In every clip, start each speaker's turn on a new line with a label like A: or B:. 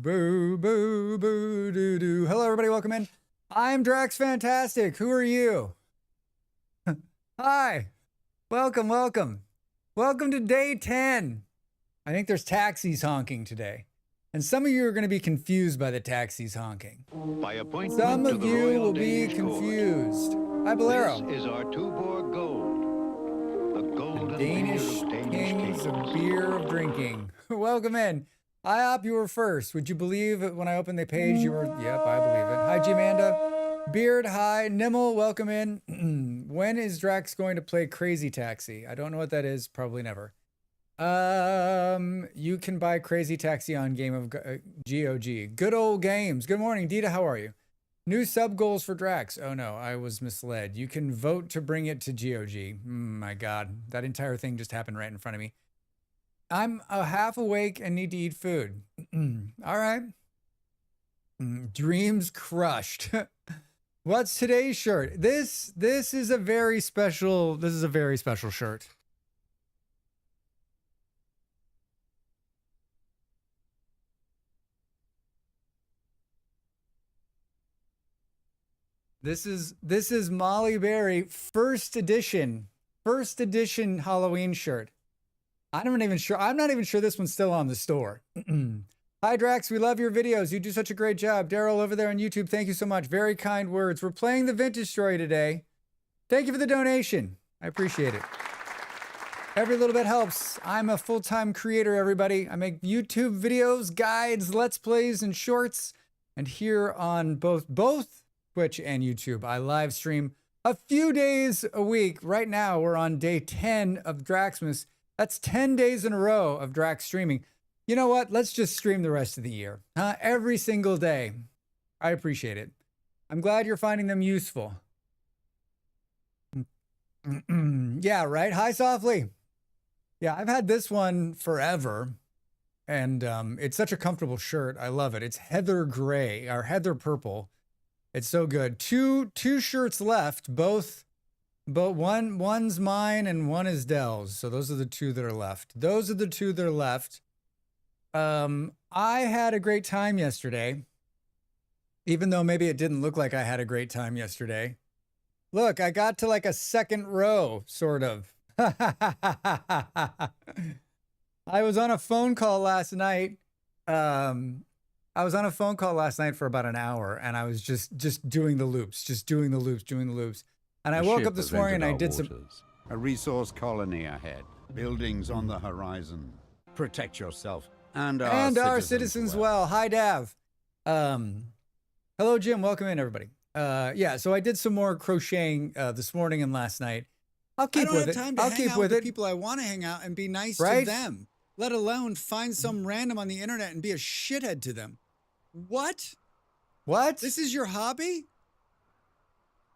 A: boo, boo, boo, doo, doo. Hello, everybody. Welcome in. I'm Drax Fantastic. Who are you? Hi. Welcome, welcome. Welcome to day 10. I think there's taxis honking today. And some of you are going to be confused by the taxis honking.
B: By appointment
A: Some
B: to
A: of
B: the
A: you
B: Royal
A: will be
B: Danish
A: confused. Hi, Bolero.
B: This is our Tuborg Gold, the golden
A: Danish
B: beer of
A: kings of beer of drinking. Welcome in. IOP, you were first. Would you believe it when I opened the page you were? Yep, I believe it. Hi, G-Manda. Beard, hi. Nimmel, welcome in. When is Drax going to play Crazy Taxi? I don't know what that is. Probably never. You can buy Crazy Taxi on Game of GOG. Good old games. Good morning, Dita. How are you? New sub goals for Drax. Oh no, I was misled. You can vote to bring it to GOG. My God, that entire thing just happened right in front of me. I'm half awake and need to eat food. All right. Dreams crushed. What's today's shirt? This is a very special. This is a very special shirt. This is Molly Berry first edition Halloween shirt. I'm not even sure this one's still on the store. Hi Drax, we love your videos. You do such a great job. Daryl over there on YouTube, thank you so much. Very kind words. We're playing the Vintage Story today. Thank you for the donation. I appreciate it. Every little bit helps. I'm a full-time creator, everybody. I make YouTube videos, guides, let's plays, and shorts. And here on both Twitch and YouTube, I live stream a few days a week. Right now, we're on day 10 of Draxmas. That's 10 days in a row of Drax streaming. You know what? Let's just stream the rest of the year. Every single day. I appreciate it. I'm glad you're finding them useful. Yeah, right? Hi, Softly. Yeah, I've had this one forever. And it's such a comfortable shirt. I love it. It's heather gray or heather purple. It's so good. Two shirts left, but one's mine and one is Dell's. So those are the two that are left. I had a great time yesterday, even though maybe it didn't look like I had a great time yesterday. Look, I got to like a second row, sort of. I was on a phone call last night. I was on a phone call last night for about an hour, and I was just doing the loops. And I woke up this morning and I did
C: A resource colony ahead. Buildings on the horizon. Protect yourself and our
A: citizens well. Hi, Dav. Hello, Jim. Welcome in, everybody. Yeah, so I did some more crocheting this morning and last night. I'll keep with it. I'll keep with it.
D: People I want to hang out and be nice
A: Right?
D: to them, let alone find some random on the internet and be a shithead to them. What?
A: What?
D: This is your hobby?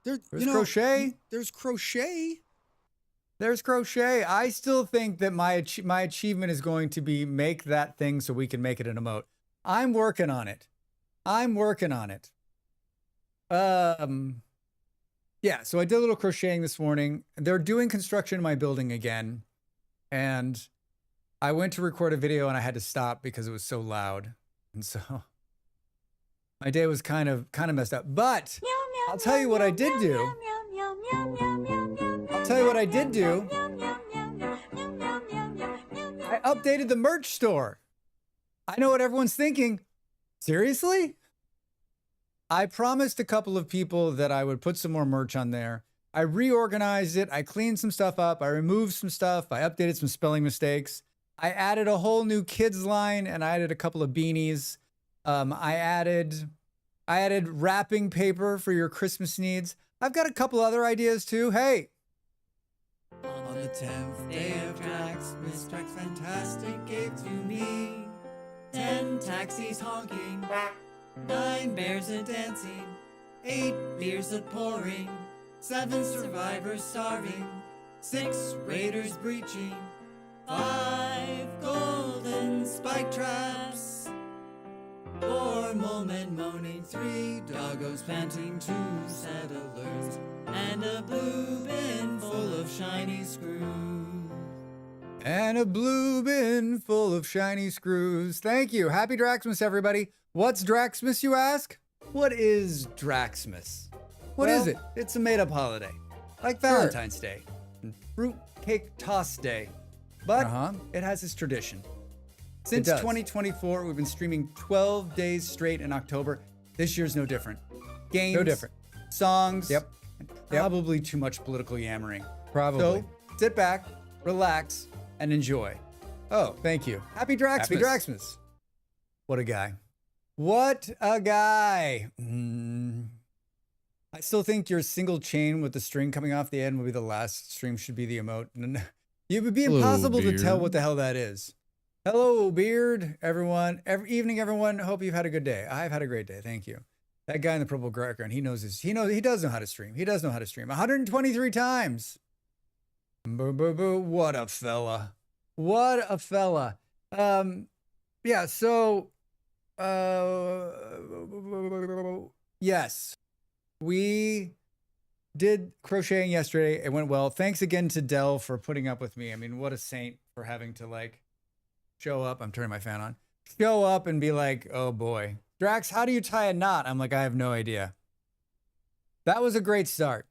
A: There's crochet.
D: There's crochet.
A: There's crochet. I still think that my achievement is going to be make that thing so we can make it an emote. I'm working on it. Yeah, so I did a little crocheting this morning. They're doing construction in my building again. And I went to record a video and I had to stop because it was so loud. And so my day was kind of messed up. But I'll tell you what I did do. I updated the merch store. I know what everyone's thinking. Seriously? I promised a couple of people that I would put some more merch on there. I reorganized it. I cleaned some stuff up. I removed some stuff. I updated some spelling mistakes. I added a whole new kids line and I added a couple of beanies. I added wrapping paper for your Christmas needs. I've got a couple other ideas too. Hey.
D: On the 10th day of Draxmas, Drax Fantastic gave to me 10 taxis honking, 9 bears a dancing, 8 beers a pouring, 7 survivors starving, 6 raiders breaching, 5 golden spike traps, 4 moment moaning, 3 doggos panting, 2 settlers, and a blue bin full of shiny screws.
A: And a blue bin full of shiny screws. Thank you. Happy Draxmas, everybody. What's Draxmas, you ask? What is Draxmas? What is it? It's a made-up holiday, like Valentine's Day and Fruitcake Toss Day. But it has its tradition. Since 2024, we've been streaming 12 days straight in October. This year's no different. Games,
D: No different.
A: songs,
D: Yep.
A: and probably too much political yammering.
D: Probably.
A: So sit back, relax, and enjoy. Oh,
D: Thank you.
A: happy Draxmas.
D: Happy Draxmas.
A: What a guy. What a guy. I still think your single chain with the string coming off the end will be the last stream, should be the emote. It would be impossible to tell what the hell that is. Hello, Beard, everyone. Evening, everyone. Hope you've had a good day. I've had a great day. Thank you. That guy in the purple background, he does know how to stream. He does know how to stream. 123 times. Boo, boo, boo. What a fella. What a fella. Yeah, so yes, we did crocheting yesterday. It went well. Thanks again to Dell for putting up with me. I mean, what a saint for having to like show up. I'm turning my fan on. Show up and be like, oh boy, Drax, how do you tie a knot? I'm like, I have no idea. That was a great start.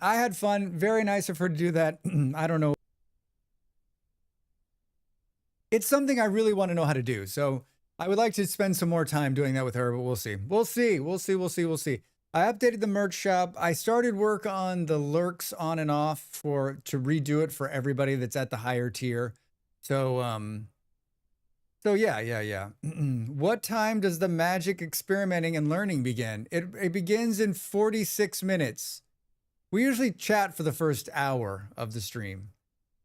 A: I had fun. Very nice of her to do that. I don't know. It's something I really want to know how to do. So I would like to spend some more time doing that with her, but we'll see. We'll see. We'll see. We'll see. We'll see. I updated the merch shop. I started work on the lurks on and off to redo it for everybody that's at the higher tier. So yeah. What time does the magic experimenting and learning begin? It begins in 46 minutes. We usually chat for the first hour of the stream.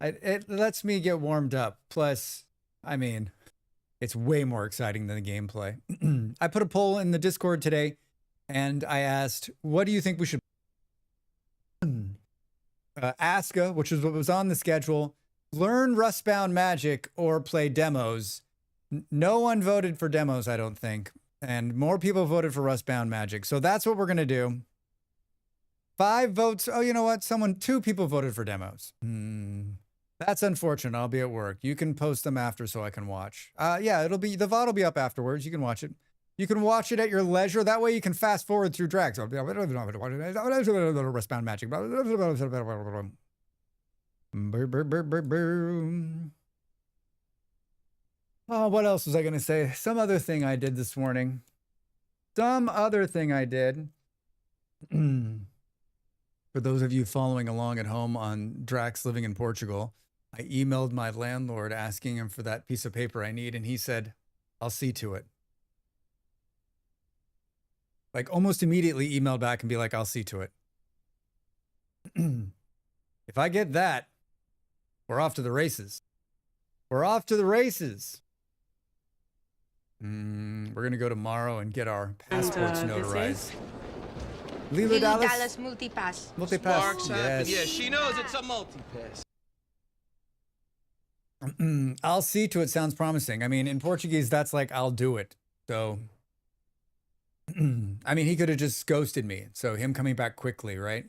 A: It lets me get warmed up. Plus, I mean, it's way more exciting than the gameplay. I put a poll in the Discord today, and I asked, what do you think we should... Aska, which is what was on the schedule, learn Rustbound Magic or play demos. No one voted for demos, I don't think. And more people voted for Rustbound Magic. So that's what we're going to do. 5 votes. Oh, you know what? 2 people voted for demos. That's unfortunate. I'll be at work. You can post them after so I can watch. Yeah, the VOD will be up afterwards. You can watch it. You can watch it at your leisure. That way you can fast forward through Drax. Rustbound Magic. Oh, what else was I going to say? Some other thing I did this morning. For those of you following along at home on Drax Living in Portugal, I emailed my landlord asking him for that piece of paper I need, and he said, I'll see to it. Like almost immediately emailed back and be like, I'll see to it. If I get that, we're off to the races. We're off to the races. We're going to go tomorrow and get our passports notarized. Lilo Dallas
E: Multipass.
A: Multipass. Yes.
F: Yeah, she knows it's a multipass.
A: I'll see to it sounds promising. I mean, in Portuguese, that's like, I'll do it. So, I mean, he could have just ghosted me. So him coming back quickly, right?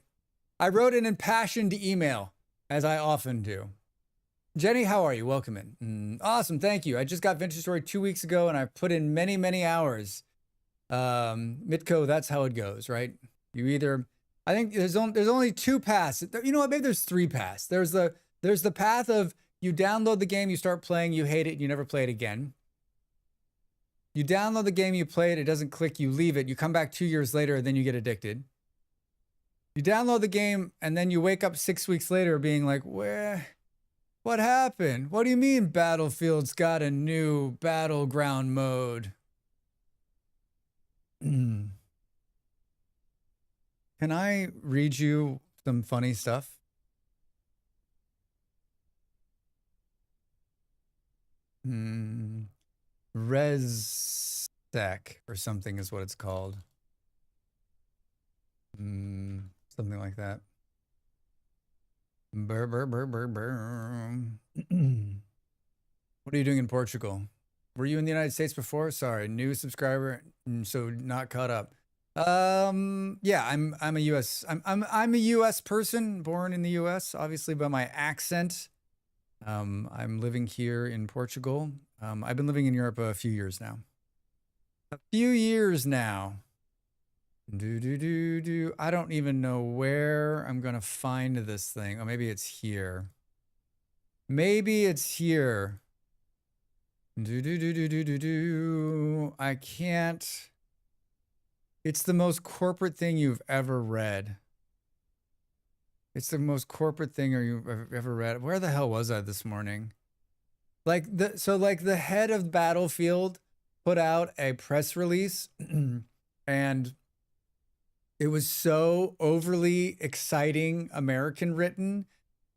A: I wrote an impassioned email, as I often do. Jenny, how are you? Welcome in. Awesome. Thank you. I just got Vintage Story 2 weeks ago and I put in many, many hours. Mitko, that's how it goes, right? You either, I think there's only 2 paths. You know what? Maybe there's 3 paths. There's the path of you download the game, you start playing, you hate it, you never play it again. You download the game, you play it, it doesn't click, you leave it, you come back 2 years later, and then you get addicted. You download the game, and then you wake up 6 weeks later being like, what happened? What do you mean Battlefield's got a new battleground mode? Can I read you some funny stuff? Resec or something is what it's called. Something like that. What are you doing in Portugal? Were you in the United States before? Sorry, new subscriber, so not caught up. Yeah, I'm a US I'm a US person, born in the US, obviously by my accent. I'm living here in Portugal. I've been living in Europe a few years now. A few years now. I don't even know where I'm gonna find this thing. Oh, maybe it's here. Maybe it's here. I can't. It's the most corporate thing you've ever read. It's the most corporate thing you've ever read. Where the hell was I this morning? Like the head of Battlefield put out a press release and it was so overly exciting American written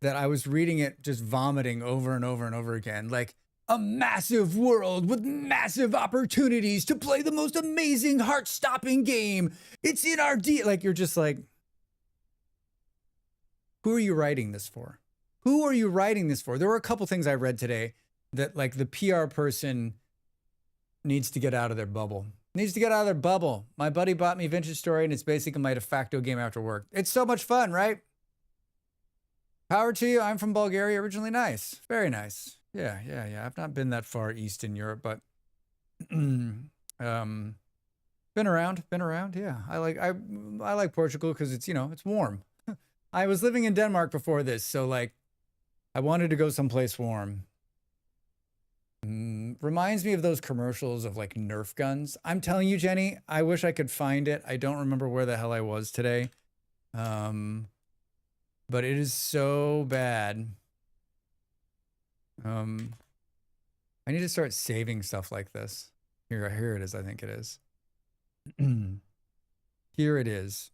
A: that I was reading it just vomiting over and over and over again. Like, a massive world with massive opportunities to play the most amazing heart-stopping game. It's in our like, you're just like, who are you writing this for? Who are you writing this for? There were a couple things I read today that like the PR person needs to get out of their bubble. Needs to get out of their bubble. My buddy bought me Vintage Story and it's basically my de facto game after work. It's so much fun, right? Power to you. I'm from Bulgaria, originally. Nice. Very nice. Yeah. I've not been that far east in Europe, but been around. Yeah. I like Portugal because it's, it's warm. I was living in Denmark before this, so like I wanted to go someplace warm. Reminds me of those commercials of like Nerf guns. I'm telling you, Jenny, I wish I could find it. I don't remember where the hell I was today. But it is so bad. I need to start saving stuff like this. Here it is. I think it is. Here it is.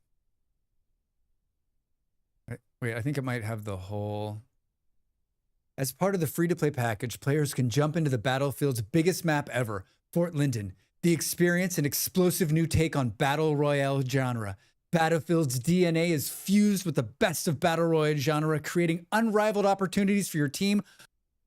A: Wait, I think it might have the whole. As part of the free-to-play package, players can jump into the Battlefield's biggest map ever, Fort Linden. The experience an explosive new take on Battle Royale genre. Battlefield's DNA is fused with the best of Battle Royale genre, creating unrivaled opportunities for your team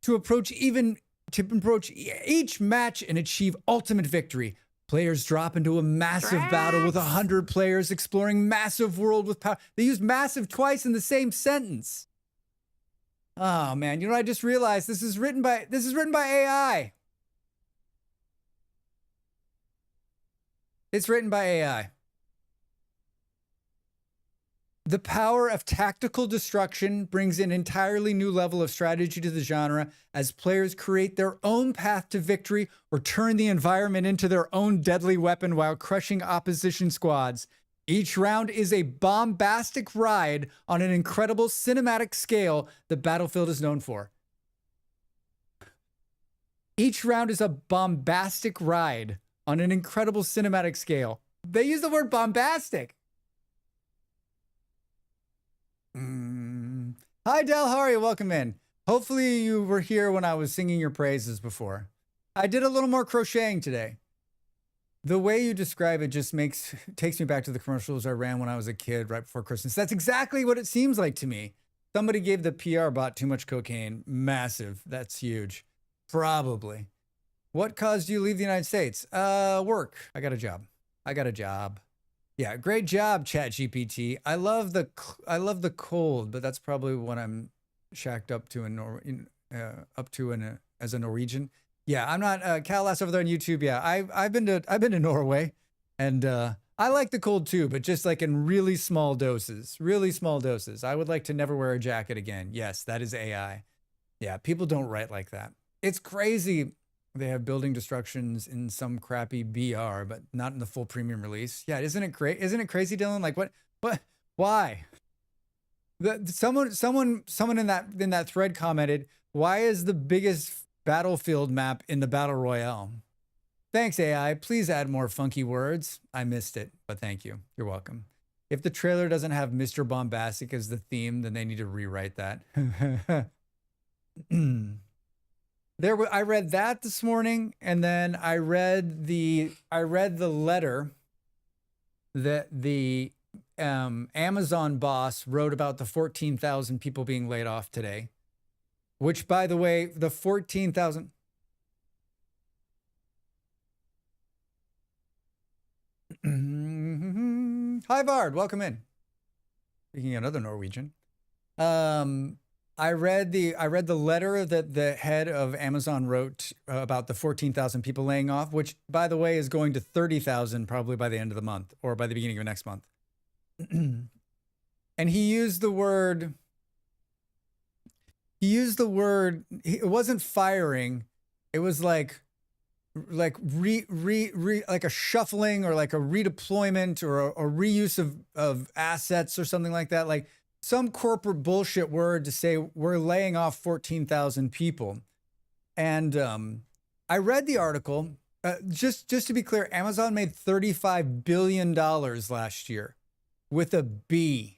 A: to approach each match and achieve ultimate victory. Players drop into a massive battle with 100 players exploring massive world with power. They use massive twice in the same sentence. Oh man, you know what I just realized? This is written by AI. It's written by AI. The power of tactical destruction brings an entirely new level of strategy to the genre as players create their own path to victory or turn the environment into their own deadly weapon while crushing opposition squads. Each round is a bombastic ride on an incredible cinematic scale that Battlefield is known for. Each round is a bombastic ride on an incredible cinematic scale. They use the word bombastic. Hi, Del. How are you? Welcome in. Hopefully you were here when I was singing your praises before. I did a little more crocheting today. The way you describe it just takes me back to the commercials I ran when I was a kid right before Christmas. That's exactly what it seems like to me. Somebody gave the PR bot too much cocaine. Massive. That's huge. Probably. What caused you to leave the United States? Work. I got a job. Yeah, great job, ChatGPT. I love the cold, but that's probably what I'm shacked up to as a Norwegian. Yeah, I'm not Cal over there on YouTube. Yeah, I've been to Norway, and I like the cold too, but just like in really small doses. Really small doses. I would like to never wear a jacket again. Yes, that is AI. Yeah, people don't write like that. It's crazy. They have building destructions in some crappy BR, but not in the full premium release. Yeah, isn't it great? Isn't it crazy, Dylan? Like what? Why? Someone in that thread commented, "Why is the biggest Battlefield map in the Battle Royale?" Thanks, AI. Please add more funky words. I missed it, but thank you. You're welcome. If the trailer doesn't have Mr. Bombastic as the theme, then they need to rewrite that. I read that this morning, and then I read the letter that the Amazon boss wrote about the 14,000 people being laid off today. Which, by the way, the 14,000. Hi, Vard. Welcome in. Speaking of another Norwegian. I read the letter that the head of Amazon wrote about the 14,000 people laying off, which, by the way, is going to 30,000 probably by the end of the month or by the beginning of next month. And he used the word. It wasn't firing. It was like like a shuffling or like a redeployment or a reuse of assets or something like that. Like some corporate bullshit word to say we're laying off 14,000 people. And I read the article. Just to be clear, Amazon made $35 billion last year with a B,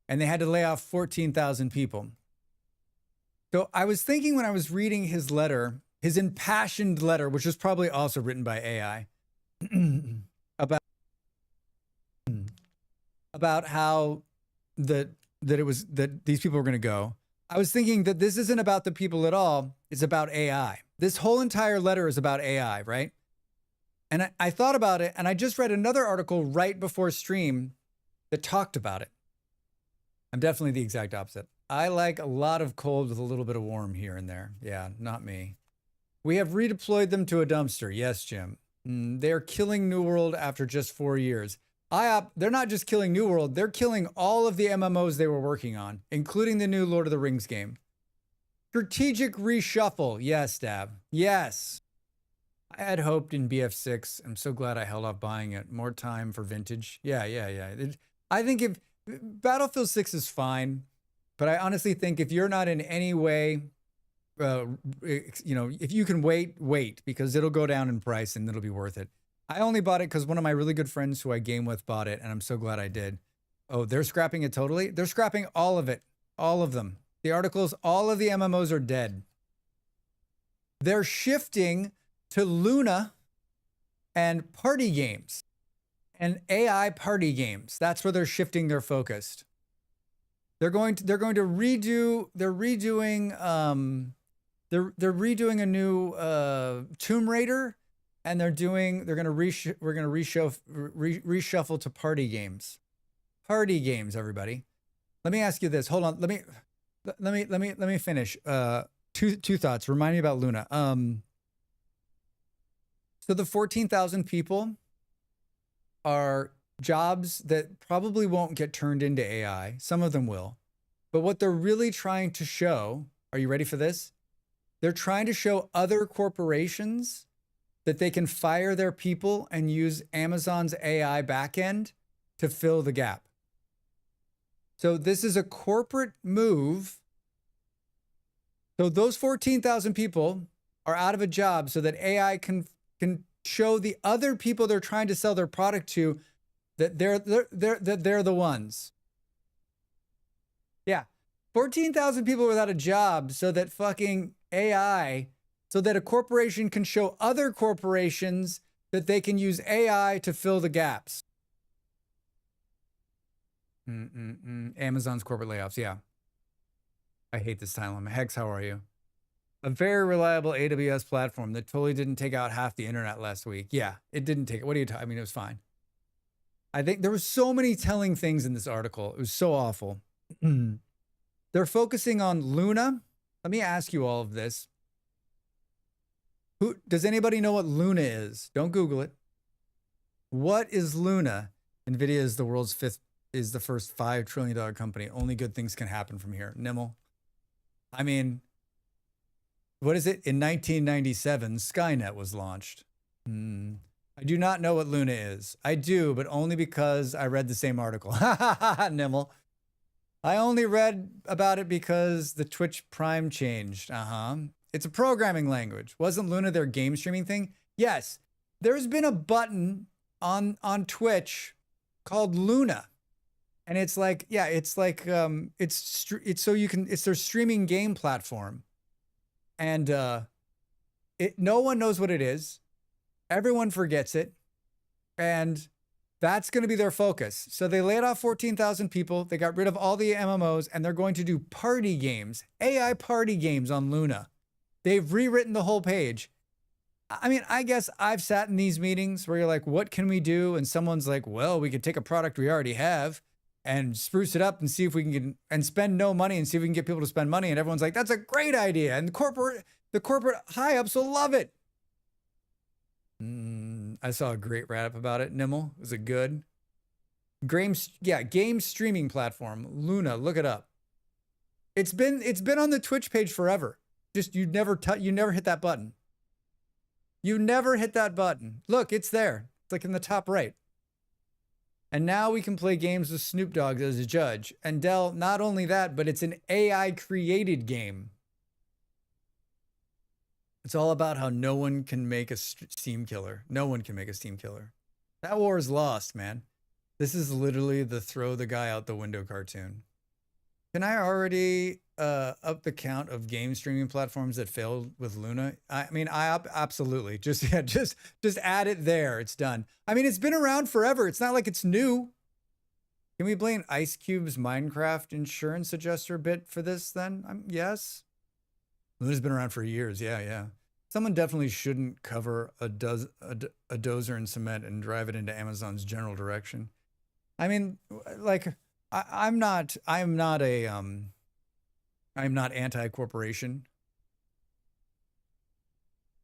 A: and they had to lay off 14,000 people. So I was thinking when I was reading his letter, his impassioned letter, which was probably also written by AI, about how that these people were going to go. I was thinking that this isn't about the people at all. It's about AI. This whole entire letter is about AI, right? And I thought about it, and I just read another article right before stream that talked about it. I'm definitely the exact opposite. I like a lot of cold with a little bit of warm here and there. Yeah, not me. We have redeployed them to a dumpster. Yes, Jim. They're killing New World after just 4 years. They're not just killing New World. They're killing all of the MMOs they were working on, including the new Lord of the Rings game. Strategic reshuffle. Yes, Dab. Yes. I had hoped in BF6. I'm so glad I held off buying it. More time for vintage. Yeah. I think if Battlefield 6 is fine, but I honestly think if you're not in any way, if you can wait, because it'll go down in price and it'll be worth it. I only bought it because one of my really good friends who I game with bought it, and I'm so glad I did. Oh, they're scrapping it totally? They're scrapping all of it. All of them. The articles, all of the MMOs are dead. They're shifting to Luna and party games and AI party games. That's where they're shifting their focus. They're going to redo. They're redoing a new Tomb Raider, and we're going to reshuffle to party games. Party games, everybody. Let me ask you this. Hold on. Let me finish. Two thoughts. Remind me about Luna. So the 14,000 people are jobs that probably won't get turned into AI. Some of them will. But what they're really trying to show, are you ready for this? They're trying to show other corporations that they can fire their people and use Amazon's AI backend to fill the gap. So this is a corporate move. So those 14,000 people are out of a job so that AI can show the other people they're trying to sell their product to that they're the ones. Yeah. 14,000 people without a job so that fucking AI, so that a corporation can show other corporations that they can use AI to fill the gaps. Amazon's corporate layoffs. Yeah. I hate this title. Hex, how are you? A very reliable AWS platform that totally didn't take out half the internet last week. Yeah, it didn't take it. What are you talking? I mean, it was fine. I think there were so many telling things in this article. It was so awful. They're focusing on Luna. Let me ask you all of this. Does anybody know what Luna is? Don't Google it. What is Luna? NVIDIA is the first $5 trillion company. Only good things can happen from here. Nimble. I mean, what is it? In 1997, Skynet was launched. I do not know what Luna is. I do, but only because I read the same article. Nimble. I only read about it because the Twitch Prime changed. It's a programming language. Wasn't Luna their game streaming thing? Yes. There's been a button on Twitch called Luna. And it's like, yeah, it's like, it's their streaming game platform. And no one knows what it is. Everyone forgets it. And that's going to be their focus. So they laid off 14,000 people. They got rid of all the MMOs, and they're going to do party games, AI party games on Luna. They've rewritten the whole page. I mean, I guess I've sat in these meetings where you're like, what can we do? And someone's like, well, we could take a product we already have and spruce it up and see if we can get and spend no money and see if we can get people to spend money. And everyone's like, that's a great idea. And the corporate high ups will love it. I saw a great write-up about it. Nimmel, is it good? Game streaming platform. Luna, look it up. It's been on the Twitch page forever. Just you never hit that button. You never hit that button. Look, it's there. It's like in the top right. And now we can play games with Snoop Dogg as a judge. And Dell, not only that, but it's an AI created game. It's all about how no one can make a Steam killer. No one can make a Steam killer. That war is lost, man. This is literally the throw the guy out the window cartoon. Can I already up the count of game streaming platforms that failed with Luna? I mean, absolutely. Just add it there. It's done. I mean, it's been around forever. It's not like it's new. Can we blame Ice Cube's Minecraft insurance adjuster bit for this then? Yes. Luna's been around for years. Yeah. Someone definitely shouldn't cover a dozer in cement and drive it into Amazon's general direction. I mean, like, I'm not anti-corporation.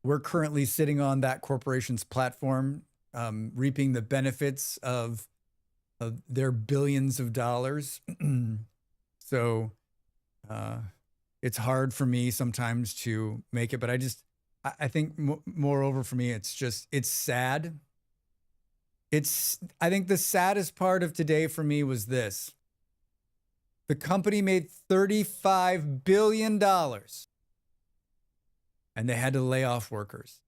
A: We're currently sitting on that corporation's platform, reaping the benefits of their billions of dollars. So it's hard for me sometimes to make it, but I think moreover for me, it's sad. I think the saddest part of today for me was this. The company made $35 billion and they had to lay off workers.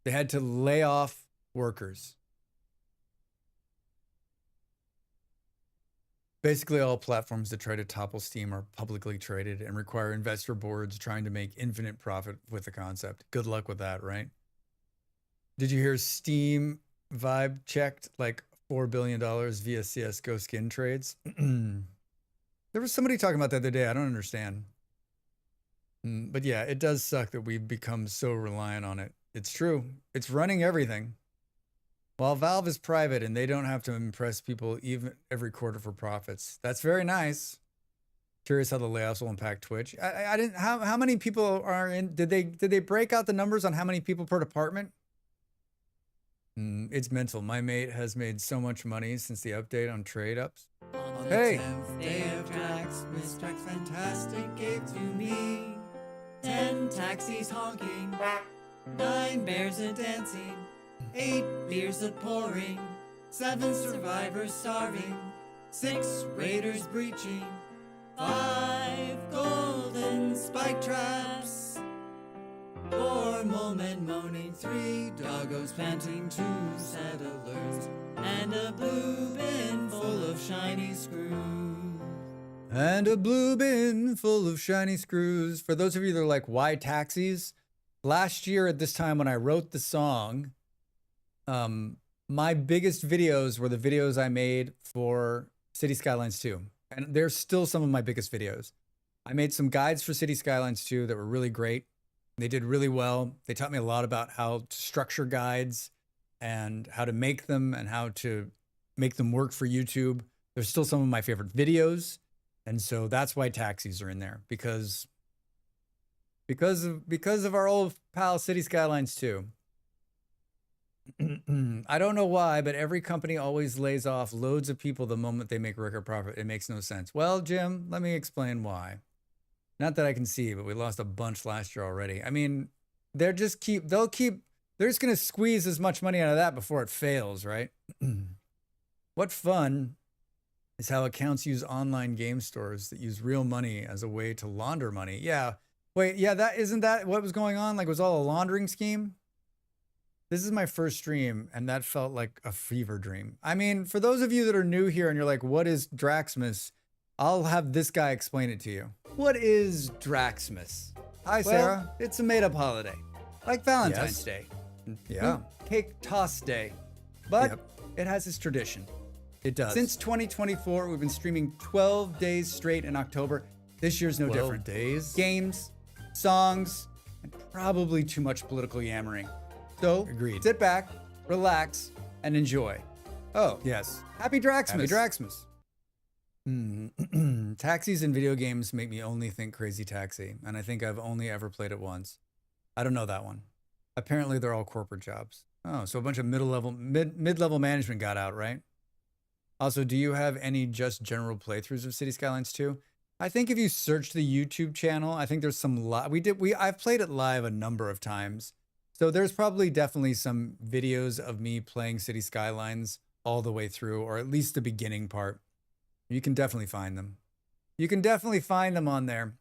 A: They had to lay off workers. Basically, all platforms that try to topple Steam are publicly traded and require investor boards trying to make infinite profit with the concept. Good luck with that, right? Did you hear Steam Vibe checked like $4 billion via CSGO skin trades? There was somebody talking about that the other day. I don't understand. But yeah, it does suck that we've become so reliant on it. It's true. It's running everything. While Valve is private and they don't have to impress people even every quarter for profits. That's very nice. Curious how the layoffs will impact Twitch. I didn't. How many people are in? Did they break out the numbers on how many people per department? It's mental. My mate has made so much money since the update on trade ups.
E: On
A: Hey.
E: the 10th day of Drax, Miss Drax Fantastic gave to me 10 taxis honking, 9 bears a dancing, 8 beers a pouring, 7 survivors starving, 6 raiders breaching, 5 golden spike traps, 4 mole-men moaning, 3 doggos panting, 2 settlers, and a blue bin full of shiny screws.
A: And a blue bin full of shiny screws. For those of you that are like, why taxis? Last year at this time when I wrote the song, my biggest videos were the videos I made for City Skylines 2. And they're still some of my biggest videos. I made some guides for City Skylines 2 that were really great. They did really well. They taught me a lot about how to structure guides and how to make them and how to make them work for YouTube. They're still some of my favorite videos. And so that's why taxis are in there, because of our old pal City Skylines 2. I don't know why, but every company always lays off loads of people the moment they make record profit. It makes no sense. Well, Jim, let me explain why. Not that I can see, but we lost a bunch last year already. I mean, they're just going to squeeze as much money out of that before it fails, right? What fun is how accounts use online game stores that use real money as a way to launder money. Yeah. Wait, yeah, isn't that what was going on? Like, it was all a laundering scheme? This is my first stream, and that felt like a fever dream. I mean, for those of you that are new here and you're like, what is Draxmas? I'll have this guy explain it to you. What is Draxmas? Hi, Sarah. Well, it's a made-up holiday, like Valentine's Day. Yeah. Cake Toss Day. But it has its tradition. It does. Since 2024, we've been streaming 12 days straight in October. This year's no different.
D: 12 days?
A: Games, songs, and probably too much political yammering. So
D: Agreed.
A: Sit back, relax, and enjoy. Oh, yes. Happy Draxmas. Happy Draxmas. Taxis in video games make me only think Crazy Taxi, and I think I've only ever played it once. I don't know that one. Apparently, they're all corporate jobs. Oh, so a bunch of mid-level management got out, right? Also, do you have any just general playthroughs of City Skylines 2? I think if you search the YouTube channel, I think there's some I've played it live a number of times. So there's probably definitely some videos of me playing City Skylines all the way through, or at least the beginning part. You can definitely find them. You can definitely find them on there.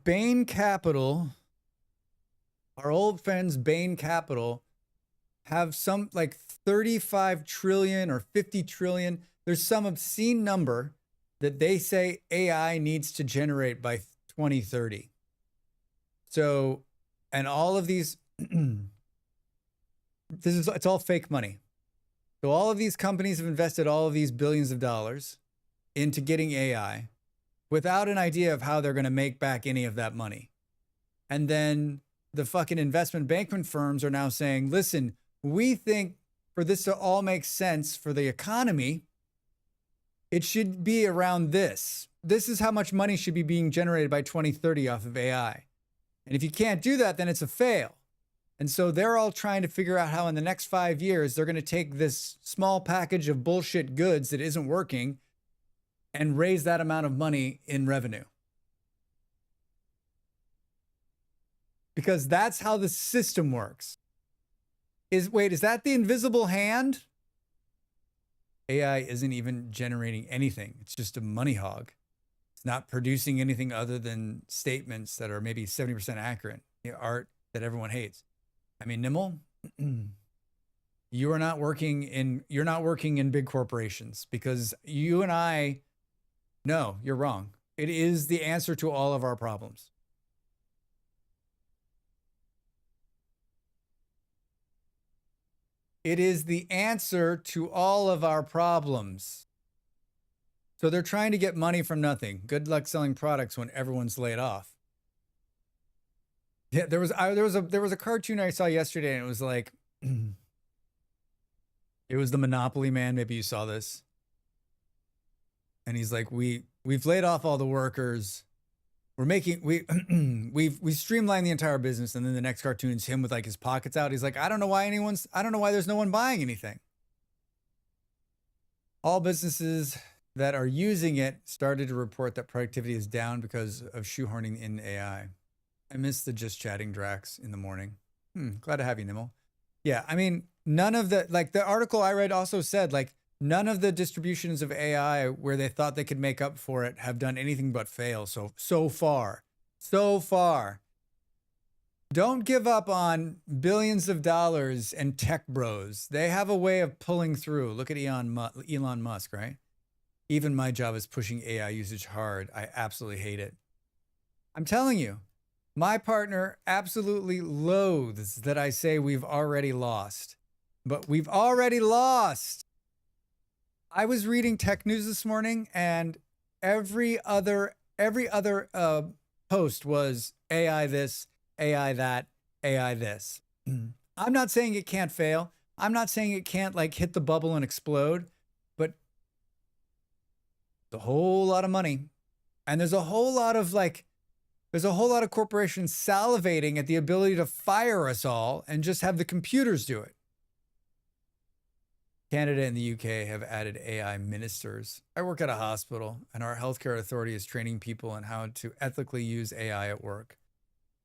A: Bain Capital, our old friends Bain Capital, have some like 35 trillion or 50 trillion. There's some obscene number that they say AI needs to generate by 2030. So, and all of these, it's all fake money. So all of these companies have invested all of these billions of dollars into getting AI without an idea of how they're going to make back any of that money. And then the fucking investment banking firms are now saying, listen, we think for this to all make sense for the economy, it should be around this. This is how much money should be being generated by 2030 off of AI. And if you can't do that, then it's a fail. And so they're all trying to figure out how in the next 5 years, they're going to take this small package of bullshit goods that isn't working and raise that amount of money in revenue. Because that's how the system works. Is that the invisible hand? AI isn't even generating anything. It's just a money hog. It's not producing anything other than statements that are maybe 70% accurate. The art that everyone hates. I mean, Nimble, you're not working in big corporations, because you and I, no, you're wrong. It is the answer to all of our problems. It is the answer to all of our problems. So they're trying to get money from nothing. Good luck selling products when everyone's laid off. Yeah, there was a cartoon I saw yesterday, and it was like, it was the Monopoly Man. Maybe you saw this. And he's like, we've laid off all the workers. We've streamlined the entire business. And then the next cartoon's him with like his pockets out. He's like, I don't know why there's no one buying anything. All businesses that are using it started to report that productivity is down because of shoehorning in AI. I miss the just chatting Drax in the morning. Glad to have you, Nimble. Yeah, I mean, none of the article I read also said, like, none of the distributions of AI where they thought they could make up for it have done anything but fail so far. Don't give up on billions of dollars and tech bros. They have a way of pulling through. Look at Elon Musk, right? Even my job is pushing AI usage hard. I absolutely hate it. I'm telling you, my partner absolutely loathes that I say we've already lost. But we've already lost. I was reading tech news this morning, and every other post was AI this, AI that, AI this. I'm not saying it can't fail. I'm not saying it can't like hit the bubble and explode, but it's a whole lot of money. And there's a whole lot of corporations salivating at the ability to fire us all and just have the computers do it. Canada and the UK have added AI ministers. I work at a hospital, and our healthcare authority is training people on how to ethically use AI at work.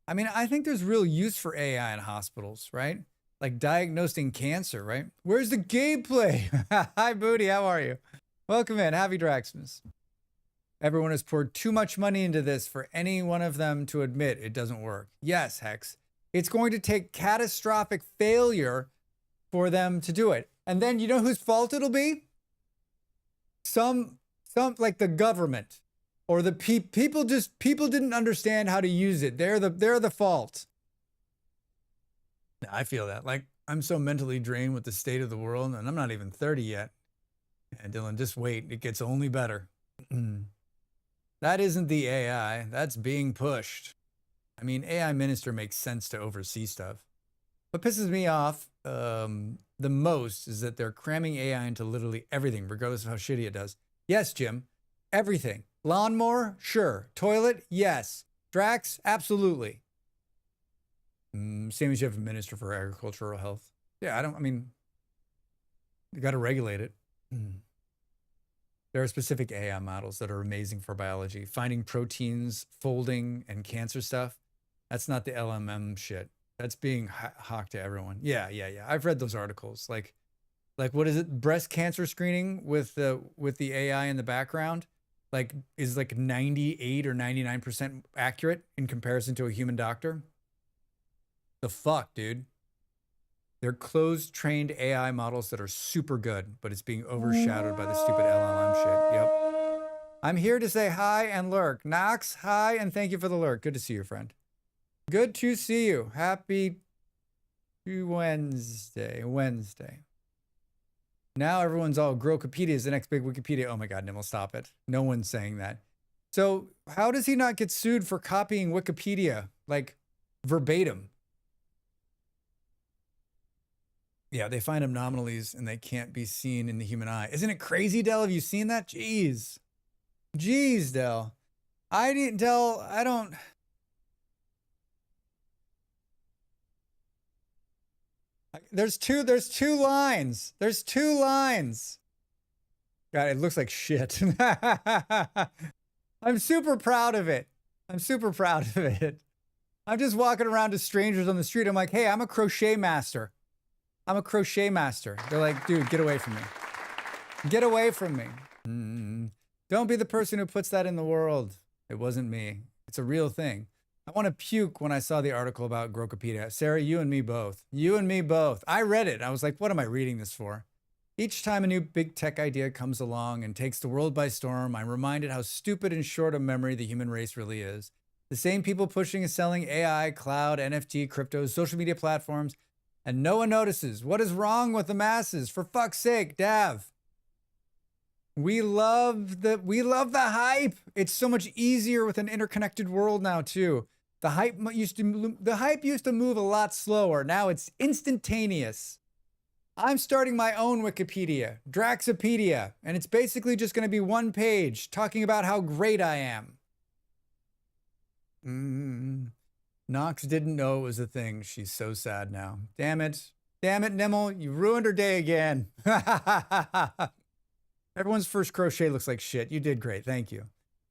A: I mean, I think there's real use for AI in hospitals, right? Like diagnosing cancer, right? Where's the gameplay? Hi, Booty. How are you? Welcome in. Happy Draxmas. Everyone has poured too much money into this for any one of them to admit it doesn't work. Yes, Hex. It's going to take catastrophic failure for them to do it. And then you know whose fault it'll be? Some like the government or the people didn't understand how to use it. They're the fault. I feel that. Like, I'm so mentally drained with the state of the world, and I'm not even 30 yet. And Dylan, just wait. It gets only better. That isn't the AI. That's being pushed. I mean, AI minister makes sense to oversee stuff. What pisses me off the most is that they're cramming AI into literally everything, regardless of how shitty it does. Yes, Jim, everything. Lawnmower, sure. Toilet, yes. Drax, absolutely. Same as you have a minister for agricultural health. Yeah, I mean, you got to regulate it. There are specific AI models that are amazing for biology. Finding proteins, folding, and cancer stuff. That's not the LMM shit. That's being hawked to everyone. Yeah. I've read those articles. Like what is it? Breast cancer screening with the AI in the background, like is like 98 or 99% accurate in comparison to a human doctor. The fuck, dude. They're closed trained AI models that are super good, but it's being overshadowed by the stupid LLM shit. Yep. I'm here to say hi and lurk. Knox, hi, and thank you for the lurk. Good to see you, friend. Good to see you. Happy Wednesday. Now everyone's all Grokipedia is the next big Wikipedia. Oh my God, Nimble, stop it. No one's saying that. So how does he not get sued for copying Wikipedia, like verbatim? Yeah, they find anomalies and they can't be seen in the human eye. Isn't it crazy, Del? Have you seen that? Jeez, Del. I don't. There's two lines. There's two lines. God, it looks like shit. I'm super proud of it. I'm just walking around to strangers on the street. I'm like, hey, I'm a crochet master. They're like, dude, get away from me. Don't be the person who puts that in the world. It wasn't me. It's a real thing. I want to puke when I saw the article about Grokipedia. Sarah, you and me both. I read it. I was like, what am I reading this for? Each time a new big tech idea comes along and takes the world by storm, I'm reminded how stupid and short of memory the human race really is. The same people pushing and selling AI, cloud, NFT, cryptos, social media platforms, and no one notices. What is wrong with the masses? For fuck's sake, Dav. We love the hype. It's so much easier with an interconnected world now too. The hype used to move a lot slower. Now it's instantaneous. I'm starting my own Wikipedia, Draxipedia, and it's basically just going to be one page talking about how great I am. Nox didn't know it was a thing. She's so sad now. Damn it, Nimble, you ruined her day again. Everyone's first crochet looks like shit. You did great. Thank you.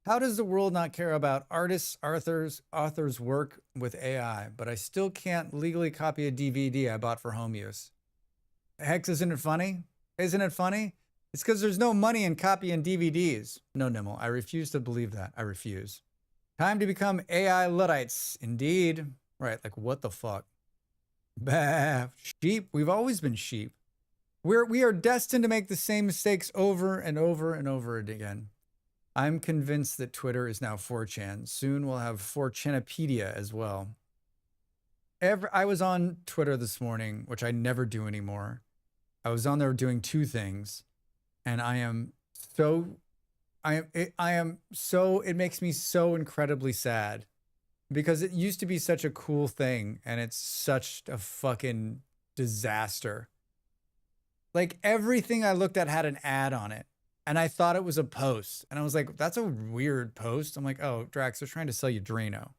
A: How does the world not care about artists, authors' work with AI, but I still can't legally copy a DVD I bought for home use? Hex, isn't it funny? It's because there's no money in copying DVDs. No, Nimble, I refuse to believe that. I refuse. Time to become AI Luddites. Indeed. Right, like what the fuck? Bah, sheep. We've always been sheep. We are destined to make the same mistakes over and over and over again. I'm convinced that Twitter is now 4chan. Soon we'll have 4chanipedia as well. I was on Twitter this morning, which I never do anymore. I was on there doing two things, and it makes me so incredibly sad because it used to be such a cool thing, and it's such a fucking disaster. Like everything I looked at had an ad on it, and I thought it was a post, and I was like, that's a weird post. I'm like, oh, Drax, they're trying to sell you Drano.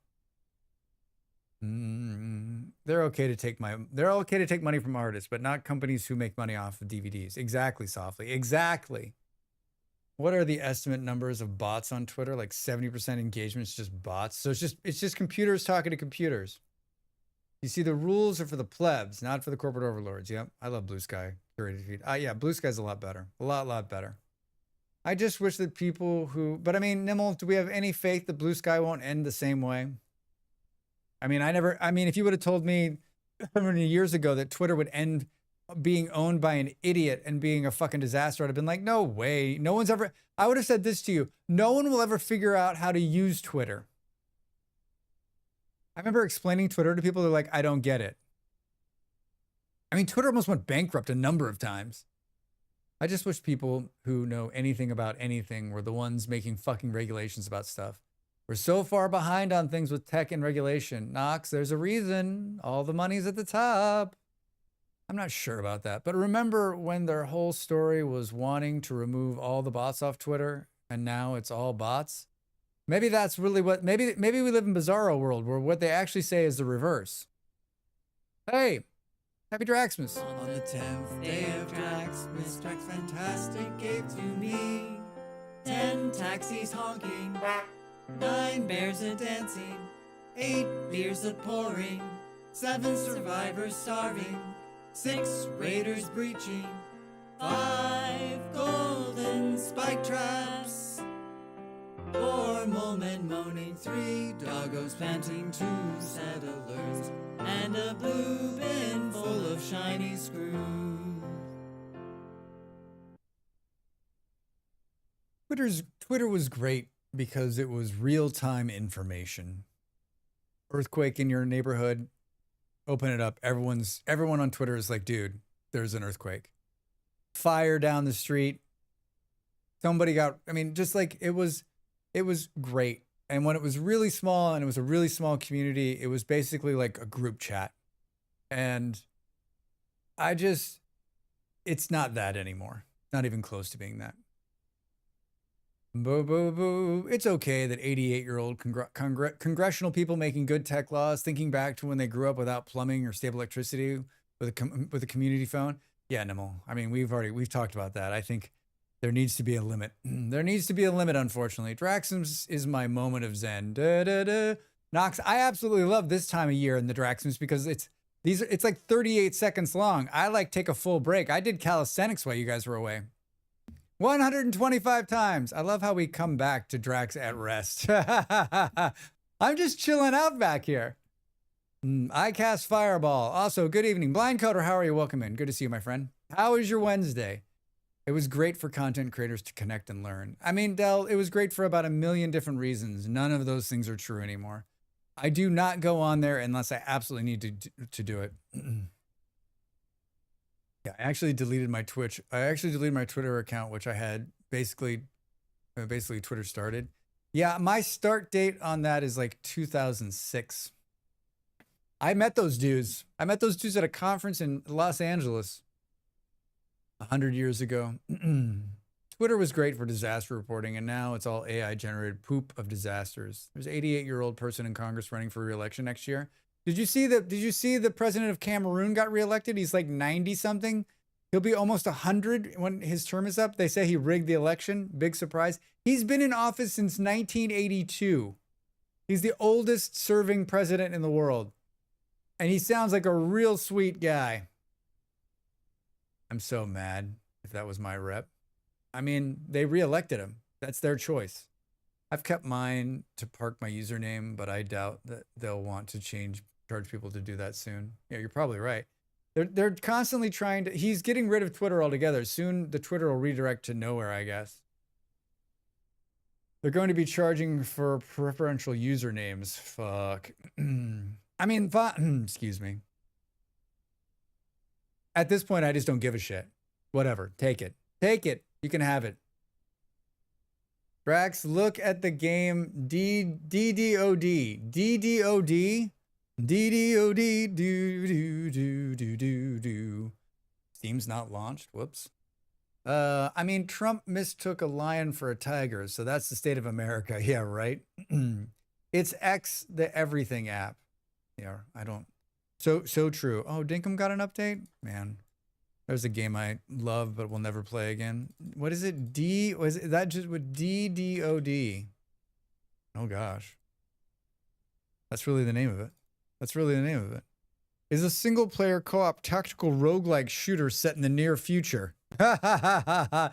A: They're okay to take money from artists, but not companies who make money off of DVDs. Exactly, Softly. Exactly. What are the estimate numbers of bots on Twitter? Like 70% engagement is just bots. So it's just computers talking to computers. You see, the rules are for the plebs, not for the corporate overlords. Yep, I love Blue Sky curated feed. Yeah, Blue Sky's a lot better. A lot better. I just wish that but I mean, Nimble, do we have any faith that Blue Sky won't end the same way? If you would have told me how many years ago that Twitter would end being owned by an idiot and being a fucking disaster, I'd have been like, no way. I would have said this to you. No one will ever figure out how to use Twitter. I remember explaining Twitter to people. They're like, I don't get it. I mean, Twitter almost went bankrupt a number of times. I just wish people who know anything about anything were the ones making fucking regulations about stuff. We're so far behind on things with tech and regulation. Knox, there's a reason. All the money's at the top. I'm not sure about that. But remember when their whole story was wanting to remove all the bots off Twitter, and now it's all bots? Maybe that's really what, maybe we live in Bizarro world where what they actually say is the reverse. Hey, happy Draxmas.
E: On the 10th day of Draxmas, Drax Fantastic gave to me 10 taxis honking, 9 bears a dancing, 8 beers a pouring, 7 survivors starving, 6 raiders breaching, 5 golden spike traps, 4 moment moaning, 3 doggos panting, 2 settlers, and a blue bin full of shiny screws.
A: Twitter was great because it was real-time information. Earthquake in your neighborhood, open it up. Everyone on Twitter is like, dude, there's an earthquake. Fire down the street. Somebody got, I mean, just like it was great. And when it was really small and it was a really small community, it was basically like a group chat. And it's not that anymore. Not even close to being that. Boo, boo, boo. It's okay that 88-year-old congressional people making good tech laws, thinking back to when they grew up without plumbing or stable electricity with a community phone. Yeah, Nimble. I mean, we've talked about that. I think there needs to be a limit. There needs to be a limit, unfortunately. Draxmas is my moment of zen. Da, da, da. Knox, I absolutely love this time of year in the Draxmas because it's like 38 seconds long. I like take a full break. I did calisthenics while you guys were away. 125 times. I love how we come back to Drax at rest. I'm just chilling out back here. I cast Fireball. Also, good evening. Blind Coder, how are you? Welcome in. Good to see you, my friend. How was your Wednesday? It was great for content creators to connect and learn. I mean, Del, it was great for about a million different reasons. None of those things are true anymore. I do not go on there unless I absolutely need to do it. Yeah, I actually deleted my Twitch. I actually deleted my Twitter account, which I had basically Twitter started. Yeah, my start date on that is like 2006. I met those dudes. I met those dudes at a conference in Los Angeles 100 years ago. Twitter was great for disaster reporting, and now it's all AI-generated poop of disasters. There's an 88-year-old person in Congress running for re-election next year. Did you see the president of Cameroon got reelected? He's like 90 something. He'll be almost 100 when his term is up. They say he rigged the election. Big surprise. He's been in office since 1982. He's the oldest serving president in the world. And he sounds like a real sweet guy. I'm so mad if that was my rep. I mean, they reelected him. That's their choice. I've kept mine to park my username, but I doubt that they'll want to charge people to do that soon. Yeah, you're probably right. They're constantly trying to, he's getting rid of Twitter altogether. Soon the Twitter will redirect to nowhere, I guess. They're going to be charging for preferential usernames. Fuck. I mean, excuse me. At this point, I just don't give a shit. Whatever. Take it. Take it. You can have it. Drax, look at the game DDOD. DDOD. DDOD. Do. Steam's not launched. Whoops. I mean, Trump mistook a lion for a tiger, so that's the state of America. Yeah, right? It's X, the everything app. Yeah, I don't. So true. Oh, Dinkum got an update? Man, there's a game I love but will never play again. What is it? Was it that just with DDOD? Oh gosh. That's really the name of it. That's really the name of it. Is a single player co-op tactical roguelike shooter set in the near future. How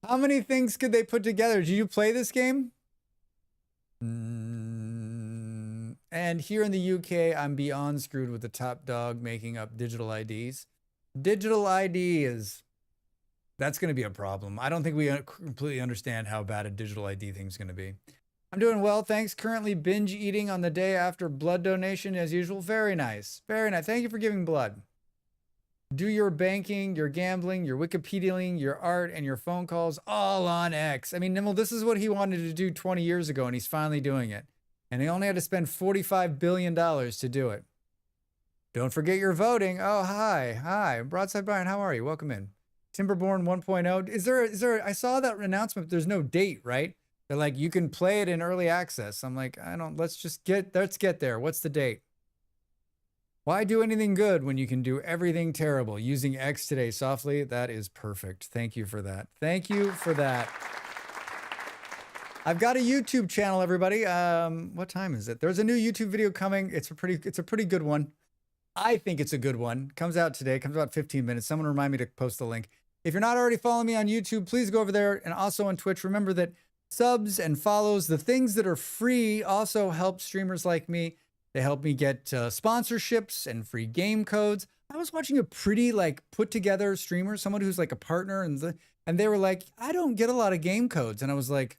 A: many things could they put together? Did you play this game? And here in the UK, I'm beyond screwed with the top dog making up digital IDs. Digital ID that's going to be a problem. I don't think we completely understand how bad a digital ID thing is going to be. I'm doing well, thanks. Currently binge eating on the day after blood donation as usual. Very nice. Very nice. Thank you for giving blood. Do your banking, your gambling, your Wikipediaing, your art, and your phone calls all on X. I mean, Nimble, this is what he wanted to do 20 years ago, and he's finally doing it. And he only had to spend $45 billion to do it. Don't forget your voting. Oh, hi. Broadside Brian, how are you? Welcome in. Timberborn 1.0. Is there, I saw that announcement. There's no date, right? They're like, you can play it in early access. I'm like, let's get there. What's the date? Why do anything good when you can do everything terrible? Using X today softly, that is perfect. Thank you for that. Thank you for that. I've got a YouTube channel, everybody. What time is it? There's a new YouTube video coming. It's a pretty good one. I think it's a good one. Comes out today. Comes out 15 minutes. Someone remind me to post the link. If you're not already following me on YouTube, please go over there, and also on Twitch. Remember that subs and follows, the things that are free, also help streamers like me. They help me get sponsorships and free game codes. I was watching a pretty put together streamer, someone who's like a partner, and they were like, I don't get a lot of game codes. And I was like,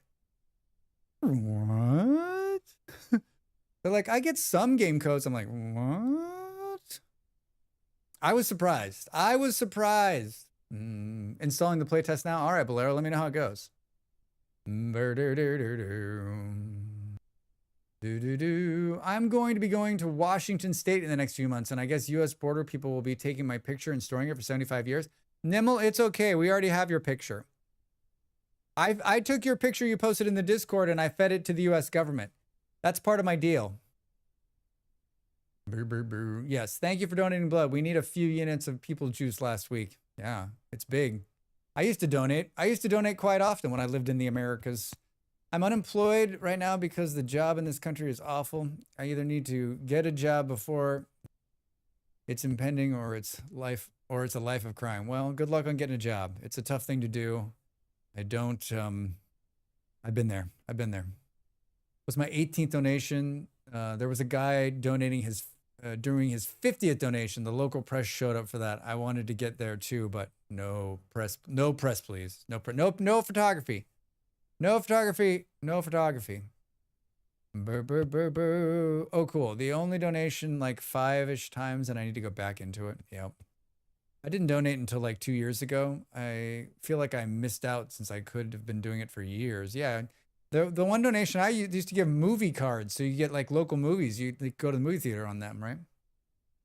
A: what? They're like, I get some game codes. I'm like, what? I was surprised. Installing the playtest now. All right, Bolero, let me know how it goes. I'm going to be going to Washington State in the next few months, and I guess U.S. border people will be taking my picture and storing it for 75 years. Nimble, it's okay. We already have your picture. I took your picture you posted in the Discord, and I fed it to the U.S. government. That's part of my deal. Yes, thank you for donating blood. We need a few units of people juice last week. Yeah, it's big. I used to donate. Quite often when I lived in the Americas. I'm unemployed right now because the job in this country is awful. I either need to get a job before it's impending or it's a life of crime. Well, good luck on getting a job. It's a tough thing to do. I've been there. It was my 18th donation. There was a guy donating during his 50th donation. The local press showed up for that. I wanted to get there too, but no press, please. No photography. No photography. Boo. Oh, cool. The only donation 5-ish times, and I need to go back into it. Yep. I didn't donate until 2 years ago. I feel like I missed out since I could have been doing it for years. Yeah. The one donation I used to give movie cards. So you get local movies. You go to the movie theater on them, right?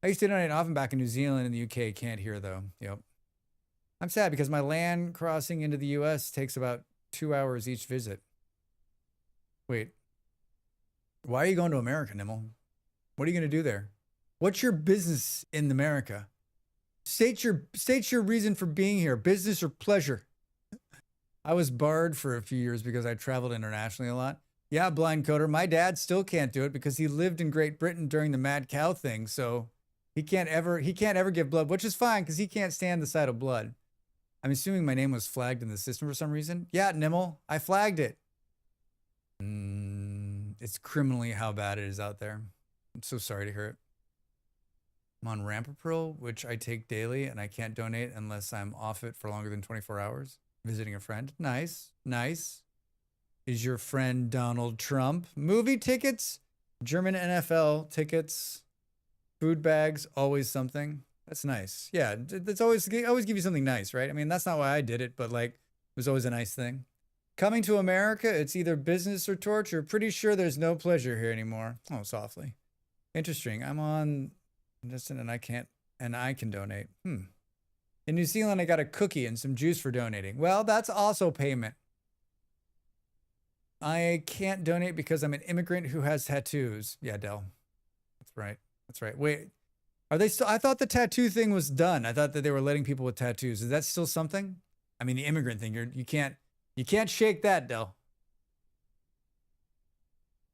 A: I used to donate often back in New Zealand and the UK. Can't here though. Yep. I'm sad because my land crossing into the US takes about 2 hours each visit. Wait, why are you going to America, Nimble? What are you going to do there? What's your business in America? State your reason for being here, business or pleasure. I was barred for a few years because I traveled internationally a lot. Yeah, blind coder. My dad still can't do it because he lived in Great Britain during the mad cow thing, so he can't ever give blood, which is fine because he can't stand the sight of blood. I'm assuming my name was flagged in the system for some reason. Yeah, Nimble, I flagged it. It's criminally how bad it is out there. I'm so sorry to hear it. I'm on Rampapril, which I take daily, and I can't donate unless I'm off it for longer than 24 hours. Visiting a friend. Nice. Is your friend Donald Trump? Movie tickets, German NFL tickets, food bags, always something. That's nice. Yeah, that's always give you something nice, right? I mean, that's not why I did it, but it was always a nice thing. Coming to America, it's either business or torture. Pretty sure there's no pleasure here anymore. Oh, softly. Interesting. I'm on Distant and I can donate. In New Zealand, I got a cookie and some juice for donating. Well, that's also payment. I can't donate because I'm an immigrant who has tattoos. Yeah, Del. That's right. Wait. Are they still? I thought the tattoo thing was done. I thought that they were letting people with tattoos. Is that still something? I mean, the immigrant thing. You can't shake that, Del.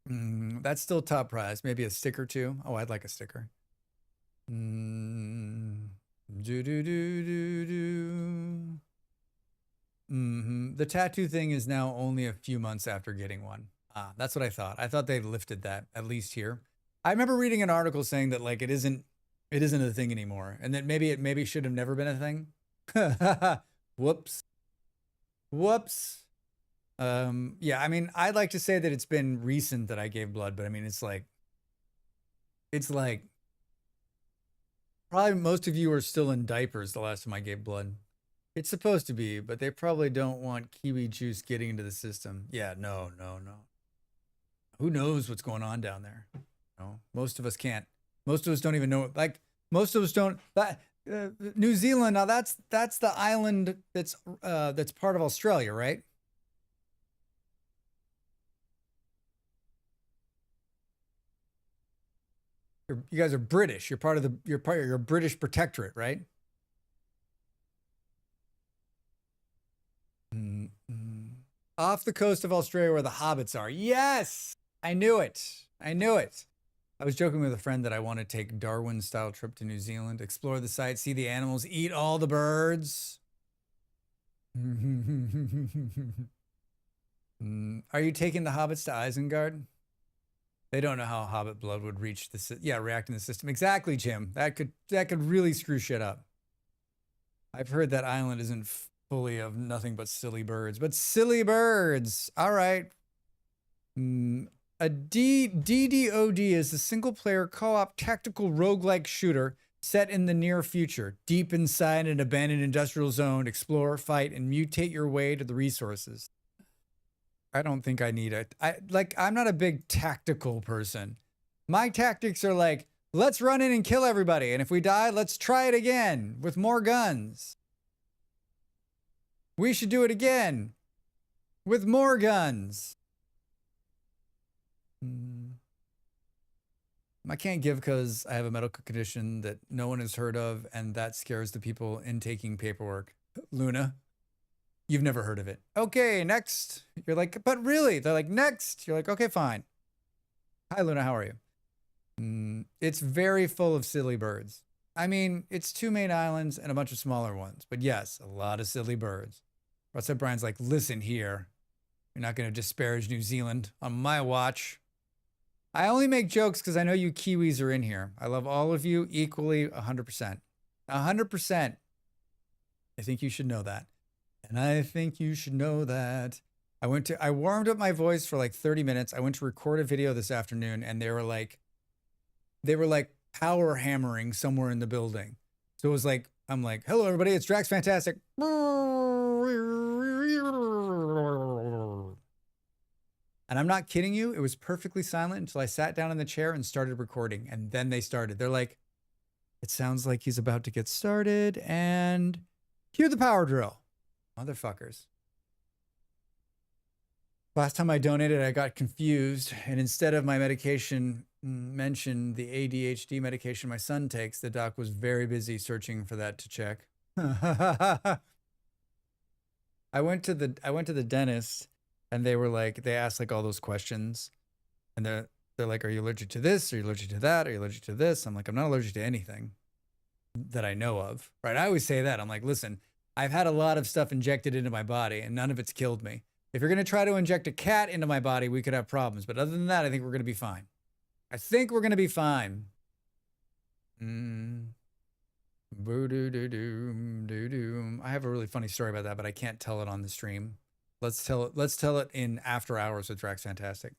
A: That's still top prize. Maybe a sticker too. Oh, I'd like a sticker. The tattoo thing is now only a few months after getting one. That's what I thought. I thought they lifted that, at least here. I remember reading an article saying that it isn't a thing anymore, and that maybe it should have never been a thing. Whoops. Yeah, I mean, I'd like to say that it's been recent that I gave blood, but I mean, it's like Probably most of you are still in diapers the last time I gave blood. It's supposed to be, but they probably don't want kiwi juice getting into the system. Yeah, no. Who knows what's going on down there? No, most of us can't. Most of us don't even know. Like, most of us don't. New Zealand, now that's the island that's part of Australia, right? You guys are British. You're a British protectorate, right? Off the coast of Australia where the hobbits are. Yes, I knew it. I was joking with a friend that I want to take Darwin-style trip to New Zealand, explore the site, see the animals, eat all the birds. Are you taking the hobbits to Isengard? They don't know how hobbit blood would reach react in the system. Exactly, Jim. That could really screw shit up. I've heard that island isn't fully of nothing but silly birds. But silly birds. All right. A DDoD is a single-player co-op tactical roguelike shooter set in the near future. Deep inside an abandoned industrial zone, explore, fight, and mutate your way to the resources. I don't think I need it. I'm not a big tactical person. My tactics are like, let's run in and kill everybody. And if we die, let's try it again with more guns. We should do it again with more guns. I can't give because I have a medical condition that no one has heard of, and that scares the people in taking paperwork. Luna. You've never heard of it. Okay, next. You're like, but really? They're like, next. You're like, okay, fine. Hi, Luna, how are you? It's very full of silly birds. I mean, it's 2 main islands and a bunch of smaller ones. But yes, a lot of silly birds. What's up, Brian's like, listen here. You're not going to disparage New Zealand on my watch. I only make jokes because I know you Kiwis are in here. I love all of you equally, 100%. 100%. I think you should know that. And I think you should know that. I warmed up my voice for like 30 minutes. I went to record a video this afternoon and they were like power hammering somewhere in the building. So it was like, I'm like, hello everybody, it's Drax Fantastic. And I'm not kidding you. It was perfectly silent until I sat down in the chair and started recording. And then they started. They're like, it sounds like he's about to get started and cue the power drill. Motherfuckers. Last time I donated, I got confused. And instead of my medication mentioned the ADHD medication my son takes, the doc was very busy searching for that to check. I went to the dentist and they were like, they asked like all those questions. And they're like, are you allergic to this? Are you allergic to that? Are you allergic to this? I'm like, I'm not allergic to anything that I know of. Right? I always say that. I'm like, listen, I've had a lot of stuff injected into my body and none of it's killed me. If you're going to try to inject a cat into my body, we could have problems. But other than that, I think we're going to be fine. I think we're going to be fine. Boo-doo-doo-doom, I have a really funny story about that, but I can't tell it on the stream. Let's tell it in After Hours with Drax Fantastic.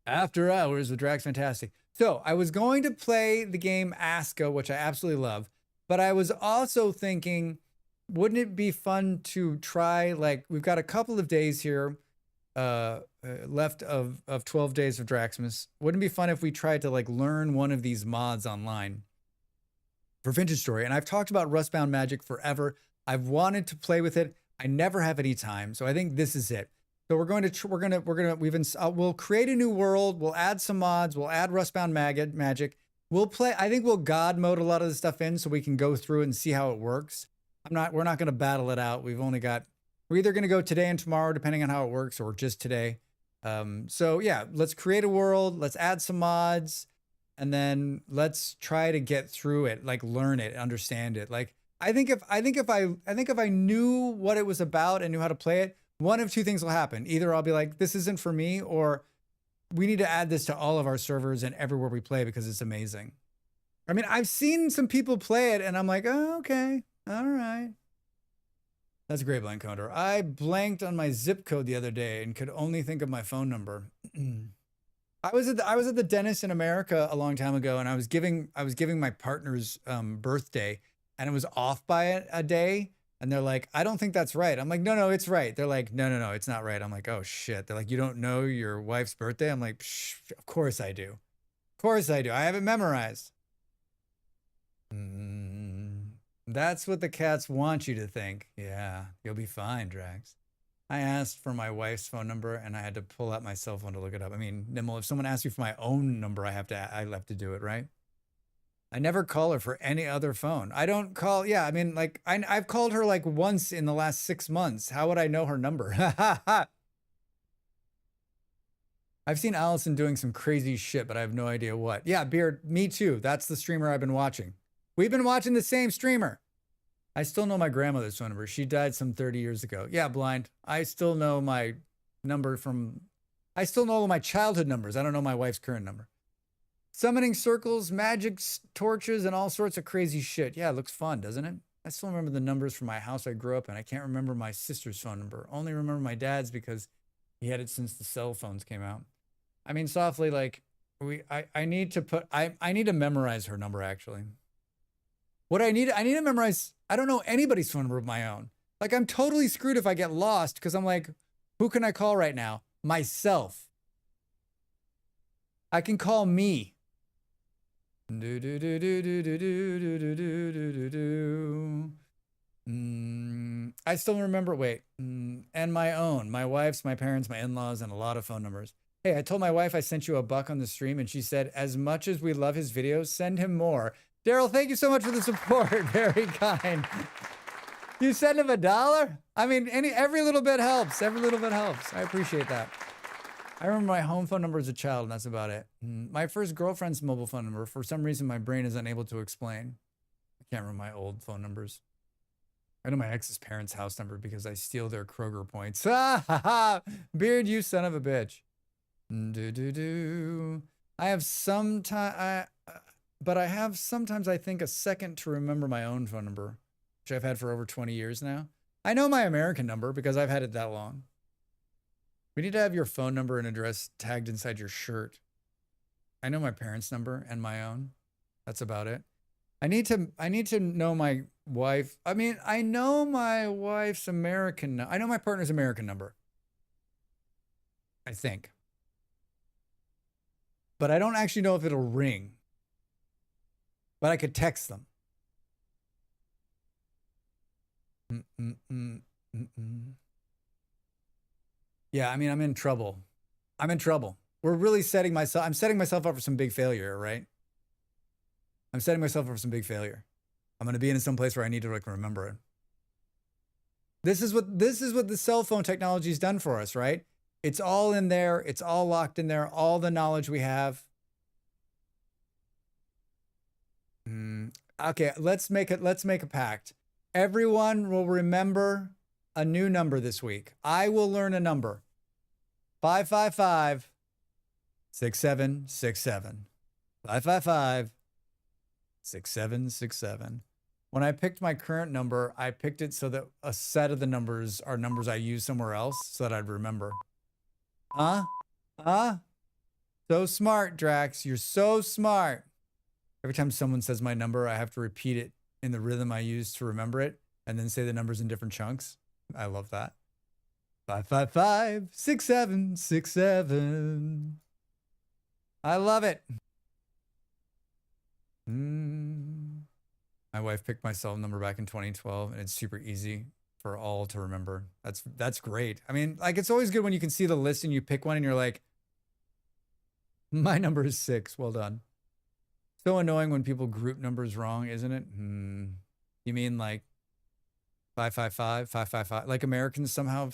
A: After Hours with Drax Fantastic. So I was going to play the game Aska, which I absolutely love, but I was also thinking, wouldn't it be fun to try, like, we've got a couple of days here left of 12 days of Draxmas. Wouldn't it be fun if we tried to like learn one of these mods online for Vintage Story? And I've talked about Rustbound Magic forever. I've wanted to play with it. I never have any time. So I think this is it. So we'll create a new world. We'll add some mods. We'll add Rustbound Magic. We'll play. I think we'll God mode a lot of the stuff in so we can go through and see how it works. We're not going to battle it out. We're either going to go today and tomorrow, depending on how it works, or just today. So yeah, let's create a world. Let's add some mods, and then let's try to get through it, like learn it, understand it. Like I think if I knew what it was about and knew how to play it, one of two things will happen. Either I'll be like, this isn't for me, or we need to add this to all of our servers and everywhere we play because it's amazing. I mean, I've seen some people play it, and I'm like, oh, okay, all right. That's a great blank counter. I blanked on my zip code the other day and could only think of my phone number. I was at the dentist in America a long time ago, and I was giving my partner's birthday, and it was off by a day. And they're like, I don't think that's right. I'm like, no, it's right. They're like, no, it's not right. I'm like, oh shit. They're like, you don't know your wife's birthday? I'm like, psh, of course I do. Of course I do. I have it memorized. That's what the cats want you to think. Yeah, you'll be fine, Drax. I asked for my wife's phone number, and I had to pull out my cell phone to look it up. I mean, Nimble, if someone asks me for my own number, I have to do it, right? I never call her for any other phone. I don't call. Yeah, I mean, like I've called her like once in the last 6 months. How would I know her number? I've seen Allison doing some crazy shit, but I have no idea what. Yeah, Beard, me too. That's the streamer I've been watching. We've been watching the same streamer. I still know my grandmother's phone number. She died some 30 years ago. Yeah, Blind. I still know my number I still know all my childhood numbers. I don't know my wife's current number. Summoning circles, magic torches, and all sorts of crazy shit. Yeah, it looks fun, doesn't it? I still remember the numbers from my house I grew up in. I can't remember my sister's phone number. Only remember my dad's because he had it since the cell phones came out. I mean, softly, like, I need to memorize her number, actually. I need to memorize, I don't know anybody's phone number of my own. Like, I'm totally screwed if I get lost because I'm like, who can I call right now? Myself. I can call me. I still remember, and my own, my wife's, my parents, my in-laws, and a lot of phone numbers. Hey, I told my wife I sent you $1 on the stream, and she said, as much as we love his videos, send him more. Daryl, thank you so much for the support. Very kind. You send him $1? I mean, every little bit helps. Every little bit helps. I appreciate that. I remember my home phone number as a child, and that's about it. My first girlfriend's mobile phone number, for some reason, my brain is unable to explain. I can't remember my old phone numbers. I know my ex's parents' house number because I steal their Kroger points. Beard, you son of a bitch. I have sometimes, I think, a second to remember my own phone number, which I've had for over 20 years now. I know my American number because I've had it that long. We need to have your phone number and address tagged inside your shirt. I know my parents' number and my own. That's about it. I need to know my wife. I mean, I know my wife's American. I know my partner's American number. I think. But I don't actually know if it'll ring. But I could text them. Yeah, I mean, I'm in trouble. I'm setting myself up for some big failure, right? I'm setting myself up for some big failure. I'm going to be in some place where I need to like remember it. This is what the cell phone technology has done for us, right? It's all in there. It's all locked in there. All the knowledge we have. Okay, let's make a pact. Everyone will remember a new number this week. I will learn a number. 555 6767. 555 6767. When I picked my current number, I picked it so that a set of the numbers are numbers I use somewhere else so that I'd remember. Huh? So smart, Drax. You're so smart. Every time someone says my number, I have to repeat it in the rhythm I use to remember it and then say the numbers in different chunks. I love that. 555 6767. I love it. My wife picked my cell number back in 2012, and it's super easy for all to remember. That's great. I mean, like, it's always good when you can see the list and you pick one and you're like, my number is 6. Well done. So annoying when people group numbers wrong, isn't it? You mean like 555, 555? Like Americans somehow.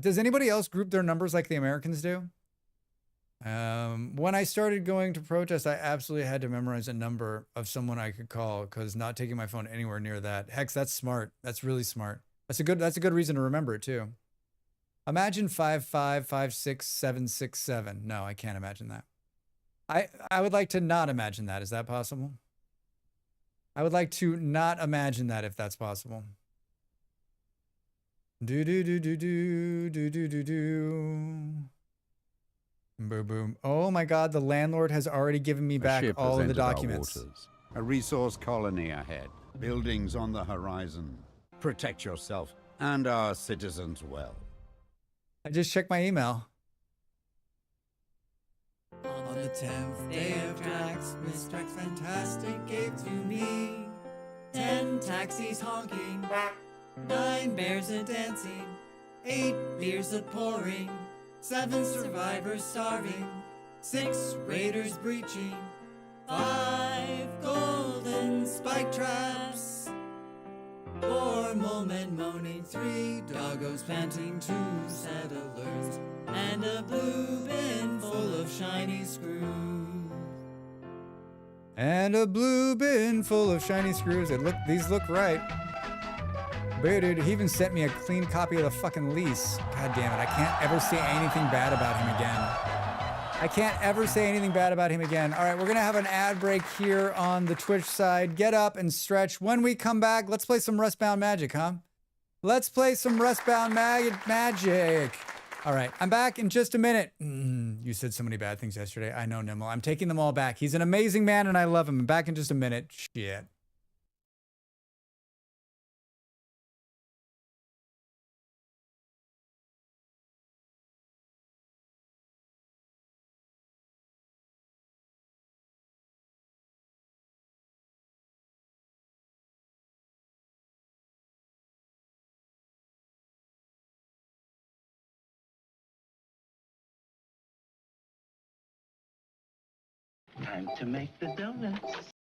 A: Does anybody else group their numbers like the Americans do? When I started going to protest, I absolutely had to memorize a number of someone I could call because not taking my phone anywhere near that. Hex, that's smart. That's really smart. That's a good reason to remember it too. Imagine 5556767. No, I can't imagine that. I would like to not imagine that. Is that possible? I would like to not imagine that if that's possible. Do. Boom, boom. Oh my God, the landlord has already given me
C: A
A: back
C: ship
A: all
C: has
A: of the
C: entered our
A: documents.
C: waters. A resource colony ahead. Buildings on the horizon. Protect yourself and our citizens well.
A: I just checked my email.
E: On the 10th day of Drax, Miss Drax Fantastic gave to me 10 taxis honking, 9 bears a dancing, 8 beers a pouring, 7 survivors starving, 6 raiders breaching, 5 golden spike traps, 4 moment moaning, 3 doggos panting, 2 settlers, and a blue bin full of shiny screws.
A: And a blue bin full of shiny screws. These look right. But dude, he even sent me a clean copy of the fucking lease. God damn it, I can't ever say anything bad about him again. I can't ever say anything bad about him again. All right, we're gonna have an ad break here on the Twitch side. Get up and stretch. When we come back, let's play some Rustbound Magic, huh? Let's play some Rustbound Magic. All right, I'm back in just a minute. You said so many bad things yesterday. I know, Nimble. I'm taking them all back. He's an amazing man and I love him. I'm back in just a minute. Shit.
G: Time to make the donuts.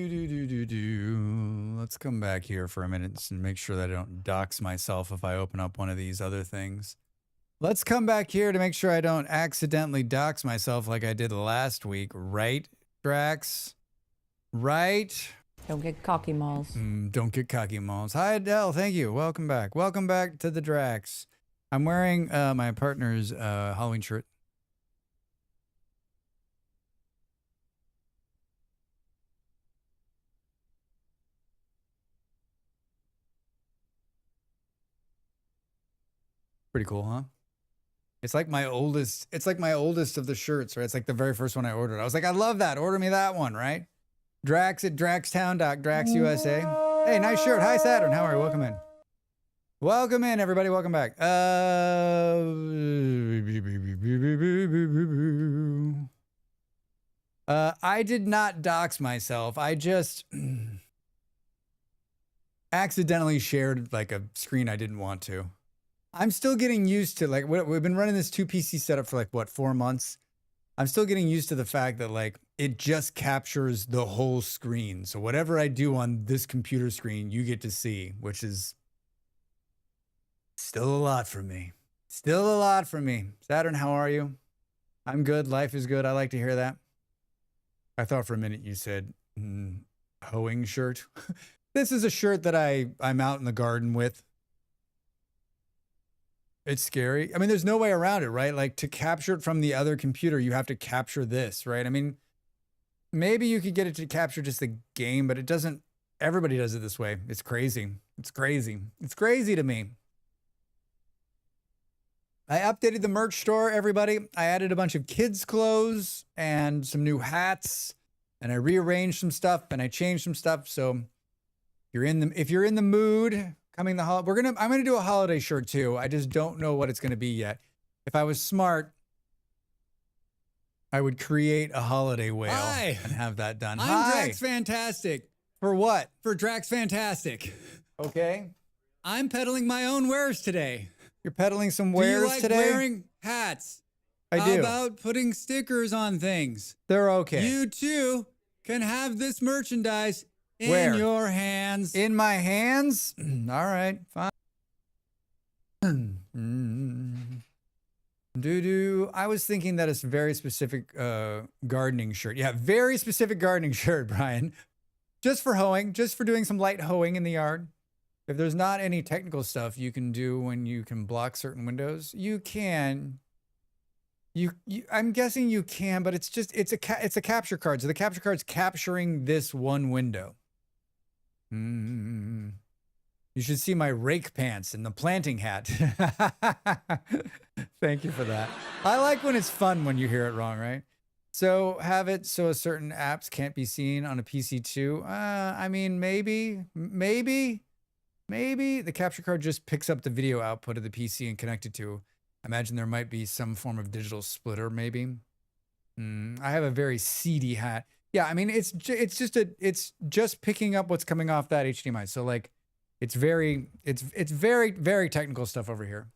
A: Let's come back here for a minute and make sure that I don't dox myself if I open up one of these other things. Let's come back here to make sure I don't accidentally dox myself like I did last week. Right, Drax? Right?
H: Don't get cocky malls.
A: Don't get cocky malls. Hi, Adele. Thank you. Welcome back. Welcome back to the Drax. I'm wearing my partner's Halloween shirt. Pretty cool, huh? It's like my oldest of the shirts, right? It's like the very first one I ordered. I was like, I love that. Order me that one, right? Drax at Draxtown, Drax USA. Hey, nice shirt. Hi, Saturn. How are you? Welcome in. Welcome in, everybody. Welcome back. I did not dox myself. I just accidentally shared like a screen I didn't want to. I'm still getting used to, like, we've been running this 2 PC setup for like, what, 4 months? I'm still getting used to the fact that, like, it just captures the whole screen. So whatever I do on this computer screen, you get to see, which is still a lot for me. Still a lot for me. Saturn, how are you? I'm good. Life is good. I like to hear that. I thought for a minute you said hoeing shirt. This is a shirt that I'm out in the garden with. It's scary. I mean, there's no way around it, right? Like, to capture it from the other computer, you have to capture this, right? I mean, maybe you could get it to capture just the game, but it doesn't. Everybody does it this way. It's crazy. It's crazy. It's crazy to me. I updated the merch store, everybody. I added a bunch of kids' clothes and some new hats, and I rearranged some stuff and I changed some stuff. So if you're in the mood, coming I'm gonna do a holiday shirt too. I just don't know what it's gonna be yet. If I was smart, I would create a holiday whale and have that done.
D: I'm Drax Fantastic.
A: For what?
D: For Drax Fantastic.
A: Okay.
D: I'm peddling my own wares today.
A: You're peddling some wares
D: do you like
A: today?
D: Wearing hats?
A: I
D: How
A: do.
D: about putting stickers on things?
A: They're okay.
D: You too can have this merchandise in
A: Where?
D: your hands.
A: In my hands? All right, fine. I was thinking that it's a very specific gardening shirt. Yeah, very specific gardening shirt, Brian. Just for hoeing, just for doing some light hoeing in the yard. If there's not any technical stuff you can do when you can block certain windows, you can. I'm guessing you can, but it's a capture card. So the capture card's capturing this one window. You should see my rake pants and the planting hat. Thank you for that. I like when it's fun when you hear it wrong, right? So have it so certain apps can't be seen on a PC too. I mean, maybe the capture card just picks up the video output of the PC and connect it to. I imagine there might be some form of digital splitter, maybe. I have a very seedy hat. Yeah, I mean, it's just picking up what's coming off that HDMI. So like, it's very, very technical stuff over here.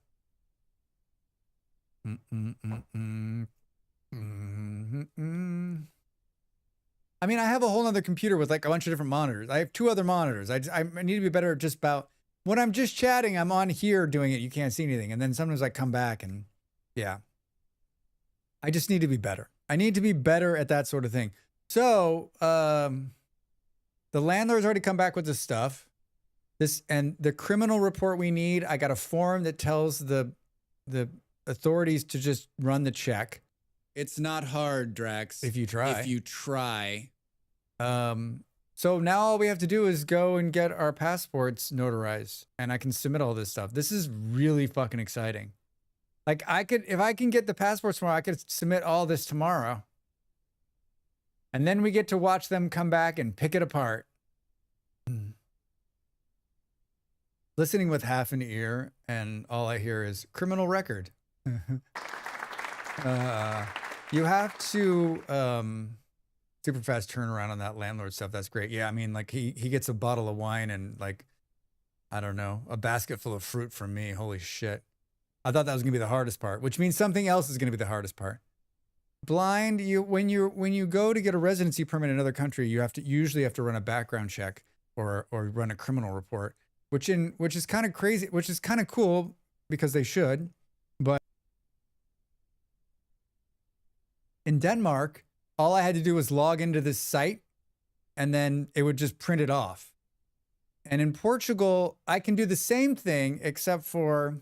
A: I mean, I have a whole other computer with like a bunch of different monitors. I have 2 other monitors. I need to be better at just about when I'm just chatting, I'm on here doing it. You can't see anything. And then sometimes I come back and yeah, I just need to be better. I need to be better at that sort of thing. So, the landlord's already come back with the stuff. And the criminal report we need, I got a form that tells the authorities to just run the check.
D: It's not hard, Drax.
A: If you try.
D: If you try.
A: So now all we have to do is go and get our passports notarized, and I can submit all this stuff. This is really fucking exciting. Like if I can get the passports tomorrow, I could submit all this tomorrow. And then we get to watch them come back and pick it apart. Listening with half an ear, and all I hear is criminal record. You have to super fast turnaround on that landlord stuff. That's great. Yeah, I mean, like he gets a bottle of wine and like, I don't know, a basket full of fruit from me. Holy shit. I thought that was gonna be the hardest part, which means something else is gonna be the hardest part. Blind, when you go to get a residency permit in another country, you usually have to run a background check or run a criminal report, which is kind of crazy, which is kind of cool because they should. But in Denmark, all I had to do was log into this site and then it would just print it off. And in Portugal, I can do the same thing, except for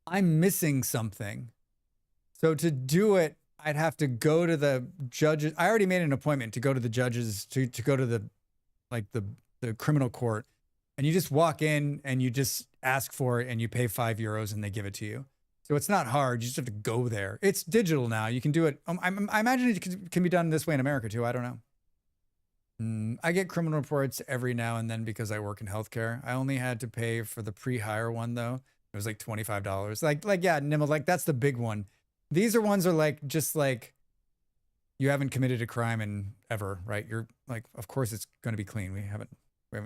A: I'm missing something. So to do it, I'd have to go to the judges. I already made an appointment to go to the judges, to go to the criminal court. And you just walk in and you just ask for it and you pay €5 and they give it to you. So it's not hard. You just have to go there. It's digital now. You can do it. I imagine it can be done this way in America too. I don't know. I get criminal reports every now and then because I work in healthcare. I only had to pay for the pre-hire one though. It was like $25. Like yeah, Nimble, like that's the big one. These are ones are like just like you haven't committed a crime in ever, right? You're like, of course it's going to be clean. We haven't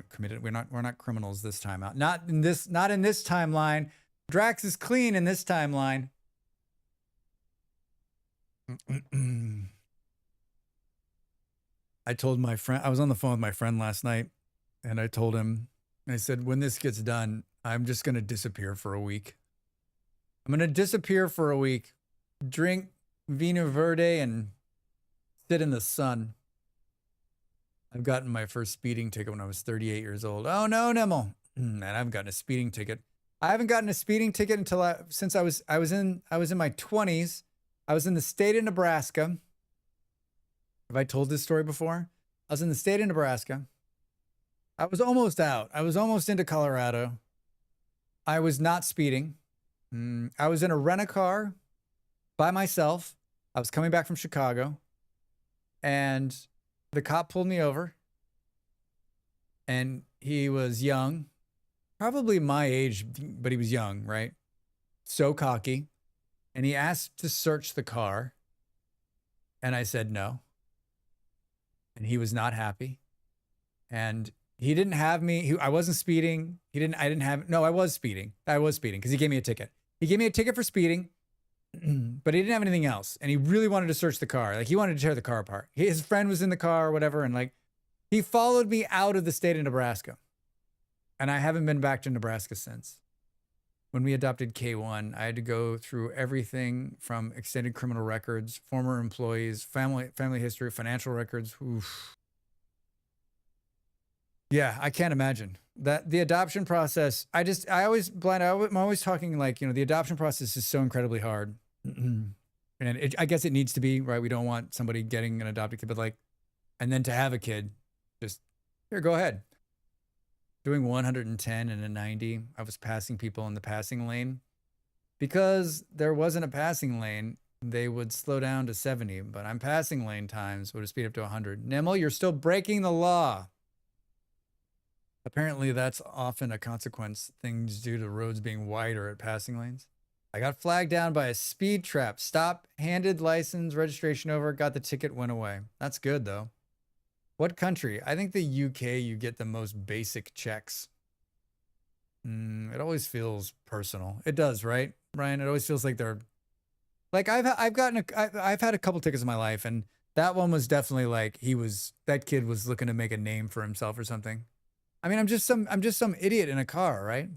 A: committed. We're not criminals this time out. Not in this timeline. Drax is clean in this timeline. I told my friend, I was on the phone with my friend last night, and I told him, I said, when this gets done, I'm just going to disappear for a week. I'm going to disappear for a week, drink Vino Verde, and sit in the sun. I've gotten my first speeding ticket when I was 38 years old. Oh no, Nemmel. And I haven't gotten a speeding ticket. I haven't gotten a speeding ticket until since I was in my 20s. I was in the state of Nebraska. Have I told this story before? I was in the state of Nebraska. I was almost out. I was almost into Colorado. I was not speeding. I was in a rent-a-car by myself. I was coming back from Chicago. And the cop pulled me over. And he was young. Probably my age, but he was young, right? So cocky. And he asked to search the car. And I said no. And he was not happy. And he didn't have me. I wasn't speeding. I was speeding. I was speeding because he gave me a ticket. He gave me a ticket for speeding, but he didn't have anything else. And he really wanted to search the car. Like he wanted to tear the car apart. His friend was in the car or whatever. And like, he followed me out of the state of Nebraska. And I haven't been back to Nebraska since. When we adopted K1, I had to go through everything from extended criminal records, former employees, family history, financial records. Oof. Yeah, I can't imagine that the adoption process. I'm always talking like, the adoption process is so incredibly hard. And I guess it needs to be, right? We don't want somebody getting an adopted kid, but like, and then to have a kid, just here, go ahead. Doing 110 and a 90, I was passing people in the passing lane. Because there wasn't a passing lane, they would slow down to 70, but on passing lane times would speed up to 100. Nimble, you're still breaking the law. Apparently that's often a consequence, things due to roads being wider at passing lanes. I got flagged down by a speed trap. Stop, handed license, registration over, got the ticket, went away. That's good though. What country? I think the UK, you get the most basic checks. It always feels personal. It does, right, Ryan? It always feels like they're like I've had a couple tickets in my life, and that one was definitely like that kid was looking to make a name for himself or something. I mean, I'm just some idiot in a car, right?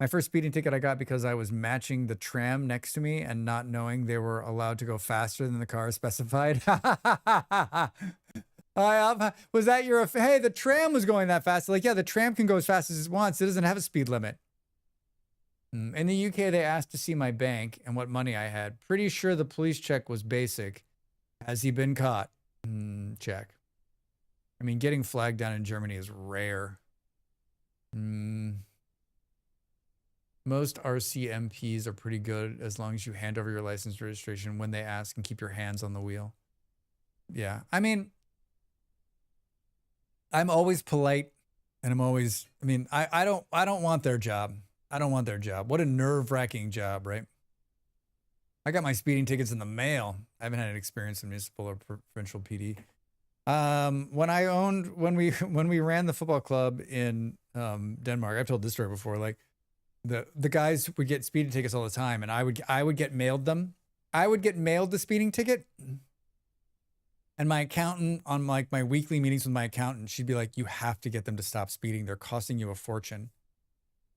A: My first speeding ticket I got because I was matching the tram next to me and not knowing they were allowed to go faster than the car specified. Was that hey, the tram was going that fast. Like, yeah, the tram can go as fast as it wants. It doesn't have a speed limit. In the UK, they asked to see my bank and what money I had. Pretty sure the police check was basic. Has he been caught? Check. I mean, getting flagged down in Germany is rare. Most RCMPs are pretty good as long as you hand over your license registration when they ask and keep your hands on the wheel. Yeah, I mean, I'm always polite, and I don't want their job. I don't want their job. What a nerve-wracking job, right? I got my speeding tickets in the mail. I haven't had an experience in municipal or provincial PD. When we ran the football club in Denmark, I've told this story before. Like the guys would get speeding tickets all the time, and I would get mailed them I would get mailed the speeding ticket, and my accountant on like my weekly meetings with my accountant, she'd be like, you have to get them to stop speeding. They're costing you a fortune.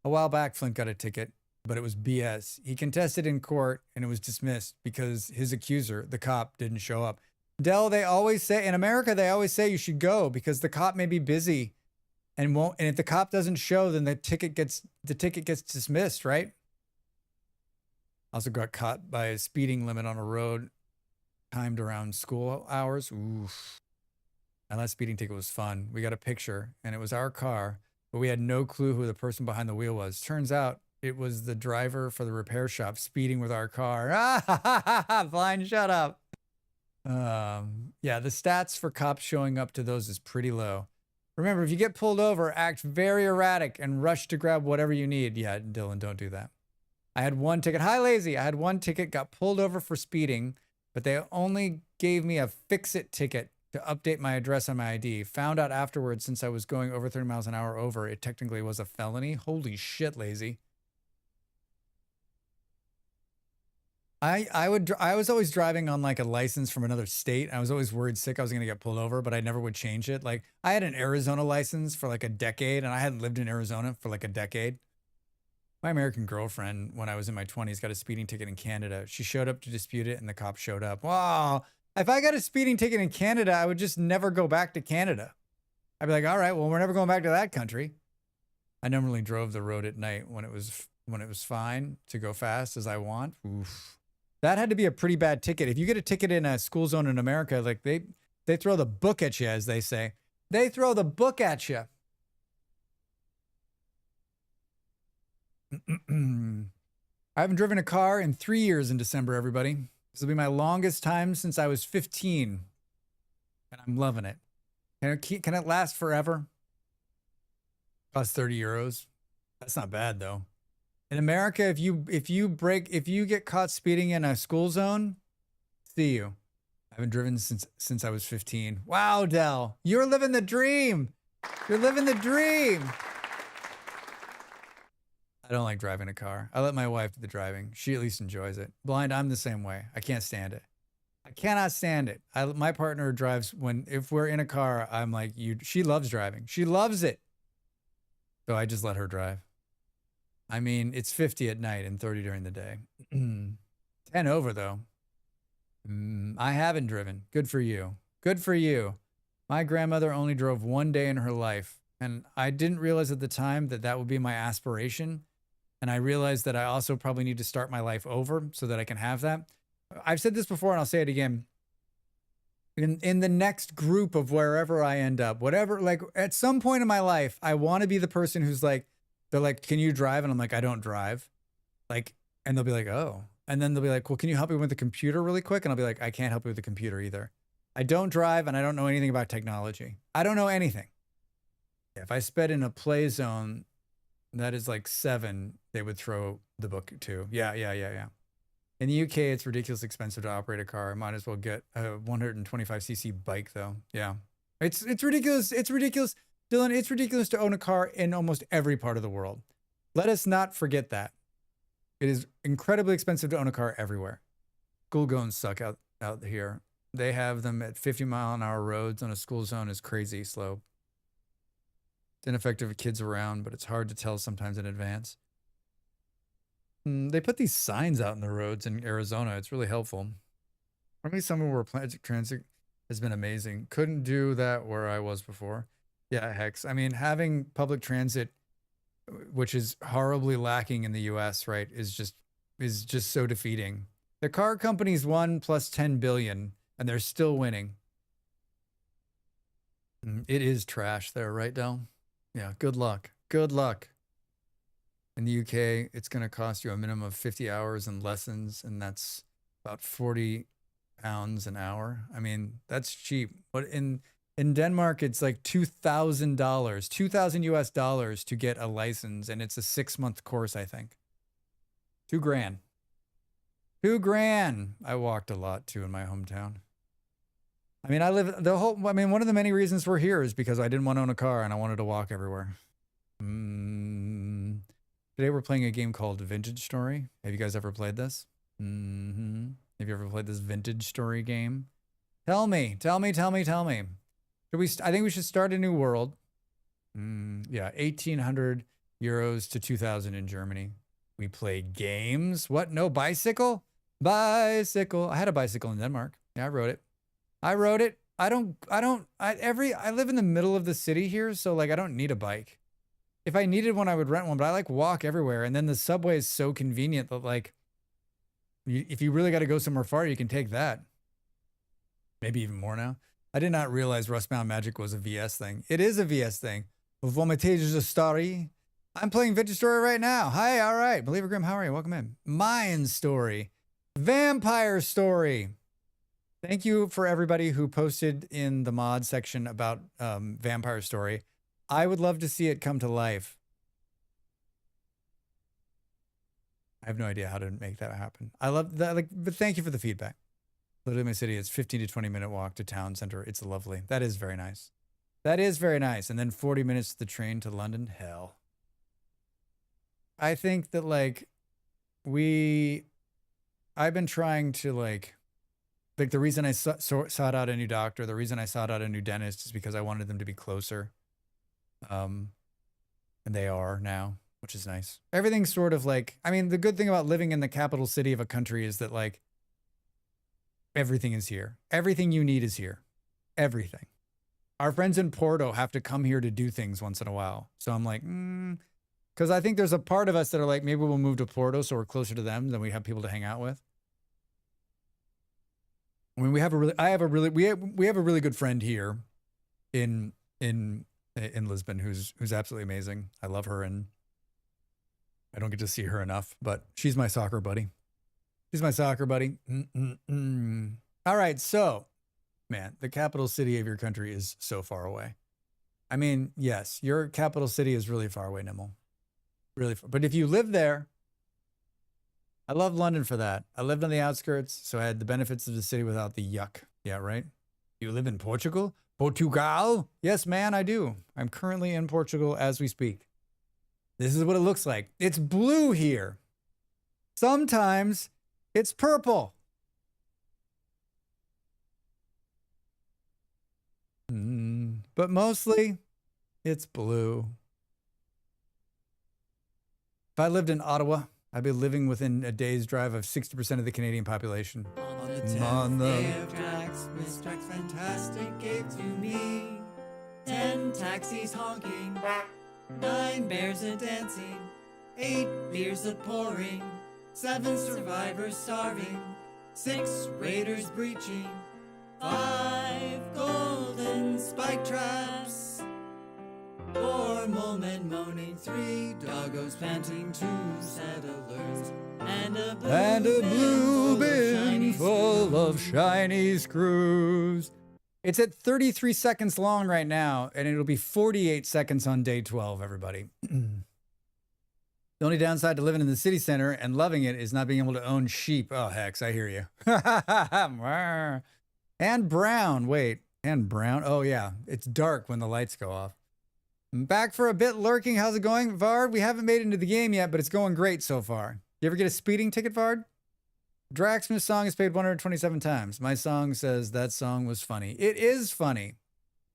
A: A while back, Flint got a ticket, but it was BS. He contested in court and it was dismissed because his accuser, the cop, didn't show up. Dell, they always say, in America, they always say you should go because the cop may be busy and won't, and if the cop doesn't show, then the ticket gets dismissed, right? Also got caught by a speeding limit on a road timed around school hours. Oof. And that speeding ticket was fun. We got a picture and it was our car, but we had no clue who the person behind the wheel was. Turns out it was the driver for the repair shop speeding with our car. Blind, shut up. Yeah, the stats for cops showing up to those is pretty low. Remember, if you get pulled over, act very erratic and rush to grab whatever you need. Yeah, Dylan, don't do that. I had one ticket. Hi, Lazy. I had one ticket, got pulled over for speeding, but they only gave me a fix-it ticket to update my address on my ID. Found out afterwards, since I was going over 30 miles an hour over, it technically was a felony. Holy shit, Lazy. I was always driving on like a license from another state. I was always worried sick I was going to get pulled over, but I never would change it. Like I had an Arizona license for like a decade and I hadn't lived in Arizona for like a decade. My American girlfriend, when I was in my 20s, got a speeding ticket in Canada. She showed up to dispute it and the cop showed up. Wow. If I got a speeding ticket in Canada, I would just never go back to Canada. I'd be like, all right, well, we're never going back to that country. I normally drove the road at night when it was fine to go fast as I want. Oof. That had to be a pretty bad ticket. If you get a ticket in a school zone in America, like they throw the book at you, as they say. They throw the book at you. I haven't driven a car in 3 years in December, everybody. This will be my longest time since I was 15. And I'm loving it. Can it last forever? Costs 30 euros. That's not bad, though. In America, if you get caught speeding in a school zone, see you. I haven't driven since I was 15. Wow, Dell, you're living the dream. You're living the dream. I don't like driving a car. I let my wife do the driving. She at least enjoys it. Blind, I'm the same way. I can't stand it. I cannot stand it. My partner drives if we're in a car, I'm like, she loves driving. She loves it. So I just let her drive. I mean, it's 50 at night and 30 during the day. 10 over, though. I haven't driven. Good for you. Good for you. My grandmother only drove one day in her life, and I didn't realize at the time that would be my aspiration. And I realized that I also probably need to start my life over so that I can have that. I've said this before, and I'll say it again. In the next group of wherever I end up, whatever, like at some point in my life, I want to be the person who's like, they're like, can you drive? And I'm like, I don't drive. Like, and they'll be like, oh. And then they'll be like, well, can you help me with the computer really quick? And I'll be like, I can't help you with the computer either. I don't drive and I don't know anything about technology. I don't know anything. If I sped in a play zone that is like 7, they would throw the book too. Yeah. In the UK, it's ridiculously expensive to operate a car. I might as well get a 125cc bike though. Yeah. It's ridiculous. It's ridiculous. Dylan, it's ridiculous to own a car in almost every part of the world. Let us not forget that. It is incredibly expensive to own a car everywhere. School zones suck out here. They have them at 50-mile-an-hour roads on a school zone is crazy slow. It's ineffective with kids around, but it's hard to tell sometimes in advance. They put these signs out in the roads in Arizona. It's really helpful. I mean, somewhere where public transit has been amazing. Couldn't do that where I was before. Yeah, Hex. I mean, having public transit, which is horribly lacking in the US, right, is just so defeating. The car companies won plus 10 billion and they're still winning. It is trash there, right, Del? Yeah, good luck. Good luck. In the UK, it's going to cost you a minimum of 50 hours in lessons, and that's about 40 pounds an hour. I mean, that's cheap. But in Denmark, it's like $2,000, 2,000 US dollars to get a license, and it's a 6-month course, I think. $2,000. $2,000. I walked a lot too in my hometown. I mean, one of the many reasons we're here is because I didn't want to own a car and I wanted to walk everywhere. Today we're playing a game called Vintage Story. Have you guys ever played this? Have you ever played this vintage story game? Tell me. Should we? I think we should start a new world. Yeah, 1,800 euros to 2,000 in Germany. We play games. What? No bicycle? Bicycle. I had a bicycle in Denmark. Yeah, I rode it. I live in the middle of the city here, so like I don't need a bike. If I needed one, I would rent one, but I like walk everywhere. And then the subway is so convenient that like, if you really got to go somewhere far, you can take that. Maybe even more now. I did not realize Rustbound Magic was a VS thing. It is a VS thing. Vomitage a story. I'm playing Vintage Story right now. Hi, all right. Believer Grim, how are you? Welcome in. Mine Story. Vampire Story. Thank you for everybody who posted in the mod section about Vampire Story. I would love to see it come to life. I have no idea how to make that happen. I love that, like, but thank you for the feedback. Literally, my city, it's 15 to 20 minute walk to town center. It's lovely. That is very nice. That is very nice. And then 40 minutes to the train to London. Hell. I think that like I've been trying to like the reason I sought out a new doctor, the reason I sought out a new dentist is because I wanted them to be closer. And they are now, which is nice. Everything's sort of like, I mean, the good thing about living in the capital city of a country is that like everything is here. Everything you need is here. Everything. Our friends in Porto have to come here to do things once in a while. So I'm like, because I think there's a part of us that are like, maybe we'll move to Porto so we're closer to them, then we have people to hang out with. I mean, we have a really good friend here in Lisbon who's absolutely amazing. I love her and I don't get to see her enough, but she's my soccer buddy. She's my soccer buddy. All right, so man, the capital city of your country is so far away. I mean, yes, your capital city is really far away, Nimble. Really far. But if you live there, I love London for that. I lived on the outskirts, so I had the benefits of the city without the yuck. Yeah, right? You live in Portugal? Portugal? Yes, man, I do. I'm currently in Portugal as we speak. This is what it looks like. It's blue here. Sometimes it's purple. But mostly it's blue. If I lived in Ottawa, I'd be living within a day's drive of 60% of the Canadian population.
E: On the 10th day of Drax, Miss Drax Fantastic gave to me 10 taxis honking, 9 bears a dancing, 8 beers a pouring, 7 survivors starving, 6 raiders breaching, 5 golden spike traps, 4 molemen moaning, 3 doggos panting, 2 settlers, and a blue bin full of shiny screws. It's at 33 seconds long right now, and it'll be 48 seconds on day 12, everybody. The only downside to living in the city center and loving it is not being able to own sheep. Oh, Hex, I hear you. And brown. Wait, and brown. Oh, yeah. It's dark when the lights go off. I'm back for a bit lurking. How's it going, Vard? We haven't made it into the game yet, but it's going great so far. You ever get a speeding ticket, Vard? Draxman's song is played 127 times. My song says that song was funny. It is funny.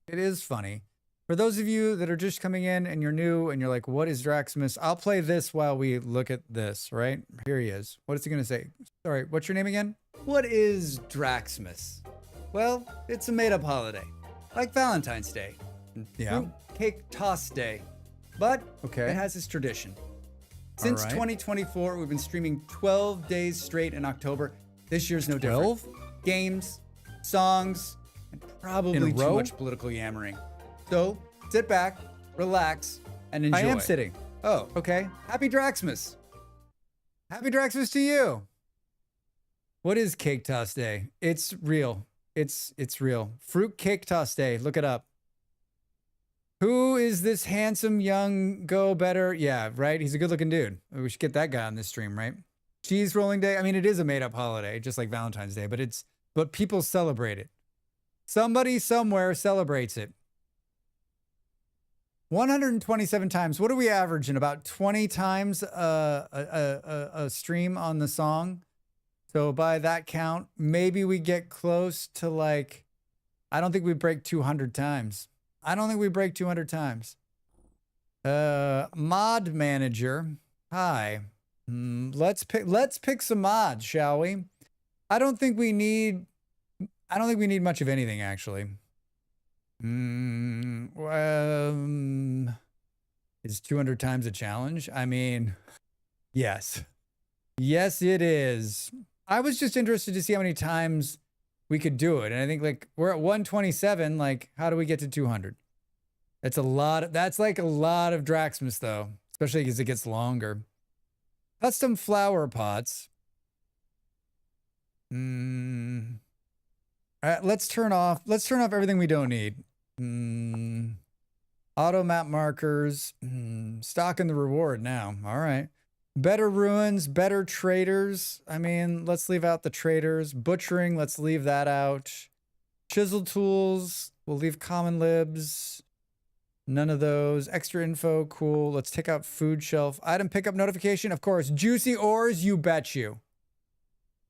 E: It is funny. For those of you that are just coming in and you're new and you're like, what is Draxmas? I'll play this while we look at this, right? Here he is. What is he going to say? Sorry, what's your name again? What is Draxmas? Well, it's a made-up holiday, like Valentine's Day. Yeah. Fruit Cake Toss Day. But it has its tradition. Since 2024, we've been streaming 12 days straight in October. This year's no different. 12? Games, songs, and probably too much political yammering. So sit back, relax, and enjoy. I am sitting. Oh, okay. Happy Draxmas. Happy Draxmas to you. What is Cake Toss Day? It's real. It's real. Fruit Cake Toss Day. Look it up. Who is this handsome young go-better? Yeah, right? He's a good-looking dude. We should get that guy on this stream, right? Cheese rolling day. I mean, it is a made-up holiday, just like Valentine's Day, but people celebrate it. Somebody somewhere celebrates it. 127 times. What do we average in about 20 times a stream on the song?
A: So by that count, maybe we get close to like, I don't think we break 200 times. I don't think we break 200 times. Mod manager. Hi. Let's pick some mods, shall we? I don't think we need much of anything, actually. Is 200 times a challenge? I mean, yes. Yes, it is. I was just interested to see how many times we could do it. And I think like we're at 127. Like, how do we get to 200? That's a lot. That's like a lot of Draxmas though, especially as it gets longer. Custom flower pots. All right, let's turn off everything we don't need. Auto map markers. Stock in the reward now. All right. Better ruins, better traders. I mean, let's leave out the traders. Butchering, let's leave that out. Chisel tools, we'll leave common libs. None of those. Extra info, cool. Let's take out food shelf. Item pickup notification, of course. Juicy ores, you bet you.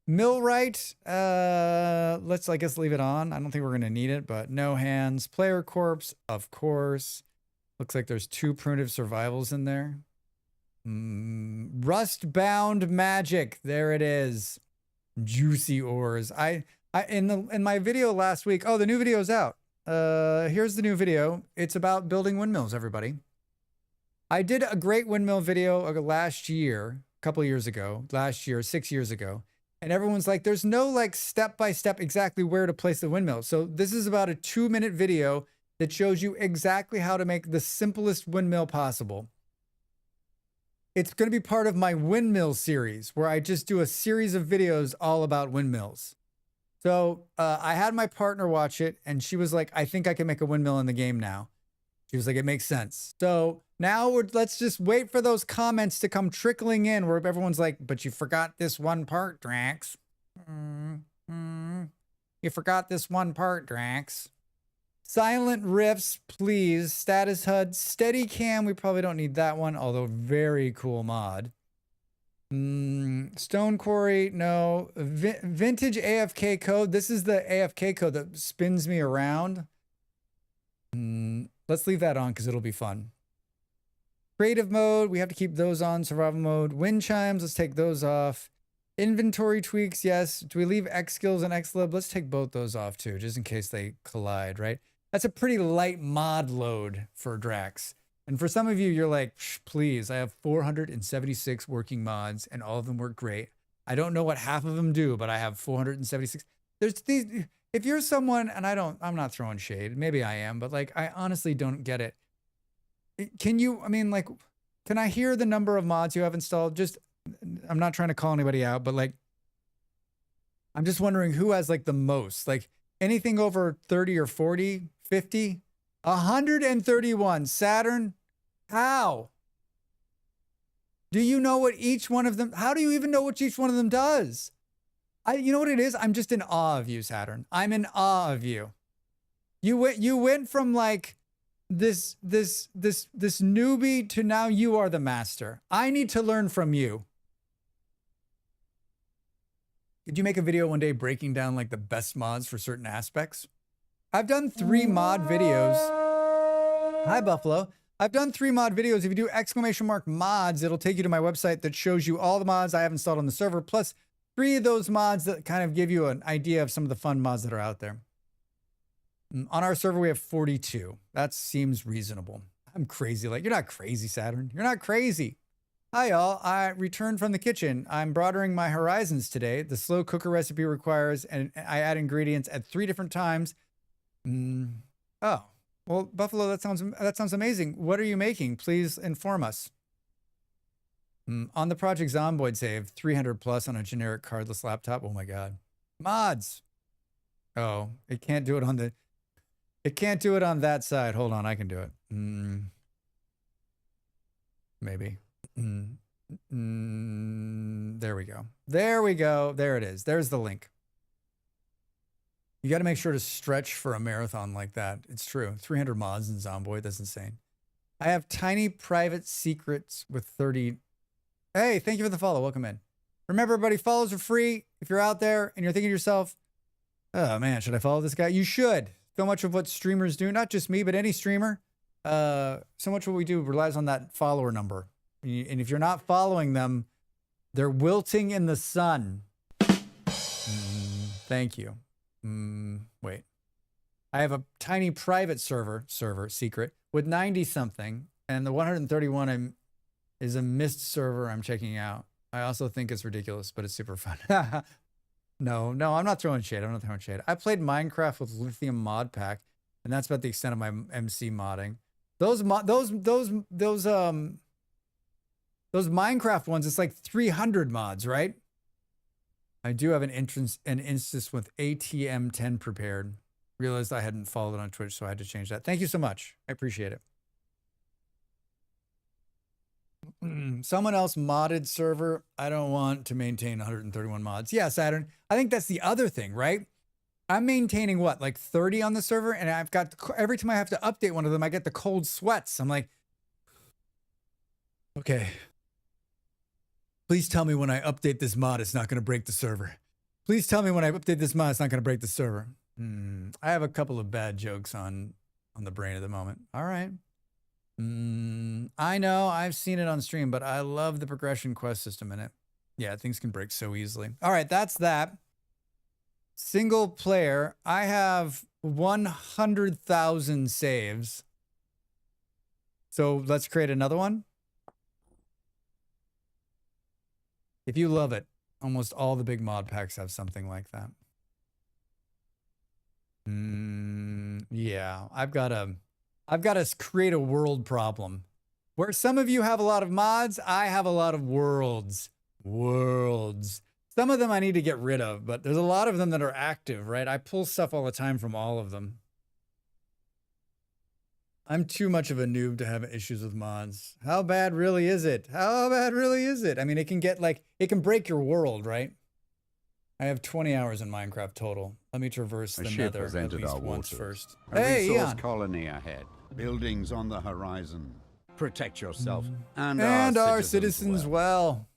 A: Millwright, let's, I guess, leave it on. I don't think we're going to need it, but no hands. Player corpse, of course. Looks like there's 2 primitive survivals in there. Rustbound Magic, there it is. Juicy ores. In my video last week, oh, the new video's out. Here's the new video. It's about building windmills, everybody. I did a great windmill video last year, a couple years ago, 6 years ago. And everyone's like, there's no like step-by-step exactly where to place the windmill. So this is about a 2-minute video that shows you exactly how to make the simplest windmill possible. It's going to be part of my windmill series where I just do a series of videos all about windmills. So I had my partner watch it and she was like, I think I can make a windmill in the game now. She was like, it makes sense. So now let's just wait for those comments to come trickling in where everyone's like, but you forgot this one part, Drax. You forgot this one part, Drax. Silent riffs, please. Status HUD. Steady cam, we probably don't need that one, although very cool mod. Stone quarry, no. Vintage AFK code. This is the AFK code that spins me around. Let's leave that on because it'll be fun. Creative mode, we have to keep those on. Survival mode. Wind chimes, let's take those off. Inventory tweaks, yes. Do we leave X skills and X lib? Let's take both those off too, just in case they collide, right? That's a pretty light mod load for Drax. And for some of you, you're like, please, I have 476 working mods and all of them work great. I don't know what half of them do, but I have 476. There's these, if you're someone, and I'm not throwing shade, maybe I am, but like, I honestly don't get it. Can you, I mean, like, can I hear the number of mods you have installed? Just, I'm not trying to call anybody out, but like, I'm just wondering who has like the most, like anything over 30 or 40, 50, 131. Saturn, how? Do you know what each one of them, how do you even know what each one of them does? You know what it is? I'm just in awe of you, Saturn. I'm in awe of you. You went from like this newbie to now you are the master. I need to learn from you. Could you make a video one day breaking down like the best mods for certain aspects? I've done 3 mod videos. Hi, Buffalo. I've done 3 mod videos. If you do !mods, it'll take you to my website that shows you all the mods I have installed on the server, plus 3 of those mods that kind of give you an idea of some of the fun mods that are out there. On our server, we have 42. That seems reasonable. I'm crazy. Like, you're not crazy, Saturn. You're not crazy. Hi, y'all. I returned from the kitchen. I'm broadening my horizons today. The slow cooker recipe requires, and I add ingredients at 3 different times. Oh, well, Buffalo, that sounds amazing. What are you making? Please inform us. On the Project Zomboid save, 300 plus on a generic cardless laptop. Oh my God. Mods. Oh, it can't do it on the, it can't do it on that side. Hold on, I can do it. Maybe. There we go. There we go. There it is. There's the link. You got to make sure to stretch for a marathon like that. It's true. 300 mods in Zomboid. That's insane. I have tiny private secrets with 30. Hey, thank you for the follow. Welcome in. Remember, everybody, follows are free. if you're out there and you're thinking to yourself, oh man, should I follow this guy? You should. So much of what streamers do, not just me, but any streamer, so much of what we do relies on that follower number. And if you're not following them, they're wilting in the sun. Thank you. Wait. I have a tiny private server secret with 90 something, and the 131 is a missed server I'm checking out. I also think it's ridiculous, but it's super fun. No, I'm not throwing shade. I played Minecraft with Lithium Mod Pack, and that's about the extent of my MC modding. Those Minecraft ones, it's like 300 mods, right? I do have an instance with ATM10 prepared. Realized I hadn't followed it on Twitch, so I had to change that. Thank you so much. I appreciate it. Someone else modded server. I don't want to maintain 131 mods. Yeah, Saturn. I think that's the other thing, right? I'm maintaining what, like 30 on the server, and I've got every time I have to update one of them, I get the cold sweats. I'm like, okay. Please tell me when I update this mod, it's not going to break the server. Please tell me when I update this mod, it's not going to break the server. I have a couple of bad jokes on the brain at the moment. All right. I know I've seen it on stream, but I love the progression quest system in it. Yeah, things can break so easily. All right, that's that. Single player, I have 100,000 saves. So let's create another one. If you love it, almost all the big mod packs have something like that. Yeah, I've got to create a world problem. Where some of you have a lot of mods, I have a lot of worlds. Some of them I need to get rid of, but there's a lot of them that are active, right? I pull stuff all the time from all of them. I'm too much of a noob to have issues with mods. How bad really is it? How bad really is it? I mean, it can get like, it can break your world, right? I have 20 hours in Minecraft total. Let me traverse the nether at least once first.
C: Hey, resource colony ahead. Buildings on the horizon. Protect yourself and our citizens well.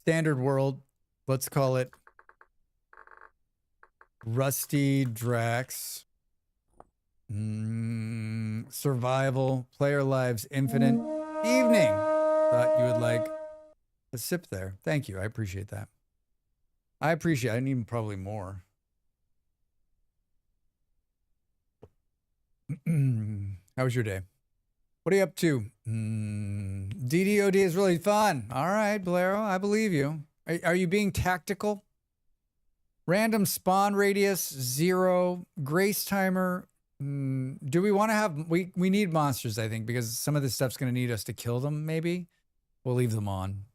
A: Standard world. Let's call it Rusty Drax. Survival. Player lives infinite. Evening. Thought you would like a sip there. Thank you. I appreciate that. I need probably more. How was your day? What are you up to? DDoD is really fun. All right, Blairo, I believe you. Are you being tactical? Random spawn radius, 0. Grace timer. Do we want to have... We need monsters, I think, because some of this stuff's going to need us to kill them, maybe. We'll leave them on.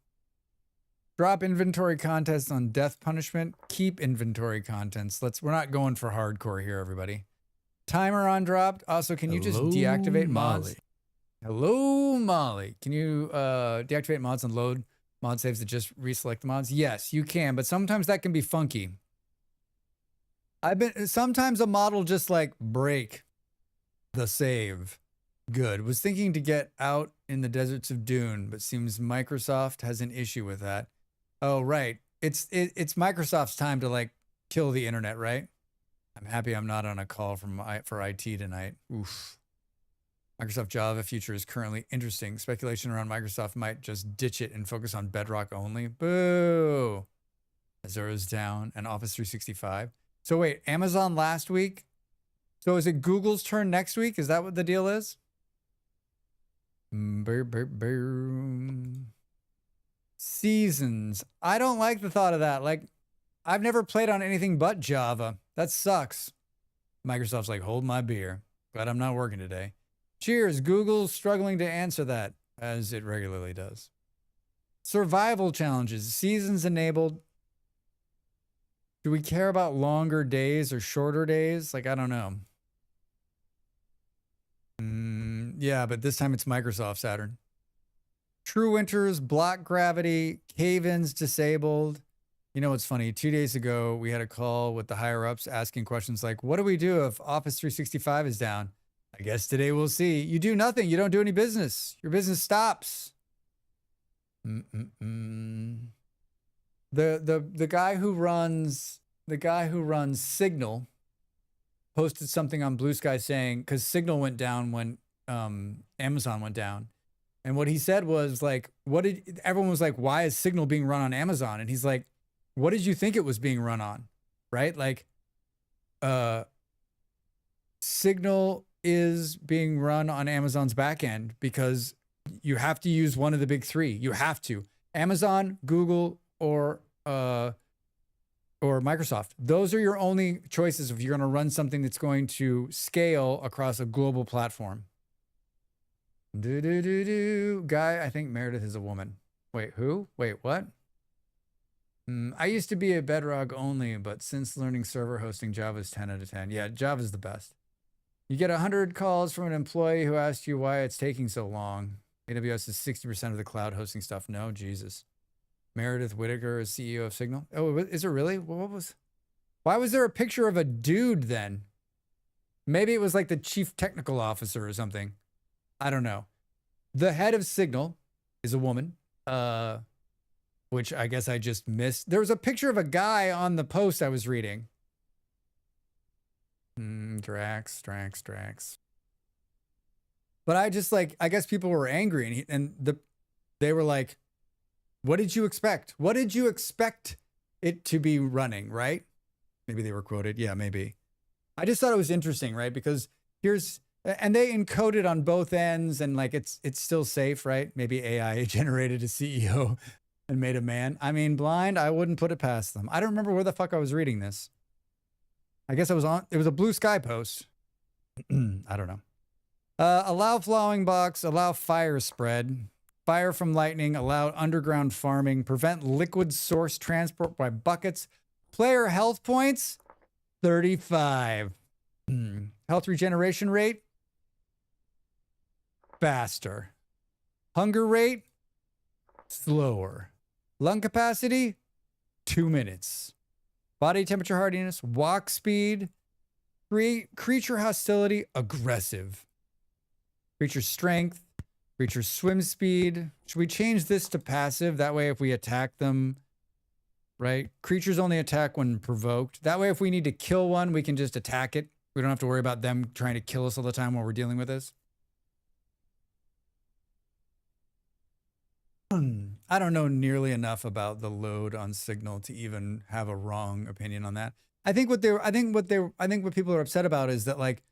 A: Drop inventory contents on death punishment. Keep inventory contents. We're not going for hardcore here, everybody. Timer on dropped. Also, can you just deactivate mods? Hello, Molly. Can you deactivate mods and load mod saves that just reselect the mods? Yes, you can, but sometimes that can be funky. Sometimes a mod will just like break the save. Good. Was thinking to get out in the deserts of Dune, but seems Microsoft has an issue with that. Oh, right. It's Microsoft's time to like kill the internet, right? I'm happy I'm not on a call for IT tonight. Oof. Microsoft Java future is currently interesting. Speculation around Microsoft might just ditch it and focus on Bedrock only. Boo. Azure's down and Office 365. So wait, Amazon last week? So is it Google's turn next week? Is that what the deal is? Seasons. I don't like the thought of that. Like, I've never played on anything but Java. That sucks. Microsoft's like, hold my beer. Glad I'm not working today. Cheers. Google's struggling to answer that, as it regularly does. Survival challenges. Seasons enabled. Do we care about longer days or shorter days? Like, I don't know. Yeah, but this time it's Microsoft, Saturn. True winters, block gravity, cave-ins disabled. You know what's funny? 2 days ago, we had a call with the higher-ups asking questions like, what do we do if Office 365 is down? I guess today we'll see. You do nothing. You don't do any business. Your business stops. The guy who runs Signal posted something on Blue Sky saying, because Signal went down when Amazon went down. And what he said was like, everyone was like, why is Signal being run on Amazon? And he's like, what did you think it was being run on? Right? Like, Signal is being run on Amazon's back end because you have to use one of the big three. You have to. Amazon, Google, or Microsoft. Those are your only choices if you're going to run something that's going to scale across a global platform. Guy, I think Meredith is a woman. Wait, who? Wait, what? I used to be a Bedrock only, but since learning server hosting, Java's 10 out of 10. Yeah, Java's the best. You get 100 calls from an employee who asks you why it's taking so long. AWS is 60% of the cloud hosting stuff. No, Jesus. Meredith Whittaker is CEO of Signal. Oh, is it really? Why was there a picture of a dude then? Maybe it was like the chief technical officer or something. I don't know. The head of Signal is a woman, which I guess I just missed. There was a picture of a guy on the post I was reading. Drax. But I just like, I guess people were angry they were like, what did you expect? What did you expect it to be running, right? Maybe they were quoted. Yeah, maybe. I just thought it was interesting, right? Because and they encoded on both ends and like, it's still safe, right? Maybe AI generated a CEO and made a man. I mean, blind, I wouldn't put it past them. I don't remember where the fuck I was reading this. I guess it was a Blue Sky post. I don't know. Allow flowing box, allow fire spread, fire from lightning, allow underground farming, prevent liquid source transport by buckets, player health points, 35. Health regeneration rate, faster. Hunger rate, slower. Lung capacity, 2 minutes. Body temperature hardiness, walk speed, creature hostility, aggressive. Creature strength, creature swim speed. Should we change this to passive? That way if we attack them, right? Creatures only attack when provoked. That way if we need to kill one, we can just attack it. We don't have to worry about them trying to kill us all the time while we're dealing with this. I don't know nearly enough about the load on Signal to even have a wrong opinion on that. I think what people are upset about is that like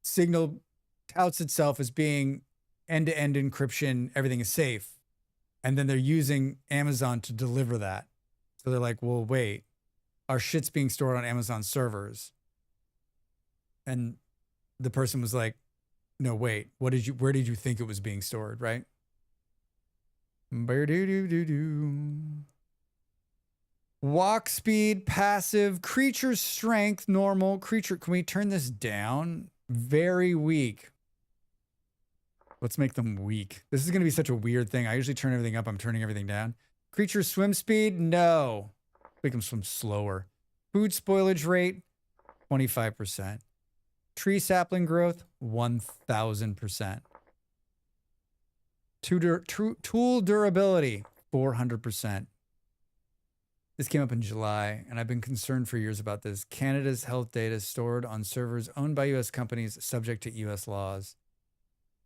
A: Signal touts itself as being end-to-end encryption, everything is safe. And then they're using Amazon to deliver that. So they're like, well, wait, our shit's being stored on Amazon servers. And the person was like, no, wait, where did you think it was being stored, right? Walk speed, passive, creature strength, normal, creature. Can we turn this down? Very weak. Let's make them weak. This is going to be such a weird thing. I usually turn everything up. I'm turning everything down. Creature swim speed? No. Make them swim slower. Food spoilage rate? 25%. Tree sapling growth? 1,000%. Tool durability? 400%. This came up in July, and I've been concerned for years about this. Canada's health data stored on servers owned by U.S. companies subject to U.S. laws.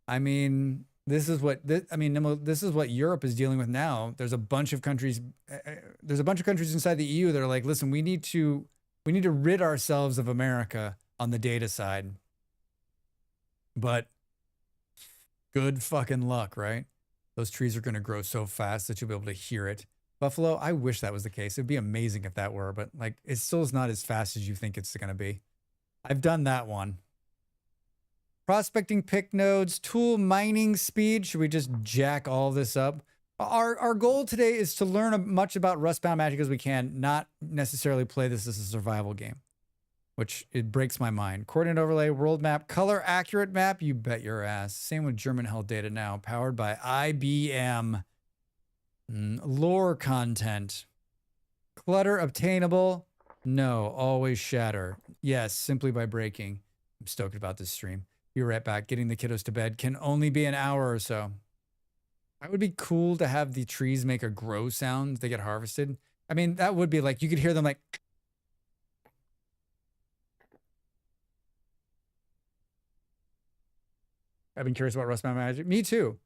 A: I mean, this is what Europe is dealing with now. There's a bunch of countries. There's a bunch of countries inside the EU that are like, listen, we need to rid ourselves of America on the data side. But good fucking luck, right? Those trees are going to grow so fast that you'll be able to hear it. Buffalo, I wish that was the case. It'd be amazing if that were, but like it still is not as fast as you think it's going to be. I've done that one. Prospecting pick nodes, tool mining speed. Should we just jack all this up? Our goal today is to learn as much about Rustbound Magic as we can, not necessarily play this as a survival game, which it breaks my mind. Coordinate overlay, world map, color accurate map. You bet your ass. Same with German health data now, powered by IBM. Lore content. Clutter obtainable? No, always shatter. Yes, simply by breaking. I'm stoked about this stream. Be right back. Getting the kiddos to bed can only be an hour or so. That would be cool to have the trees make a grow sound as they get harvested. I mean, that would be like, you could hear them like. I've been curious about Rustbound Magic. Me too.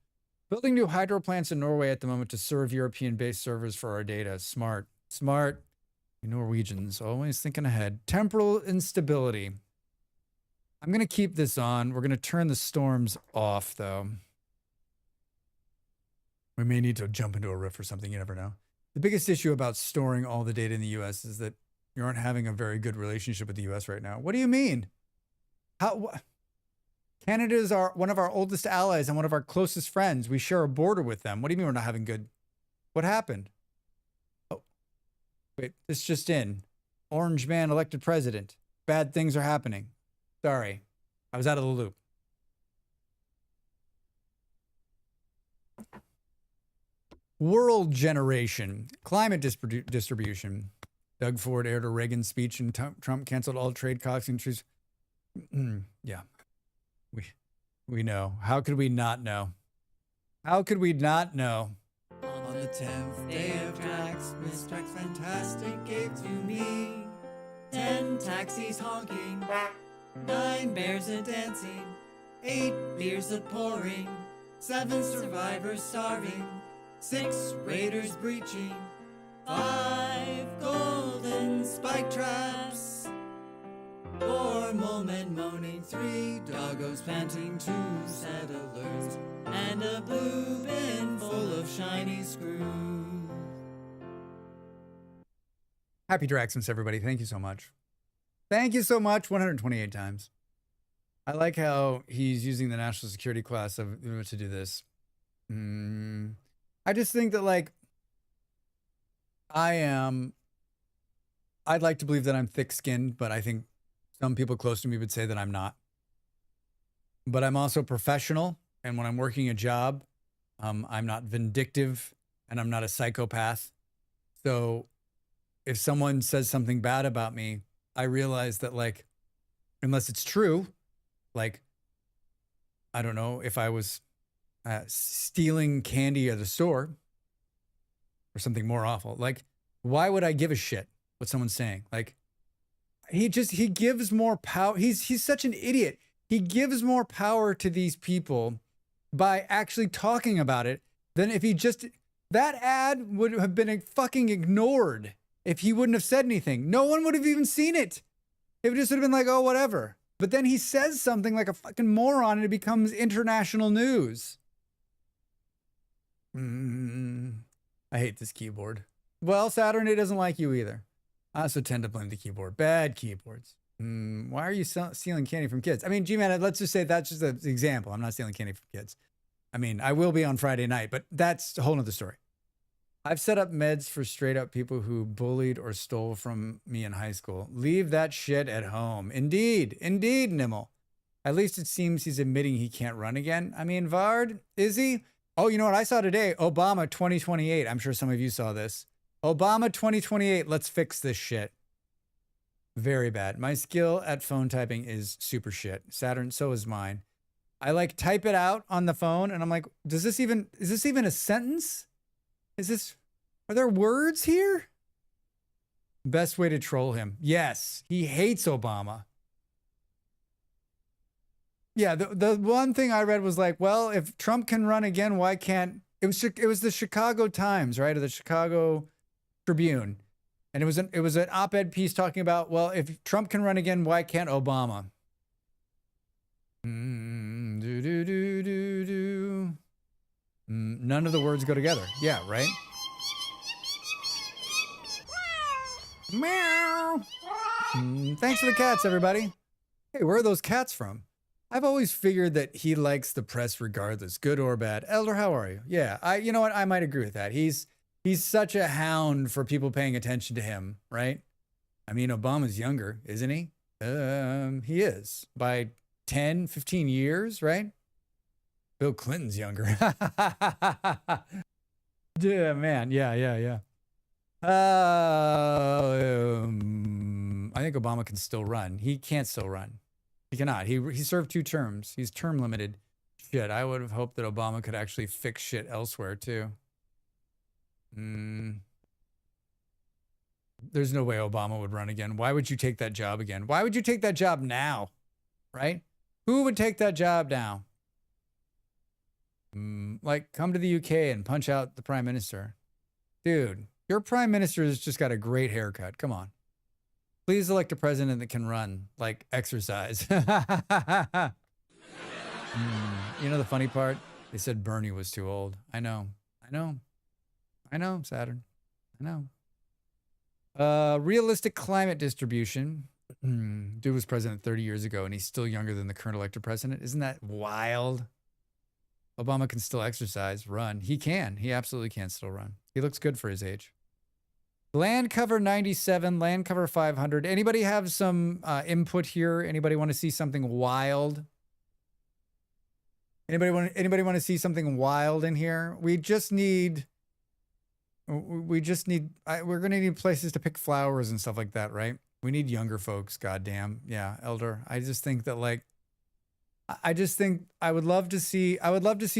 A: Building new hydro plants in Norway at the moment to serve European-based servers for our data. Smart. Smart. You Norwegians, always thinking ahead. Temporal instability. I'm going to keep this on. We're going to turn the storms off, though. We may need to jump into a riff or something. You never know. The biggest issue about storing all the data in the U.S. is that you aren't having a very good relationship with the U.S. right now. What do you mean? Canada is one of our oldest allies and one of our closest friends. We share a border with them. What do you mean we're not having good? What happened? Oh, wait, this just in. Orange man elected president. Bad things are happening. Sorry, I was out of the loop. World generation. Climate distribution. Doug Ford aired a Reagan speech and Trump canceled all trade talks and trees. Yeah. We know. How could we not know? How could we not know?
E: On the 10th day of Drax, Miss Drax Fantastic gave to me 10 taxis honking, 9 bears a dancing, 8 beers a pouring, 7 survivors starving, 6 raiders breaching, 5 golden spike traps, 4 moment moaning, 3 doggos panting, 2 settlers, and a blue bin full of shiny screws.
A: Happy Draxmas, everybody. Thank you so much. Thank you so much. 128 times. I like how he's using the national security class to do this. I just think that, like, I'd like to believe that I'm thick-skinned, but I think some people close to me would say that I'm not. But I'm also professional, and when I'm working a job, I'm not vindictive, and I'm not a psychopath. So if someone says something bad about me, I realize that, like, unless it's true, like, I don't know, if I was stealing candy at a store or something more awful, like, why would I give a shit what someone's saying? Like, he gives more power. He's such an idiot. He gives more power to these people by actually talking about it than if he just, that ad would have been fucking ignored if he wouldn't have said anything. No one would have even seen it. It would just have been like, oh, whatever. But then he says something like a fucking moron and it becomes international news. I hate this keyboard. Well, Saturday doesn't like you either. I also tend to blame the keyboard. Bad keyboards. Why are you stealing candy from kids? I mean, G-Man, let's just say that's just an example. I'm not stealing candy from kids. I mean, I will be on Friday night, but that's a whole nother story. I've set up meds for straight up people who bullied or stole from me in high school. Leave that shit at home. Indeed. Indeed, Nimmel. At least it seems he's admitting he can't run again. I mean, Vard, is he? Oh, you know what I saw today? Obama 2028. I'm sure some of you saw this. Obama 2028. Let's fix this shit. Very bad. My skill at phone typing is super shit. Saturn, so is mine. I like type it out on the phone and I'm like, is this even a sentence? Are there words here? Best way to troll him. Yes, he hates Obama. Yeah, the one thing I read was like, well, if Trump can run again, why can't, it was the Chicago Times, right? Or the Chicago Tribune. And it was an op-ed piece talking about, well, if Trump can run again, why can't Obama? None of the words go together. Yeah, right? Meow. Thanks for the cats, everybody. Hey, where are those cats from? I've always figured that he likes the press regardless, good or bad. Elder, how are you? Yeah, you know what? I might agree with that. He's such a hound for people paying attention to him, right? I mean, Obama's younger, isn't he? He is by 10, 15 years, right? Bill Clinton's younger. Yeah, man. Yeah. I think Obama can still run. He can't still run. He cannot. He served 2 terms. He's term limited. Shit, I would have hoped that Obama could actually fix shit elsewhere too. There's no way Obama would run again. Why would you take that job again? Why would you take that job now? Right? Who would take that job now? Like, come to the UK and punch out the prime minister. Dude, your prime minister has just got a great haircut. Come on. Please elect a president that can run, like, exercise. You know the funny part? They said Bernie was too old. I know, Saturn. I know. Realistic climate distribution. Dude was president 30 years ago, and he's still younger than the current elected president. Isn't that wild? Obama can still exercise, run. He can. He absolutely can still run. He looks good for his age. Land cover 97, land cover 500. Anybody have some input here? Anybody want to see something wild? Anybody want to see something wild in here? We're going to need places to pick flowers and stuff like that, right? We need younger folks, goddamn. Yeah, Elder. I just think that, like, I would love to see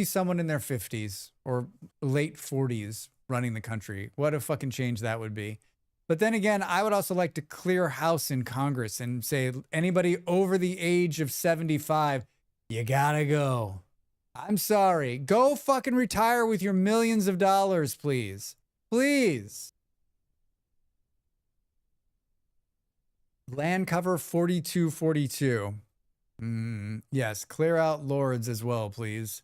A: someone in their 50s or late 40s running the country. What a fucking change that would be. But then again, I would also like to clear house in Congress and say, anybody over the age of 75, you gotta go. I'm sorry. Go fucking retire with your millions of dollars, please. Please. Land cover 4242. Yes, clear out lords as well, please.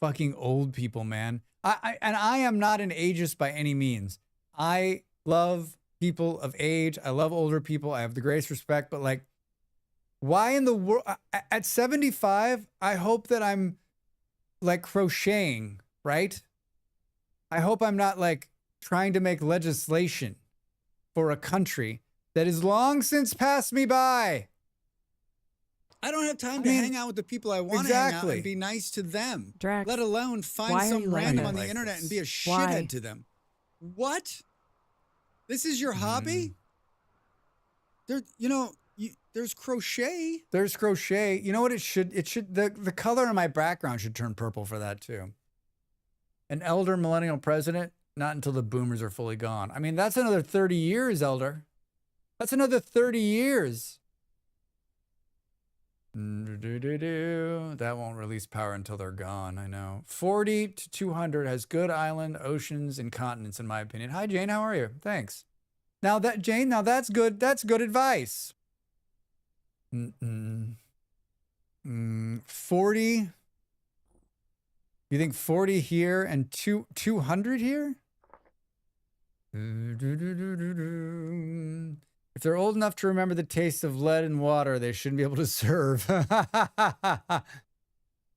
A: Fucking old people, man. I am not an ageist by any means. I love people of age. I love older people. I have the greatest respect, but, like, why in the world at 75, I hope that I'm, like, crocheting, right? I hope I'm not, like, trying to make legislation for a country that has long since passed me by.
D: I don't have time to hang out with the people I want to hang out and be nice to them.
H: Drax,
D: let alone find some random on the internet and be a shithead to them. What? This is your hobby? There, there's crochet.
A: There's crochet. You know what it should the color in my background should turn purple for that too. An elder millennial president, not until the boomers are fully gone. I mean, that's another 30 years, Elder. That's another 30 years. That won't release power until they're gone. I know. 40 to 200 has good island, oceans, and continents, in my opinion. Hi, Jane. How are you? Thanks. Now that's good. That's good advice. 40. You think 40 here and 200 here? If they're old enough to remember the taste of lead and water, they shouldn't be able to serve.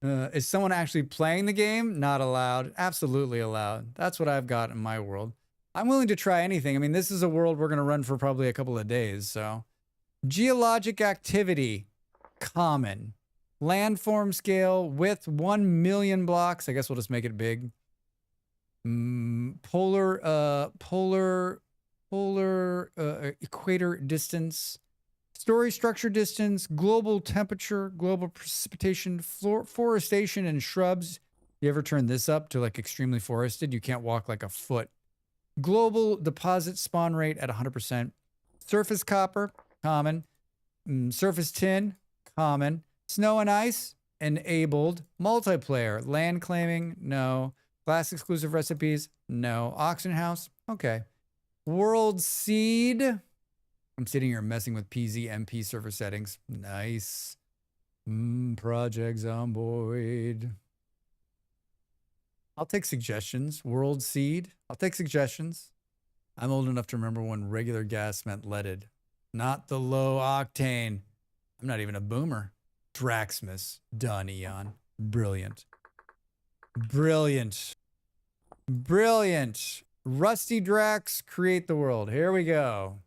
A: Is someone actually playing the game? Not allowed. Absolutely allowed. That's what I've got in my world. I'm willing to try anything. I mean, this is a world we're going to run for probably a couple of days. So, geologic activity, common. Landform scale, width 1 million blocks. I guess we'll just make it big. Polar equator distance, story structure distance, global temperature, global precipitation, forestation and shrubs. You ever turn this up to, like, extremely forested? You can't walk like a foot. Global deposit spawn rate at 100%. Surface copper, common. Surface tin, common. Snow and ice, enabled. Multiplayer, land claiming, no. Class exclusive recipes, no. Auction house, okay. World seed. I'm sitting here messing with PZMP server settings. Nice. Project Zomboid. I'll take suggestions. World seed. I'll take suggestions. I'm old enough to remember when regular gas meant leaded, not the low octane. I'm not even a boomer. Draxmas. Done, Eon. Brilliant. Brilliant. Brilliant. Rusty Drax, create the world. Here we go.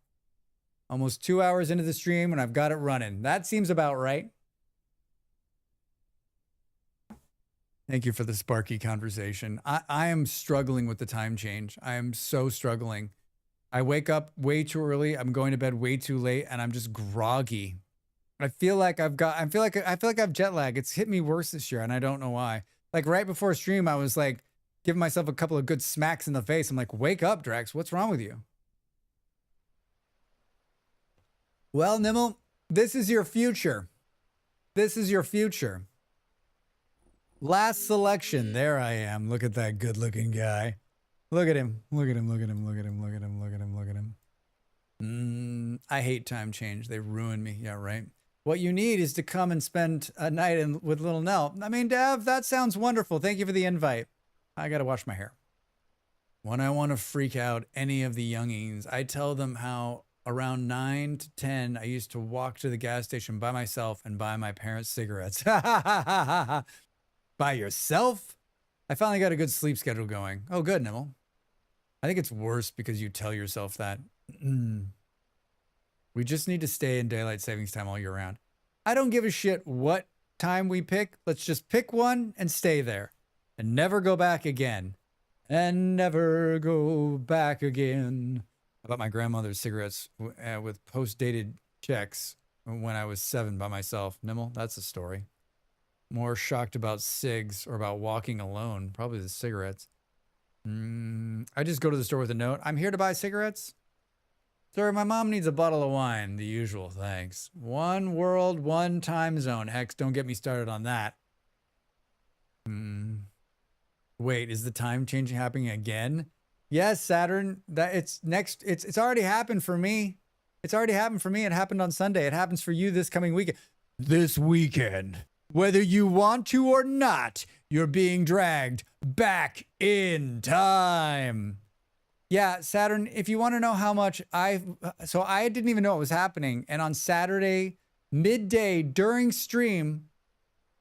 A: Almost 2 hours into the stream and I've got it running. That seems about right. Thank you for the sparky conversation. I am struggling with the time change. I am so struggling. I wake up way too early. I'm going to bed way too late and I'm just groggy. I feel like I feel like I have jet lag. It's hit me worse this year, and I don't know why. Like right before stream, I was like giving myself a couple of good smacks in the face. I'm like, wake up, Drex. What's wrong with you? Well, Nimble, this is your future. This is your future. Last selection. There I am. Look at that good-looking guy. Look at him. Look at him. Look at him. Look at him. Look at him. Look at him. Look at him. I hate time change. They ruin me. Yeah, right. What you need is to come and spend a night with Little Nell. I mean, Dev, that sounds wonderful. Thank you for the invite. I got to wash my hair. When I want to freak out any of the youngins, I tell them how around 9 to 10, I used to walk to the gas station by myself and buy my parents cigarettes. By yourself? I finally got a good sleep schedule going. Oh, good, Nimble. I think it's worse because you tell yourself that. We just need to stay in daylight savings time all year round. I don't give a shit what time we pick. Let's just pick one and stay there and never go back again. And never go back again. I bought my grandmother's cigarettes with post-dated checks when I was 7 by myself. Nimble, that's a story. More shocked about cigs or about walking alone. Probably the cigarettes. I just go to the store with a note. I'm here to buy cigarettes. Sir, my mom needs a bottle of wine. The usual, thanks. One world, one time zone. Hex, don't get me started on that. Wait, is the time changing happening again? Yes, Saturn. That it's next. It's already happened for me. It's already happened for me. It happened on Sunday. It happens for you this coming weekend. This weekend. Whether you want to or not, you're being dragged back in time. Yeah, Saturn, if you want to know how much I didn't even know it was happening. And on Saturday, midday during stream,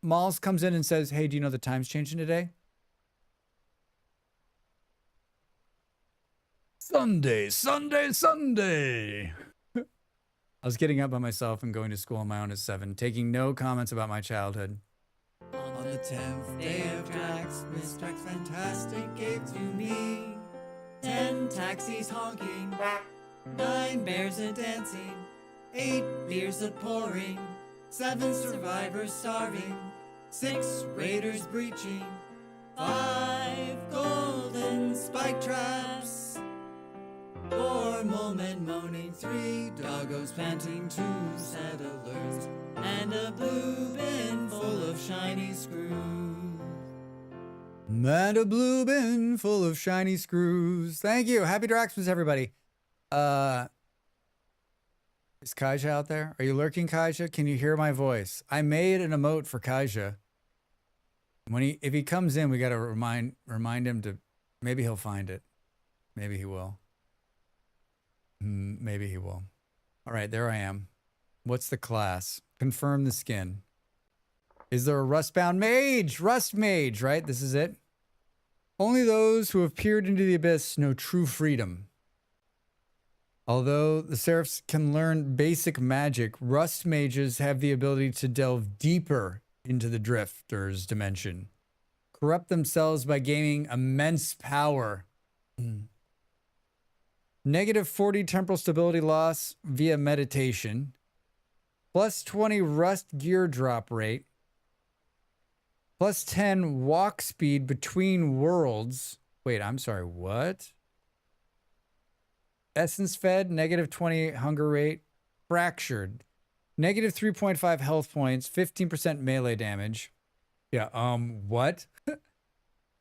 A: Malls comes in and says, hey, do you know the time's changing today? Sunday. I was getting up by myself and going to school on my own at 7, taking no comments about my childhood.
E: On the 10th day of Drax, Miss Drax Fantastic gave to me 10 taxis honking, 9 bears a-dancing, 8 beers a-pouring, 7 survivors starving, 6 raiders breaching, 5 golden spike traps, 4 moment moaning, 3 doggos panting, 2 settlers, and a blue bin full of shiny screws.
A: And a blue bin full of shiny screws. Thank you. Happy Draxmas, everybody. Is Kaija out there? Are you lurking, Kaija? Can you hear my voice? I made an emote for Kaija. If he comes in, we gotta remind him to. Maybe he'll find it. Maybe he will. Maybe he will. All right, there I am. What's the class? Confirm the skin. Is there a Rustbound Mage? Rust Mage, right? This is it. Only those who have peered into the abyss know true freedom. Although the Seraphs can learn basic magic, Rust Mages have the ability to delve deeper into the Drifter's dimension. Corrupt themselves by gaining immense power. Negative 40 temporal stability loss via meditation. Plus 20 rust gear drop rate. Plus 10 walk speed between worlds. Wait, I'm sorry, what? Essence fed, negative 20 hunger rate. Fractured. Negative 3.5 health points, 15% melee damage. Yeah, what?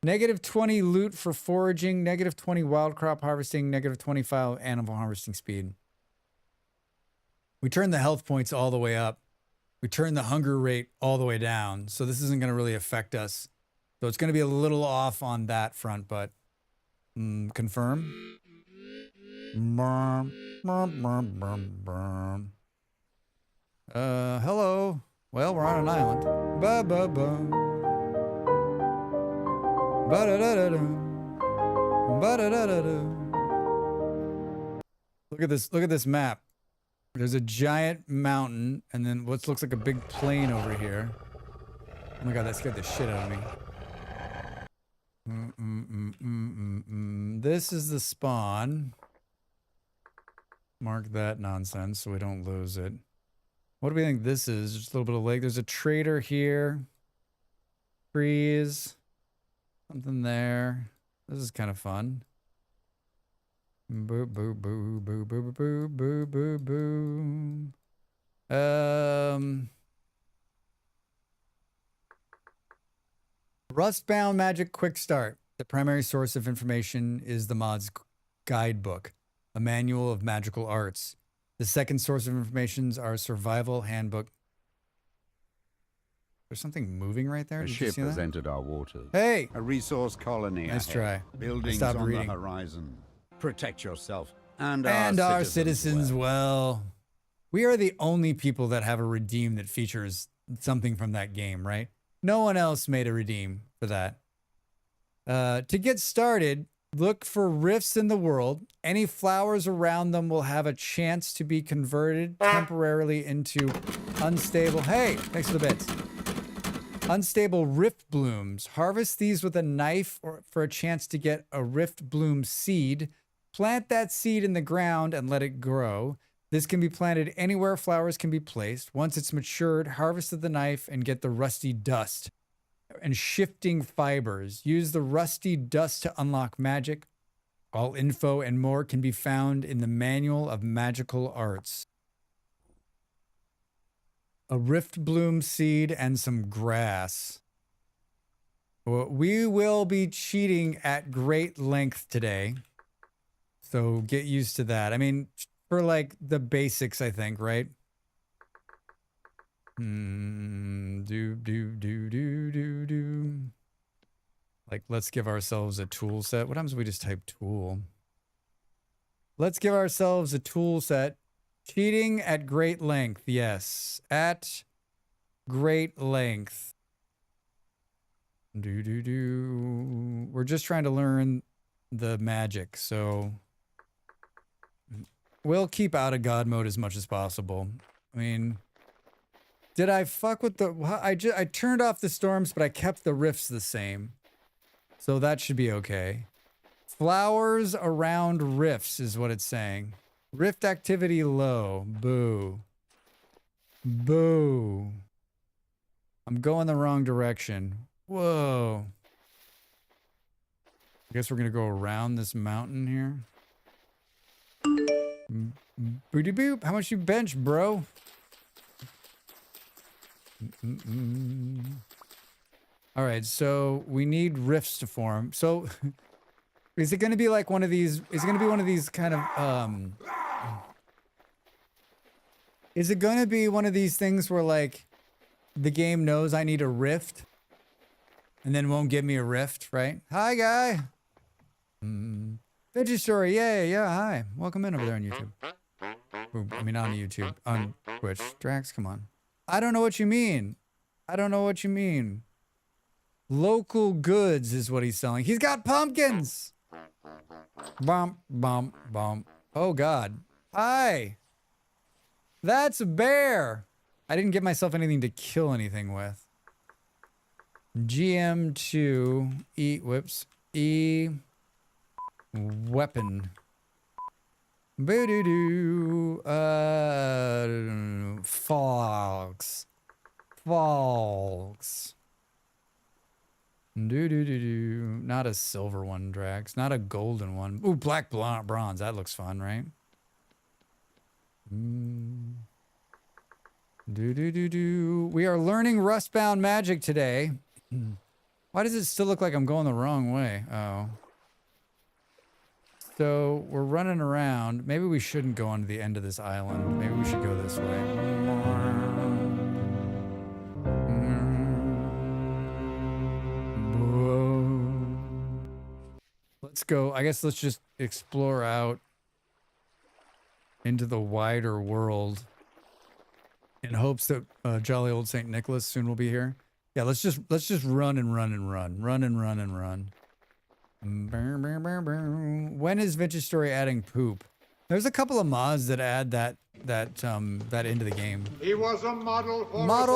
A: Negative 20 loot for foraging, negative 20 wild crop harvesting, negative 25 animal harvesting speed. We turn the health points all the way up. We turn the hunger rate all the way down. So this isn't going to really affect us. So it's going to be a little off on that front, but confirm. Hello. Well, we're on an island. Ba-ba-ba. Ba-da-da-da-da. Ba-da-da-da-da. Look at this map. There's a giant mountain and then what looks like a big plain over here. Oh my god, that scared the shit out of me. This is the spawn. Mark that nonsense so we don't lose it. What do we think this is? Just a little bit of lake. There's a trader here. Trees. Something there. This is kind of fun. Boo, boo, boo, boo, boo, boo, boo, boo, boo. Rustbound Magic Quick Start. The primary source of information is the mod's guidebook, a manual of magical arts. The second source of information is our survival handbook. There's something moving right there.
C: A
A: Did you
C: ship
A: see
C: has
A: that?
C: entered our waters.
A: Hey!
C: A resource colony
A: Nice
C: ahead.
A: try.
C: Buildings
A: Stop
C: on
A: reading.
C: the horizon. Protect yourself and
A: Our citizens well. We are the only people that have a redeem that features something from that game, right? No one else made a redeem for that. To get started, look for rifts in the world. Any flowers around them will have a chance to be converted temporarily into unstable. Hey, thanks for the bits. Unstable rift blooms. Harvest these with a knife or for a chance to get a rift bloom seed. Plant that seed in the ground and let it grow. This can be planted anywhere flowers can be placed. Once it's matured, harvest with the knife and get the rusty dust and shifting fibers. Use the rusty dust to unlock magic. All info and more can be found in the Manual of Magical Arts. A rift bloom seed and some grass. We will be cheating at great length today. So get used to that. I mean, for like the basics, I think, right? Like, let's give ourselves a tool set. What happens if we just type tool? Let's give ourselves a tool set. Cheating at great length. Yes. At great length. We're just trying to learn the magic, so we'll keep out of God mode as much as possible. I mean, did I fuck with the... I turned off the storms, but I kept the rifts the same. So that should be okay. Flowers around rifts is what it's saying. Rift activity low. Boo. Boo. I'm going the wrong direction. Whoa. I guess we're going to go around this mountain here. Booty boop. How much you bench, bro? All right, so we need rifts to form. So is it going to be like one of these? Is it going to be one of these kind of... Is it going to be one of these things where like the game knows I need a rift and then won't give me a rift, right? Hi, guy. Veggie Story, yay, yeah, hi. Welcome in over there on YouTube. I mean, on YouTube, on Twitch. Drax, come on. I don't know what you mean. I don't know what you mean. Local goods is what he's selling. He's got pumpkins. Bump, bump, bump. Oh, God. Hi. That's a bear. I didn't give myself anything to kill anything with. GM2, E, whoops, E, weapon. Boo-doo-doo, fogs. Fogs. Do-do-do-do. Not a silver one, Drax. Not a golden one. Ooh, black bronze. That looks fun, right? Do-do-do-do. We are learning Rustbound Magic today. Why does it still look like I'm going the wrong way? Oh. So we're running around. Maybe we shouldn't go onto the end of this island. Maybe we should go this way. Let's go. I guess let's just explore out into the wider world in hopes that jolly old St. Nicholas soon will be here. Yeah, let's just run and run and run. Run and run and run. When is Vintage Story adding poop? There's a couple of mods that add that into the game.
H: He was a model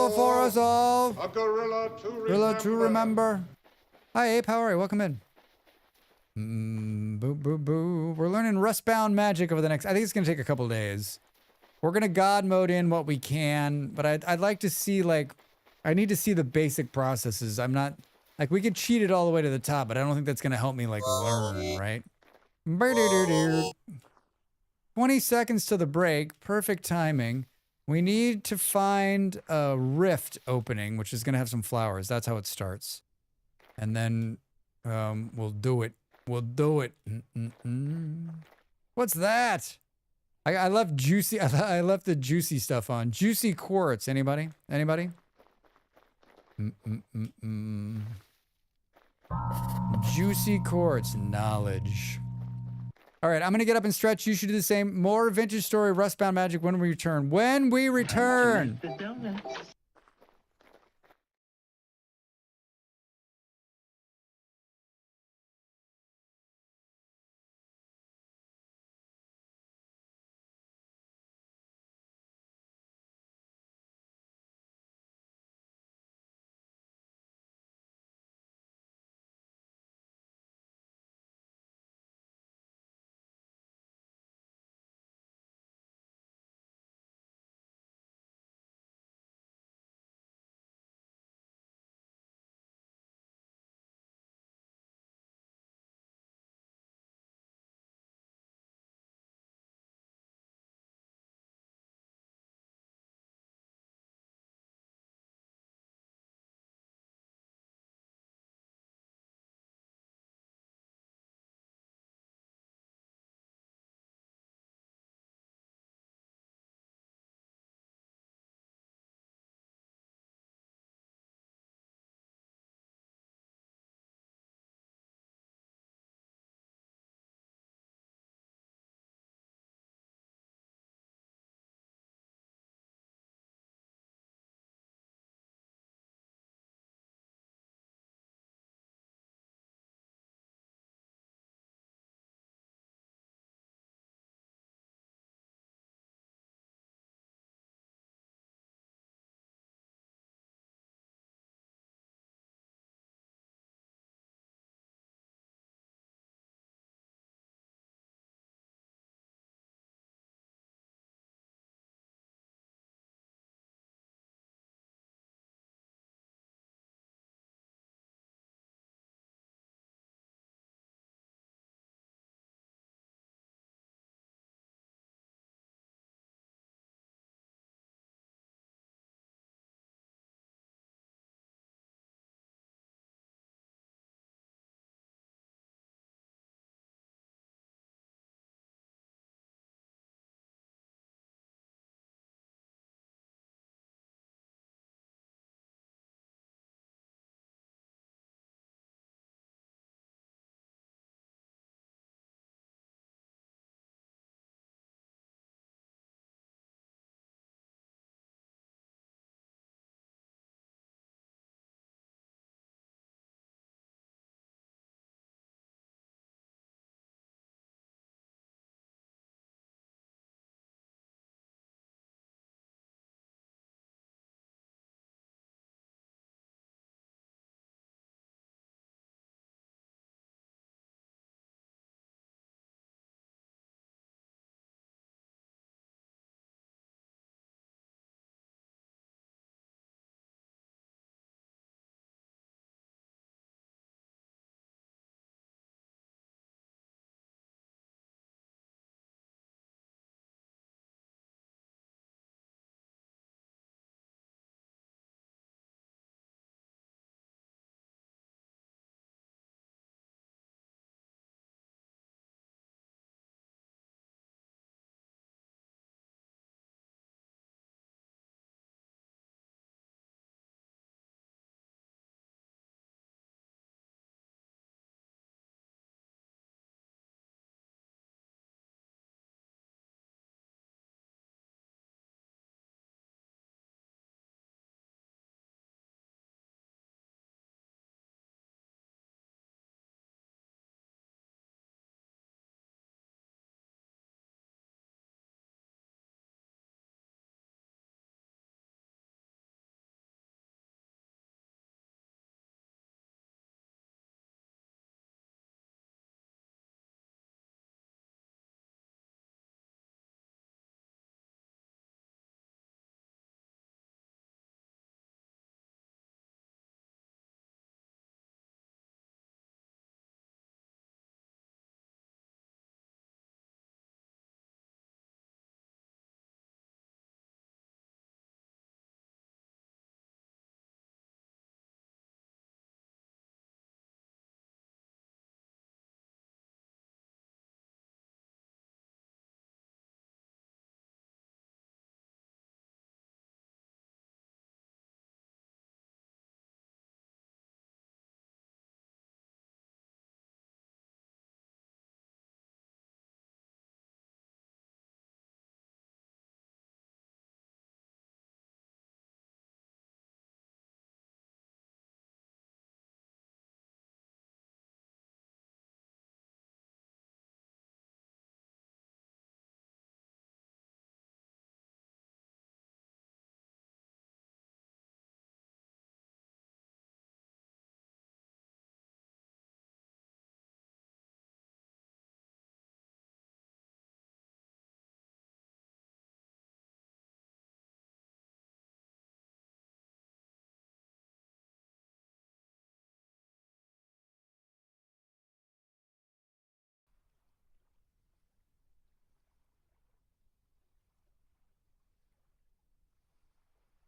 H: for
A: us all.
H: A gorilla to remember.
A: Gorilla to remember. Hi, Ape. How are you? Welcome in. Boo, boo, boo. We're learning Rustbound Magic over the next... I think it's going to take a couple days. We're gonna God mode in what we can, but I'd like to see, like, I need to see the basic processes. I'm not, like, we could cheat it all the way to the top, but I don't think that's gonna help me, like, learn, right? 20 seconds to the break. Perfect timing. We need to find a rift opening, which is gonna have some flowers. That's how it starts. And then we'll do it. We'll do it. What's that? I left juicy. I left the juicy stuff on. Juicy quartz. Anybody? Anybody? Juicy quartz. Knowledge. All right, I'm gonna get up and stretch. You should do the same. More vintage story, Rustbound Magic when we return. When we return.
G: The donuts.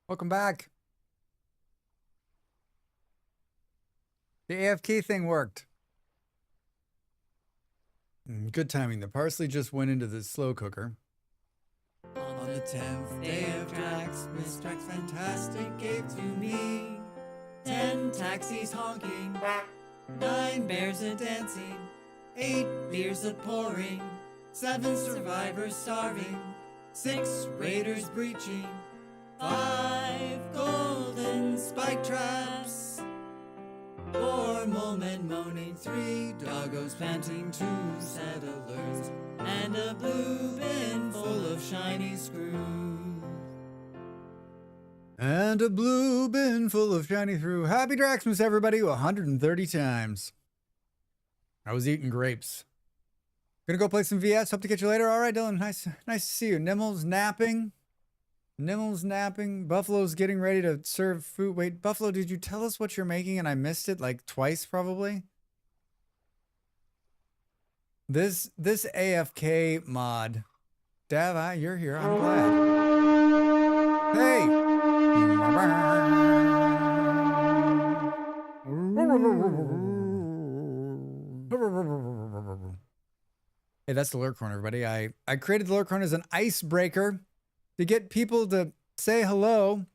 A: Welcome back. The AFK thing worked. Good timing. The parsley just went into the slow cooker.
E: On the 10th day of Drax, Miss Drax Fantastic gave to me 10 taxis honking, 9 bears a dancing, 8 beers a pouring, 7 survivors starving, 6 raiders breaching, 5 golden spike traps, 4 molemen moaning, 3 doggos panting, 2 settlers, and a blue bin full of shiny screws.
A: And a blue bin full of shiny through. Happy Draxmas, everybody, 130 times. I was eating grapes. Gonna go play some VS. Hope to catch you later. All right, Dylan. Nice to see you. Nimmel's napping. Buffalo's getting ready to serve food. Wait, Buffalo, did you tell us what you're making and I missed it like twice probably? This AFK mod. Dav, you're here. I'm glad. Hey. Hey, that's the lurk horn, everybody. I created the lurk horn as an icebreaker to get people to say hello.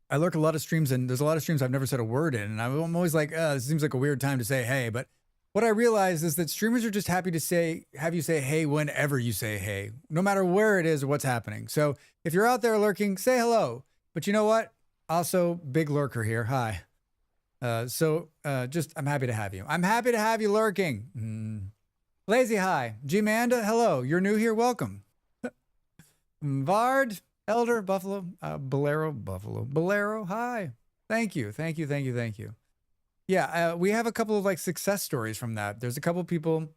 A: I lurk a lot of streams, and there's a lot of streams I've never said a word in, and I'm always like, this seems like a weird time to say hey, but what I realized is that streamers are just happy to have you say hey whenever you say hey, no matter where it is or what's happening. So if you're out there lurking, say hello. But you know what? Also, big lurker here. Hi. I'm happy to have you. I'm happy to have you lurking. Lazy, hi. G-Manda, hello. You're new here. Welcome. Vard, Elder, Buffalo, Bolero, hi. Thank you. Yeah, we have a couple of like success stories from that. There's a couple of people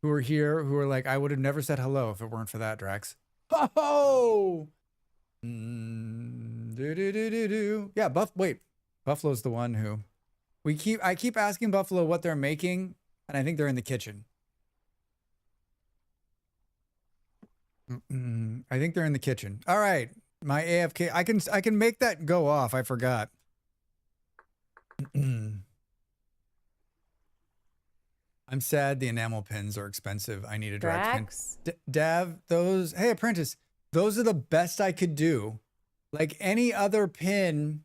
A: who are here who are like, I would have never said hello if it weren't for that, Drax. Oh! Yeah, Buffalo's the one who I keep asking Buffalo what they're making, and I think they're in the kitchen. I think they're in the kitchen. All right, my AFK. I can make that go off. I forgot. I'm sad the enamel pins are expensive. I need a Drax pin. Dav, those. Hey, apprentice. Those are the best I could do. Like any other pin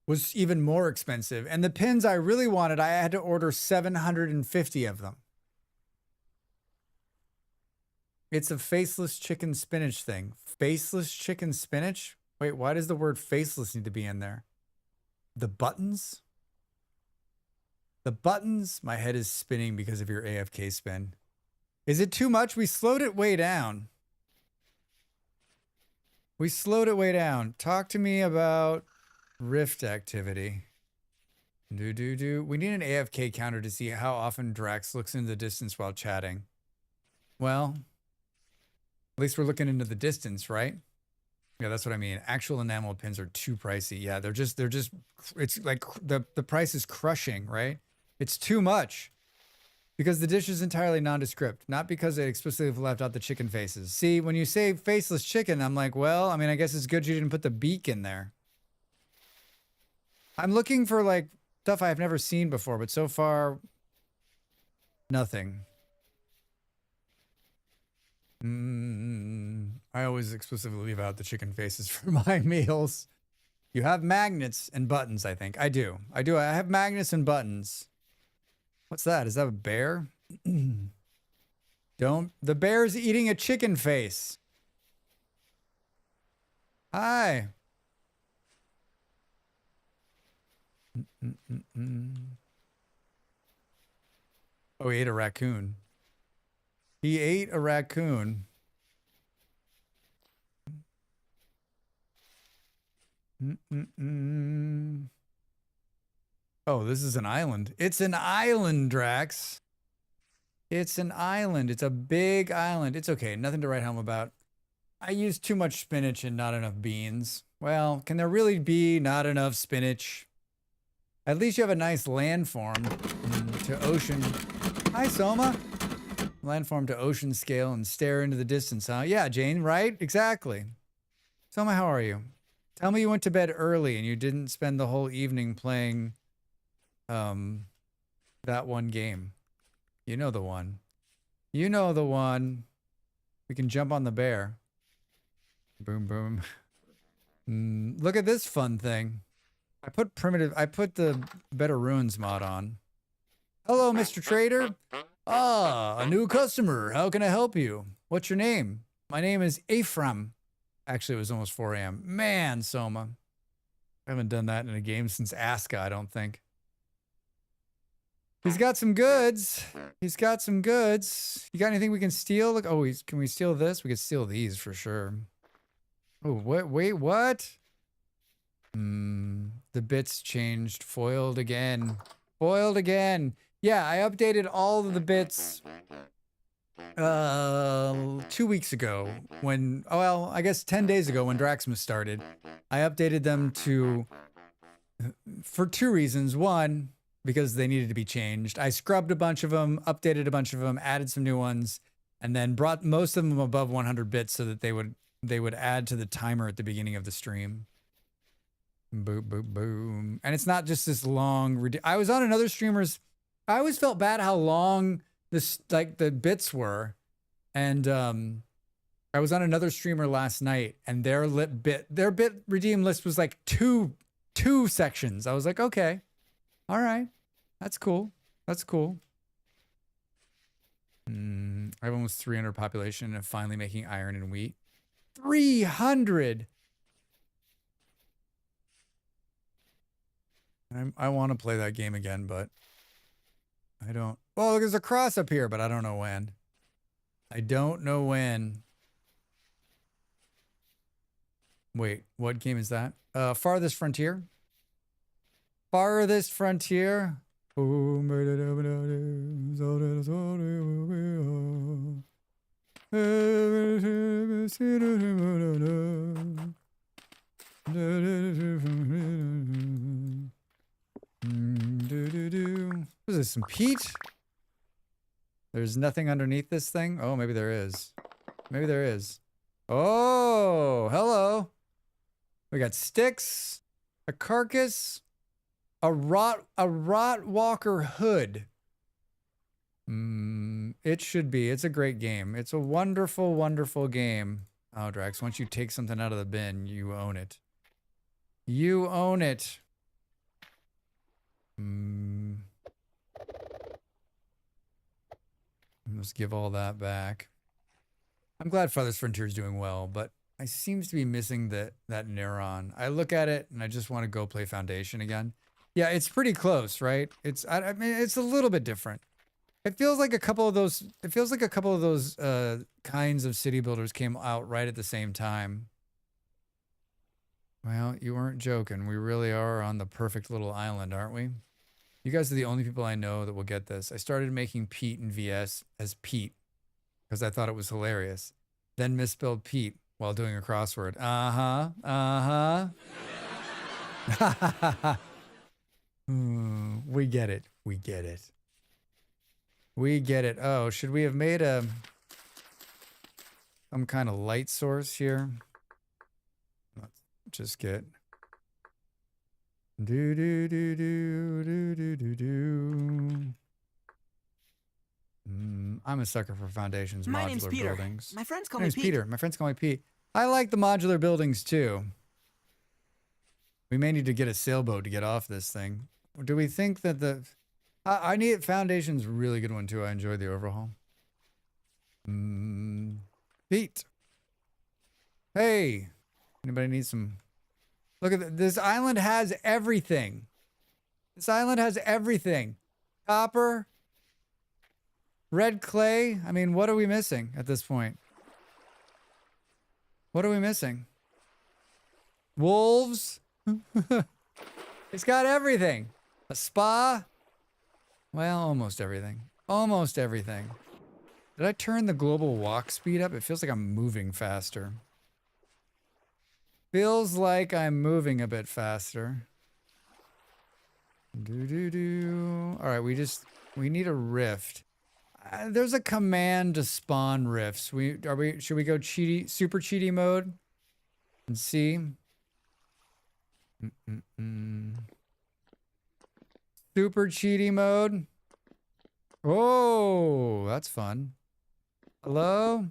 A: was even more expensive. And the pins I really wanted, I had to order 750 of them. It's a faceless chicken spinach thing. Faceless chicken spinach? Wait, why does the word faceless need to be in there? The buttons? The buttons? My head is spinning because of your AFK spin. Is it too much? We slowed it way down. Talk to me about Rift activity. We need an AFK counter to see how often Drax looks into the distance while chatting. Well, at least we're looking into the distance, right? Yeah, that's what I mean. Actual enamel pins are too pricey. Yeah, it's like the price is crushing, right? It's too much. Because the dish is entirely nondescript, not because they explicitly left out the chicken faces. See, when you say faceless chicken, I'm like, well, I mean, I guess it's good you didn't put the beak in there. I'm looking for like stuff I've never seen before, but so far, nothing. I always explicitly leave out the chicken faces for my meals. You have magnets and buttons, I think. I do. I have magnets and buttons. What's that? Is that a bear? The bear's eating a chicken face. Hi. Oh, he ate a raccoon. He ate a raccoon. Oh, this is an island. It's an island, Drax. It's an island. It's a big island. It's okay. Nothing to write home about. I used too much spinach and not enough beans. Well, can there really be not enough spinach? At least you have a nice landform to ocean. Hi, Soma. Landform to ocean scale and stare into the distance, huh? Yeah, Jane, right? Exactly. Soma, how are you? Tell me you went to bed early and you didn't spend the whole evening playing that one game. You know the one. You know the one. We can jump on the bear. Boom, boom. Look at this fun thing. I put the Better Runes mod on. Hello, Mr. Trader. Ah, a new customer. How can I help you? What's your name? My name is Ephraim. Actually, it was almost 4 a.m. Man, Soma. I haven't done that in a game since Aska, I don't think. He's got some goods. He's got some goods. You got anything we can steal? Look, oh, can we steal this? We could steal these for sure. Oh, what? Wait, what? The bits changed. Foiled again. Foiled again. Yeah, I updated all of the bits 2 weeks ago when, well, I guess 10 days ago when Draxmas started. I updated them for 2 reasons. One, because they needed to be changed. I scrubbed a bunch of them, updated a bunch of them, added some new ones, and then brought most of them above 100 bits so that they would add to the timer at the beginning of the stream. Boom, boom, boom. And it's not just this long. I was on another streamer's. I always felt bad how long the bits were, and I was on another streamer last night, and their bit redeem list was like two sections. I was like, okay, all right, that's cool. That's cool. I have almost 300 population and finally making iron and wheat. 300. I want to play that game again, but I don't. Well, there's a cross up here, but I don't know when. I don't know when. Wait, what game is that? Farthest Frontier. Farthest Frontier. What is this, some peat? There's nothing underneath this thing? Oh, maybe there is. Maybe there is. Oh, hello. We got sticks, a carcass, a rot walker hood. It should be. It's a great game. It's a wonderful, wonderful game. Oh, Drax, once you take something out of the bin, you own it. You own it. Let's give all that back. I'm glad Farthest Frontier is doing well, but I seems to be missing that neuron. I look at it and I just want to go play Foundation again. Yeah, it's pretty close, right? I mean, it's a little bit different. It feels like a couple of those. It feels like a couple of those kinds of city builders came out right at the same time. Well, you weren't joking. We really are on the perfect little island, aren't we? You guys are the only people I know that will get this. I started making Pete in VS as Pete because I thought it was hilarious. Then misspelled Pete while doing a crossword. We get it. We get it. We get it. Oh, should we have made some kind of light source here? Let's just get do do do do do do do do. I'm a sucker for Foundation's modular buildings.
I: My friends call
A: My
I: me
A: name's
I: Pete.
A: Peter. My friends call me Pete. I like the modular buildings too. We may need to get a sailboat to get off this thing. Do we think that I need Foundation's a really good one too. I enjoyed the overhaul. Pete. Hey. Anybody need some? Look at this island has everything. This island has everything. Copper. Red clay. I mean, what are we missing at this point? What are we missing? Wolves. It's got everything. A spa. Well, almost everything. Almost everything. Did I turn the global walk speed up? It feels like I'm moving faster. Feels like I'm moving a bit faster. All right, we need a rift. There's a command to spawn rifts. Should we go super cheaty mode and see? Super cheaty mode. Oh, that's fun. Hello?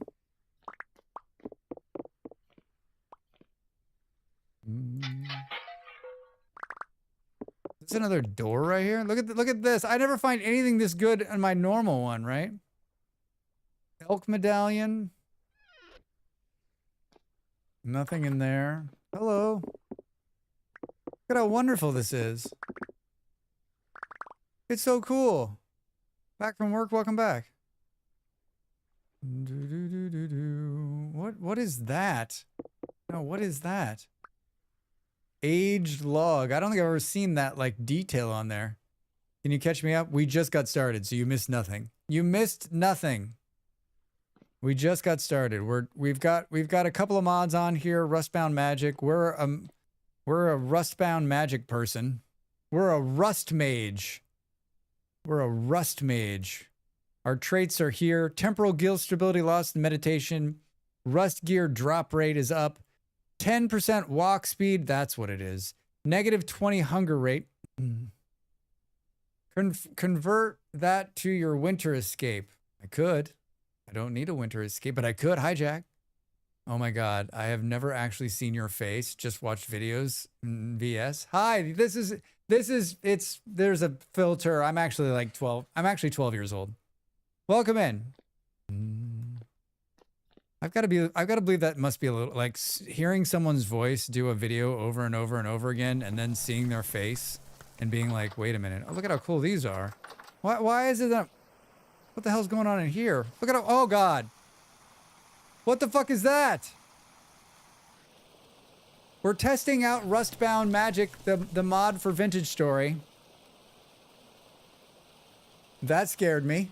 A: There's another door right here. Look at this. I never find anything this good on my normal one, right? Elk medallion. Nothing in there. Hello. Look at how wonderful this is. It's so cool. Back from work, welcome back. What is that? No, what is that? Aged log. I don't think I've ever seen that like detail on there. Can you catch me up? We just got started, so you missed nothing. You missed nothing. We just got started. We've got a couple of mods on here. Rustbound Magic. We're a Rustbound Magic person. We're a Rust Mage. We're a Rust Mage. Our traits are here. Temporal guild stability lost in meditation. Rust gear drop rate is up. 10% walk speed. That's what it is. -20 hunger rate. Convert that to your winter escape. I could. I don't need a winter escape, but I could. Hijack. Oh my God. I have never actually seen your face. Just watched videos. VS. Hi. There's a filter. I'm actually like 12. I'm actually 12 years old. Welcome in. I've got to believe that must be a little like hearing someone's voice do a video over and over and over again and then seeing their face and being like, wait a minute. Oh, look at how cool these are. Why is it that? What the hell's going on in here? Look at how, oh God. What the fuck is that? We're testing out Rustbound Magic, the mod for Vintage Story. That scared me.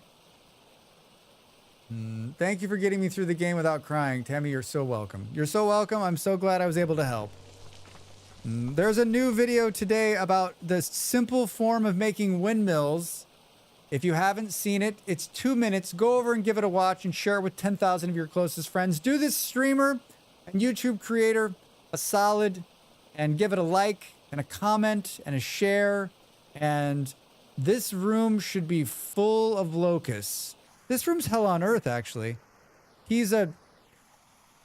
A: Thank you for getting me through the game without crying. Tammy, you're so welcome. You're so welcome. I'm so glad I was able to help. There's a new video today about the simple form of making windmills. If you haven't seen it, it's 2 minutes. Go over and give it a watch and share it with 10,000 of your closest friends. Do this streamer and YouTube creator a solid and give it a like and a comment and a share. And this room should be full of locusts. This room's hell on earth, actually. He's a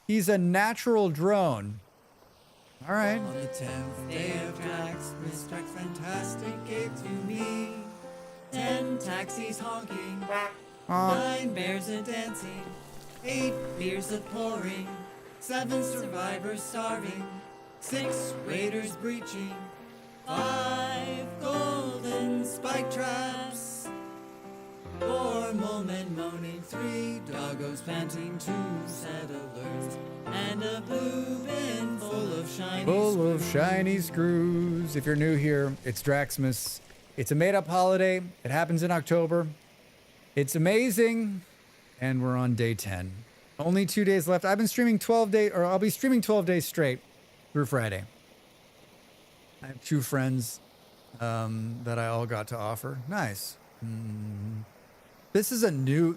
A: natural drone. All right.
E: On the 10th day of Drax, Miss Drax Fantastic gave to me 10 taxis honking, 9 bears a dancing, 8 beers a pouring, 7 survivors starving, 6 raiders breaching, 5 golden spike traps, 4 moment moaning, 3 doggos panting, 2 settlers, and a blue bin full of shiny
A: shiny screws. If you're new here, it's Draxmas. It's a made-up holiday. It happens in October. It's amazing, and we're on day 10. Only 2 days left. I've been streaming 12 days, or I'll be streaming 12 days straight through Friday. I have 2 friends that I all got to offer. Nice. This is a new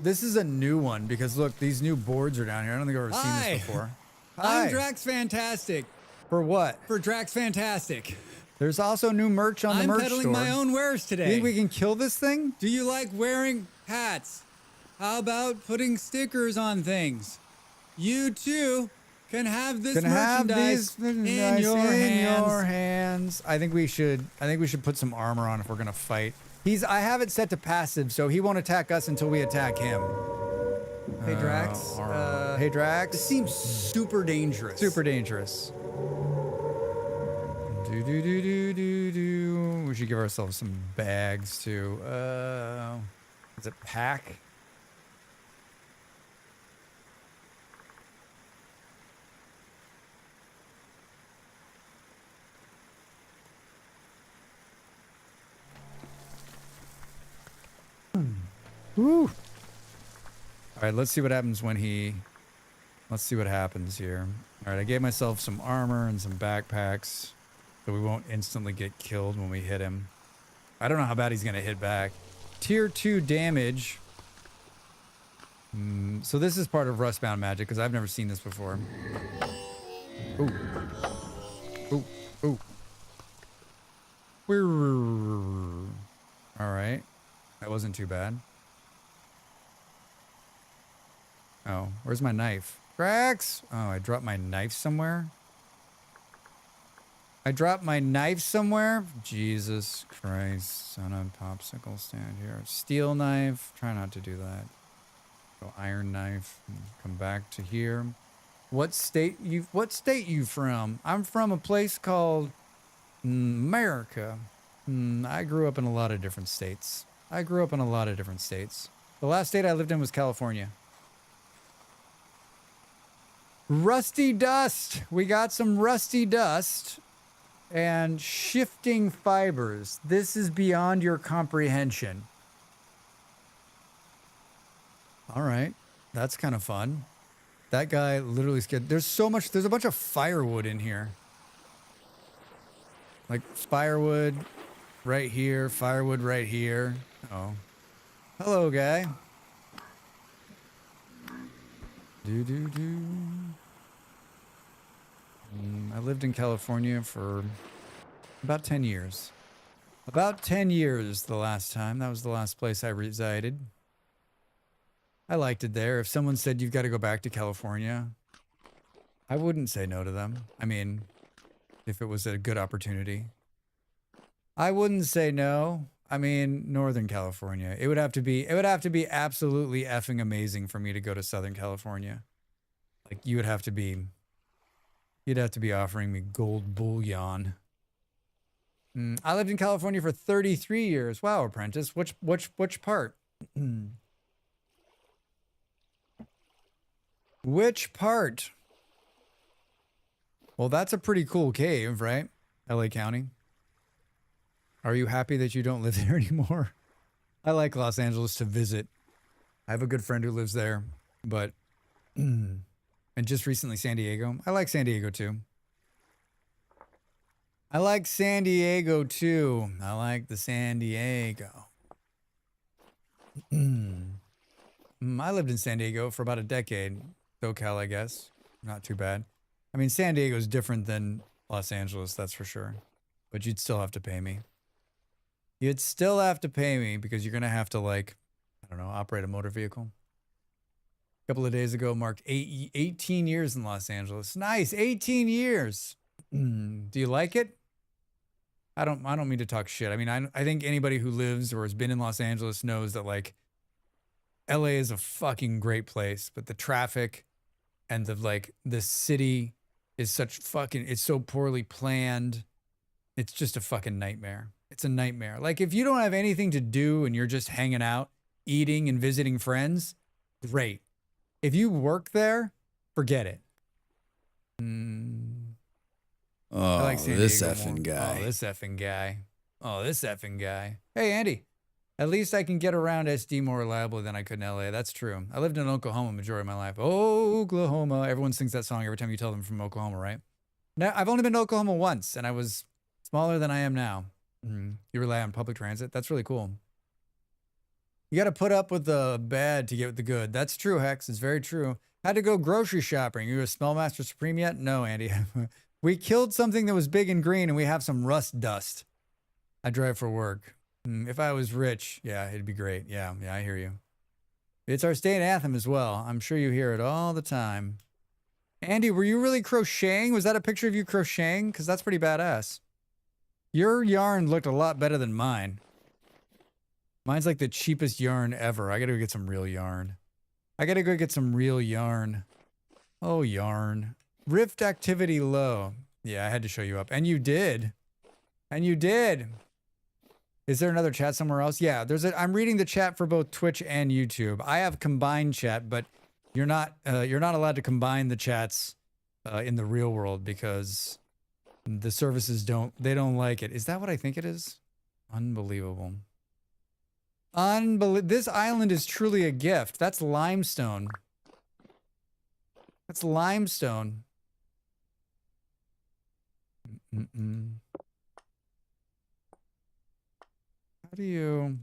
A: one because look, these new boards are down here. I don't think I've ever seen this before. Hi.
D: I'm Drax Fantastic.
A: For what?
D: For Drax Fantastic.
A: There's also new merch on the merch store.
D: I'm peddling my own wares today.
A: You think we can kill this thing?
D: Do you like wearing hats? How about putting stickers on things? You too can have this merchandise in your hands.
A: I think we should put some armor on if we're gonna fight. I have it set to passive, so he won't attack us until we attack him.
D: Hey Drax.
A: Hey Drax.
D: This seems super dangerous.
A: Super dangerous. We should give ourselves some bags too. Is it pack? Woo! All right, let's see what happens when let's see what happens here. All right, I gave myself some armor and some backpacks so we won't instantly get killed when we hit him. I don't know how bad he's gonna hit back. Tier 2 damage. So this is part of Rustbound Magic because I've never seen this before. Ooh. Ooh. Ooh. All right. That wasn't too bad. Oh, where's my knife? Drax! Oh, I dropped my knife somewhere? I dropped my knife somewhere? Jesus Christ. On a popsicle stand here. Steel knife. Try not to do that. Go iron knife. Come back to here. What state you from? I'm from a place called America. I grew up in a lot of different states. The last state I lived in was California. Rusty dust. We got some rusty dust and shifting fibers. This is beyond your comprehension. All right. That's kind of fun. That guy literally scared. There's a bunch of firewood in here. Like firewood right here, firewood right here. Oh. Hello, guy. I lived in California for about 10 years. About 10 years the last time. That was the last place I resided. I liked it there. If someone said you've got to go back to California, I wouldn't say no to them. I mean, if it was a good opportunity. I wouldn't say no. I mean, Northern California. It would have to be absolutely effing amazing for me to go to Southern California. Like you'd have to be offering me gold bullion. I lived in California for 33 years. Wow, apprentice. Which part? Which part? Well, that's a pretty cool cave, right? LA County. Are you happy that you don't live there anymore? I like Los Angeles to visit. I have a good friend who lives there, but and just recently San Diego. I like San Diego too. I like San Diego too. I like the San Diego. I lived in San Diego for about a decade. SoCal, I guess. Not too bad. I mean, San Diego is different than Los Angeles, that's for sure. But you'd still have to pay me. You'd still have to pay me because you're going to have to, like, I don't know, operate a motor vehicle. A couple of days ago marked 18 years in Los Angeles. Nice, 18 years. Do you like it? I don't mean to talk shit. I mean, I think anybody who lives or has been in Los Angeles knows that, like, LA is a fucking great place, but the traffic and the city is it's so poorly planned. It's just a fucking nightmare. It's a nightmare. Like, if you don't have anything to do and you're just hanging out, eating and visiting friends, great. If you work there, forget it.
I: Oh,
A: I like San
I: this
A: Diego
I: effing
A: more.
I: guy.
A: Oh, this effing guy. Hey, Andy. At least I can get around SD more reliably than I could in LA. That's true. I lived in Oklahoma majority of my life. Oklahoma. Everyone sings that song every time you tell them from Oklahoma, right? Now, I've only been to Oklahoma once, and I was smaller than I am now. You rely on public transit. That's really cool. You got to put up with the bad to get the good. That's true, Hex. It's very true. Had to go grocery shopping. You a Smellmaster Supreme yet? No, Andy. We killed something that was big and green, and we have some rust dust. I drive for work. If I was rich, yeah, it'd be great. Yeah, I hear you. It's our state anthem as well. I'm sure you hear it all the time. Andy, were you really crocheting? Was that a picture of you crocheting? Because that's pretty badass. Your yarn looked a lot better than mine. Mine's like the cheapest yarn ever. I gotta go get some real yarn. Oh, yarn. Rift activity low. Yeah, I had to show you up. And you did. Is there another chat somewhere else? Yeah, I'm reading the chat for both Twitch and YouTube. I have combined chat, but you're not allowed to combine the chats in the real world because the services don't like it. Is that what I think it is? Unbelievable. This island is truly a gift. That's limestone. How do you...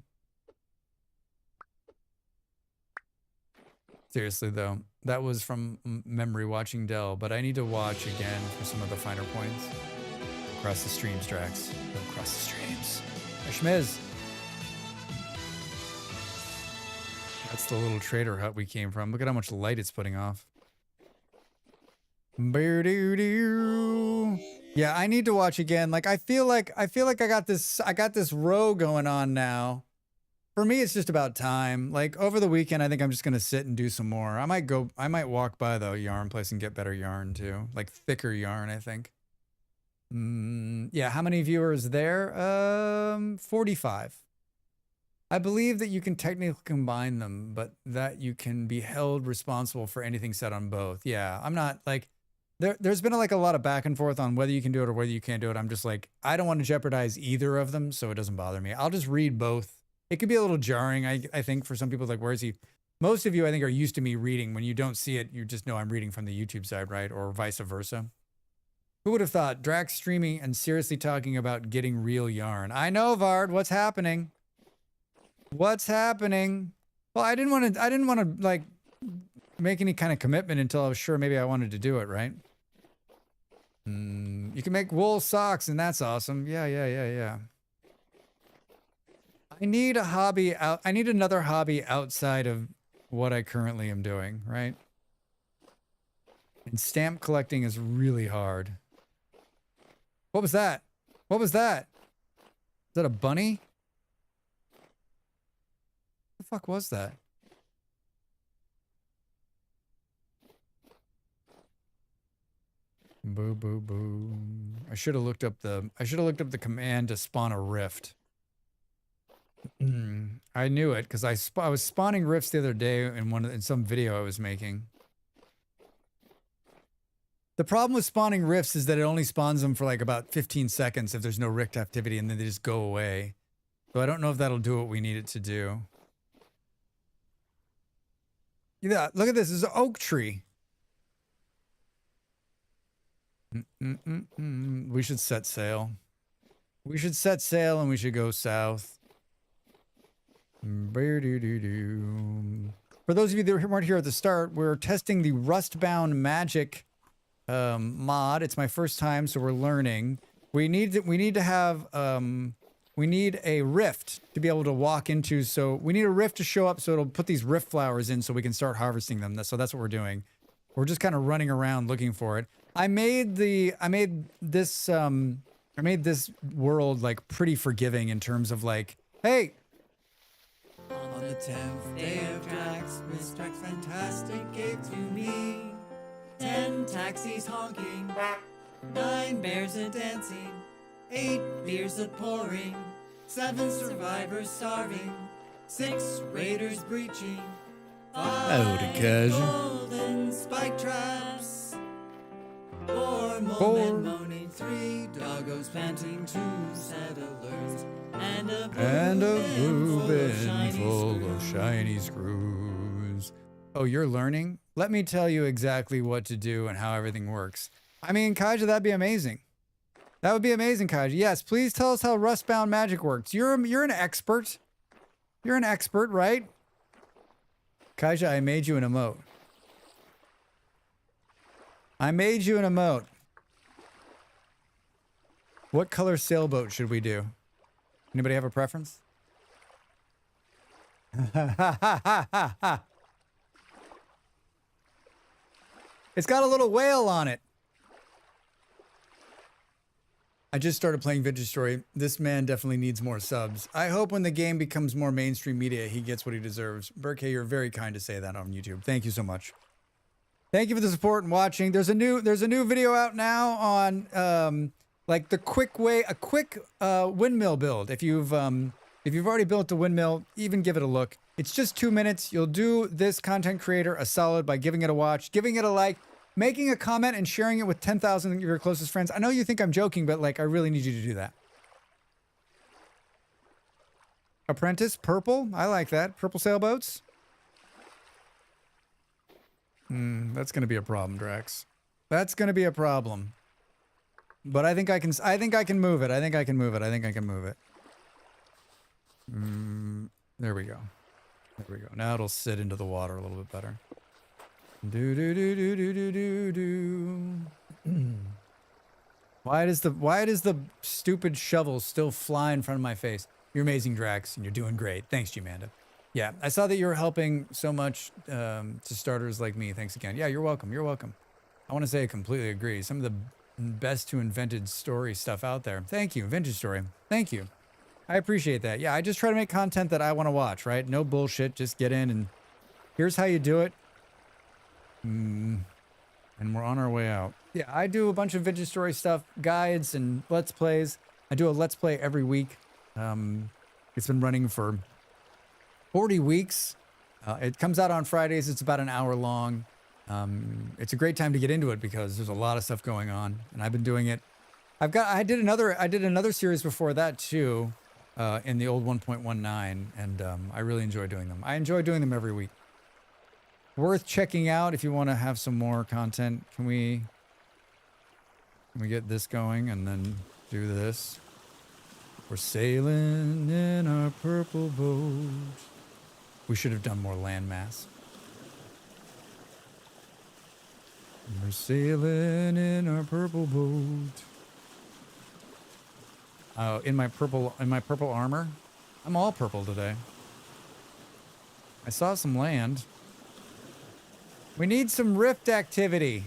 A: Seriously, though, that was from memory watching Dell, but I need to watch again for some of the finer points. Across the streams, Drax. Go across the streams. Schmiz. That's the little trader hut we came from. Look at how much light it's putting off. Yeah, I need to watch again. Like I feel like I got this row going on now. For me, it's just about time. Like over the weekend, I think I'm just gonna sit and do some more. I might walk by the yarn place and get better yarn too. Like thicker yarn, I think. Yeah, how many viewers there? 45. I believe that you can technically combine them, but that you can be held responsible for anything said on both. Yeah, I'm not like, there's been like a lot of back and forth on whether you can do it or whether you can't do it. I'm just like, I don't want to jeopardize either of them, so it doesn't bother me. I'll just read both. It could be a little jarring, I think, for some people, like, where is he? Most of you, I think, are used to me reading. When you don't see it, you just know I'm reading from the YouTube side, right? Or vice versa. Who would have thought Drax streaming and seriously talking about getting real yarn? I know, Vard, what's happening? What's happening? Well, I didn't want to like make any kind of commitment until I was sure maybe I wanted to do it, right? You can make wool socks and that's awesome. Yeah. I need a hobby I need another hobby outside of what I currently am doing, right? And stamp collecting is really hard. What was that? What was that? Is that a bunny? What the fuck was that? Boo boo boo. I should have looked up the command to spawn a rift. I knew it because I was spawning rifts the other day in some video I was making. The problem with spawning rifts is that it only spawns them for like about 15 seconds if there's no rift activity, and then they just go away. So I don't know if that'll do what we need it to do. Yeah, look at this. This is an oak tree. We should set sail. We should set sail and we should go south. For those of you that weren't here at the start, we're testing the Rustbound Magic mod. It's my first time, so we're learning. We need to have we need a rift to be able to walk into. So we need a rift to show up, so it'll put these rift flowers in, so we can start harvesting them. So that's what we're doing. We're just kind of running around looking for it. I made this world like pretty forgiving in terms of like, hey.
E: On the 10th day of Drax, Miss Drax Fantastic gave to me 10 taxis honking, 9 bears a dancing, 8 beers a pouring, 7 survivors starving, 6 raiders breaching, 5 golden spike traps, 4 mole men moaning, 3 doggos panting, 2 settlers, and a boobin full of shiny screws. Oh, you're learning? Let me tell you exactly what to do and how everything works. I mean, Kaja, that'd be amazing. That would be amazing, Kaja. Yes, please tell us how Rustbound Magic works. You're an expert. You're an expert, right? Kaja, I made you an emote. I made you an emote. What color sailboat should we do? Anybody have a preference? It's got a little whale on it. I just started playing Vintage Story. This man definitely needs more subs. I hope when the game becomes more mainstream media, he gets what he deserves. Burke, you're very kind to say that on YouTube. Thank you so much. Thank you for the support and watching. There's a new video out now on like a quick windmill build. If you've already built a windmill, even give it a look. It's just 2 minutes. You'll do this content creator a solid by giving it a watch, giving it a like, making a comment, and sharing it with 10,000 of your closest friends. I know you think I'm joking, but like I really need you to do that. Apprentice, purple. I like that. Purple sailboats. That's gonna be a problem, Drax. That's gonna be a problem. But I think I can move it. I think I can move it. There we go. There we go. Now it'll sit into the water a little bit better. Do do do do do do do do.
A: Why does the stupid shovel still fly in front of my face? You're amazing, Drax, and you're doing great. Thanks, G-Manda. Yeah, I saw that you were helping so much to starters like me. Thanks again. Yeah, you're welcome. You're welcome. I want to say I completely agree. Some of the best to invented story stuff out there. Thank you, Vintage Story. Thank you. I appreciate that. Yeah, I just try to make content that I want to watch, right? No bullshit. Just get in and here's how you do it. And we're on our way out. Yeah, I do a bunch of Vintage Story stuff, guides and Let's Plays. I do a Let's Play every week. It's been running for 40 weeks. It comes out on Fridays. It's about an hour long. It's a great time to get into it because there's a lot of stuff going on, and I've been doing it. I did another series before that too, in the old 1.19, and I really enjoy doing them. I enjoy doing them every week. Worth checking out if you want to have some more content. Can we get this going and then do this? We're sailing in our purple boat. We should have done more landmass. We're sailing in our purple boat. Oh, in my purple armor. I'm all purple today. I saw some land. We need some rift activity.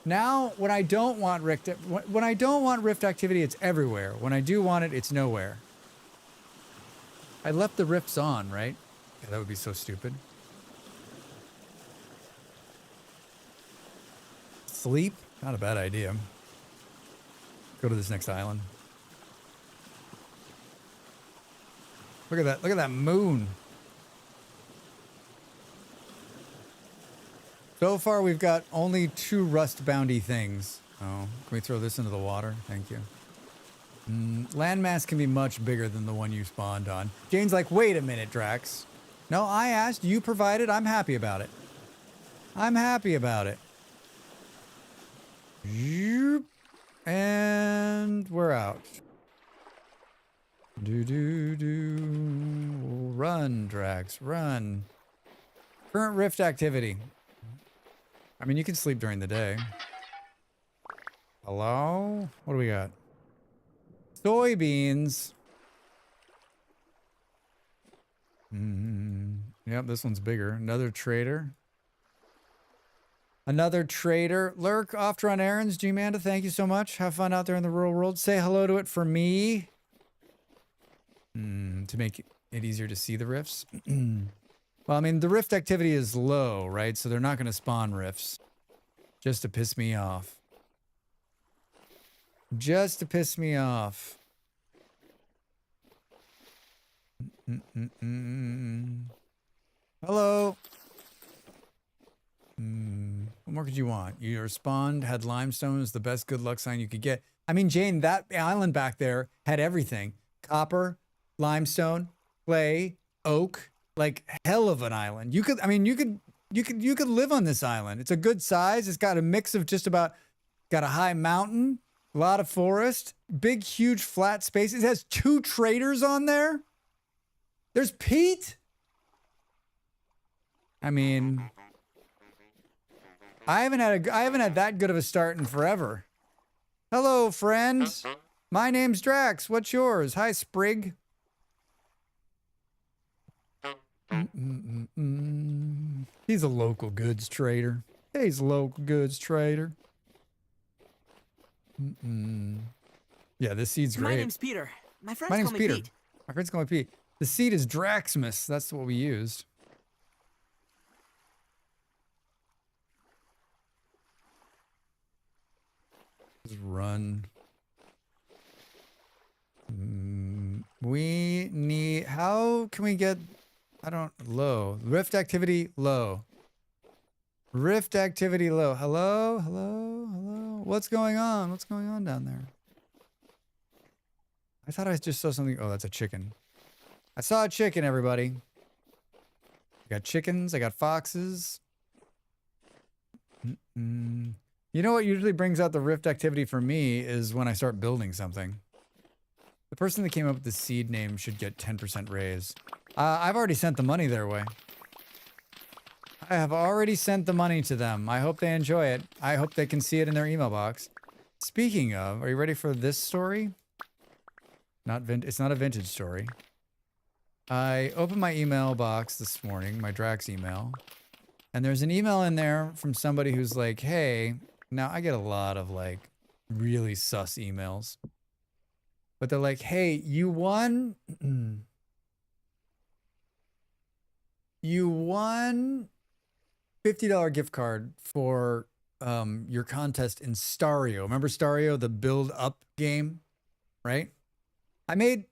A: Now, when I don't want rift activity, it's everywhere. When I do want it, it's nowhere. I left the rifts on, right? Yeah, that would be so stupid. Sleep? Not a bad idea. Go to this next island. Look at that. Look at that moon. So far, we've got only 2 rust-boundy things. Oh, can we throw this into the water? Thank you. Landmass can be much bigger than the one you spawned on. Jane's like, wait a minute, Drax. No, I asked, you provided, I'm happy about it. I'm happy about it. And we're out. Run, Drax, run. Current rift activity. I mean, you can sleep during the day. Hello? What do we got? Soybeans. Yep, this one's bigger. Another trader. Another trader. Lurk, off to run errands. G-Manda, thank you so much. Have fun out there in the real world. Say hello to it for me. To make it easier to see the rifts. Well, I mean, the rift activity is low, right? So they're not going to spawn rifts. Just to piss me off. Just to piss me off. Hello. What more could you want? Your spawn had limestone is the best good luck sign you could get. I mean, Jane, that island back there had everything. Copper, limestone, clay, oak. Like hell of an island. You could live on this island. It's a good size. It's got a mix of got a high mountain, a lot of forest, big, huge, flat space. It has 2 traders on there. There's Pete. I mean, I haven't had that good of a start in forever. Hello, friend. My name's Drax. What's yours? Hi, Sprig. He's a local goods trader. He's a local goods trader. Yeah, this seed's great.
I: My name's Peter. My friends call me Pete.
A: My friends call me Pete. The seed is Draxmas. That's what we used. Just run. We need... How can we get... low. Rift activity low. Rift activity low. Hello? Hello? Hello? What's going on? What's going on down there? I thought I just saw something. Oh, that's a chicken. I saw a chicken, everybody. I got chickens. I got foxes. You know what usually brings out the rift activity for me is when I start building something. The person that came up with the seed name should get 10% raise. I've already sent the money their way. I have already sent the money to them. I hope they enjoy it. I hope they can see it in their email box. Speaking of, are you ready for this story? It's not a vintage story. I opened my email box this morning, my Drax email, and there's an email in there from somebody who's like, hey, now I get a lot of like really sus emails, but they're like, hey, you won $50 gift card for your contest in Stario. Remember Stario, the build up game, right? I made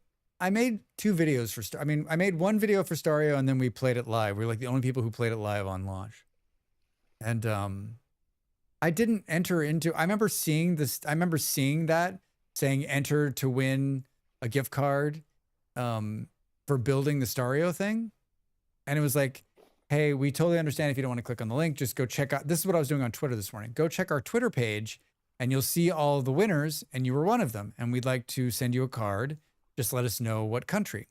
A: 2 videos for I made one video for Stario and then we played it live. We were like the only people who played it live on launch. And I didn't enter into, I remember seeing that saying enter to win a gift card for building the Stario thing. And it was like, hey, we totally understand if you don't want to click on the link, just go check out. This is what I was doing on Twitter this morning. Go check our Twitter page and you'll see all the winners and you were one of them. And we'd like to send you a card. Just let us know what country.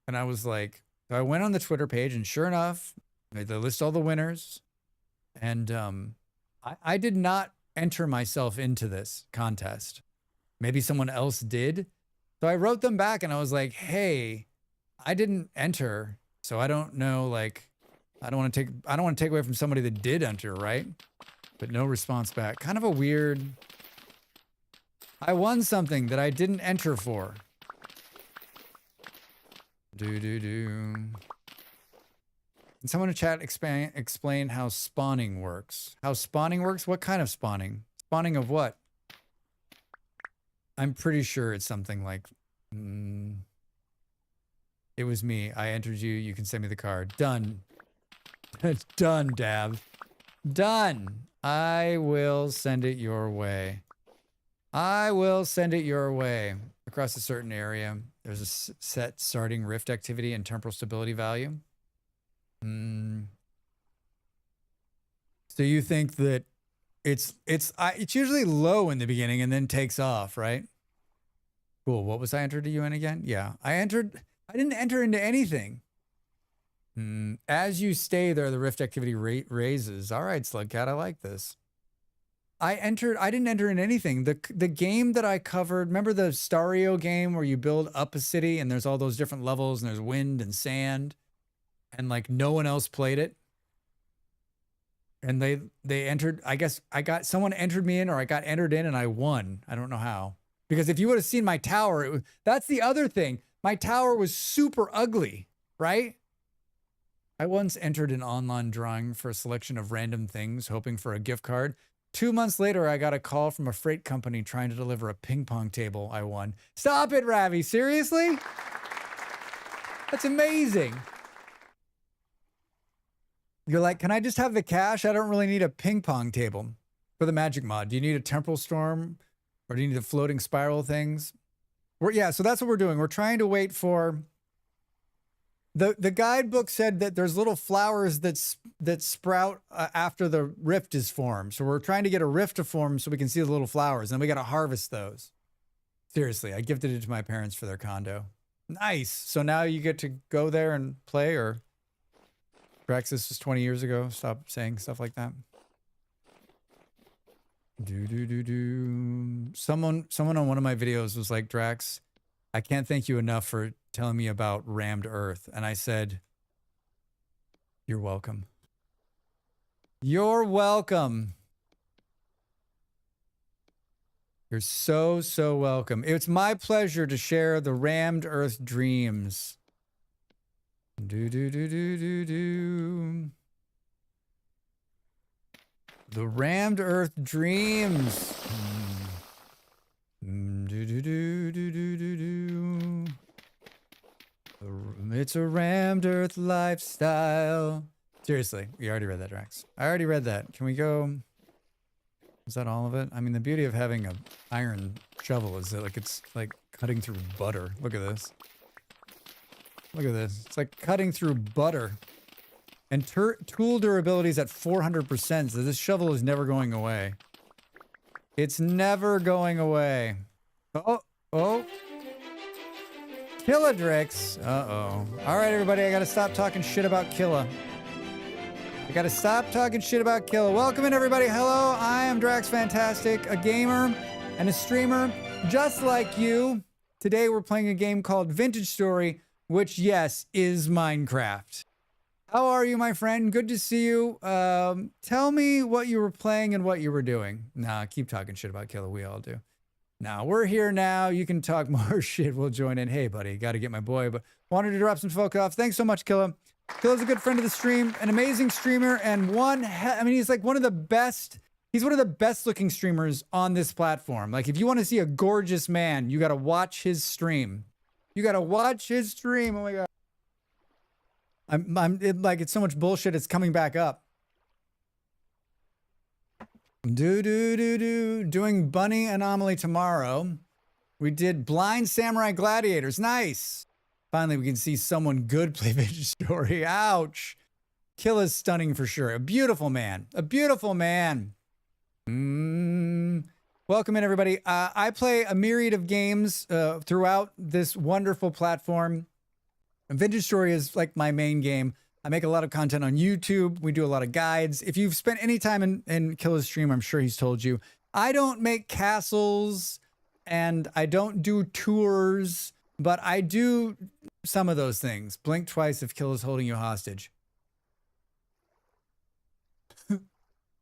A: And I was like, so I went on the Twitter page and sure enough, they list all the winners. And I did not enter myself into this contest. Maybe someone else did. So I wrote them back and I was like, hey, I didn't enter. So I don't know, like, I don't want to take away from somebody that did enter, right? But no response back. Kind of a weird. I won something that I didn't enter for. Can someone in chat explain how spawning works? How spawning works? What kind of spawning? Spawning of what? I'm pretty sure it's something like... it was me. I entered you. You can send me the card. Done. Done, Dab. Done. I will send it your way. I will send it your way. Across a certain area, there's a set starting rift activity and temporal stability value. So you think that it's usually low in the beginning and then takes off, right? Cool. What was I entered to you in again? Yeah, I didn't enter into anything. As you stay there, the rift activity rate raises. All right, Slugcat, I like this. I didn't enter in anything. The game that I covered, remember the Stario game where you build up a city and there's all those different levels and there's wind and sand and like no one else played it? And they entered, I guess someone entered me in or I got entered in and I won. I don't know how. Because if you would have seen my tower, that's the other thing. My tower was super ugly, right? I once entered an online drawing for a selection of random things, hoping for a gift card. 2 months later, I got a call from a freight company trying to deliver a ping pong table I won. Stop it, Ravi. Seriously? That's amazing. You're like, can I just have the cash? I don't really need a ping pong table for the magic mod. Do you need a temporal storm or do you need the floating spiral things? Yeah, so that's what we're doing. We're trying to wait for... The guidebook said that there's little flowers that sprout after the rift is formed. So we're trying to get a rift to form so we can see the little flowers. And we got to harvest those. Seriously, I gifted it to my parents for their condo. Nice. So now you get to go there and play, or Drax, this was 20 years ago. Stop saying stuff like that. Someone on one of my videos was like, Drax, I can't thank you enough for telling me about rammed Earth. And I said, you're welcome. You're welcome. You're so, so welcome. It's my pleasure to share the rammed Earth dreams. The rammed Earth dreams. It's a rammed Earth lifestyle. Seriously, we already read that, Drax. I already read that. Can we go? Is that all of it? I mean, the beauty of having an iron shovel is that it's like cutting through butter. Look at this. Look at this. It's like cutting through butter. And tool durability is at 400%, so this shovel is never going away. It's never going away. Oh. Killadrix. Uh-oh. All right, everybody, I got to stop talking shit about Killa. I gotta stop talking shit about Killa. Welcome in, everybody. Hello, I am Drax Fantastic, a gamer and a streamer just like you. Today we're playing a game called Vintage Story, which, yes, is Minecraft. How are you, my friend? Good to see you. Tell me what you were playing and what you were doing. Nah, keep talking shit about Killa. We all do. Now, we're here now. You can talk more shit. We'll join in. Hey, buddy, got to get my boy, but wanted to drop some folk off. Thanks so much, Killa. Killa's a good friend of the stream, an amazing streamer, and he's like one of the best. He's one of the best looking streamers on this platform. Like, if you want to see a gorgeous man, you got to watch his stream. You got to watch his stream. Oh my God. It's so much bullshit. It's coming back up. Doing Bunny Anomaly tomorrow. We did Blind Samurai Gladiators. Nice. Finally, we can see someone good play Vintage Story. Ouch. Killa's stunning for sure. A beautiful man. A beautiful man. Welcome in, everybody. I play a myriad of games throughout this wonderful platform. Vintage Story is like my main game. I make a lot of content on YouTube. We do a lot of guides. If you've spent any time in Killa's stream, I'm sure he's told you, I don't make castles and I don't do tours, but I do some of those things. Blink twice if Killa's holding you hostage.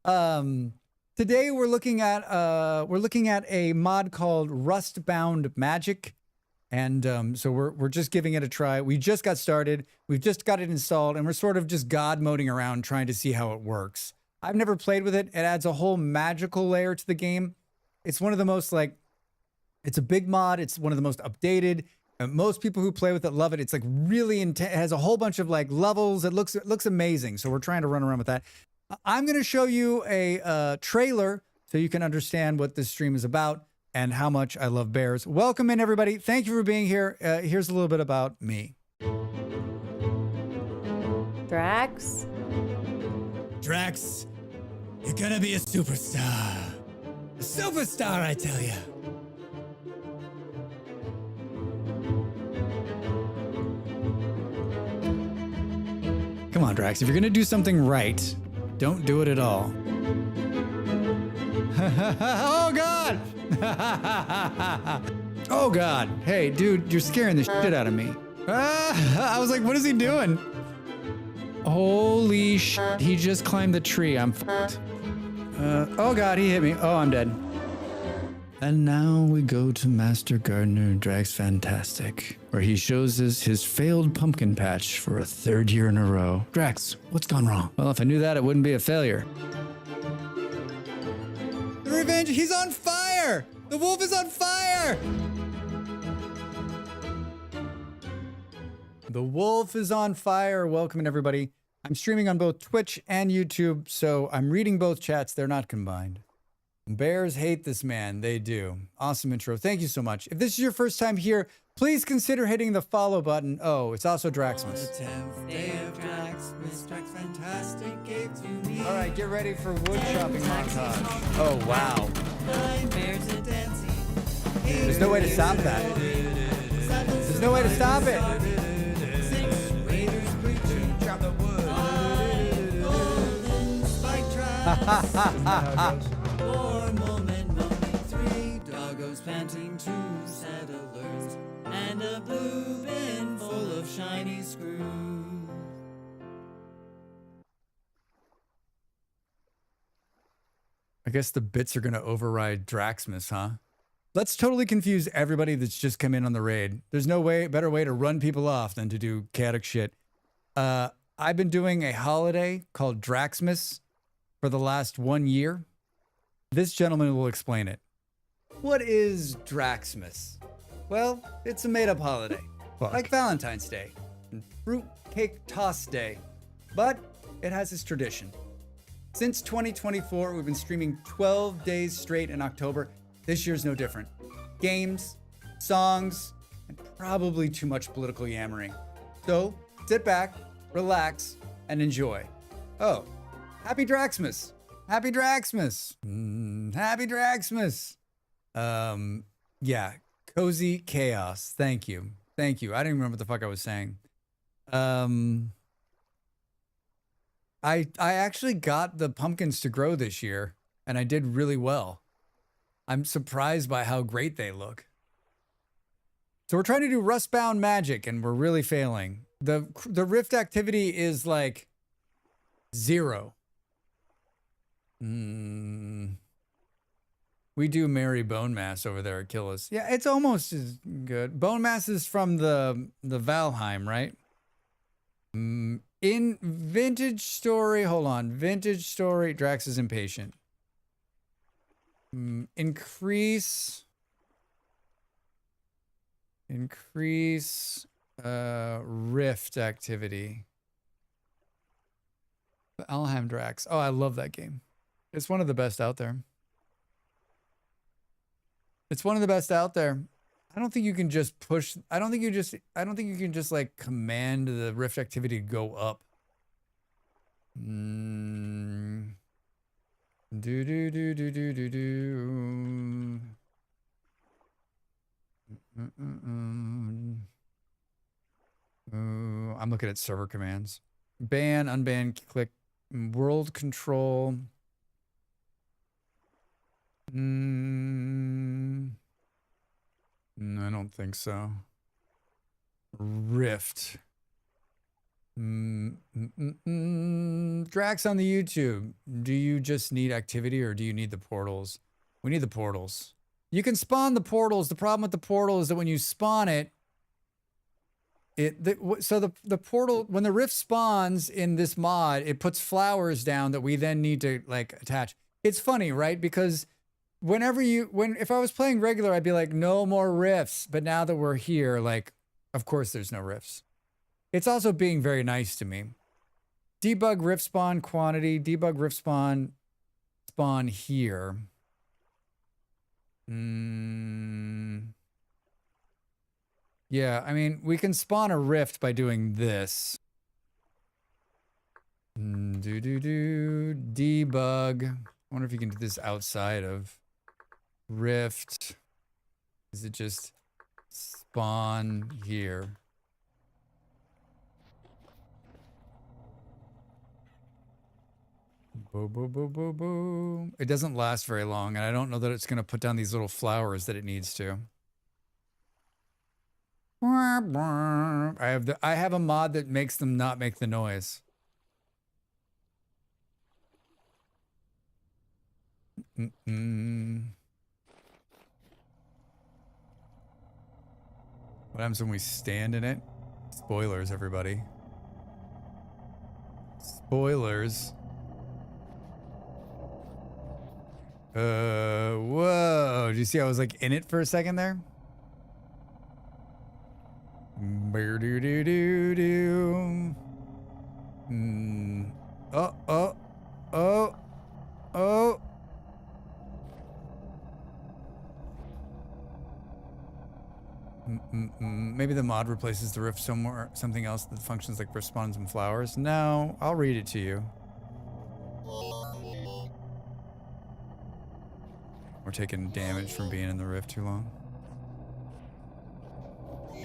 A: Today we're looking at a mod called Rustbound Magic. And so we're just giving it a try. We just got started. We've just got it installed, and we're sort of just god moding around trying to see how it works. I've never played with it. It adds a whole magical layer to the game. It's one of the most it's a big mod. It's one of the most updated. Most people who play with it love it. It's like really intense. It has a whole bunch of like levels. It looks amazing. So we're trying to run around with that. I'm going to show you a trailer so you can understand what this stream is about and how much I love bears. Welcome in, everybody. Thank you for being here. Here's a little bit about me.
J: Drax?
E: Drax, you're gonna be a superstar. A superstar, I tell you.
A: Come on, Drax. If you're going to do something right, don't do it at all. Oh, God. Oh, God. Hey, dude, you're scaring the shit out of me. I was like, what is he doing? Holy shit. He just climbed the tree. I'm fucked. Oh, God, he hit me. Oh, I'm dead. And now we go to Master Gardener Drax Fantastic, where he shows us his failed pumpkin patch for a 3rd year in a row. Drax, what's gone wrong? Well, if I knew that, it wouldn't be a failure. The revenge, he's on fire! The wolf is on fire! The wolf is on fire. Welcome, everybody. I'm streaming on both Twitch and YouTube, so I'm reading both chats. They're not combined. Bears hate this man. They do. Awesome intro. Thank you so much. If this is your first time here, please consider hitting the follow button. Oh, it's also Draxmas.
E: The 10th day of Draxmas, Drax Fantastic gave to me.
A: All right, get ready for wood chopping montage. Oh, wow.
E: 9 bears a dancing.
A: There's no way to stop that. There's no way to stop it.
E: 6 raiders preaching. Chop the wood. 5 golden spike traps. 4 moment, 3 doggos panting, 2 settlers, and a blue bin full of shiny screws.
A: I guess the bits are going to override Draxmas, huh? Let's totally confuse everybody that's just come in on the raid. There's no better way to run people off than to do chaotic shit. I've been doing a holiday called Draxmas for the last 1 year. This gentleman will explain it. What is Draxmas? Well, it's a made-up holiday, like Valentine's Day and Fruit Cake Toss Day, but it has its tradition. Since 2024, we've been streaming 12 days straight in October. This year's no different. Games, songs, and probably too much political yammering. So sit back, relax, and enjoy. Oh, happy Draxmas! Happy Draxmas! Happy Draxmas! Yeah, cozy chaos. Thank you. Thank you. I didn't remember what the fuck I was saying. I actually got the pumpkins to grow this year, and I did really well. I'm surprised by how great they look. So we're trying to do Rustbound Magic, and we're really failing. The rift activity is like 0. We do Mary Bone Mass over there at Killis. Yeah, it's almost as good. Bone Mass is from the Valheim, right? In Vintage Story, hold on. Vintage Story, Drax is impatient. Increase rift activity. Valheim Drax. Oh, I love that game. It's one of the best out there. It's one of the best out there. I don't think you can just push. I don't think you can just like command the rift activity to go up. Do do do do do do do. I'm looking at server commands. Ban, unban, click, world control. I don't think so. Rift. Drax on the YouTube. Do you just need activity or do you need the portals? We need the portals. You can spawn the portals. The problem with the portal is that when you spawn it, the portal, when the rift spawns in this mod, it puts flowers down that we then need to like attach. It's funny, right? Because if I was playing regular, I'd be like, no more rifts. But now that we're here, like, of course there's no rifts. It's also being very nice to me. Debug rift spawn quantity, debug rift spawn here. Yeah, I mean, we can spawn a rift by doing this. Debug. I wonder if you can do this outside of rift. Is it just spawn here? Boom, boom, boom, boom, boom. It doesn't last very long, and I don't know that it's going to put down these little flowers that it needs to. I have a mod that makes them not make the noise. What happens when we stand in it? Spoilers, everybody. Spoilers. Whoa. Did you see I was like in it for a second there? Oh. Maybe the mod replaces the rift somewhere, something else that functions like rift spawns and flowers. No, I'll read it to you. We're taking damage from being in the rift too long.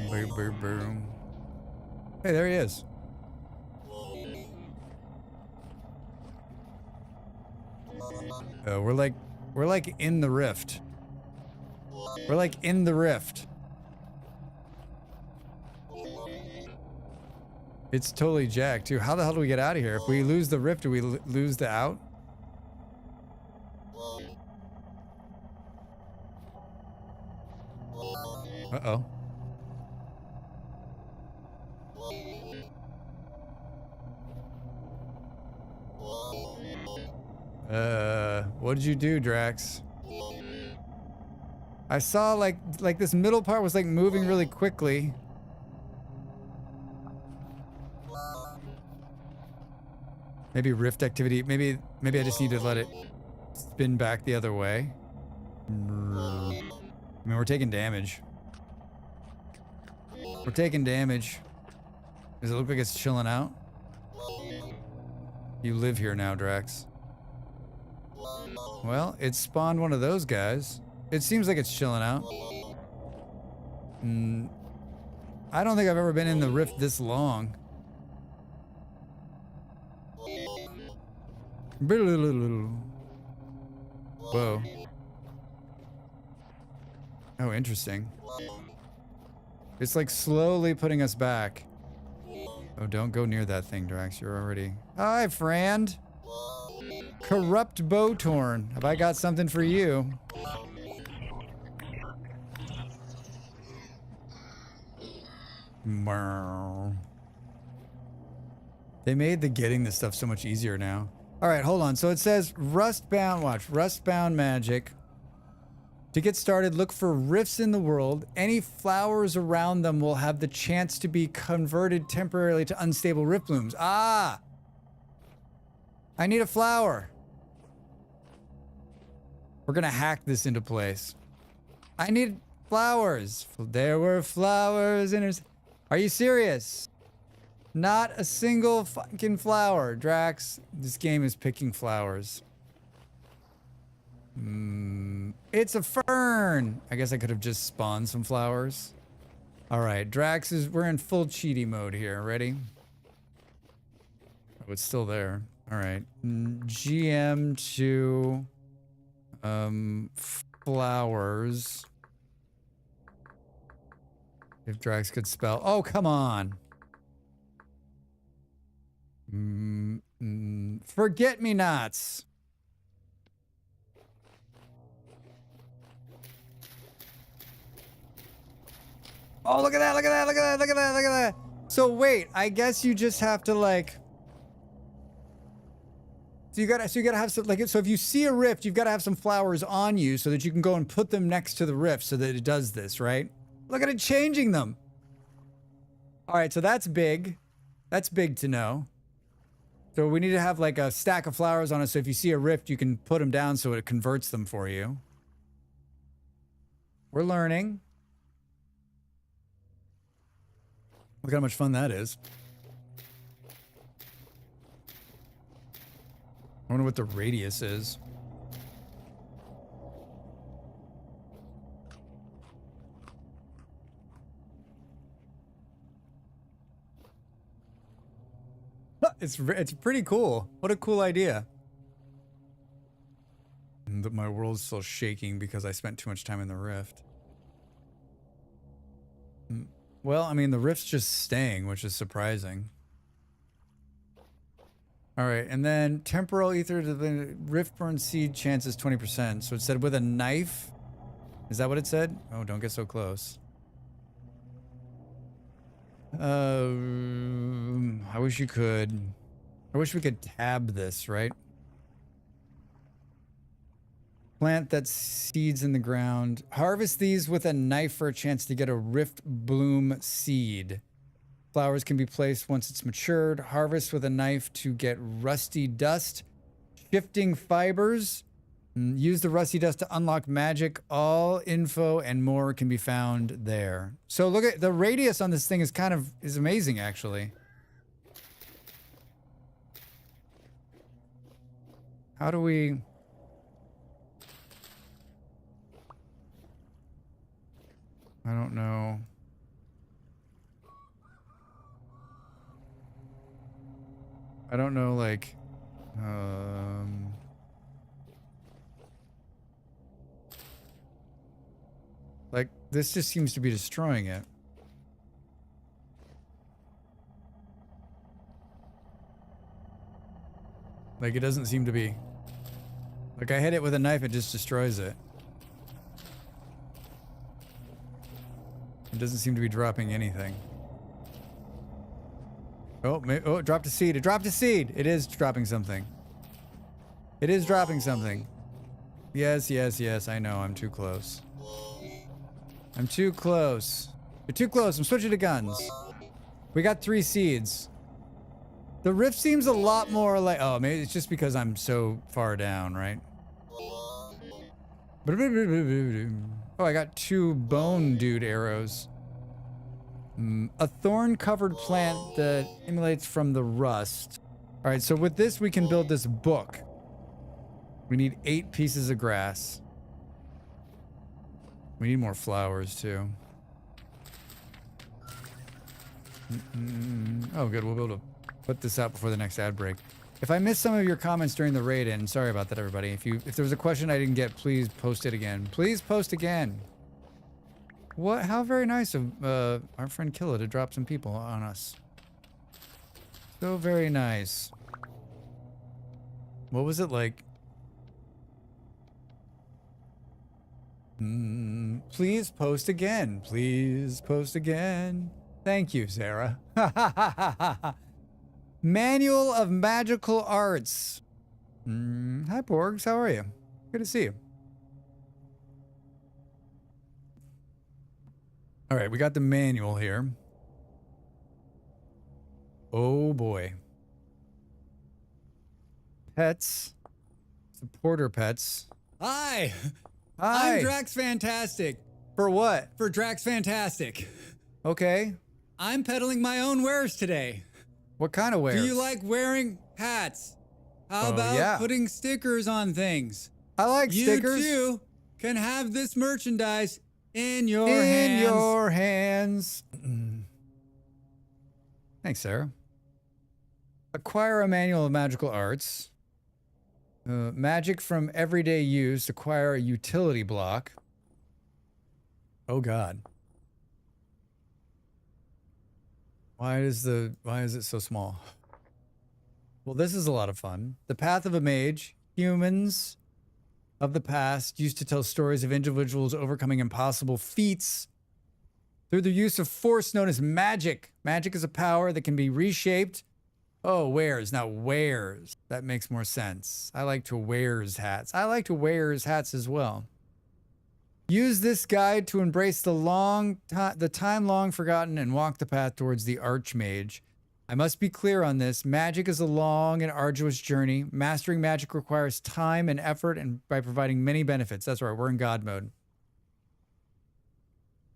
A: Boom, boom, boom. Hey, there he is. We're like in the rift. We're like in the rift. It's totally jacked too. How the hell do we get out of here? If we lose the rift, do we lose the out? Uh-oh. What did you do, Drax? I saw like this middle part was like moving really quickly. Maybe rift activity. Maybe I just need to let it spin back the other way. I mean, we're taking damage. We're taking damage. Does it look like it's chilling out? You live here now, Drax. Well, it spawned one of those guys. It seems like it's chilling out. I don't think I've ever been in the rift this long. Whoa. Oh, interesting. It's like slowly putting us back. Oh, don't go near that thing, Drax. You're already... Hi, friend. Corrupt Bowtorn. Have I got something for you? They made the getting this stuff so much easier now. All right, hold on. So it says Rustbound, watch, Rustbound Magic. To get started, look for rifts in the world. Any flowers around them will have the chance to be converted temporarily to unstable rift blooms. Ah! I need a flower. We're gonna hack this into place. I need flowers. There were flowers in his... Are you serious? Not a single fucking flower, Drax. This game is picking flowers. It's a fern. I guess I could have just spawned some flowers. All right, Drax is... We're in full cheaty mode here. Ready? Oh, it's still there. All right. GM to... flowers. If Drax could spell... Oh, come on. Forget-me-nots. Oh, look at that, look at that, look at that, look at that, look at that. So wait, I guess you just have to like... So you gotta have some, like, so if you see a rift, you've gotta have some flowers on you so that you can go and put them next to the rift so that it does this, right? Look at it changing them. All right, so that's big. That's big to know. So we need to have like a stack of flowers on it, so if you see a rift, you can put them down so it converts them for you. We're learning. Look how much fun that is. I wonder what the radius is. It's pretty cool. What a cool idea. But my world's still shaking because I spent too much time in the rift. Well, I mean, the rift's just staying, which is surprising. All right, and then temporal ether to the rift burn seed chances 20%. So it said with a knife. Is that what it said? Oh, don't get so close. I wish you could. I wish we could tab this, right? Plant that seeds in the ground. Harvest these with a knife for a chance to get a rift bloom seed. Flowers can be placed once it's matured. Harvest with a knife to get rusty dust. Shifting fibers. Use the rusty dust to unlock magic. All info and more can be found there. So look at the radius on this thing is is amazing, actually. How do we... I don't know. I don't know, like... Like, this just seems to be destroying it. Like, it doesn't seem to be... Like, I hit it with a knife, it just destroys it. It doesn't seem to be dropping anything. Oh, oh, it dropped a seed. It dropped a seed! It is dropping something. It is dropping something. Yes, yes, yes, I know, I'm too close. I'm too close. You're too close. I'm switching to guns. We got 3 seeds. The rift seems a lot more like... Oh, maybe it's just because I'm so far down, right? Oh, I got 2 bone dude arrows. A thorn-covered plant that emulates from the rust. All right, so with this, we can build this book. We need 8 pieces of grass. We need more flowers, too. Oh, good. We'll be able to put this out before the next ad break. If I missed some of your comments during the raid-in, sorry about that, everybody. If there was a question I didn't get, please post it again. Please post again. What? How very nice of our friend Killa to drop some people on us. So very nice. What was it like? Please post again. Please post again. Thank you, Sarah. Manual of Magical Arts. Hi, Porgs. How are you? Good to see you. All right, we got the manual here. Oh, boy. Pets. Supporter pets.
D: Hi.
A: Hi.
D: I'm Drax Fantastic.
A: For what?
D: For Drax Fantastic.
A: Okay.
D: I'm peddling my own wares today.
A: What kind of wares?
D: Do you like wearing hats? How about putting stickers on things?
A: I like stickers.
D: You too can have this merchandise in your
A: hands.
D: In
A: your hands. Thanks, Sarah. Acquire a manual of magical arts. Magic from everyday use. Acquire a utility block. Oh God. Why is it so small? Well, this is a lot of fun. The Path of a Mage. Humans of the past used to tell stories of individuals overcoming impossible feats through the use of force known as magic. Magic is a power that can be reshaped. Oh, wears, not wears. That makes more sense. I like to wears hats. I like to wears hats as well. Use this guide to embrace the time long forgotten and walk the path towards the Archmage. I must be clear on this. Magic is a long and arduous journey. Mastering magic requires time and effort and by providing many benefits. That's right, we're in God mode.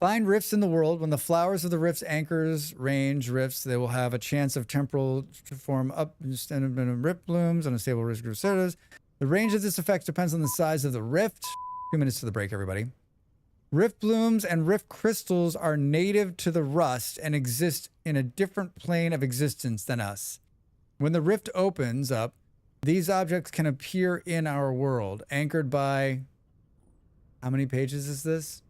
A: Find rifts in the world. When the flowers of the rifts anchors range rifts, they will have a chance of temporal to form up and rift blooms on a stable risk of crusaders. The range of this effect depends on the size of the rift. 2 minutes to the break, everybody. Rift blooms and rift crystals are native to the rust and exist in a different plane of existence than us. When the rift opens up, these objects can appear in our world, anchored by... How many pages is this?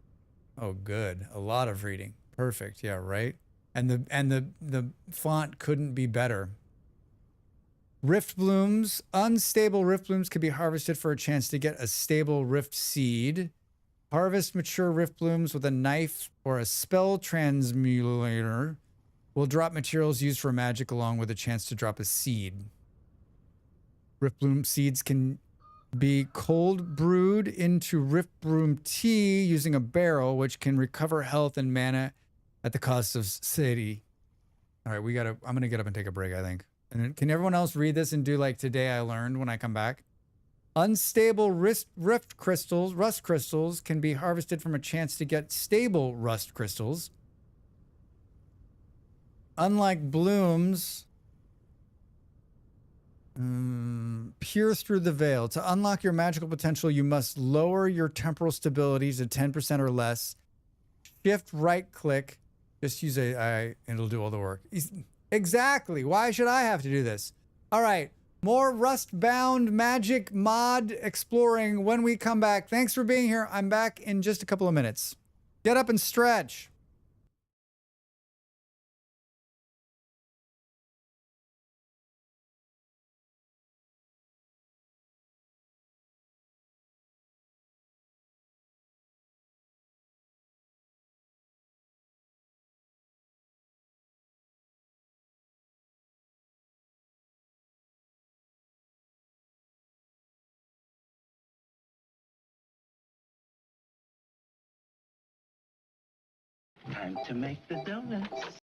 A: Oh, good. A lot of reading. Perfect. Yeah, right? And the font couldn't be better. Rift blooms. Unstable rift blooms can be harvested for a chance to get a stable rift seed. Harvest mature rift blooms with a knife or a spell transmutator. Will drop materials used for magic along with a chance to drop a seed. Rift bloom seeds can be cold brewed into rift bloom tea using a barrel, which can recover health and mana at the cost of city. All right, I'm going to get up and take a break, I think. And then, can everyone else read this and do like today I learned when I come back? Unstable rust crystals can be harvested from a chance to get stable rust crystals. Unlike blooms, peer through the veil. To unlock your magical potential, you must lower your temporal stability to 10% or less. Shift right click. Just use AI and it'll do all the work. Exactly. Why should I have to do this? All right. More Rustbound Magic mod exploring when we come back. Thanks for being here. I'm back in just a couple of minutes. Get up and stretch.
G: Time to make the donuts.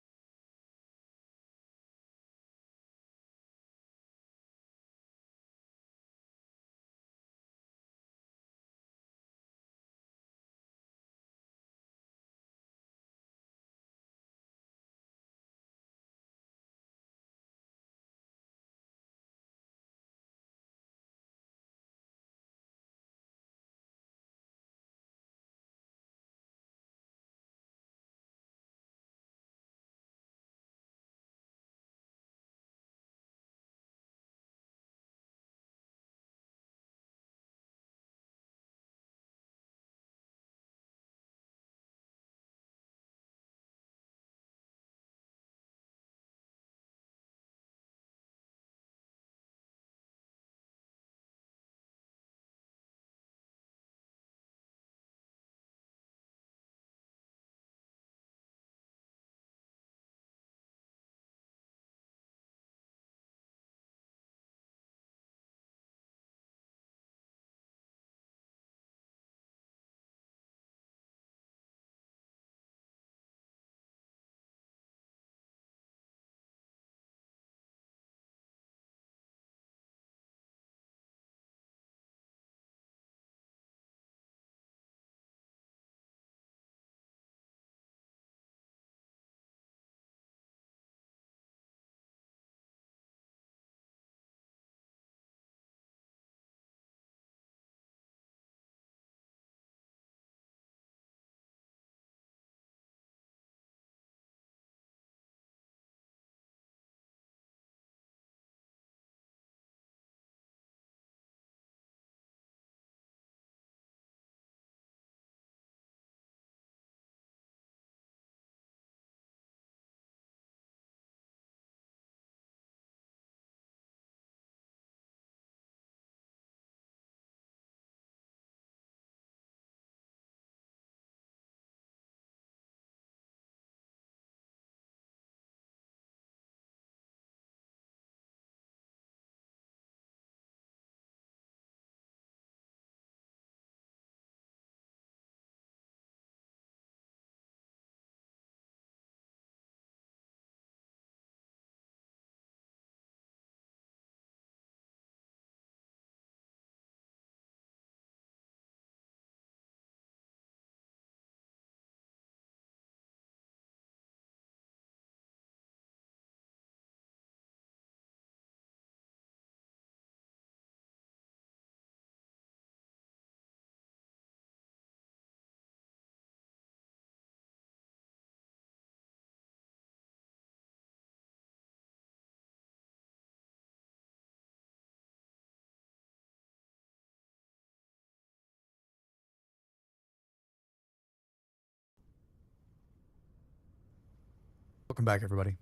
A: Welcome back, everybody.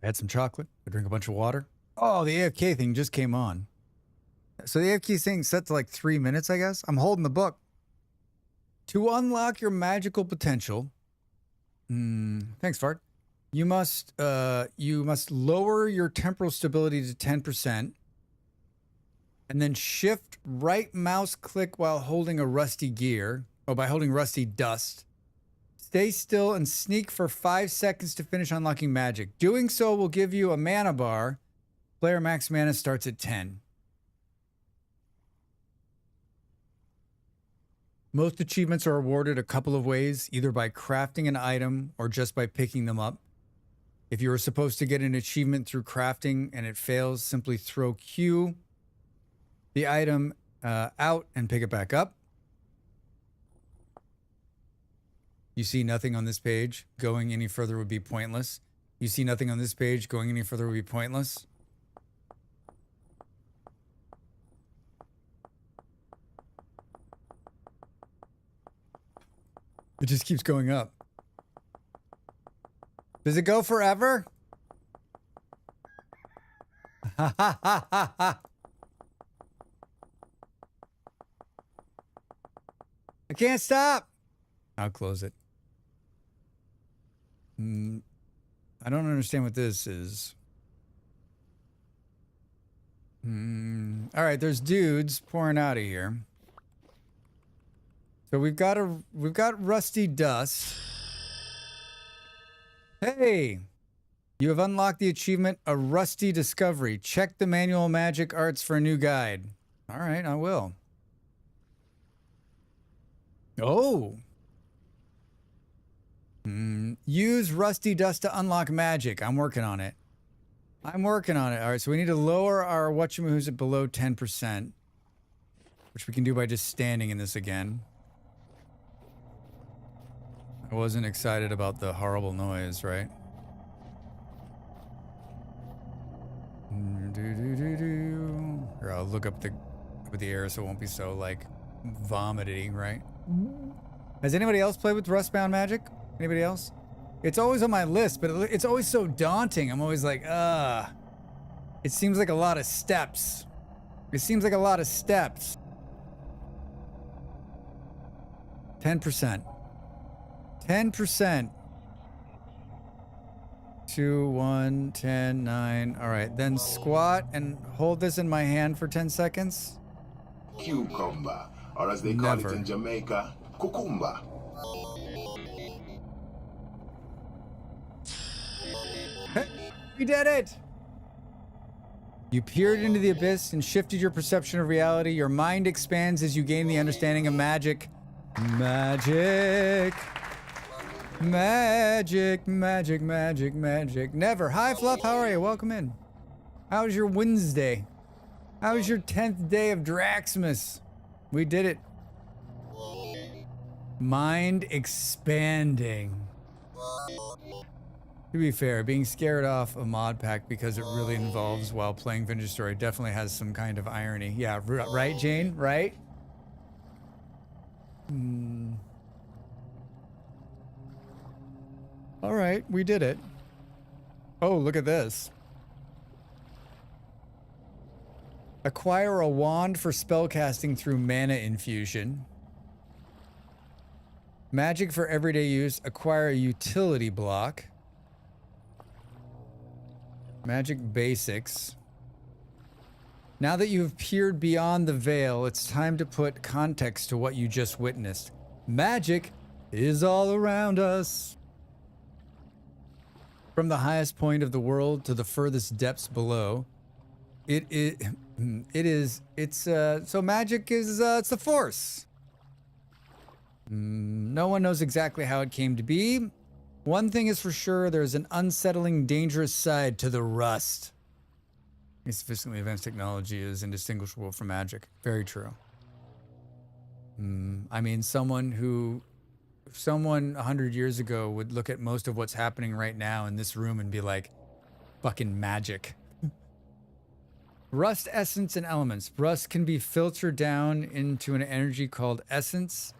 A: I had some chocolate. I drank a bunch of water. Oh, the AFK thing just came on. So the AFK thing's set to like 3 minutes, I guess. I'm holding the book. To unlock your magical potential, thanks, Fart. You must lower your temporal stability to 10%, and then shift right mouse click while holding a rusty gear. Oh, by holding rusty dust. Stay still and sneak for 5 seconds to finish unlocking magic. Doing so will give you a mana bar. Player max mana starts at 10. Most achievements are awarded a couple of ways, either by crafting an item or just by picking them up. If you are supposed to get an achievement through crafting and it fails, simply throw Q, the item out and pick it back up. You see nothing on this page. Going any further would be pointless. You see nothing on this page. Going any further would be pointless. It just keeps going up. Does it go forever? I can't stop. I'll close it. I don't understand what this is. All right, there's dudes pouring out of here. So we've got rusty dust. Hey, you have unlocked the achievement, A Rusty Discovery. Check the manual magic arts for a new guide. All right, I will. Oh. Use rusty dust to unlock magic. I'm working on it. All right, so we need to lower our whatchamahoo's at below 10%, which we can do by just standing in this again. I wasn't excited about the horrible noise, right? Or I'll look up with the air so it won't be so like vomity, right? Has anybody else played with Rustbound Magic? Anybody else? It's always on my list, but it's always so daunting. I'm always like, it seems like a lot of steps. 10%. 10%. 2, 1, 10, 9. All right, then squat and hold this in my hand for 10 seconds.
K: Cucumber, or as they call it in Jamaica, cucumba.
A: Hey, we did it! You peered into the abyss and shifted your perception of reality. Your mind expands as you gain the understanding of magic. Magic. Magic, magic, magic, magic. Never. Hi, Fluff. How are you? Welcome in. How's your Wednesday? How's your 10th day of Draxmas? We did it. Mind expanding. To be fair, being scared off a mod pack because it really involves while playing Vintage Story definitely has some kind of irony. Yeah, right, Jane? Right? All right, we did it. Oh, look at this. Acquire a wand for spellcasting through mana infusion. Magic for everyday use. Acquire a utility block. Magic basics. Now that you have peered beyond the veil, it's time to put context to what you just witnessed. Magic is all around us. From the highest point of the world to the furthest depths below, so magic is, it's the Force. No one knows exactly how it came to be. One thing is for sure, there's an unsettling, dangerous side to the rust. Sufficiently advanced technology is indistinguishable from magic. Very true. I mean, someone 100 years ago would look at most of what's happening right now in this room and be like, fucking magic. Rust, essence, and elements. Rust can be filtered down into an energy called essence.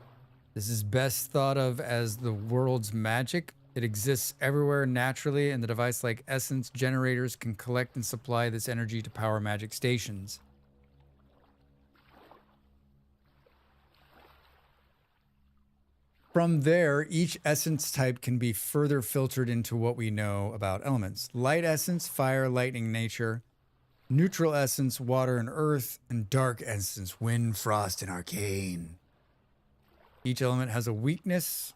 A: This is best thought of as the world's magic. It exists everywhere naturally, and the device-like essence generators can collect and supply this energy to power magic stations. From there, each essence type can be further filtered into what we know about elements. Light essence, fire, lightning, nature. Neutral essence, water and earth. And dark essence, wind, frost, and arcane. Each element has a weakness.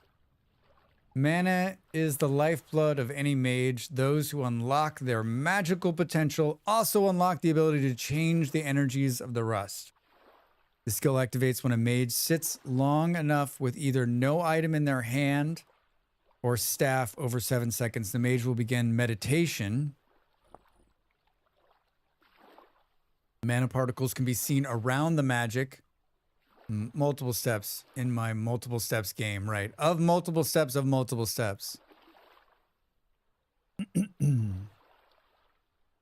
A: Mana is the lifeblood of any mage. Those who unlock their magical potential also unlock the ability to change the energies of the rust. The skill activates when a mage sits long enough with either no item in their hand or staff over 7 seconds. The mage will begin meditation. Mana particles can be seen around the magic. Multiple steps in my multiple steps game, right? Of multiple steps of multiple steps.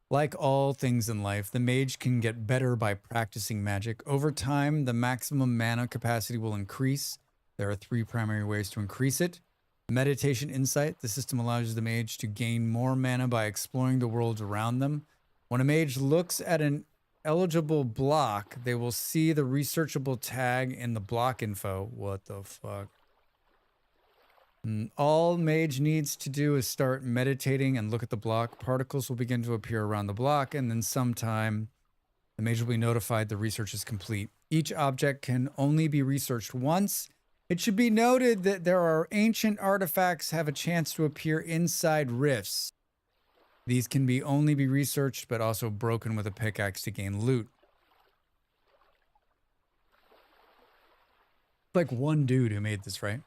A: Like all things in life, the mage can get better by practicing magic. Over time, the maximum mana capacity will increase. There are 3 primary ways to increase it. Meditation insight. The system allows the mage to gain more mana by exploring the worlds around them. When a mage looks at an eligible block, they will see the researchable tag in the block info. What the fuck? All mage needs to do is start meditating and look at the block. Particles will begin to appear around the block, and then sometime the mage will be notified the research is complete. Each object can only be researched once. It should be noted that there are ancient artifacts have a chance to appear inside rifts. These can only be researched, but also broken with a pickaxe to gain loot. Like one dude who made this, right?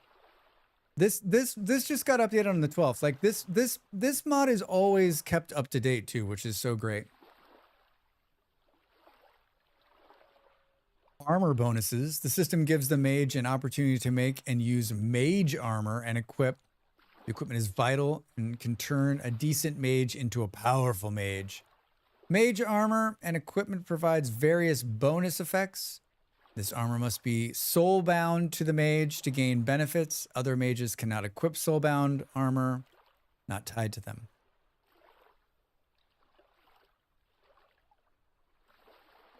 A: This just got updated on the 12th. Like this mod is always kept up to date too, which is so great. Armor bonuses. The system gives the mage an opportunity to make and use mage armor and equip. The equipment is vital and can turn a decent mage into a powerful mage. Mage armor and equipment provides various bonus effects. This armor must be soulbound to the mage to gain benefits. Other mages cannot equip soulbound armor, not tied to them.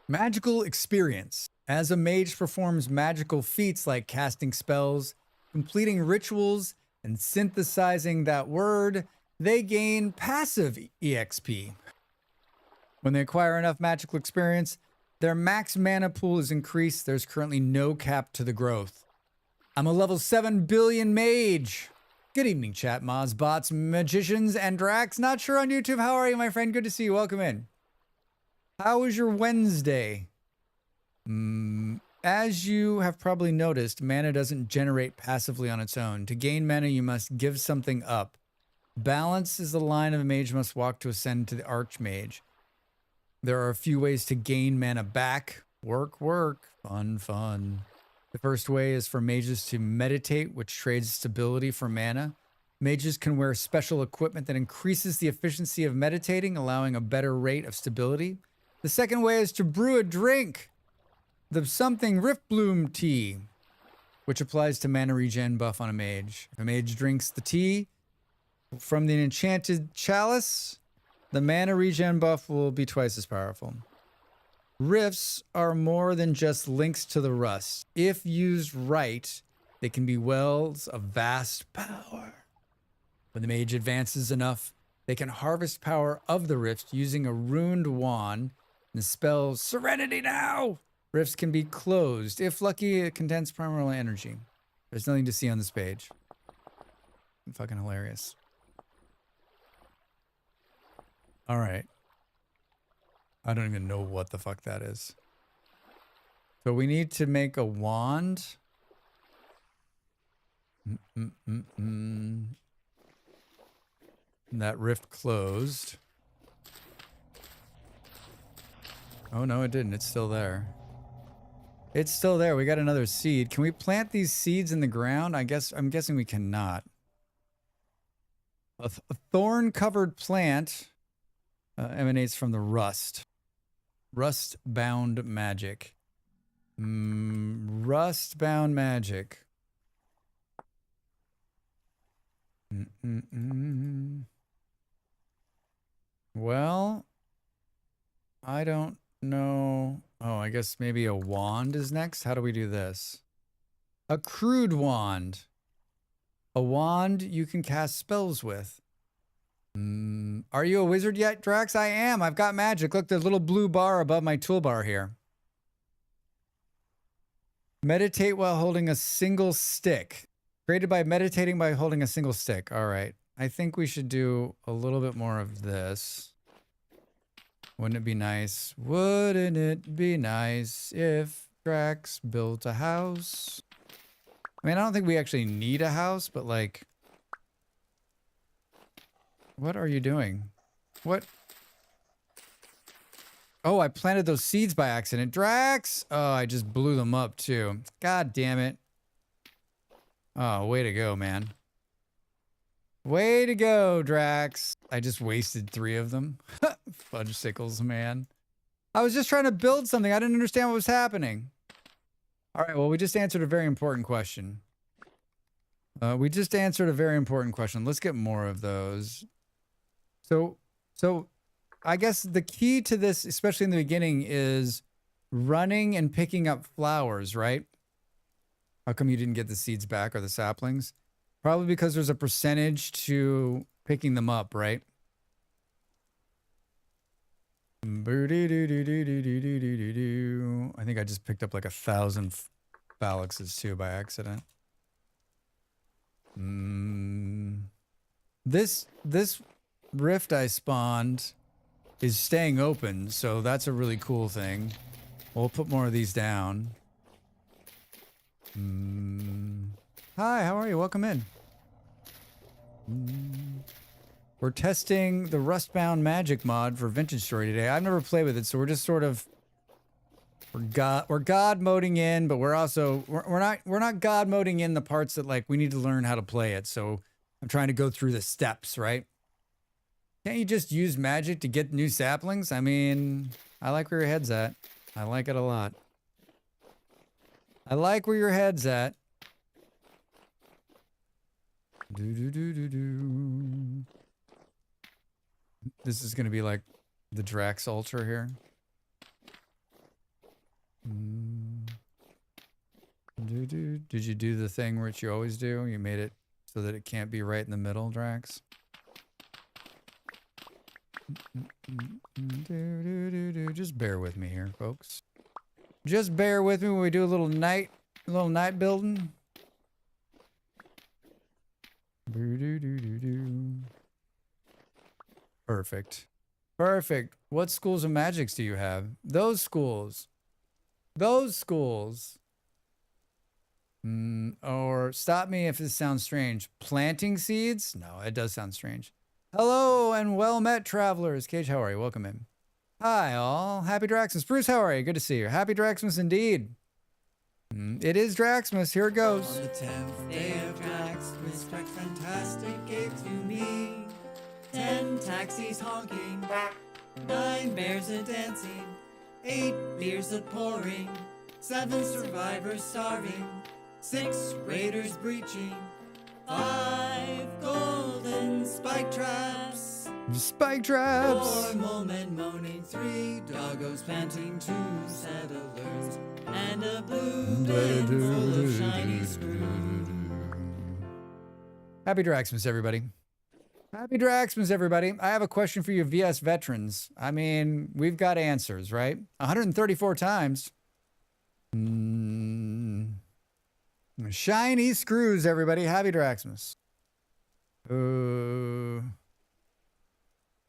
A: Magical experience. As a mage performs magical feats like casting spells, completing rituals, and synthesizing that word, they gain passive EXP. When they acquire enough magical experience, their max mana pool is increased. There's currently no cap to the growth. I'm a level 7 billion mage. Good evening, chat, mods, bots, magicians, and Drax. Not sure on YouTube. How are you, my friend? Good to see you. Welcome in. How was your Wednesday? As you have probably noticed, mana doesn't generate passively on its own. To gain mana, you must give something up. Balance is the line a mage must walk to ascend to the archmage. There are a few ways to gain mana back. Work, fun. The first way is for mages to meditate, which trades stability for mana. Mages can wear special equipment that increases the efficiency of meditating, allowing a better rate of stability. The second way is to brew a drink. The something Riftbloom tea, which applies to mana regen buff on a mage. If a mage drinks the tea from the enchanted chalice, the mana regen buff will be twice as powerful. Rifts are more than just links to the rust. If used right, they can be wells of vast power. When the mage advances enough, they can harvest power of the rift using a runed wand and the spell Serenity Now. Rifts can be closed. If lucky, it contains primal energy. There's nothing to see on this page. Fucking hilarious. All right. I don't even know what the fuck that is. So we need to make a wand. That rift closed. Oh no, it didn't. It's still there. It's still there. We got another seed. Can we plant these seeds in the ground? I'm guessing we cannot. A thorn-covered plant emanates from the rust. Rustbound Magic. Rustbound Magic. Well, I don't know. Oh, I guess maybe a wand is next. How do we do this? A crude wand. A wand you can cast spells with. Are you a wizard yet, Drax? I am. I've got magic. Look, there's a little blue bar above my toolbar here. Meditate while holding a single stick. Created by meditating by holding a single stick. All right. I think we should do a little bit more of this. Wouldn't it be nice? Wouldn't it be nice if Drax built a house? I mean, I don't think we actually need a house, but like... What are you doing? What? Oh, I planted those seeds by accident. Drax! Oh, I just blew them up too. God damn it. Oh, way to go, man. Way to go, Drax. I just wasted 3 of them. Fudge sickles, man. I was just trying to build something. I didn't understand what was happening. All right, well, we just answered a very important question. Let's get more of those. So I guess the key to this, especially in the beginning, is running and picking up flowers, right? How come you didn't get the seeds back or the saplings? Probably because there's a percentage to picking them up, right? I think I just picked up like 1,000 phalanxes too by accident. This rift I spawned is staying open, so that's a really cool thing. We'll put more of these down. Hi, how are you? Welcome in. We're testing the Rustbound Magic mod for Vintage Story today. I've never played with it, so we're just sort of we're god moding in, but we're not god moding in the parts that like we need to learn how to play it. So I'm trying to go through the steps, right? Can't you just use magic to get new saplings? I mean, I like where your head's at. I like it a lot. I like where your head's at. This is going to be like the Drax altar here. Did you do the thing which you always do? You made it so that it can't be right in the middle, Drax? Just bear with me here, folks. Just bear with me when we do a little night building. Perfect. Perfect. What schools of magics do you have? Those schools. Those schools. Or stop me if this sounds strange. Planting seeds? No, it does sound strange. Hello and well met, travelers. Cage, how are you? Welcome in. Hi, all. Happy Draxmas. Bruce, how are you? Good to see you. Happy Draxmas indeed. It is Draxmas. Here it goes.
E: On the 10th day of Draxmas, Drax Fantastic gave to me 10 taxis honking, 9 bears a-dancing, 8 beers a-pouring, 7 survivors starving, 6 raiders breaching, 5 golden spike traps.
A: Spike traps.
E: 4 mole-men moaning, 3 doggos panting, 2 settlers, and a blue bin full of shiny screw.
A: Happy Draxmas, everybody. Happy Draxmas, everybody. I have a question for you VS veterans. I mean, we've got answers, right? 134 times. Shiny screws, everybody. Happy Draxmas.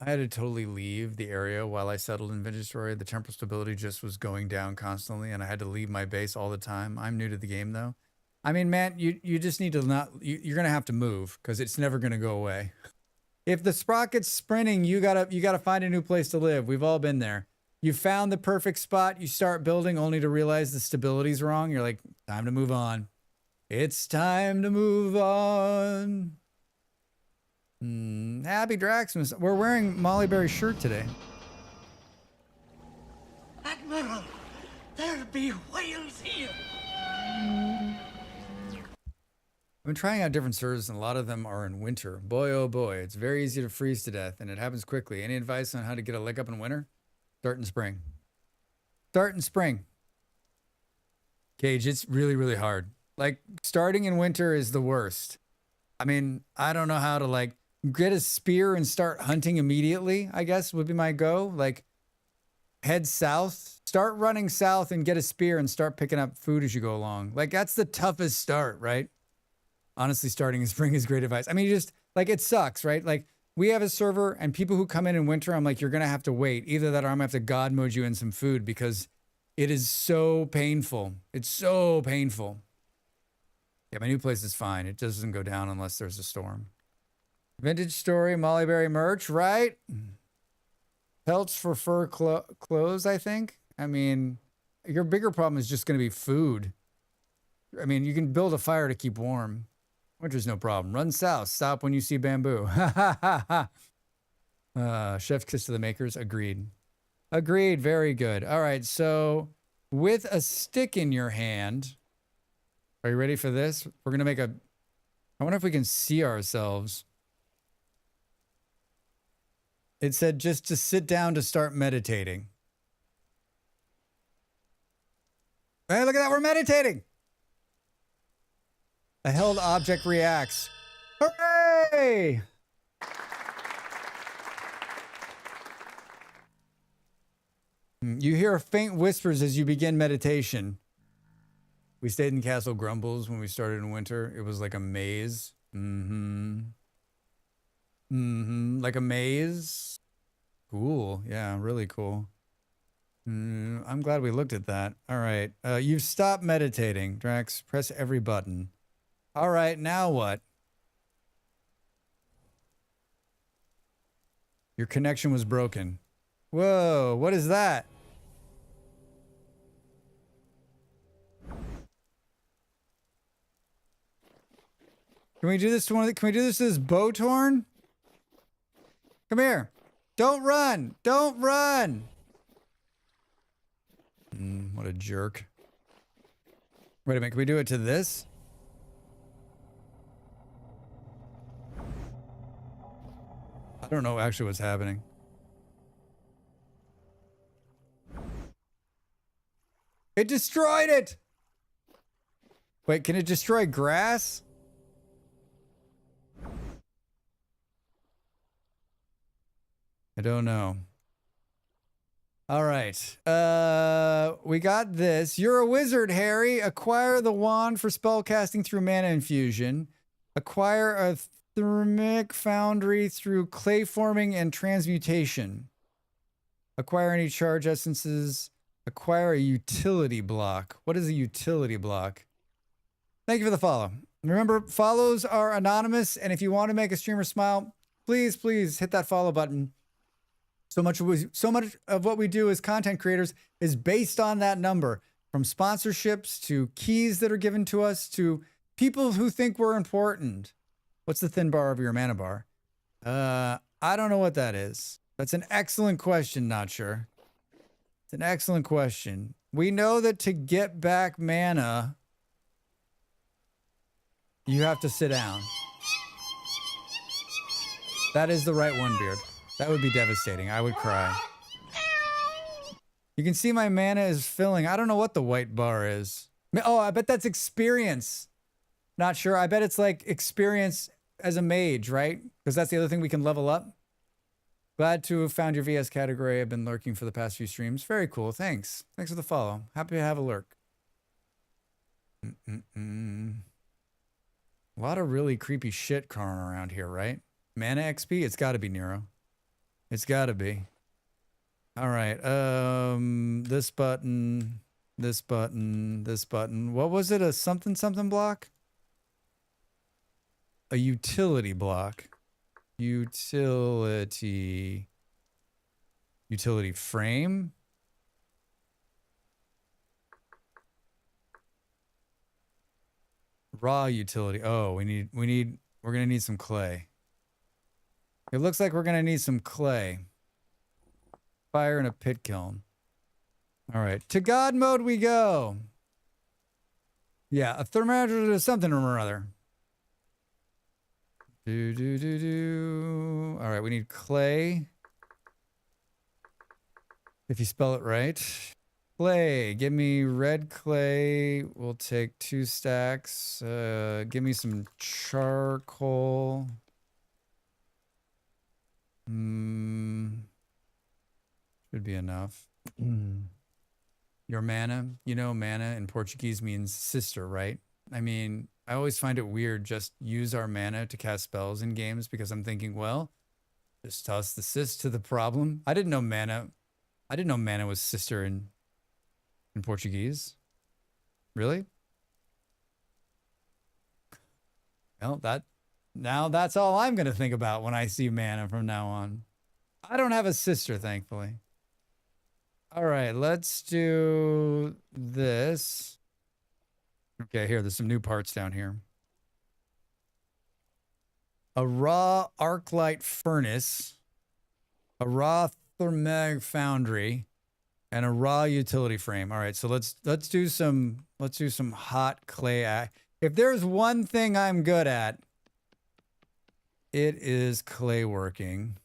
A: I had to totally leave the area while I settled in Vintage Story. The temporal stability just was going down constantly, and I had to leave my base all the time. I'm new to the game, though. I mean, man, you just need to not... You're going to have to move, because it's never going to go away. If the sprocket's sprinting, you gotta find a new place to live. We've all been there. You found the perfect spot, you start building only to realize the stability's wrong. You're like, time to move on. It's time to move on. Happy Draxmas. We're wearing Molly Berry's shirt today.
G: Admiral, there be whales here.
A: been trying out different servers, and a lot of them are in winter. Boy, oh boy, it's very easy to freeze to death, and it happens quickly. Any advice on how to get a leg up in winter? Start in spring. Start in spring. Cage, it's really, really hard. Like, starting in winter is the worst. I mean, I don't know how to, like, get a spear and start hunting immediately, I guess, would be my go. Like, head south, start running south and get a spear and start picking up food as you go along. Like, that's the toughest start, right? Honestly, starting in spring is great advice. I mean, you just, like, it sucks, right? Like, we have a server, and people who come in winter, I'm like, you're going to have to wait. Either that or I'm going to have to God mode you in some food because it is so painful. It's so painful. Yeah, my new place is fine. It doesn't go down unless there's a storm. Vintage story, Molly Berry merch, right? Pelts for fur clothes, I think. I mean, your bigger problem is just going to be food. I mean, you can build a fire to keep warm. Winter's no problem. Run south. Stop when you see bamboo. Chef kiss to the makers. Agreed. Agreed. Very good. All right. So with a stick in your hand, are you ready for this? We're going to make a... I wonder if we can see ourselves. It said just to sit down to start meditating. Hey, look at that. We're meditating. A held object reacts. Hooray! You hear faint whispers as you begin meditation. We stayed in Castle Grumbles when we started in winter. It was like a maze. Like a maze. Cool. Yeah, really cool. I'm glad we looked at that. All right. You've stopped meditating. Drax, press every button. All right, now what? Your connection was broken. Whoa, what is that? Can we do this to one of the, can we do this to this Botorn? Come here. Don't run. Don't run. What a jerk. Wait a minute, can we do it to this? I don't know actually what's happening. It destroyed it! Wait, can it destroy grass? I don't know. All right. We got this. You're a wizard, Harry. Acquire the wand for spellcasting through mana infusion. Acquire a thermic foundry through clay forming and transmutation. Acquire any charge essences. Acquire a utility block. What is a utility block? Thank you for the follow. Remember, follows are anonymous, and if you want to make a streamer smile, please, please hit that follow button. So much of what we do as content creators is based on that number, from sponsorships to keys that are given to us to people who think we're important. What's the thin bar of your mana bar? I don't know what that is. That's an excellent question, not sure. It's an excellent question. We know that to get back mana, you have to sit down. That is the right one, Beard. That would be devastating. I would cry. You can see my mana is filling. I don't know what the white bar is. Oh, I bet that's experience. Not sure. I bet it's like experience as a mage, right? Because that's the other thing we can level up. Glad to have found your VS category. I've been lurking for the past few streams. Very cool. Thanks. Thanks for the follow. Happy to have a lurk. A lot of really creepy shit crawling around here, right? Mana XP? It's got to be Nero. It's got to be. All right. This button, this button, this button. What was it? A something something block? A utility block. Utility frame. Raw utility. Oh, we're going to need some clay. It looks like we're going to need some clay. Fire in a pit kiln. All right. To God mode we go. Yeah, a thermometer or something or other. All right, we need clay. If you spell it right. Clay, give me red clay. We'll take 2 stacks. Give me some charcoal. Should be enough. Your mana, you know, mana in Portuguese means sister, right? I mean, I always find it weird just use our mana to cast spells in games because I'm thinking, well, just toss the sis to the problem. I didn't know mana was sister in Portuguese. Really? Well, now that's all I'm going to think about when I see mana from now on. I don't have a sister, thankfully. All right, let's do this. Okay, here, there's some new parts down here. A raw arclight furnace, a raw thermag foundry, and a raw utility frame. All right, so let's do some hot clay. If there's one thing I'm good at, it is clay working.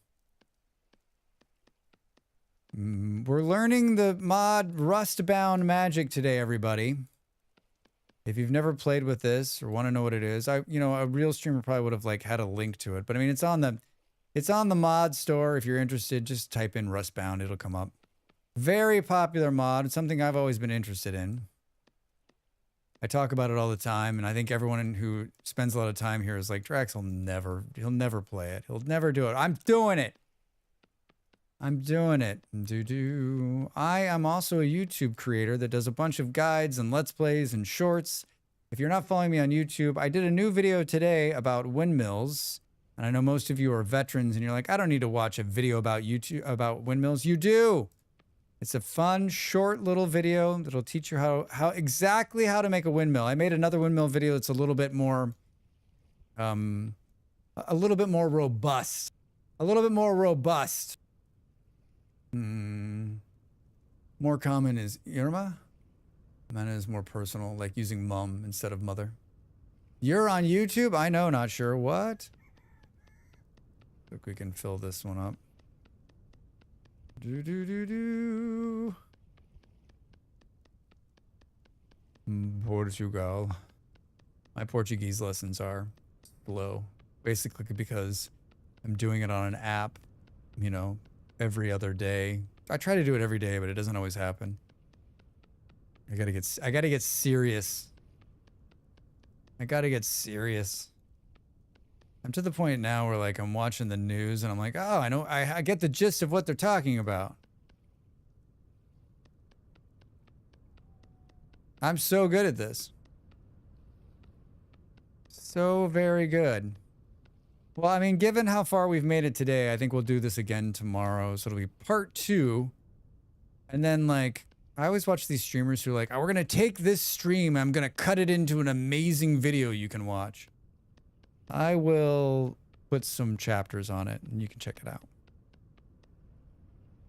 A: We're learning the mod Rustbound Magic today, everybody. If you've never played with this or want to know what it is, a real streamer probably would have like had a link to it. But I mean, it's on the mod store. If you're interested, just type in Rustbound, it'll come up. Very popular mod. It's something I've always been interested in. I talk about it all the time, and I think everyone who spends a lot of time here is like, Drax he'll never play it. He'll never do it. I'm doing it. I'm doing it. I am also a YouTube creator that does a bunch of guides and Let's Plays and shorts. If you're not following me on YouTube, I did a new video today about windmills. And I know most of you are veterans and you're like, I don't need to watch a video about windmills. You do. It's a fun, short little video that'll teach you how to make a windmill. I made another windmill video that's a little bit more robust. More common is Irma. Mana is more personal, like using mum instead of mother. You're on YouTube? I know, not sure. What? Look, we can fill this one up. Portugal. My Portuguese lessons are slow. Basically because I'm doing it on an app, every other day. I try to do it every day, but it doesn't always happen. I gotta get serious. I'm to the point now where like I'm watching the news and I'm like, oh, I know, I get the gist of what they're talking about. I'm so good at this. So very good. Well, I mean, given how far we've made it today, I think we'll do this again tomorrow. So it'll be part 2. And then, like, I always watch these streamers who are like, oh, we're going to take this stream, I'm going to cut it into an amazing video you can watch. I will put some chapters on it, and you can check it out.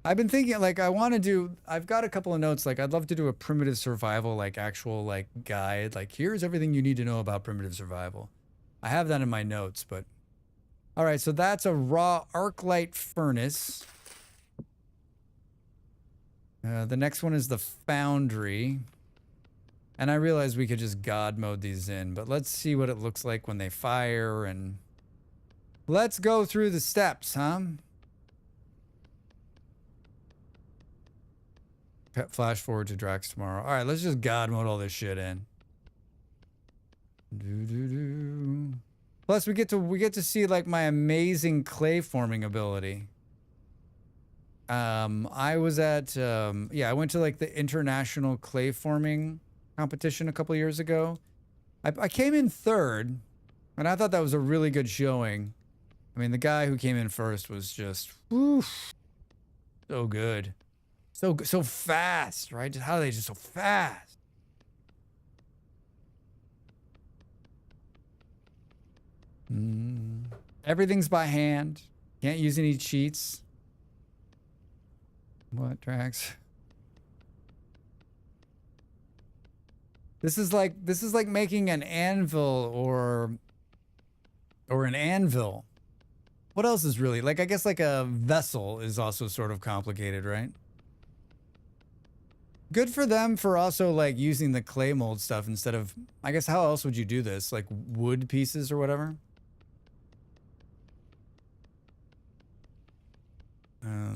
A: I've been thinking, like, I've got a couple of notes, like, I'd love to do a primitive survival, like, actual, like, guide. Like, here's everything you need to know about primitive survival. I have that in my notes, but... All right, so that's a raw arclight furnace. The next one is the foundry. And I realize we could just God mode these in, but let's see what it looks like when they fire, and let's go through the steps, huh? Flash forward to Drax tomorrow. All right, let's just God mode all this shit in. Plus, we get to see like my amazing clay forming ability. I was at I went to like the international clay forming competition a couple years ago. I came in 3rd, and I thought that was a really good showing. I mean, the guy who came in first was just so good, so fast, right? Just how are they just so fast? Everything's by hand. Can't use any cheats. What, Drax? This is like making an anvil or Or an anvil. What else is really, like, I guess like a vessel is also sort of complicated, right? Good for them for also like using the clay mold stuff instead of, I guess how else would you do this? Like wood pieces or whatever?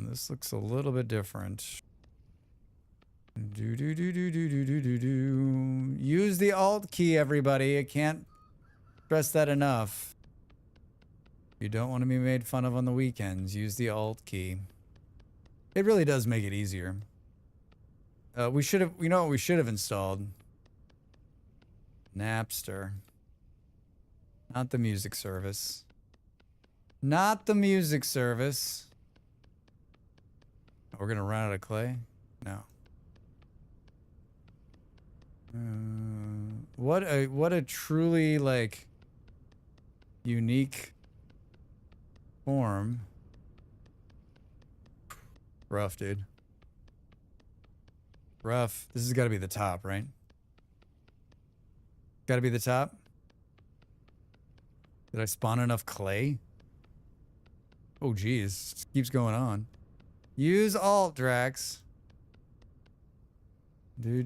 A: This looks a little bit different. Use the Alt key, everybody. I can't stress that enough. You don't want to be made fun of on the weekends. Use the Alt key. It really does make it easier. We should have, you know what we should have installed? Napster. Not the music service. Not the music service. We're gonna run out of clay? No. What a truly like unique form. Rough, dude. Rough. This has got to be the top, right? Got to be the top. Did I spawn enough clay? Oh, geez. Keeps going on. Use Alt, Drax. I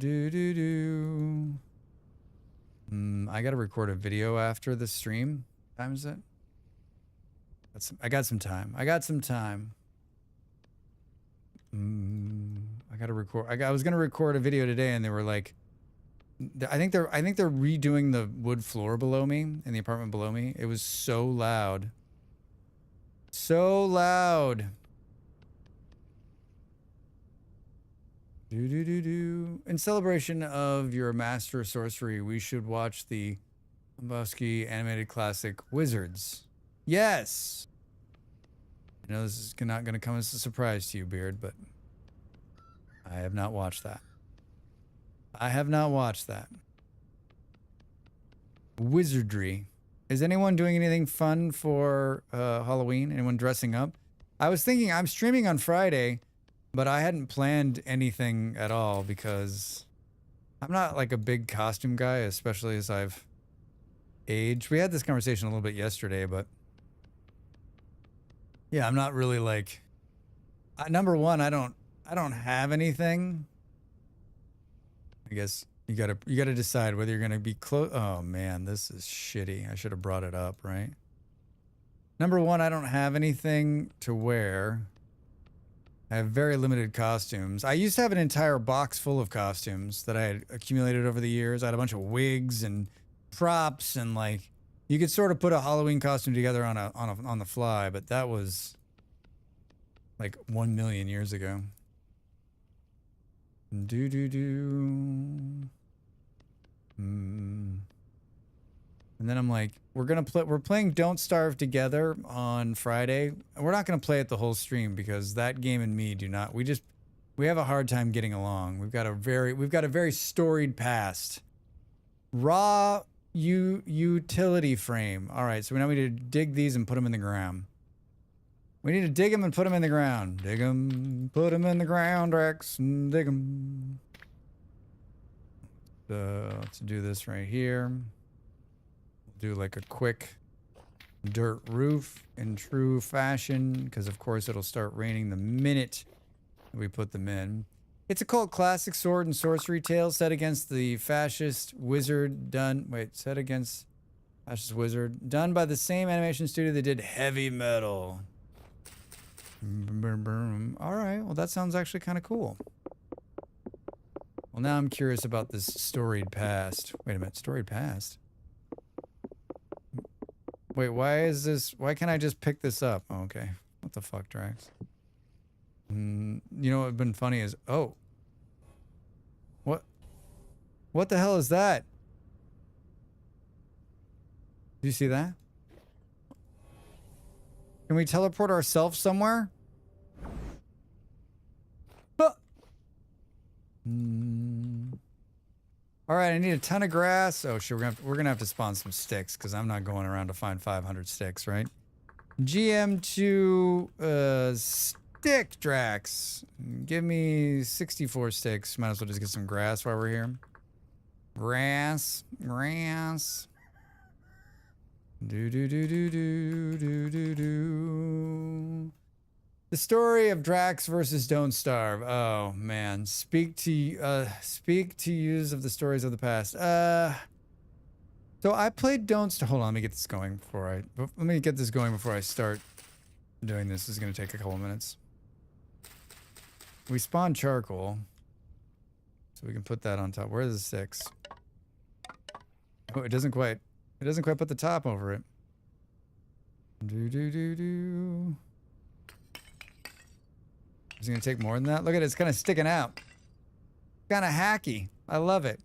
A: got to record a video after the stream. What time is it? I got some time. I got some time. I got to record. I was going to record a video today and they were like, I think they're redoing the wood floor below me in the apartment below me. It was so loud. So loud. In celebration of your master of sorcery, we should watch the Boski animated classic Wizards. Yes. I know this is not going to come as a surprise to you, Beard, but I have not watched that. I have not watched that. Wizardry. Is anyone doing anything fun for Halloween? Anyone dressing up? I was thinking I'm streaming on Friday, but I hadn't planned anything at all because I'm not like a big costume guy, especially as I've aged. We had this conversation a little bit yesterday, but yeah, I'm not really like, number one, I don't have anything. I guess you gotta decide whether you're gonna be close. Oh man, this is shitty. I should have brought it up, right? Number one, I don't have anything to wear. I have very limited costumes. I used to have an entire box full of costumes that I had accumulated over the years. I had a bunch of wigs and props and like, you could sort of put a Halloween costume together on the fly, but that was like 1 million years ago. And then I'm like, we're playing Don't Starve Together on Friday. We're not gonna play it the whole stream because that game and me do not. We have a hard time getting along. We've got a very storied past. Raw utility frame. All right, so we now need to dig these and put them in the ground. We need to dig them and put them in the ground. Dig them, put them in the ground, Rex, and dig them. Let's do this right here. Do like a quick dirt roof in true fashion, because of course it'll start raining the minute we put them in. It's a cult classic sword and sorcery tale set against the fascist wizard done by the same animation studio that did Heavy Metal. All right, well that sounds actually kind of cool. Well, now I'm curious about this storied past. Wait a minute, storied past? Wait, why can't I just pick this up? Oh, okay. What the fuck, Drax? You know what would have been funny is, oh. What the hell is that? Do you see that? Can we teleport ourselves somewhere? All right, I need a ton of grass. Oh, sure, we're gonna have to spawn some sticks because I'm not going around to find 500 sticks, right? GM2 stick, Drax. Give me 64 sticks. Might as well just get some grass while we're here. Grass. Do do do do do do do do. The story of Drax versus Don't Starve. Oh man, speak to use of the stories of the past. So I played Don't Starve. Hold on, let me get this going before I start doing this. This is gonna take a couple minutes. We spawned charcoal, so we can put that on top. Where's the 6? Oh, it doesn't quite put the top over it. Do do do do. Is it gonna take more than that? Look at it, it's kind of sticking out. Kind of hacky. I love it.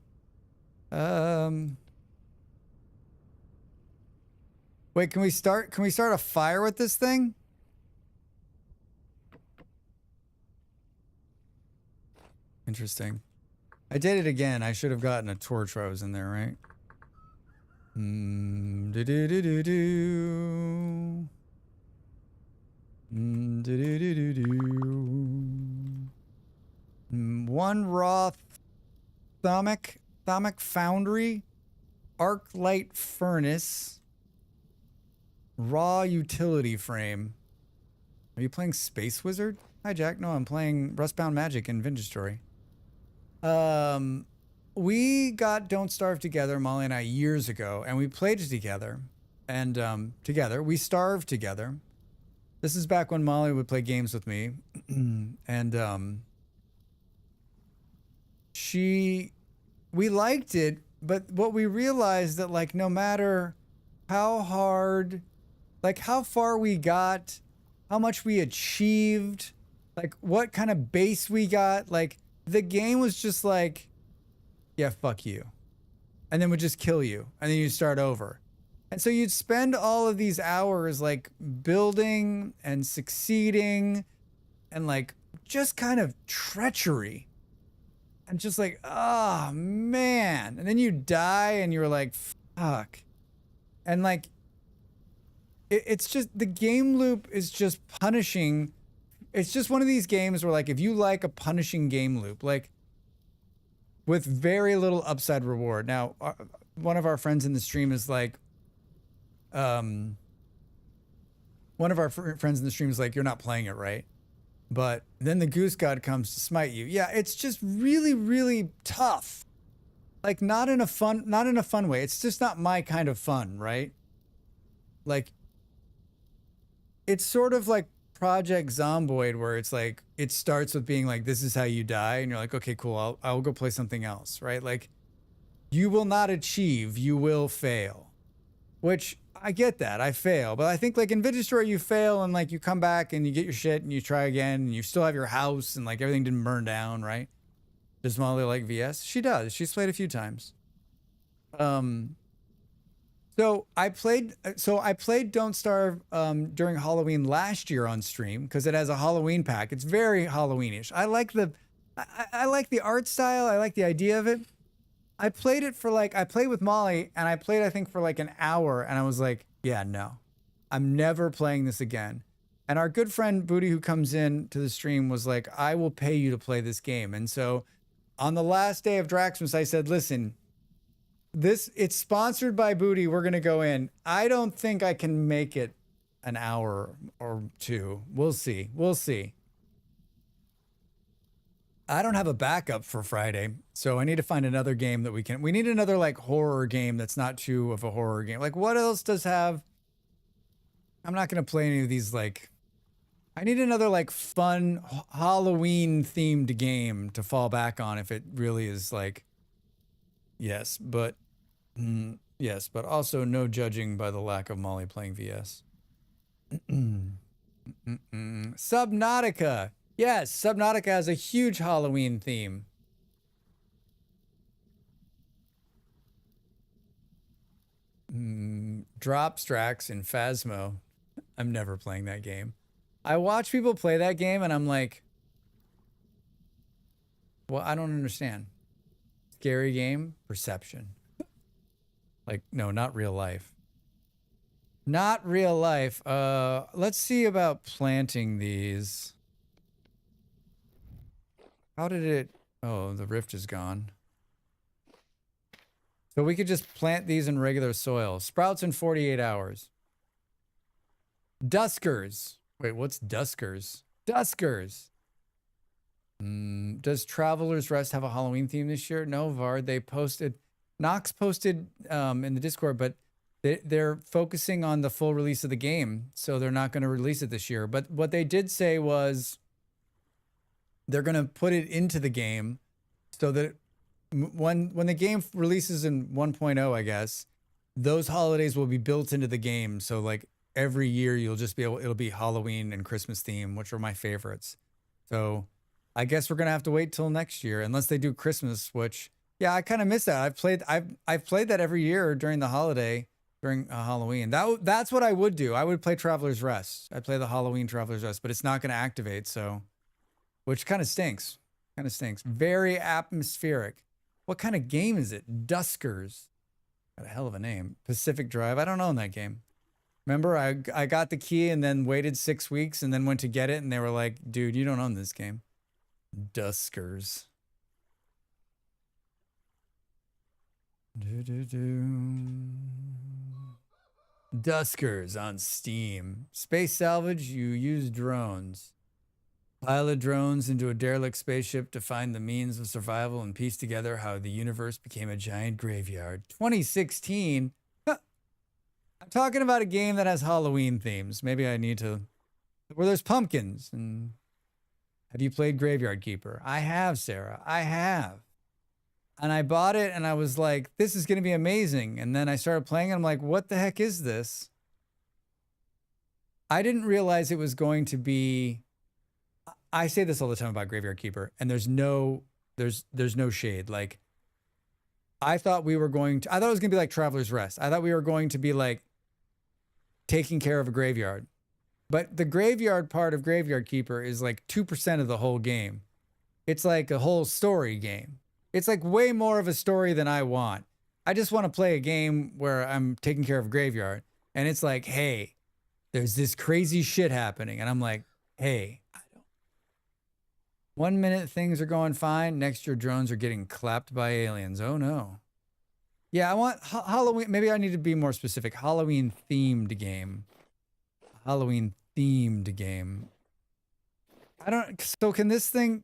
A: Wait, can we start a fire with this thing? Interesting. I did it again. I should have gotten a torch while I was in there, right? Do do do do do. Do do do do do. One raw thermic foundry, arc light furnace, raw utility frame. Are you playing Space Wizard? Hi Jack. No, I'm playing Rustbound Magic in Vintage Story. We got Don't Starve together, Molly and I, years ago, and we played it together. And we starved together. This is back when Molly would play games with me. And we liked it, but what we realized that, like, no matter how hard, like how far we got, how much we achieved, like what kind of base we got, like the game was just like, yeah, fuck you. And then would just kill you. And then you'd start over. And so you'd spend all of these hours like building and succeeding and like just kind of treachery. And just like, oh man. And then you die and you're like, fuck. And like, it's just, the game loop is just punishing. It's just one of these games where like, if you like a punishing game loop, like with very little upside reward. Now, one of our friends in the stream is like, friends in the stream is like, you're not playing it right. But then the goose god comes to smite you. Yeah, it's just really, really tough. Like not in a fun way. It's just not my kind of fun, right? Like it's sort of like Project Zomboid, where it's like it starts with being like, this is how you die, and you're like, okay, cool, I'll go play something else, right? Like you will not achieve, you will fail. Which I get that, I fail, but I think like in Vintage Story you fail and like you come back and you get your shit and you try again and you still have your house and like everything didn't burn down, right? Does Molly like VS? She does. She's played a few times. So I played Don't Starve during Halloween last year on stream because it has a Halloween pack. It's very Halloweenish. I like the art style. I like the idea of it. I played with Molly and I played, I think, for like an hour and I was like, yeah, no, I'm never playing this again. And our good friend Booty, who comes in to the stream, was like, I will pay you to play this game. And so on the last day of Draxmas, I said, listen, it's sponsored by Booty. We're going to go in. I don't think I can make it an hour or two. We'll see. We'll see. I don't have a backup for Friday, so I need to find another game that we need another like horror game that's not too of a horror game. Like what else does have, I'm not going to play any of these. Like I need another like fun Halloween themed game to fall back on if it really is like, yes, but also no judging by the lack of Molly playing VS. Subnautica. Yes, Subnautica has a huge Halloween theme. Dropstrax in Phasmo. I'm never playing that game. I watch people play that game and I'm like, well, I don't understand. Scary game, perception. Like, no, not real life. Not real life. Let's see about planting these. How did it... Oh, the rift is gone. So we could just plant these in regular soil. Sprouts in 48 hours. Duskers. Wait, what's Duskers? Duskers. Does Traveler's Rest have a Halloween theme this year? No, Vard. They posted, Nox posted in the Discord, but they're focusing on the full release of the game, so they're not going to release it this year. But what they did say was they're going to put it into the game so that when the game releases in 1.0, I guess, those holidays will be built into the game. So like every year you'll just be able, it'll be Halloween and Christmas theme, which are my favorites. So I guess we're going to have to wait till next year unless they do Christmas, which, yeah, I kind of miss that. I've played that every year during the holiday, during Halloween. That's what I would do. I would play Traveler's Rest. I'd play the Halloween Traveler's Rest, but it's not going to activate. So, which kind of stinks. Kind of stinks. Very atmospheric. What kind of game is it? Duskers. Got a hell of a name. Pacific Drive. I don't own that game. Remember, I got the key and then waited 6 weeks and then went to get it and they were like, dude, you don't own this game. Duskers. Duskers on Steam. Space salvage, you use drones. Pilot drones into a derelict spaceship to find the means of survival and piece together how the universe became a giant graveyard. 2016? Huh. I'm talking about a game that has Halloween themes. Maybe I need to... Where there's pumpkins. And have you played Graveyard Keeper? I have, Sarah. I have. And I bought it and I was like, this is going to be amazing. And then I started playing and I'm like, what the heck is this? I didn't realize it was going to be... I say this all the time about Graveyard Keeper, and there's no shade. Like, I thought it was going to be like Traveler's Rest. I thought we were going to be like taking care of a graveyard. But the graveyard part of Graveyard Keeper is like 2% of the whole game. It's like a whole story game. It's like way more of a story than I want. I just want to play a game where I'm taking care of a graveyard. And it's like, hey, there's this crazy shit happening. And I'm like, hey, 1 minute things are going fine. Next, your drones are getting clapped by aliens. Oh no. Yeah, I want Halloween. Maybe I need to be more specific. Halloween themed game. Halloween themed game. So can this thing,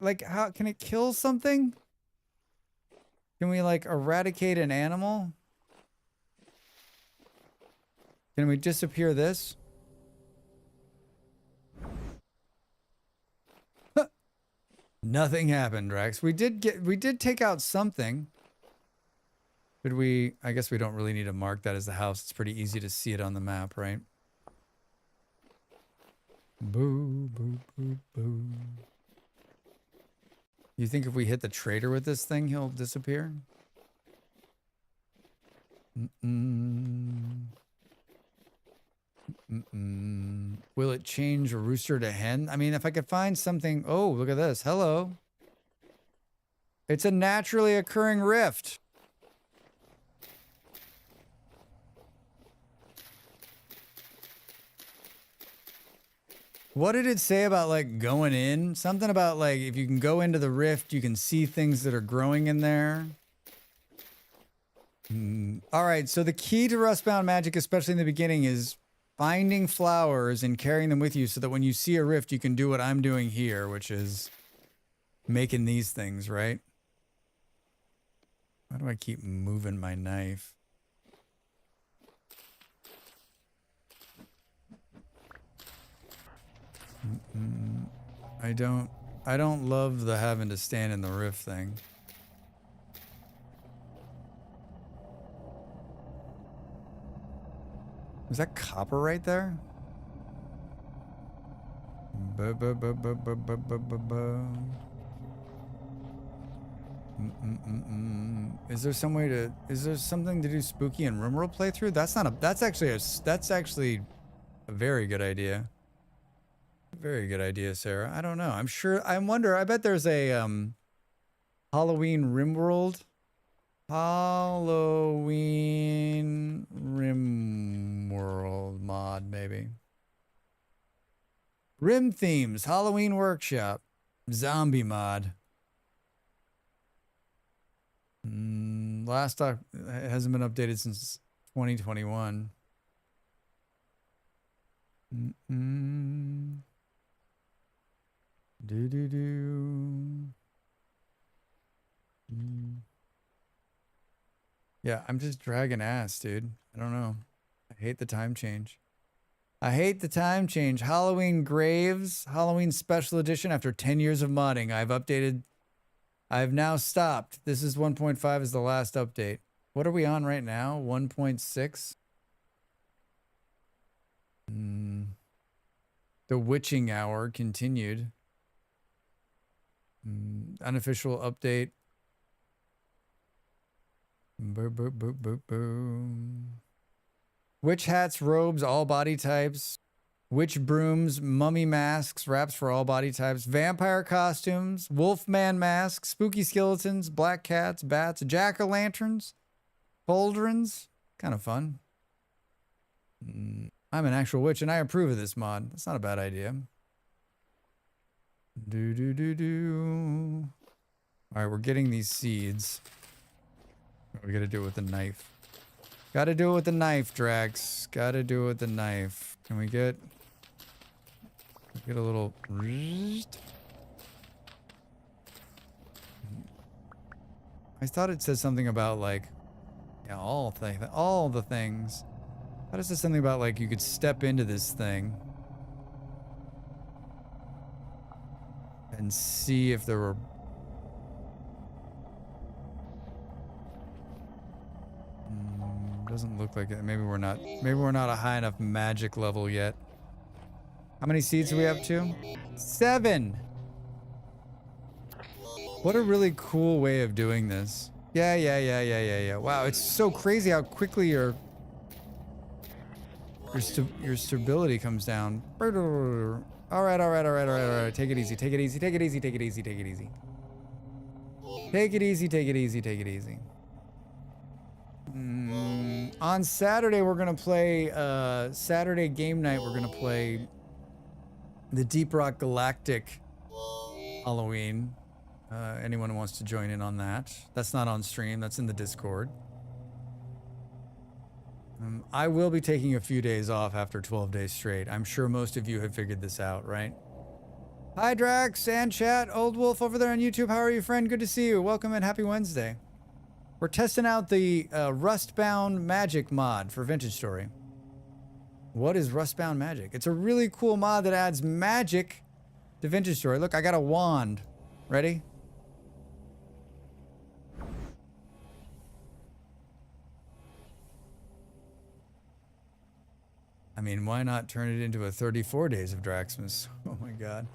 A: like, how can it kill something? Can we like eradicate an animal? Can we disappear this? Nothing happened, Rex. We did take out something. Could we, I guess we don't really need to mark that as the house. It's pretty easy to see it on the map, right? Boo, boo, boo, boo. You think if we hit the trader with this thing, he'll disappear? Will it change rooster to hen? I mean, if I could find something... Oh, look at this. Hello. It's a naturally occurring rift. What did it say about, like, going in? Something about, like, if you can go into the rift, you can see things that are growing in there. All right, so the key to Rustbound Magic, especially in the beginning, is finding flowers and carrying them with you so that when you see a rift, you can do what I'm doing here, which is making these things, right? Why do I keep moving my knife? I don't love the having to stand in the rift thing. Is that copper right there? Is there some way to? Is there something to do spooky and RimWorld playthrough? That's actually a very good idea. Very good idea, Sarah. I don't know. I'm sure. I wonder. I bet there's a Halloween RimWorld. Halloween RimWorld mod, maybe. Rim themes, Halloween workshop, zombie mod. Last it hasn't been updated since 2021. Yeah, I'm just dragging ass, dude. I don't know. I hate the time change. I hate the time change. Halloween Graves, Halloween Special Edition. After 10 years of modding, I've updated. I've now stopped. This is 1.5 is the last update. What are we on right now? 1.6? The Witching Hour continued. Unofficial update. Boom. Witch hats, robes, all body types. Witch brooms, mummy masks, wraps for all body types. Vampire costumes, wolfman masks, spooky skeletons, black cats, bats, jack-o'-lanterns, pauldrons. Kind of fun. I'm an actual witch and I approve of this mod. That's not a bad idea. All right, we're getting these seeds. We gotta do it with a knife. Gotta do it with the knife, Drax. Gotta do it with the knife. Can we get a little... I thought it said something about like, yeah, all the things. I thought it said something about like you could step into this thing and see if there were... Doesn't look like it. Maybe we're not a high enough magic level yet. How many seeds do we have to? 7. What a really cool way of doing this. Yeah. Wow, it's so crazy how quickly your stability comes down. All right. Take it easy. Take it easy. On Saturday, we're going to play, Saturday game night, we're going to play the Deep Rock Galactic Halloween. Anyone who wants to join in on that. That's not on stream, that's in the Discord. I will be taking a few days off after 12 days straight. I'm sure most of you have figured this out, right? Hi, Drax and chat. Old Wolf over there on YouTube. How are you, friend? Good to see you. Welcome and happy Wednesday. We're testing out the Rustbound Magic mod for Vintage Story. What is Rustbound Magic? It's a really cool mod that adds magic to Vintage Story. Look, I got a wand. Ready? I mean, why not turn it into a 34 Days of Draxmas? Oh my god.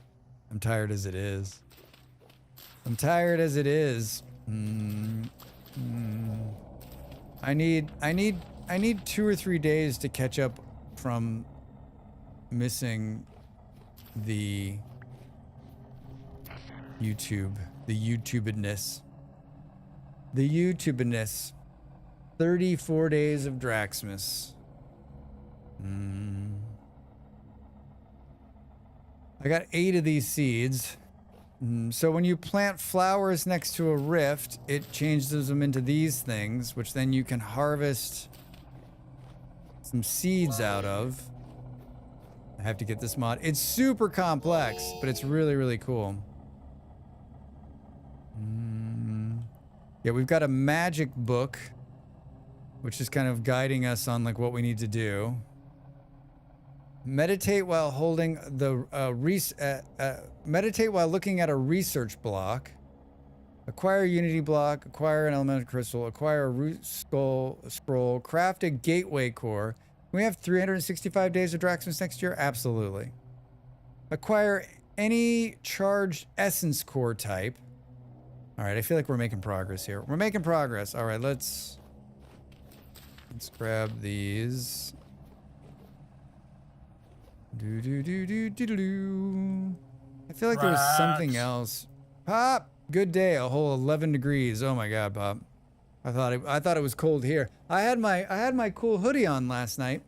A: I'm tired as it is. I need 2 or 3 days to catch up from missing the YouTubedness. 34 Days of Draxmas. I got 8 of these seeds. So when you plant flowers next to a rift, it changes them into these things, which then you can harvest some seeds out of. I have to get this mod. It's super complex, but it's really, really cool. Yeah, we've got a magic book, which is kind of guiding us on like what we need to do. Meditate while holding the meditate while looking at a research block. Acquire a unity block. Acquire an elemental crystal. Acquire a root scroll. Craft a gateway core. Can we have 365 days of Draxmas next year? Absolutely. Acquire any charged essence core type. All right, I feel like we're making progress here. We're making progress. All right, let's grab these. I feel like there was something else. Pop, good day. A whole 11 degrees. Oh my god, Pop. I thought it was cold here. I had my cool hoodie on last night.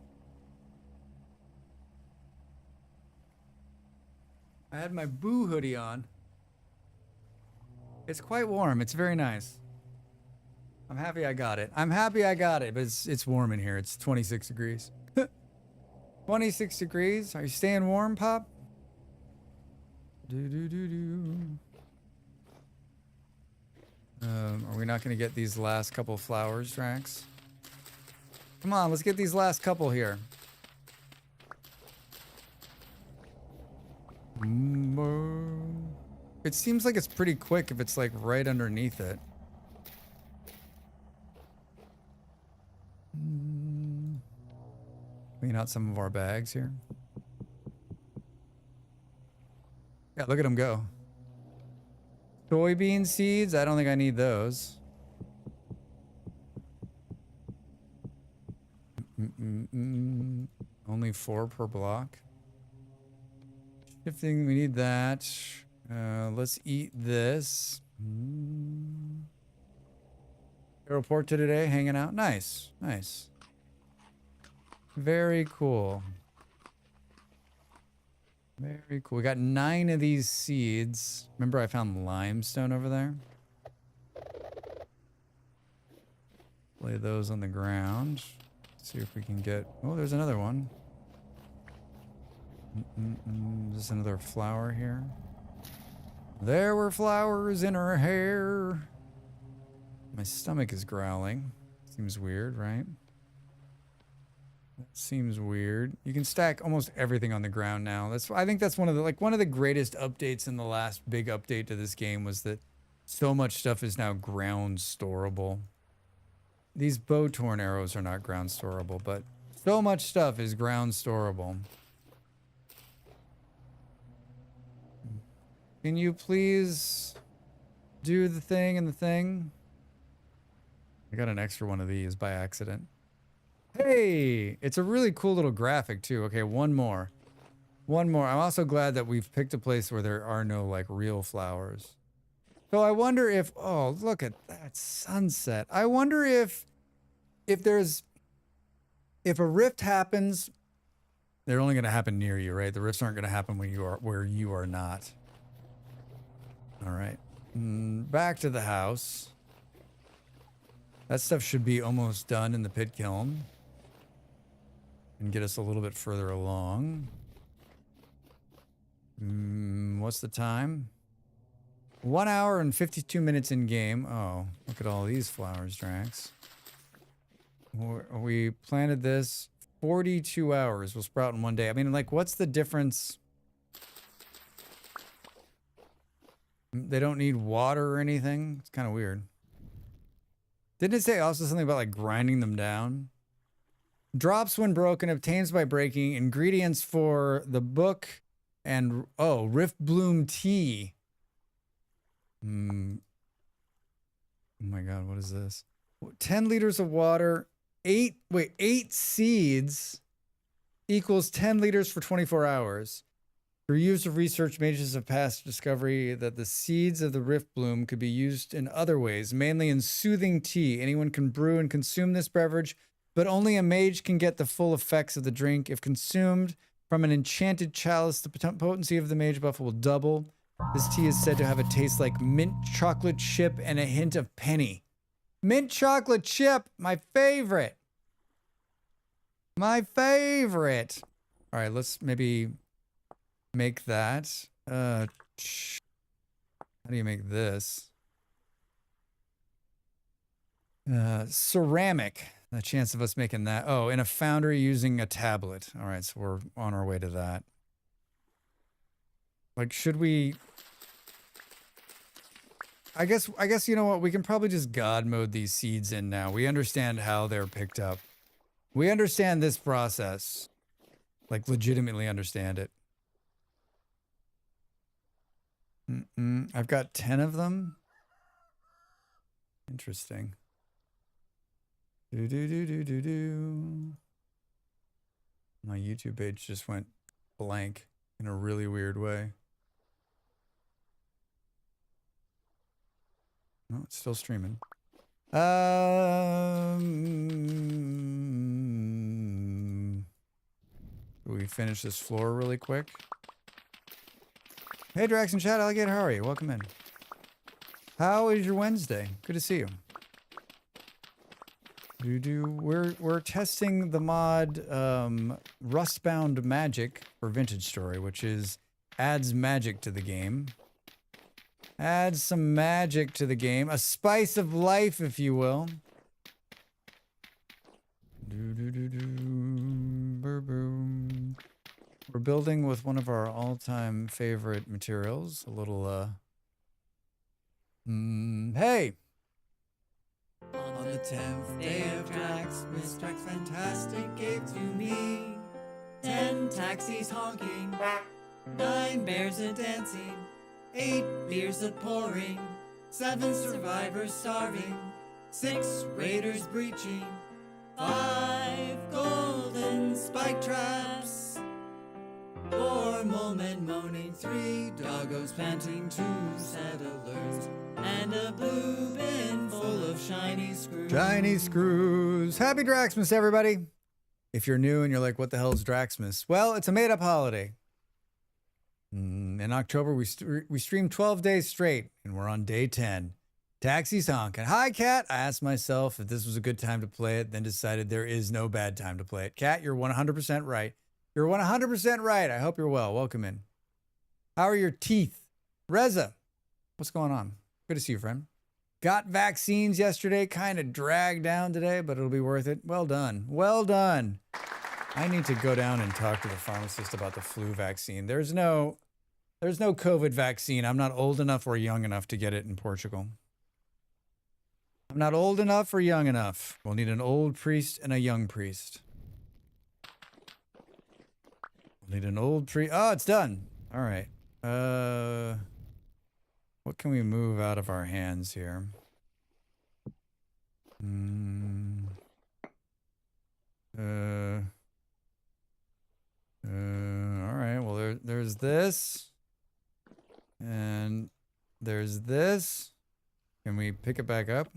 A: I had my Boo hoodie on. It's quite warm. It's very nice. I'm happy I got it. I'm happy I got it, but it's warm in here. It's 26 degrees. 26 degrees. Are you staying warm, Pop? Are we not going to get these last couple flowers, Drax? Come on, let's get these last couple here. It seems like it's pretty quick if it's like right underneath it. Clean out some of our bags here. Yeah, look at them go. Soybean seeds? I don't think I need those. Only 4 per block. Shifting, we need that. Let's eat this. Airport today, hanging out. Nice, nice. Very cool. Very cool. We got 9 of these seeds. Remember I found limestone over there? Lay those on the ground. See if we can get... Oh, there's another one. Just another flower here. There were flowers in her hair. My stomach is growling. Seems weird, right? That seems weird. You can stack almost everything on the ground now. I think that's one of the greatest updates in the last big update to this game was that so much stuff is now ground storable. These bow torn arrows are not ground storable, but so much stuff is ground storable. Can you please do the thing and the thing? I got an extra one of these by accident. Hey, it's a really cool little graphic too. Okay, one more. One more. I'm also glad that we've picked a place where there are no like real flowers. So I wonder if, oh, look at that sunset. I wonder if a rift happens, they're only going to happen near you, right? The rifts aren't going to happen where you are not. All right. Back to the house. That stuff should be almost done in the pit kiln. And get us a little bit further along. What's the time? 1 hour and 52 minutes in game. Oh, look at all these flowers, Drax. We planted this 42 hours. Will sprout in 1 day. I mean, like, what's the difference? They don't need water or anything. It's kind of weird. Didn't it say also something about like grinding them down? Drops when broken, obtains by breaking. Ingredients for the book and Rift Bloom tea. Oh my god, what is this? 10 liters of water, 8 seeds equals 10 liters for 24 hours. Through years of research, mages have passed discovery that the seeds of the Rift Bloom could be used in other ways, mainly in soothing tea. Anyone can brew and consume this beverage, but only a mage can get the full effects of the drink. If consumed from an enchanted chalice, the potency of the mage buff will double. This tea is said to have a taste like mint chocolate chip and a hint of penny. Mint chocolate chip, my favorite. My favorite. All right, let's maybe make that. How do you make this? Ceramic. The chance of us making that. Oh, in a foundry using a tablet. All right, so we're on our way to that. Like, should we... I guess you know what? We can probably just God mode these seeds in now. We understand how they're picked up. We understand this process. Like, legitimately understand it. I've got 10 of them. Interesting. My YouTube page just went blank in a really weird way. No, it's still streaming. We finish this floor really quick. Hey, Drax and Chat Alligator, how are you? Welcome in. How is your Wednesday? Good to see you. We're testing the mod Rustbound Magic for Vintage Story, which adds magic to the game. Adds some magic to the game, a spice of life, if you will. We're building with one of our all-time favorite materials. A little hey.
E: On the 10th day of Drax, Miss Drax Fantastic gave to me 10 taxis honking, 9 bears a-dancing, 8 beers a-pouring, 7 survivors starving, 6 raiders breaching, 5 golden spike traps, 4 molemen moaning, 3 doggos panting, 2 settlers, and a blue bin full of shiny screws.
A: Shiny screws. Happy Draxmas, everybody. If you're new and you're like, what the hell is Draxmas? Well, it's a made-up holiday. In October, we streamed 12 days straight, and we're on day 10. Taxis honking. Hi, Kat. I asked myself if this was a good time to play it, then decided there is no bad time to play it. Kat, you're 100% right. You're 100% right. I hope you're well. Welcome in. How are your teeth? Reza, what's going on? Good to see you, friend. Got vaccines yesterday. Kind of dragged down today, but it'll be worth it. Well done. Well done. I need to go down and talk to the pharmacist about the flu vaccine. There's no COVID vaccine. I'm not old enough or young enough to get it in Portugal. I'm not old enough or young enough. We'll need an old priest and a young priest. We'll need an old priest. Oh, it's done. All right. What can we move out of our hands here? All right. Well, there's this. And there's this. Can we pick it back up?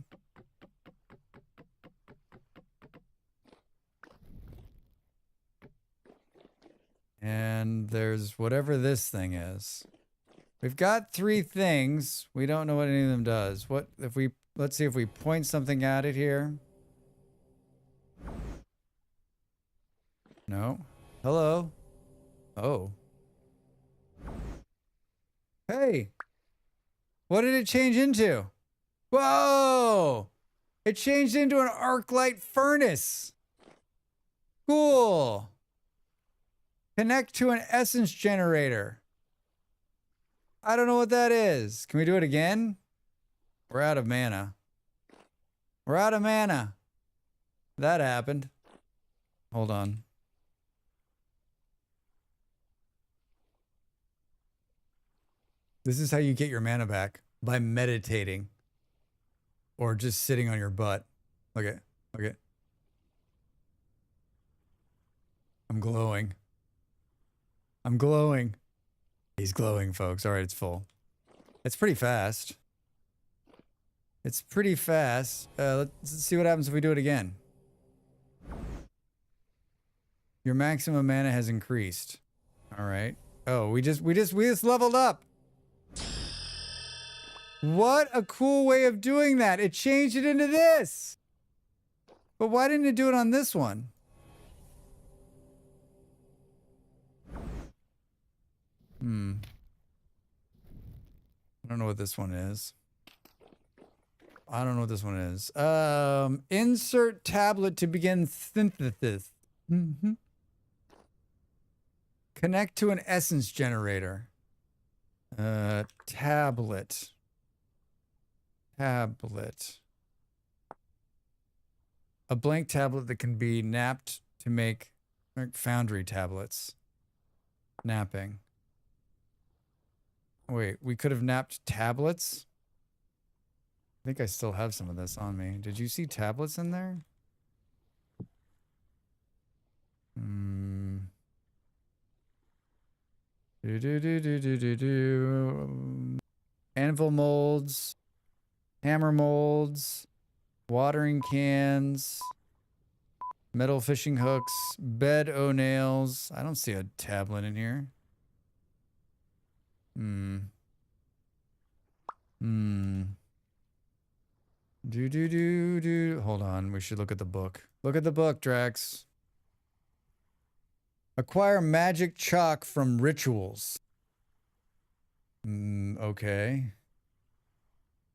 A: And there's whatever this thing is. We've got 3 things. We don't know what any of them does. What if we, let's see if we point something at it here. No. Hello. Oh. Hey. What did it change into? Whoa! It changed into an arc light furnace. Cool. Connect to an essence generator. I don't know what that is. Can we do it again? We're out of mana. We're out of mana. That happened. Hold on. This is how you get your mana back. By meditating. Or just sitting on your butt. Look at. I'm glowing. I'm glowing. He's glowing, folks. All right, it's full. It's pretty fast. It's pretty fast. Let's see what happens if we do it again. Your maximum mana has increased. All right. Oh, we just leveled up. What a cool way of doing that. It changed it into this. But why didn't it do it on this one? I don't know what this one is. Insert tablet to begin synthesis. Connect to an essence generator. Tablet. A blank tablet that can be napped to make foundry tablets. Napping. Wait, we could have napped tablets? I think I still have some of this on me. Did you see tablets in there? Anvil molds. Hammer molds. Watering cans. Metal fishing hooks. Bed o-nails. I don't see a tablet in here. Hold on. We should look at the book. Look at the book, Drax. Acquire magic chalk from rituals. Okay.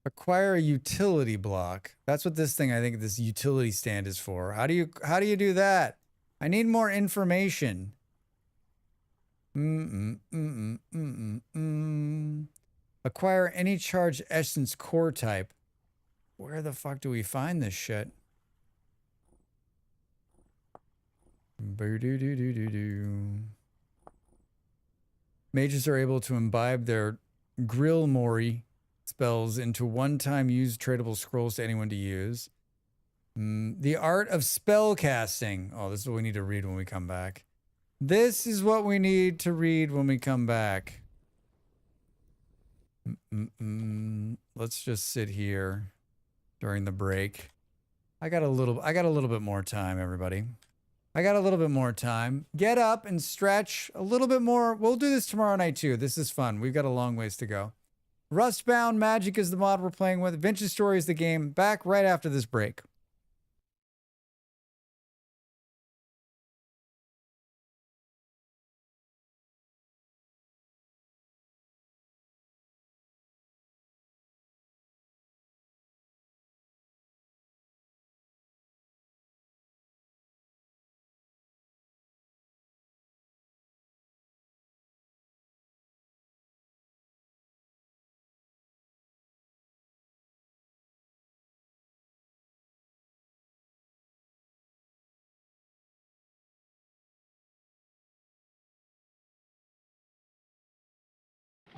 A: Acquire a utility block. That's what this thing, I think this utility stand is for. How do you do that? I need more information. Acquire any charged essence core type. Where the fuck do we find this shit? Mages are able to imbibe their grill mori spells into one-time use tradable scrolls to anyone to use. The art of spell casting. Oh, this is what we need to read when we come back. This is what we need to read when we come back. Let's just sit here during the break. I got a little bit more time, everybody. I got a little bit more time. Get up and stretch a little bit more. We'll do this tomorrow night too. This is fun. We've got a long ways to go. Rustbound Magic is the mod we're playing with. Vintage Story is the game. Back right after this break.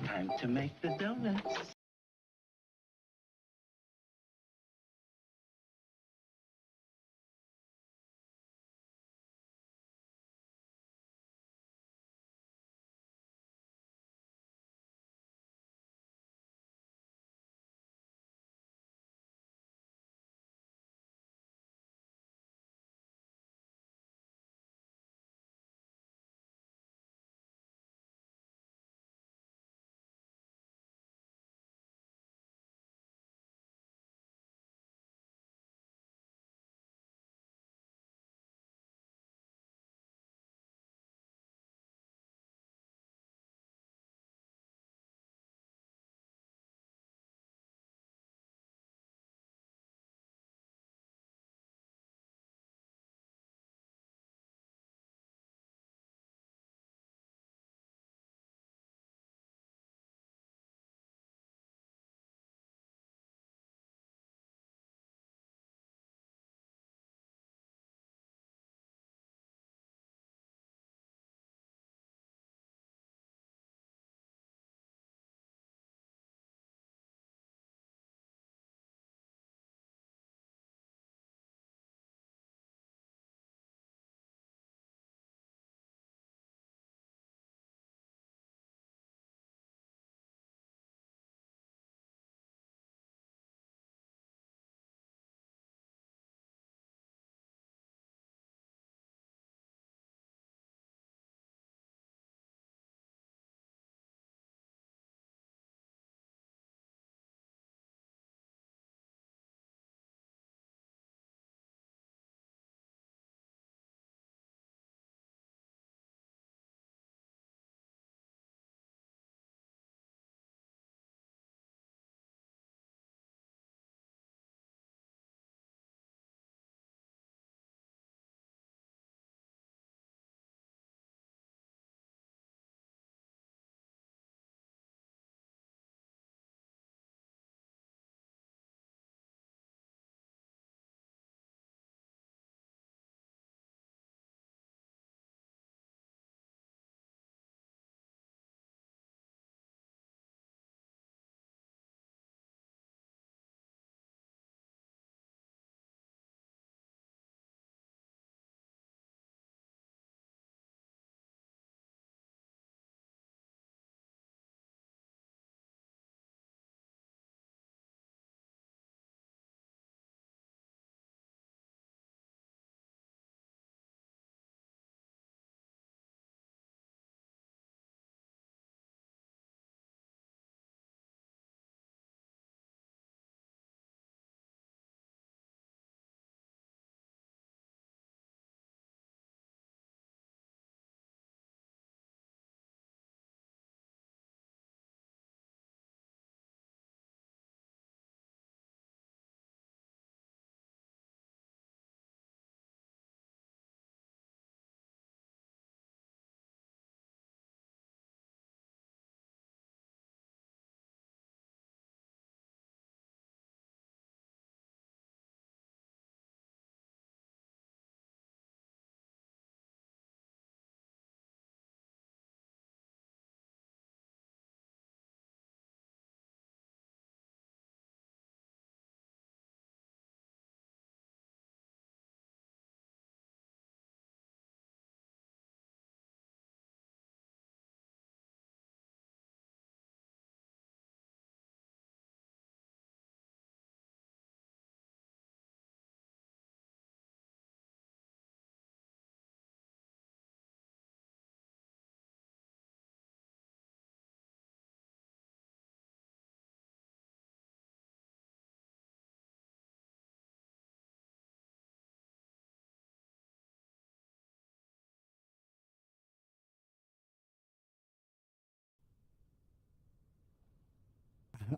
G: Time to make the donuts.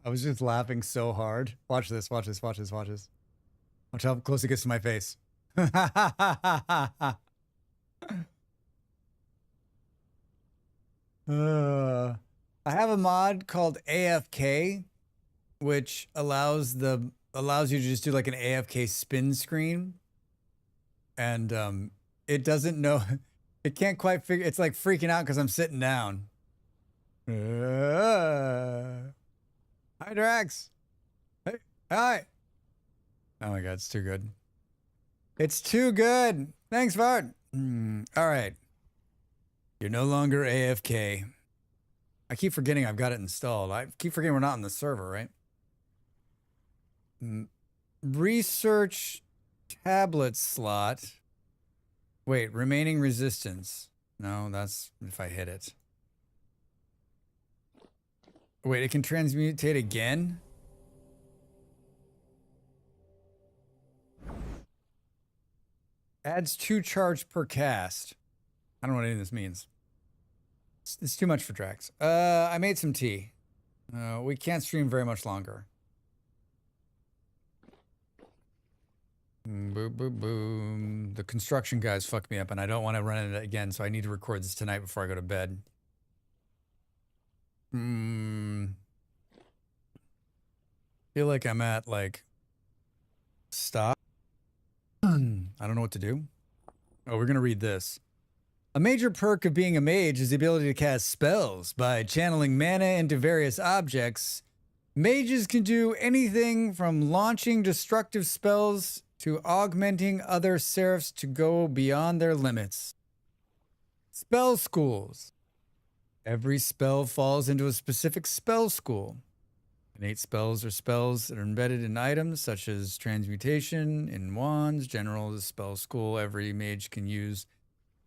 A: I was just laughing so hard. Watch this, watch this, watch this, watch this. Watch how close it gets to my face. I have a mod called AFK, which allows you to just do like an AFK spin screen. And it doesn't know, it can't quite figure, it's like freaking out because I'm sitting down. Hi, Drax. Hey, hi. Oh my god, it's too good. It's too good. Thanks, Vard. All right. You're no longer AFK. I keep forgetting I've got it installed. I keep forgetting we're not on the server, right? Research tablet slot. Wait, remaining resistance. No, that's if I hit it. Wait, it can transmutate again? Adds 2 charge per cast. I don't know what any of this means. It's too much for Drax. I made some tea. We can't stream very much longer. Boom, boom, boom. The construction guys fucked me up, and I don't want to run it again, so I need to record this tonight before I go to bed. Feel like I'm at, like, stop. I don't know what to do. Oh, we're going to read this. A major perk of being a mage is the ability to cast spells. By channeling mana into various objects, mages can do anything from launching destructive spells to augmenting other seraphs to go beyond their limits. Spell schools. Every spell falls into a specific spell school. Innate spells are spells that are embedded in items such as transmutation, in wands, general is spell school every mage can use.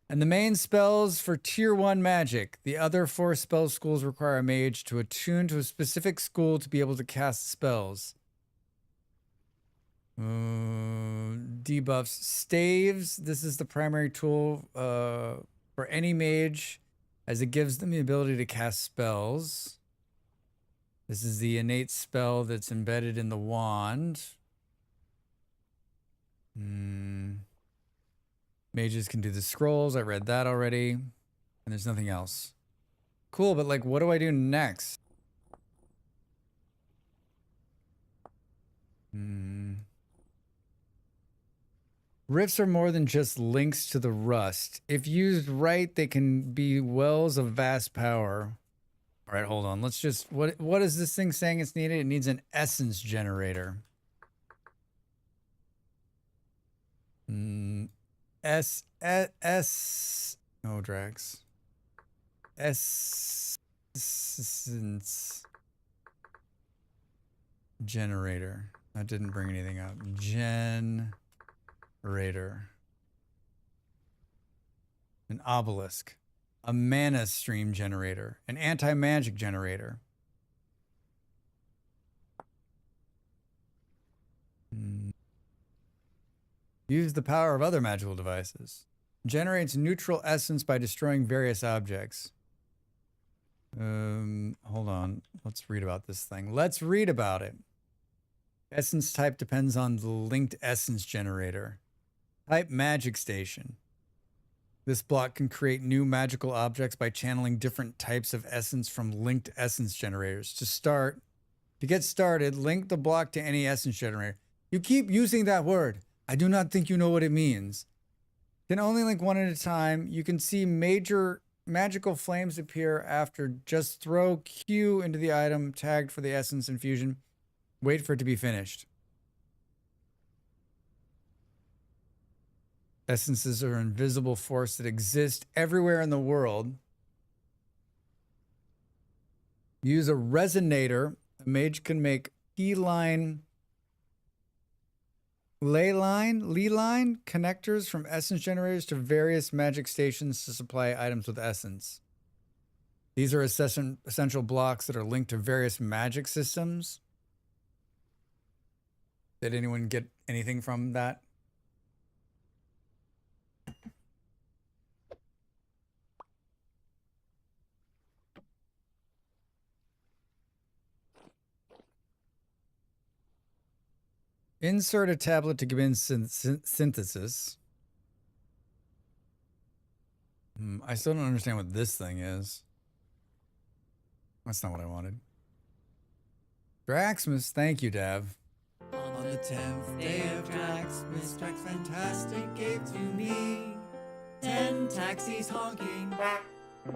A: And the main spells for tier 1 magic. The other 4 spell schools require a mage to attune to a specific school to be able to cast spells. Debuffs. Staves. This is the primary tool for any mage, as it gives them the ability to cast spells. This is the innate spell that's embedded in the wand. Mages can do the scrolls. I read that already. And there's nothing else. Cool, but like, what do I do next? Rifts are more than just links to the rust. If used right, they can be wells of vast power. All right, hold on. Let's just... What is this thing saying it's needed? It needs an essence generator. Oh, Drax. Essence generator. That didn't bring anything up. Generator. An obelisk. A mana stream generator. An anti-magic generator. Use the power of other magical devices. Generates neutral essence by destroying various objects. Hold on. Let's read about this thing. Let's read about it. Essence type depends on the linked essence generator. Type magic station. This block can create new magical objects by channeling different types of essence from linked essence generators. To get started, link the block to any essence generator. You keep using that word. I do not think you know what it means. Can only link one at a time. You can see major magical flames appear after. Just throw Q into the item tagged for the essence infusion. Wait for it to be finished. Essences are an invisible force that exist everywhere in the world. Use a resonator. A mage can make lee line connectors from essence generators to various magic stations to supply items with essence. These are essential blocks that are linked to various magic systems. Did anyone get anything from that? Insert a tablet to begin synthesis. I still don't understand what this thing is. That's not what I wanted. Draxmas, thank you, Dav.
E: On the 10th day of Draxmas, Drax Fantastic gave to me 10 taxis honking,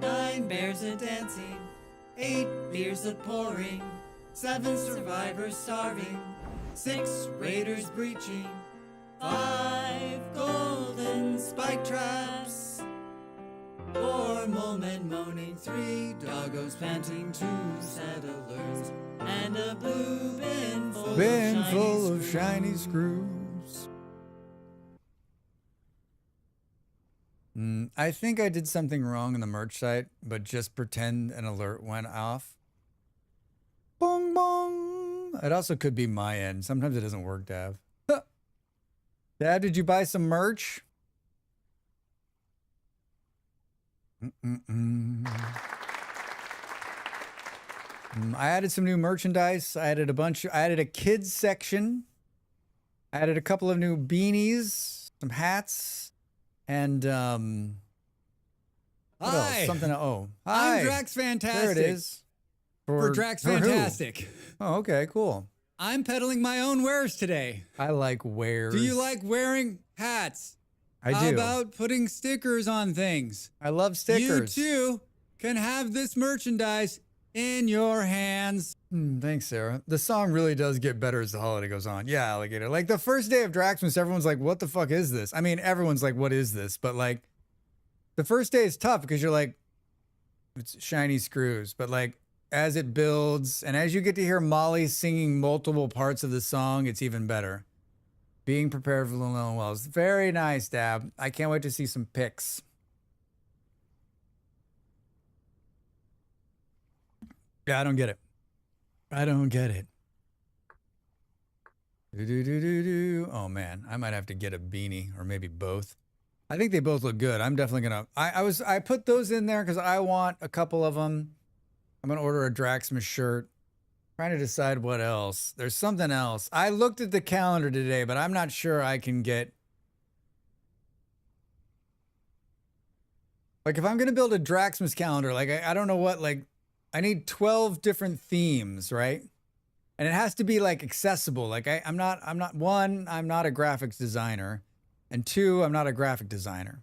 E: 9 bears a dancing, 8 beers a pouring, 7 survivors starving, 6 raiders breaching, 5 golden spike traps, 4 moment moaning, 3 doggos panting, 2 settlers, and a blue bin full of shiny screws.
A: I think I did something wrong on the merch site, but just pretend an alert went off. Bong bong. It also could be my end. Sometimes it doesn't work, Dav. Dad, did you buy some merch? I added some new merchandise. I added a kids section. I added a couple of new beanies, some hats, and what else? Something. Oh, hi.
D: I'm Drax Fantastic.
A: There it is.
D: For Drax Fantastic.
A: Oh, okay, cool.
D: I'm peddling my own wares today.
A: I like wares.
D: Do you like wearing hats?
A: I do.
D: How about putting stickers on things?
A: I love stickers.
D: You too can have this merchandise in your hands.
A: Thanks, Sarah. The song really does get better as the holiday goes on. Yeah, alligator. Like the first day of Draxmas, everyone's like, what the fuck is this? I mean, everyone's like, what is this? But like, the first day is tough because you're like, it's shiny screws. But like, as it builds and as you get to hear Molly singing multiple parts of the song, it's even better. Being prepared for the Lone Wells. Very nice, Dab. I can't wait to see some pics. Yeah, I don't get it. I don't get it. Oh man, I might have to get a beanie or maybe both. I think they both look good. I'm definitely gonna. I put those in there because I want a couple of them. I'm gonna order a Draxmas shirt. Trying to decide what else. There's something else. I looked at the calendar today, but I'm not sure I can get. Like if I'm gonna build a Draxmas calendar, like I don't know what like. I need 12 different themes, right? And it has to be like accessible. Like I'm not one, I'm not a graphics designer. And 2, I'm not a graphic designer.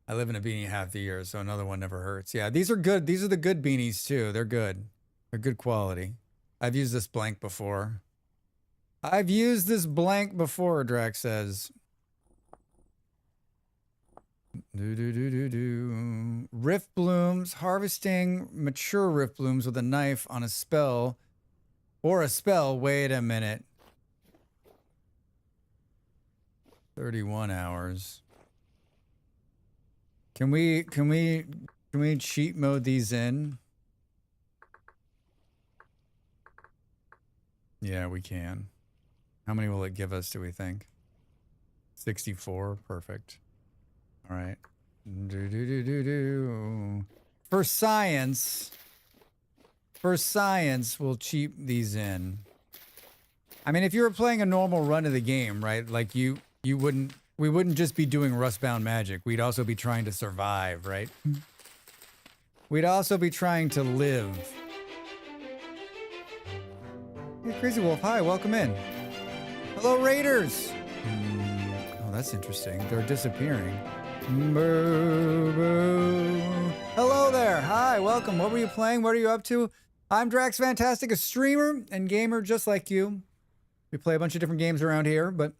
A: I live in a beanie half the year, so another one never hurts. Yeah, these are good. These are the good beanies too. They're good. They're good quality. I've used this blank before. Drax says. Rift blooms, harvesting mature rift blooms with a knife on a spell. Wait a minute. 31 hours. Can we cheat mode these in? Yeah, we can. How many will it give us, do we think? 64, perfect. All right. For science, we'll cheat these in. I mean, if you were playing a normal run of the game, right? Like we wouldn't just be doing Rustbound Magic. We'd also be trying to survive, right? We'd also be trying to live. Hey, Crazy Wolf, hi, welcome in. Hello, Raiders. Oh, that's interesting. They're disappearing. Boo, boo. Hello there. Hi, welcome. What were you playing? What are you up to? I'm Drax Fantastic, a streamer and gamer just like you. We play a bunch of different games around here, but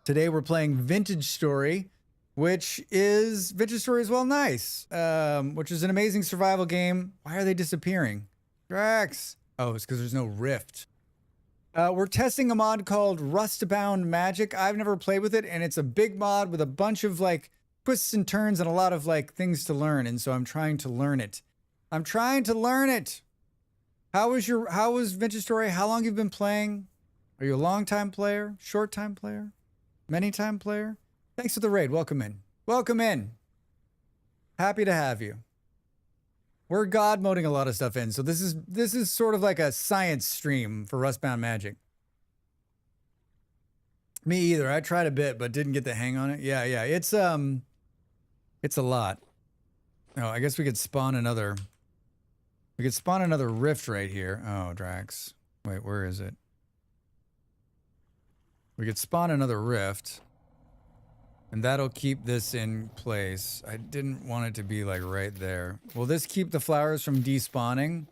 A: today we're playing Vintage Story, which is nice, which is an amazing survival game. Why are they disappearing? Drax. Oh, it's because there's no rift. We're testing a mod called Rustbound Magic. I've never played with it, and it's a big mod with a bunch of like twists and turns and a lot of like things to learn, and so I'm trying to learn it. How was Vintage Story? How long you've been playing? Are you a long-time player? Short-time player? Many-time player? Thanks for the raid. Welcome in. Welcome in. Happy to have you. We're god moding a lot of stuff in, so this is sort of like a science stream for Rustbound Magic. Me either. I tried a bit, but didn't get the hang on it. Yeah, yeah. It's a lot. Oh, I guess we could spawn another. We could spawn another rift right here. Oh, Drax. Wait, where is it? We could spawn another rift. And that'll keep this in place. I didn't want it to be like right there. Will this keep the flowers from despawning?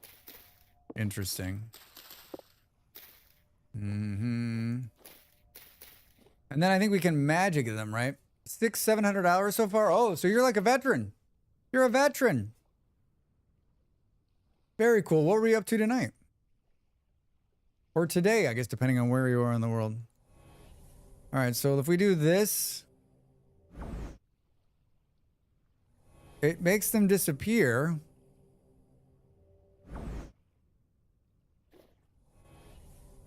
A: Interesting. Mm-hmm. And then I think we can magic them, right? 700 hours so far? Oh, so you're like a veteran. You're a veteran. Very cool. What were you up to tonight? Or today, I guess, depending on where you are in the world. All right, so if we do this, it makes them disappear.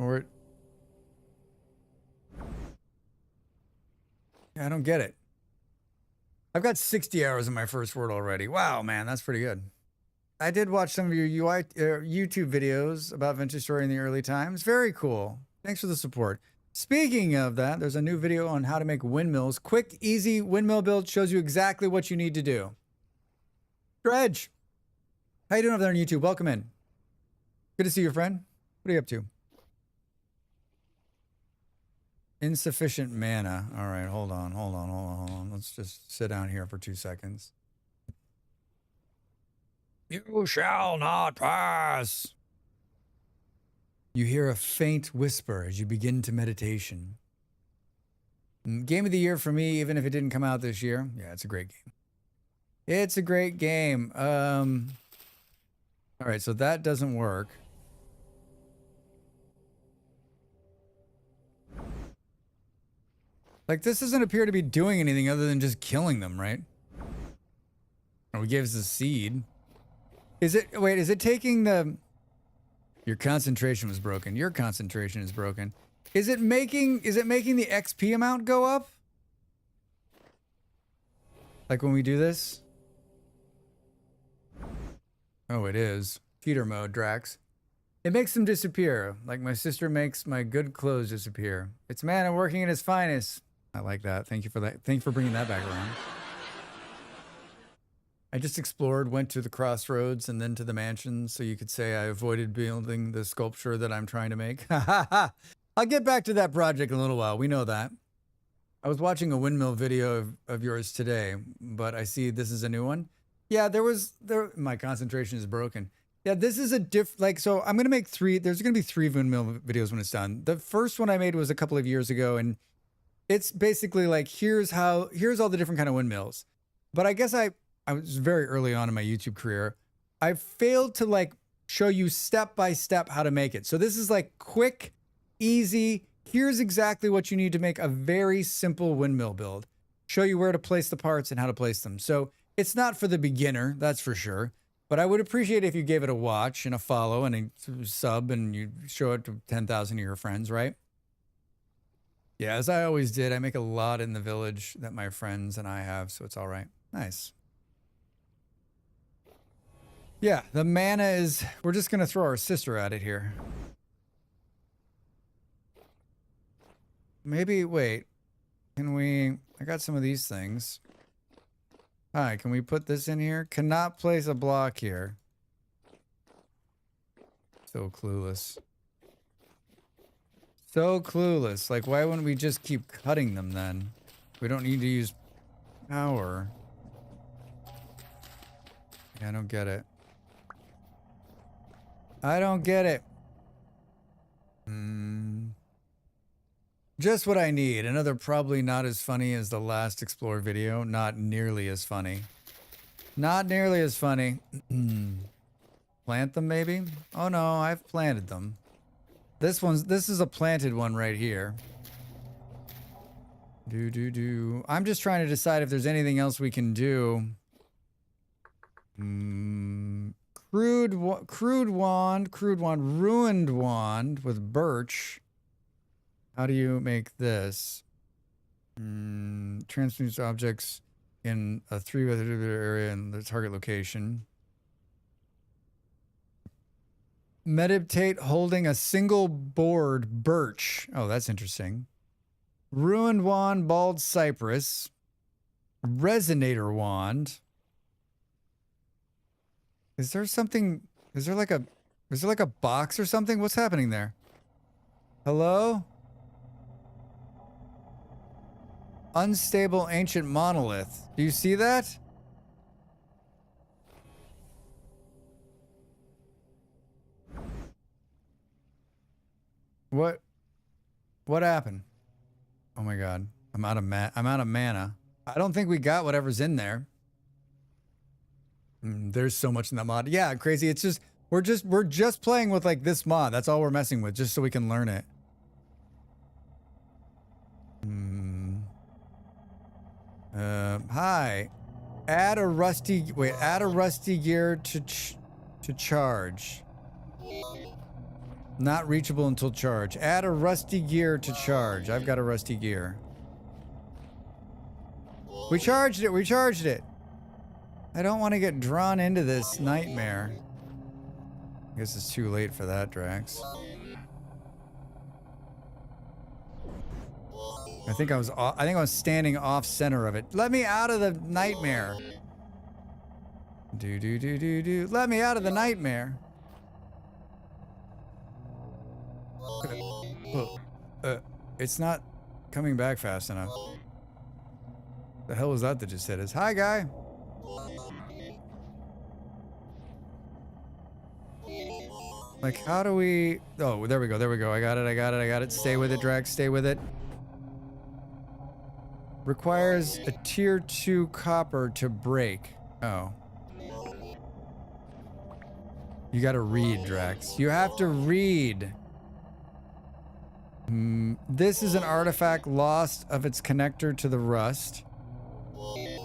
A: Or it... I don't get it. I've got 60 hours in my first world already. Wow, man, that's pretty good. I did watch some of your YouTube videos about Vintage Story in the early times. Very cool. Thanks for the support. Speaking of that, there's a new video on how to make windmills. Quick, easy windmill build shows you exactly what you need to do. Dredge, how you doing over there on YouTube? Welcome in. Good to see you, friend. What are you up to? Insufficient mana. All right, hold on. Let's just sit down here for 2 seconds. You shall not pass. You hear a faint whisper as you begin to meditation. Game of the year for me, even if it didn't come out this year. Yeah, it's a great game. It's a great game. All right, so that doesn't work. Like, this doesn't appear to be doing anything other than just killing them, right? Oh, it gives us a seed. Is it, wait, is it taking the... Your concentration was broken. Your concentration is broken. Is it making the XP amount go up? Like when we do this? Oh, it is. Cheater mode, Drax. It makes them disappear. Like my sister makes my good clothes disappear. It's mana working at its finest. I like that. Thank you for that. Thank you for bringing that back around. I just explored, went to the crossroads and then to the mansion, so you could say I avoided building the sculpture that I'm trying to make. I'll get back to that project in a little while. We know that. I was watching a windmill video of yours today, but I see this is a new one. Yeah, my concentration is broken. Yeah, this is a so I'm going to make there's going to be 3 windmill videos when it's done. The first one I made was a couple of years ago, and it's basically like, here's all the different kind of windmills. But I guess I was very early on in my YouTube career. I failed to like show you step by step how to make it. So this is like quick, easy. Here's exactly what you need to make a very simple windmill build. Show you where to place the parts and how to place them. So it's not for the beginner, that's for sure. But I would appreciate if you gave it a watch and a follow and a sub and you show it to 10,000 of your friends, right? Yeah, as I always did, I make a lot in the village that my friends and I have, so it's all right. Nice. Yeah, the mana is... We're just going to throw our sister at it here. Maybe... Wait. Can we... I got some of these things. Hi, can we put this in here? Cannot place a block here. So clueless. So clueless. Like, why wouldn't we just keep cutting them then? We don't need to use power. Yeah, I don't get it. I don't get it. Just what I need. Another probably not as funny as the last Explore video. Not nearly as funny. Not nearly as funny. Plant them maybe? Oh no, I've planted them. This is a planted one right here. I'm just trying to decide if there's anything else we can do. Crude wand, ruined wand with birch. How do you make this? Transmutes objects in a 3 area in the target location. Meditate holding a single board birch. Oh, that's interesting. Ruined wand, bald cypress. Resonator wand. Is there something? Is there like a box or something? What's happening there? Hello? Unstable ancient monolith. Do you see that? What happened? Oh my god. I'm out of mana. I don't think we got whatever's in there. There's so much in that mod. Yeah, crazy. It's just we're just playing with like this mod. That's all we're messing with, just so we can learn it. Hi. Add a rusty gear to charge. Not reachable until charge. Add a rusty gear to charge. I've got a rusty gear. We charged it. I don't want to get drawn into this nightmare. I guess it's too late for that, Drax. I think I was standing off center of it. Let me out of the nightmare. Do. Let me out of the nightmare. It's not coming back fast enough. The hell was that just hit us? Hi, guy. Like, how do we... Oh, there we go. I got it. Stay with it, Drax. Stay with it. Requires a tier 2 copper to break. Oh. You gotta read, Drax. You have to read. This is an artifact lost of its connector to the rust.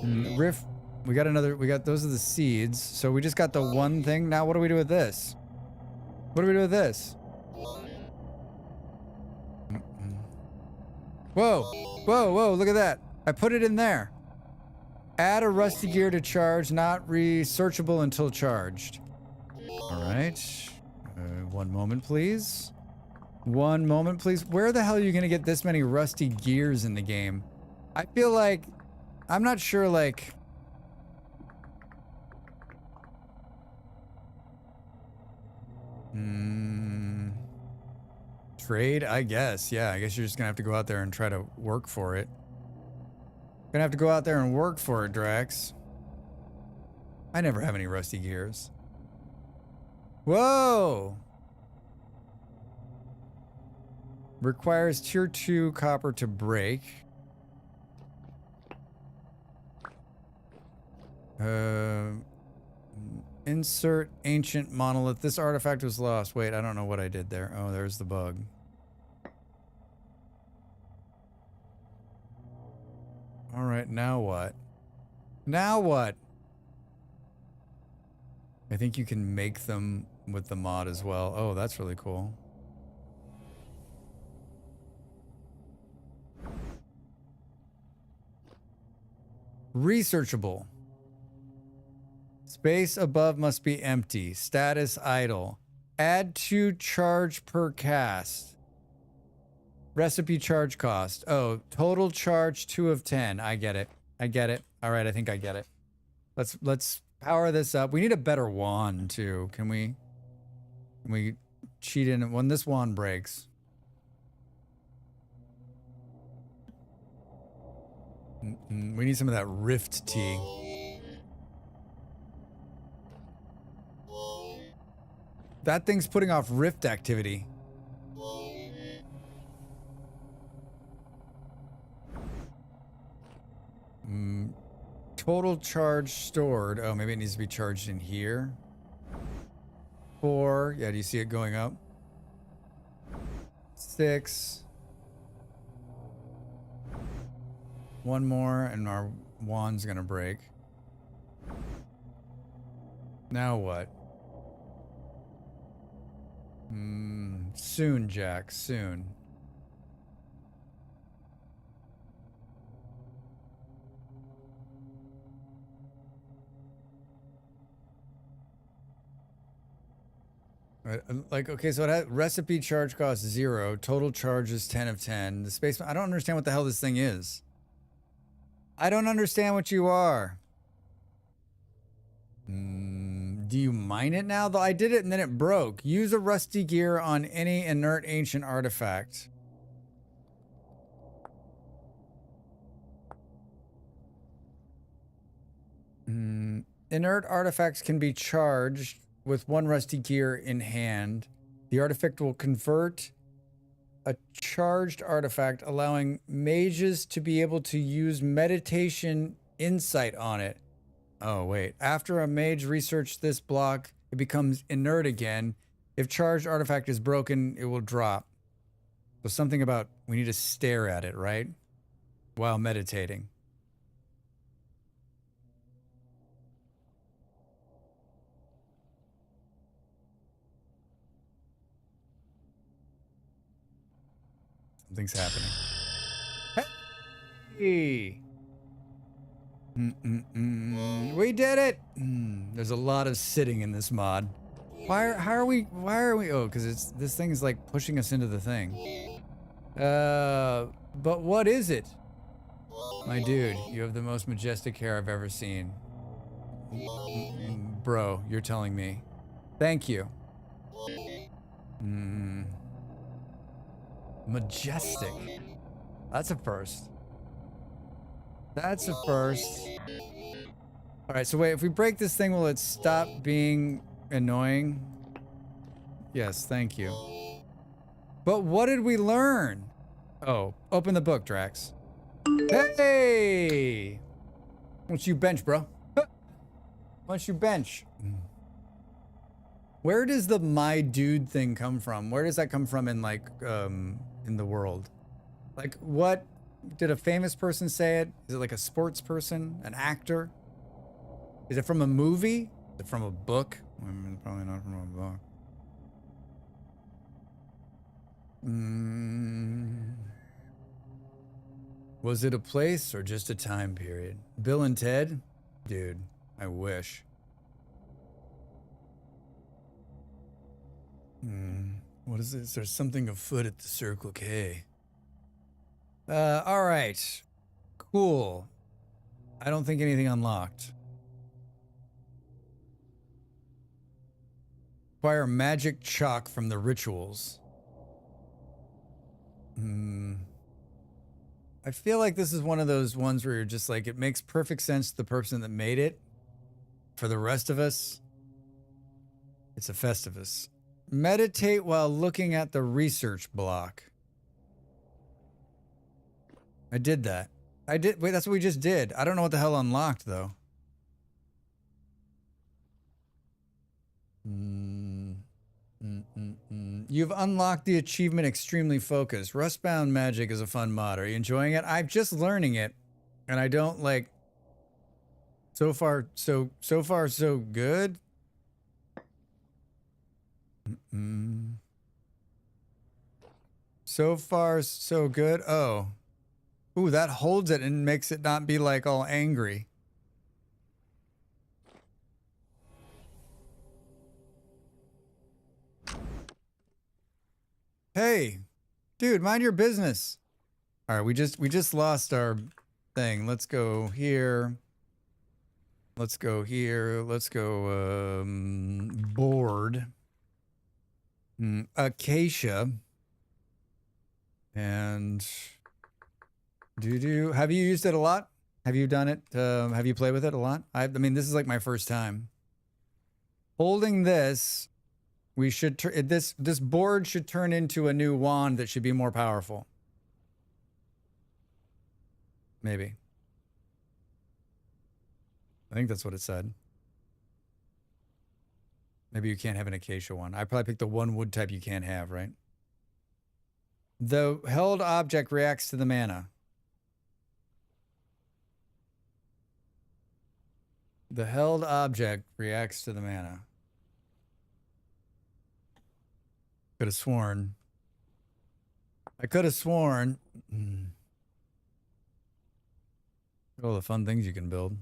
A: Rift. We got those are the seeds. So we just got the one thing. Now what do we do with this? What do we do with this? Whoa, look at that. I put it in there. Add a rusty gear to charge, not researchable until charged. All right. One moment, please. Where the hell are you going to get this many rusty gears in the game? I feel like... I'm not sure, like... Trade, I guess. Yeah, I guess you're just going to have to go out there and try to work for it. Gonna have to go out there and work for it, Drax. I never have any rusty gears. Whoa! Requires tier 2 copper to break. Insert ancient monolith. This artifact was lost. Wait, I don't know what I did there. Oh, there's the bug. All right, now what? Now what? I think you can make them with the mod as well. Oh, that's really cool. Researchable. Space above must be empty. Status idle. Add 2 charge per cast. Recipe charge cost. Oh, total charge 2 of 10. I get it. All right, I think I get it. Let's power this up. We need a better wand too. Can we cheat in when this wand breaks? We need some of that rift tea. That thing's putting off rift activity. Total charge stored. Oh, maybe it needs to be charged in here. 4. Yeah, do you see it going up? 6. One more, and our wand's gonna break. Now what? Soon, Jack, soon. Like, okay, so it has recipe charge cost 0. Total charge is 10 of 10. The space, I don't understand what the hell this thing is. I don't understand what you are. Do you mine it now? Though I did it and then it broke. Use a rusty gear on any inert ancient artifact. Inert artifacts can be charged with 1 rusty gear in hand. The artifact will convert a charged artifact, allowing mages to be able to use meditation insight on it. Oh, wait. After a mage researches this block, it becomes inert again. If charged artifact is broken, it will drop. So something about we need to stare at it, right? While meditating. Something's happening. Hey! We did it! There's a lot of sitting in this mod. Why are we, oh, because this thing is like pushing us into the thing. But what is it? My dude, you have the most majestic hair I've ever seen. Bro, you're telling me. Thank you. Majestic. That's a first. That's a first. All right, so wait, if we break this thing, will it stop being annoying? Yes, thank you. But what did we learn? Oh, open the book, Drax. Hey! Why don't you bench, bro? Why don't you bench? Where does the my dude thing come from? Where does that come from in like, in the world? Like, what? Did a famous person say it? Is it like a sports person? An actor? Is it from a movie? Is it from a book? Probably not from a book. Was it a place or just a time period? Bill and Ted? Dude, I wish. What is this? There's something afoot at the Circle K. All right. Cool. I don't think anything unlocked. Acquire magic chalk from the rituals. I feel like this is one of those ones where you're just like, it makes perfect sense to the person that made it. For the rest of us, it's a Festivus. Meditate while looking at the research block. I did that. I did. Wait, that's what we just did. I don't know what the hell unlocked, though. You've unlocked the achievement Extremely Focused. Rustbound Magic is a fun mod. Are you enjoying it? I'm just learning it, and I don't like... So far, so good. So far, so good. Oh. Ooh, that holds it and makes it not be like all angry. Hey, dude, mind your business. All right, we just lost our thing. Let's go here. Let's go here. Let's go board. Acacia. And have you used it a lot? Have you done it? Have you played with it a lot? I mean, this is like my first time. Holding this, we should this board should turn into a new wand that should be more powerful. Maybe. I think that's what it said. Maybe you can't have an acacia one. I probably picked the one wood type you can't have, right? The held object reacts to the mana. The held object reacts to the mana. Could have sworn. I could have sworn. All the fun things you can build.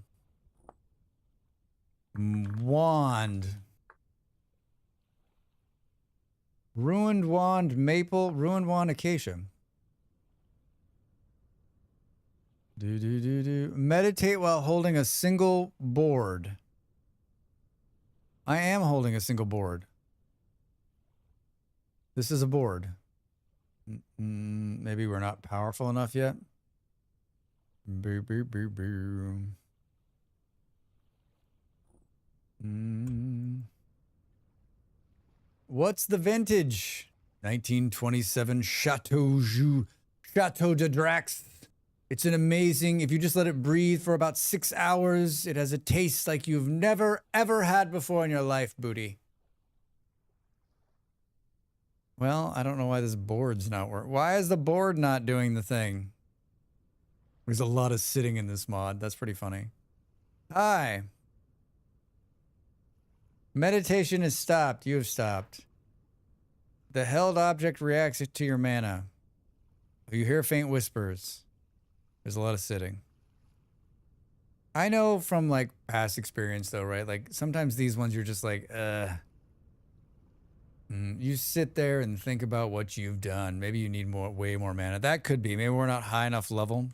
A: Wand. Ruined wand maple, ruined wand acacia. Meditate while holding a single board. I am holding a single board. This is a board. Maybe we're not powerful enough yet. Boo, boo, boo, boo. What's the vintage? 1927 Chateau de Drax. It's an amazing, if you just let it breathe for about 6 hours, it has a taste like you've never, ever had before in your life, booty. Well, I don't know why this board's not working. Why is the board not doing the thing? There's a lot of sitting in this mod. That's pretty funny. Hi. Meditation is stopped. You have stopped. The held object reacts to your mana. You hear faint whispers. There's a lot of sitting. I know from like past experience though, right? Like sometimes these ones you're just like, you sit there and think about what you've done. Maybe you need way more mana. That could be. Maybe we're not high enough level.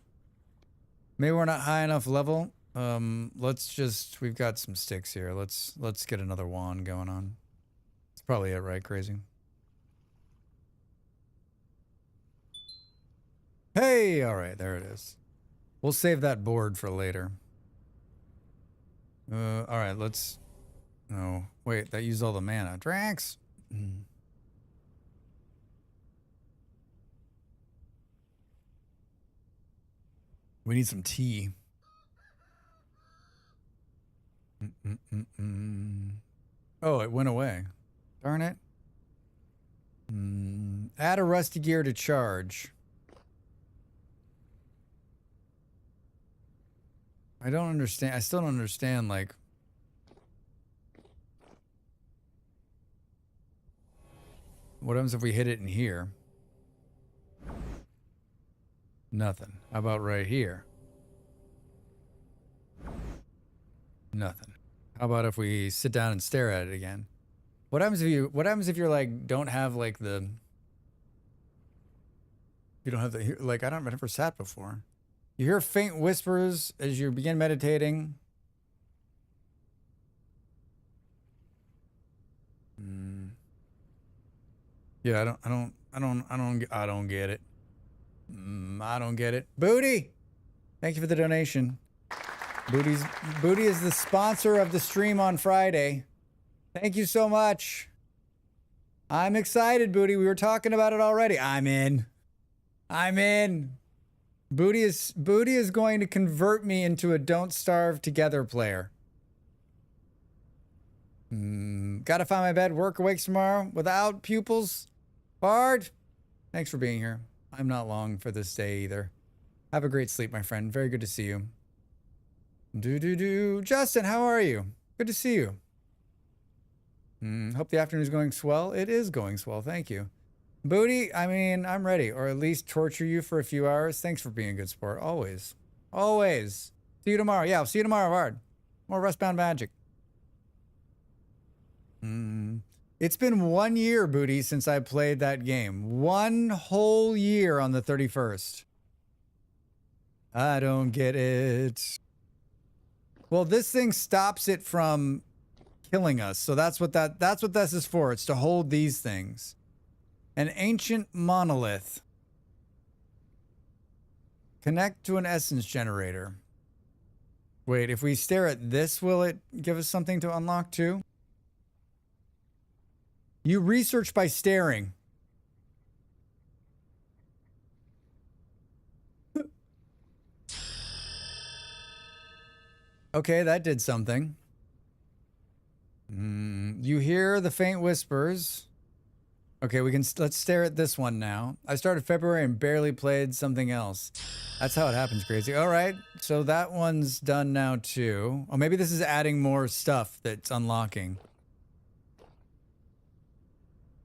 A: Maybe we're not high enough level. We've got some sticks here. Let's get another wand going on. That's probably it, right? Crazy. Hey, all right, there it is. We'll save that board for later. All right, let's... No, wait, that used all the mana. Drax! We need some tea. Oh, it went away. Darn it. Add a rusty gear to charge. I don't understand. I still don't understand, like... What happens if we hit it in here? Nothing. How about right here? Nothing. How about if we sit down and stare at it again? What happens if you're like, don't have like the... You don't have the, like, I've never sat before. You hear faint whispers as you begin meditating. Yeah, I don't get it. I don't get it. Booty! Thank you for the donation. Booty is the sponsor of the stream on Friday. Thank you so much. I'm excited, Booty. We were talking about it already. I'm in. Booty is going to convert me into a Don't Starve Together player. Gotta find my bed. Work awakes tomorrow without pupils. Bard, thanks for being here. I'm not long for this day either. Have a great sleep, my friend. Very good to see you. Justin, how are you? Good to see you. Hope the afternoon is going swell. It is going swell. Thank you. Booty, I mean, I'm ready. Or at least torture you for a few hours. Thanks for being a good sport. Always. Always. See you tomorrow. Yeah, I'll see you tomorrow, Bard. More Rustbound Magic. It's been 1 year, Booty, since I played that game. 1 whole year on the 31st. I don't get it. Well, this thing stops it from killing us. So that's what this is for. It's to hold these things. An ancient monolith. Connect to an essence generator. Wait, if we stare at this, will it give us something to unlock too? You research by staring. Okay, that did something. You hear the faint whispers. Okay, let's stare at this one now. I started February and barely played something else. That's how it happens, crazy. All right, so that one's done now too. Oh, maybe this is adding more stuff that's unlocking.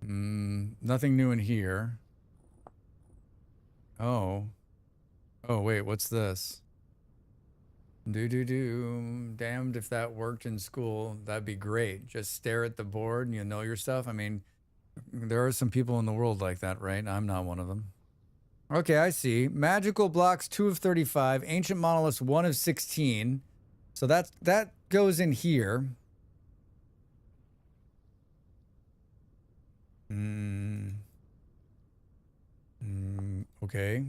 A: Nothing new in here. Oh, wait, what's this? Damned if that worked in school. That'd be great. Just stare at the board and you know your stuff. I mean, There are some people in the world like that, right? I'm not one of them. Okay, I see. Magical blocks 2 of 35. Ancient monoliths 1 of 16. So that goes in here. Okay.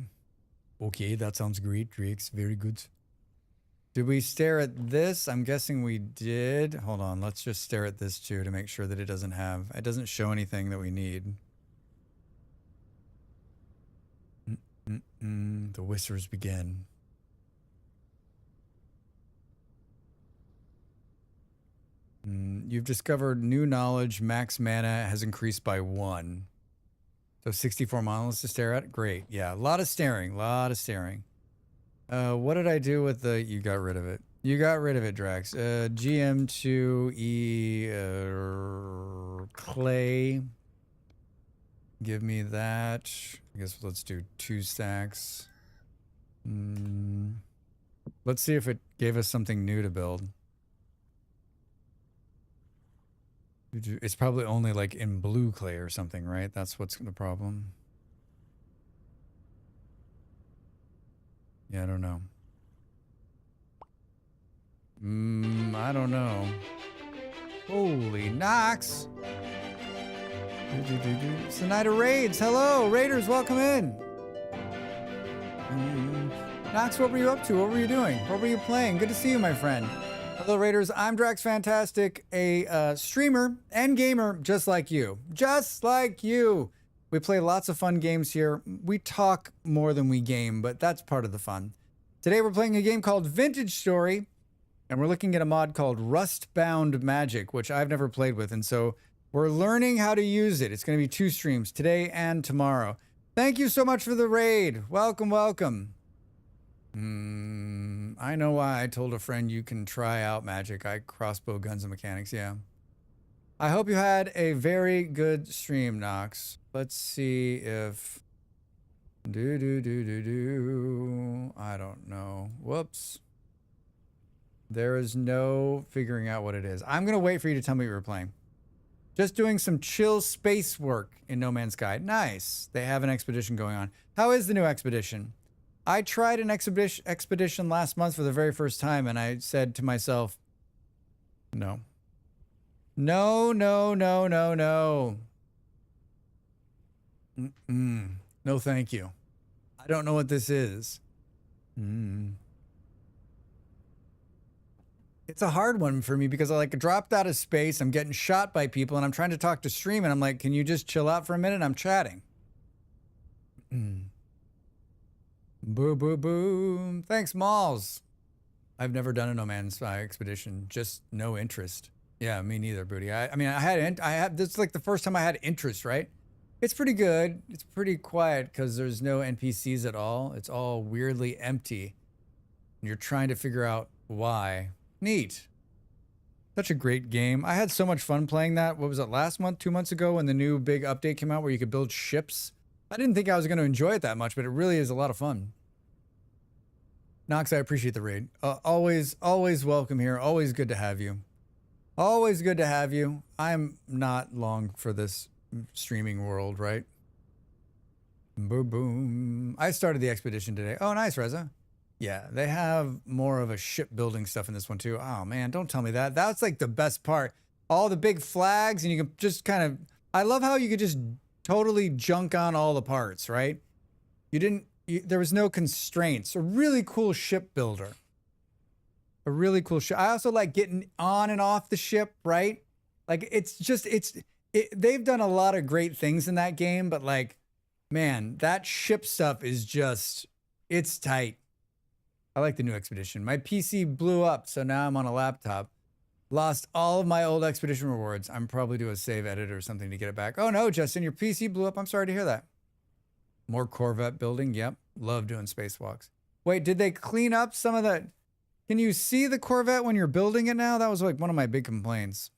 A: Okay, that sounds great, Drakes. Very good. Did we stare at this? I'm guessing we did. Hold on, let's just stare at this too to make sure that it doesn't show anything that we need. The whispers begin. You've discovered new knowledge. Max mana has increased by 1. So 64 monoliths to stare at? Great. Yeah, a lot of staring. What did I do with the... You got rid of it. You got rid of it, Drax. GM2E... clay. Give me that. I guess let's do 2 stacks. Let's see if it gave us something new to build. It's probably only like in blue clay or something, right? That's what's the problem. Yeah, I don't know. I don't know. Holy Knox! It's the night of raids. Hello, raiders, welcome in. Knox, what were you up to? What were you doing? What were you playing? Good to see you, my friend. Hello, raiders. I'm Drax Fantastic, a streamer and gamer just like you. Just like you. We play lots of fun games here. We talk more than we game, but that's part of the fun. Today we're playing a game called Vintage Story, and we're looking at a mod called Rustbound Magic, which I've never played with, and so we're learning how to use it. It's going to be 2 streams, today and tomorrow. Thank you so much for the raid. Welcome, welcome. I know why I told a friend you can try out magic. I crossbow guns and mechanics, yeah. I hope you had a very good stream, Knox. Let's see if... I don't know. Whoops. There is no figuring out what it is. I'm going to wait for you to tell me what you're playing. Just doing some chill space work in No Man's Sky. Nice. They have an expedition going on. How is the new expedition? I tried an expedition last month for the very first time, and I said to myself, no. No, no, no, no, no. No, thank you. I don't know what this is. It's a hard one for me because I dropped out of space. I'm getting shot by people, and I'm trying to talk to stream, and I'm like, can you just chill out for a minute? I'm chatting. Boo, boo, boo. Thanks, Malls. I've never done a No Man's Sky expedition. Just no interest. Yeah, me neither, Booty. I mean, this is like the first time I had interest, right? It's pretty good. It's pretty quiet because there's no NPCs at all. It's all weirdly empty. And you're trying to figure out why. Neat. Such a great game. I had so much fun playing that. What was it, last month, 2 months ago, when the new big update came out where you could build ships? I didn't think I was going to enjoy it that much, but it really is a lot of fun. Knox, I appreciate the raid. Always welcome here. Always good to have you. Always good to have you. I'm not long for this streaming world, right? Boom, boom. I started the expedition today. Oh, nice, Reza. Yeah, they have more of a shipbuilding stuff in this one, too. Oh, man, don't tell me that. That's like the best part. All the big flags, and you can just kind of... I love how you could just totally junk on all the parts, right? There was no constraints. A really cool ship builder. A really cool ship. I also like getting on and off the ship, right? Like, they've done a lot of great things in that game, but like, man, that ship stuff is just, it's tight. I like the new expedition. My PC blew up, so now I'm on a laptop. Lost all of my old expedition rewards. I'm probably do a save edit or something to get it back. Oh no, Justin, your PC blew up. I'm sorry to hear that. More Corvette building. Yep. Love doing spacewalks. Wait, did they clean up some of that? Can you see the Corvette when you're building it now? That was like one of my big complaints.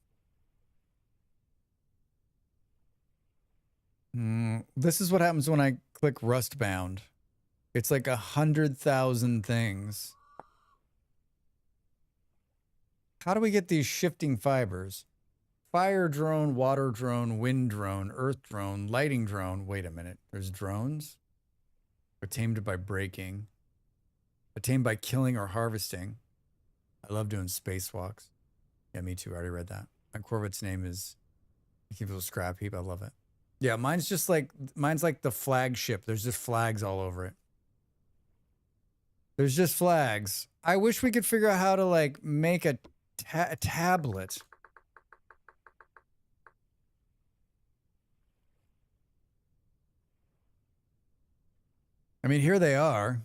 A: This is what happens when I click Rustbound. It's like 100,000 things. How do we get these shifting fibers? Fire drone, water drone, wind drone, earth drone, lighting drone. Wait a minute. There's drones? They're tamed by breaking. They're tamed by killing or harvesting. I love doing spacewalks. Yeah, me too. I already read that. My Corvette's name is Keep a Scrap Heap. I love it. Yeah, mine's like the flagship. There's just flags all over it. There's just flags. I wish we could figure out how to like make a tablet. I mean, here they are.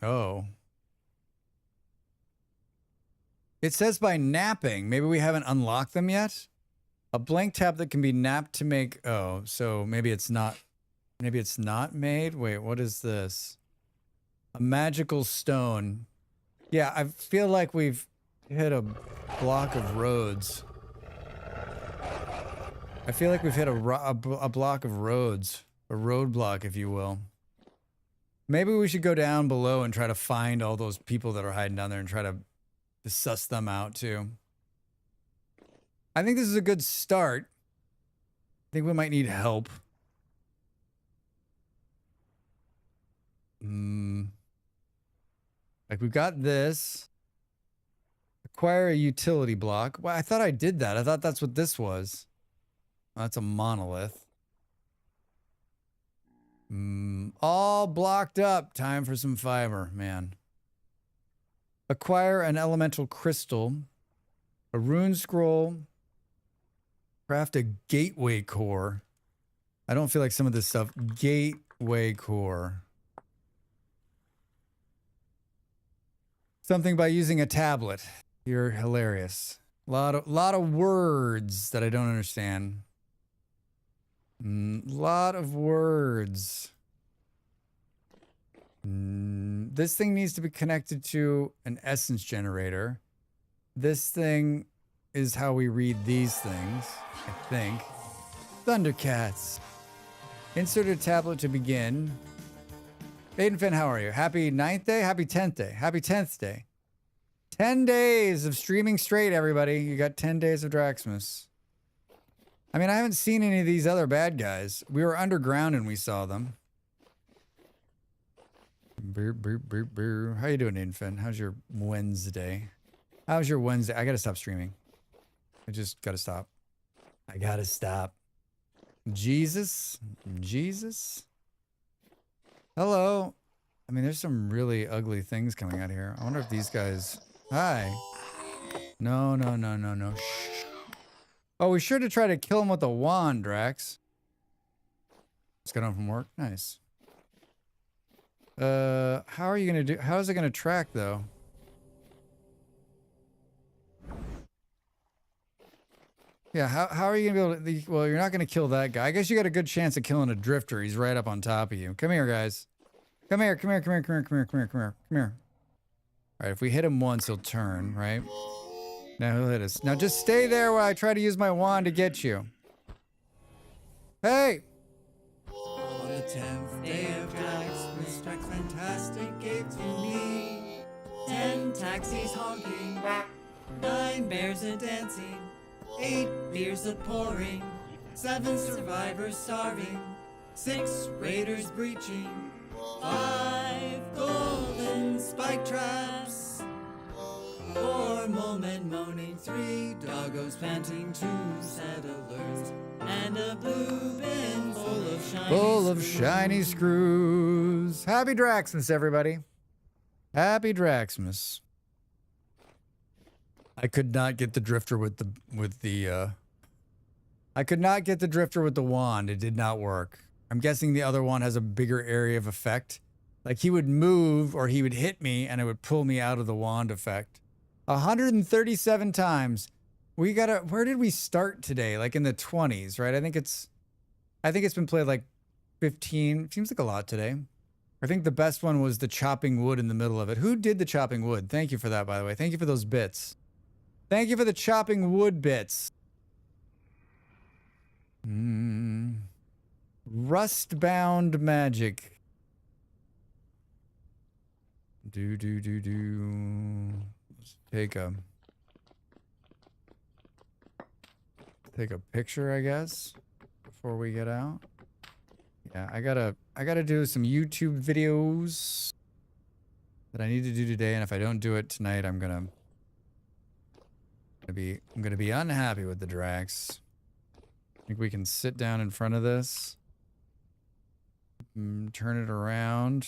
A: Oh. It says by napping. Maybe we haven't unlocked them yet. A blank tab that can be napped to make... Oh, so maybe it's not... Maybe it's not made? Wait, what is this? A magical stone. Yeah, I feel like we've hit a block of roads. I feel like we've hit a block of roads. A roadblock, if you will. Maybe we should go down below and try to find all those people that are hiding down there and try to suss them out, too. I think this is a good start. I think we might need help. Like, we've got this. Acquire a utility block. Well, I thought I did that. I thought that's what this was. Oh, that's a monolith. All blocked up. Time for some fiber, man. Acquire an elemental crystal. A rune scroll. Craft a gateway core. I don't feel like some of this stuff. Gateway core. Something by using a tablet. You're hilarious. Lot of words that I don't understand. Lot of words. This thing needs to be connected to an essence generator. This thing is how we read these things, I think. Thundercats. Insert a tablet to begin. Aiden Finn, how are you? Happy 9th day? Happy 10th day? Happy 10th day. 10 days of streaming straight, everybody. You got 10 days of Draxmas. I mean, I haven't seen any of these other bad guys. We were underground and we saw them. Brr, brr, brr, brr. How you doing, Aiden Finn? How's your Wednesday? How's your Wednesday? I gotta stop streaming. I just gotta stop. I gotta stop. Jesus? Jesus? Hello. I mean, there's some really ugly things coming out here. I wonder if these guys... Hi. No, no, no, no, no. Shh. Oh, we sure to try to kill him with a wand, Drax. Just got home from work. Nice. How are you gonna do... How is it gonna track, though? Yeah, how are you gonna be able to... Well, you're not gonna kill that guy. I guess you got a good chance of killing a drifter. He's right up on top of you. Come here, guys. Come here, come here, come here, come here, come here, come here, come here, come here. All right, if we hit him once, he'll turn, right? Now he'll hit us. Now just stay there while I try to use my wand to get you. Hey!
E: On the 10th day of Draxmas, Drax Fantastic gave to me 10 taxis honking, 9 bears a dancing, 8 beers a pouring, 7 survivors starving, 6 raiders breaching, 5 golden spike traps, 4 moment moaning, 3 doggos panting, 2 set alerts, and a blue bin full of shiny
A: screws. Happy Draxmas, everybody. Happy Draxmas. I could not get the drifter with the I could not get the drifter with the wand. It did not work. I'm guessing the other one has a bigger area of effect. Like he would move or he would hit me and it would pull me out of the wand effect. 137 times. We gotta, where did we start today? Like in the 20s, right? I think it's been played like 15. Seems like a lot today. I think the best one was the chopping wood in the middle of it. Who did the chopping wood? Thank you for that, by the way. Thank you for those bits. Thank you for the chopping wood bits. Rustbound Magic. Let's take a picture, I guess, before we get out. Yeah, I gotta do some YouTube videos that I need to do today, and if I don't do it tonight, I'm gonna be unhappy with the Drax. I think we can sit down in front of this, turn it around,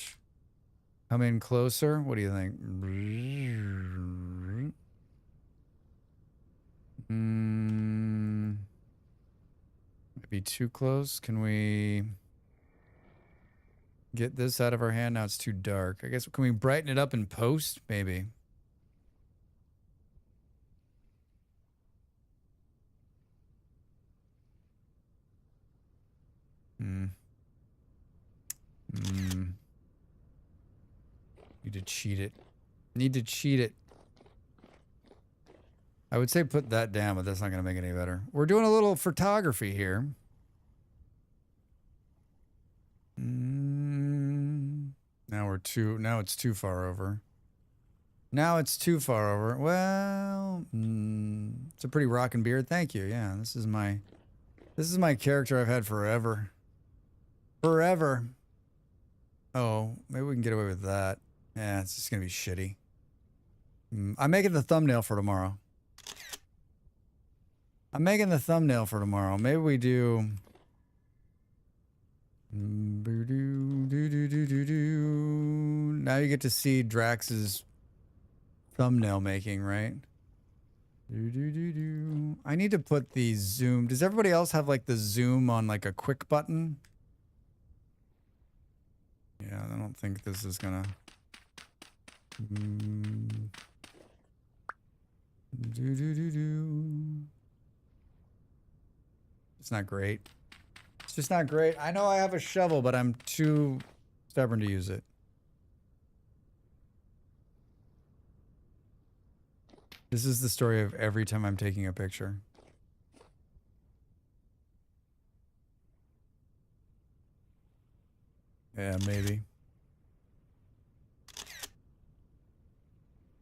A: come in closer. What do you think? Might be too close. Can we get this out of our hand? Now it's too dark. I guess, can we brighten it up in post? Maybe. Need to cheat it. Need to cheat it. I would say put that down, but that's not going to make it any better. We're doing a little photography here. Now it's too far over. Now it's too far over. Well, it's a pretty rockin' beard. Thank you. Yeah, this is my character I've had forever. Forever. Oh, maybe we can get away with that. Yeah, it's just gonna be shitty. I'm making the thumbnail for tomorrow. Maybe we do. Now you get to see Drax's thumbnail making, right? I need to put the zoom. Does everybody else have like the zoom on like a quick button? Yeah, I don't think this is gonna. It's not great. It's just not great. I know I have a shovel, but I'm too stubborn to use it. This is the story of every time I'm taking a picture. Yeah, maybe.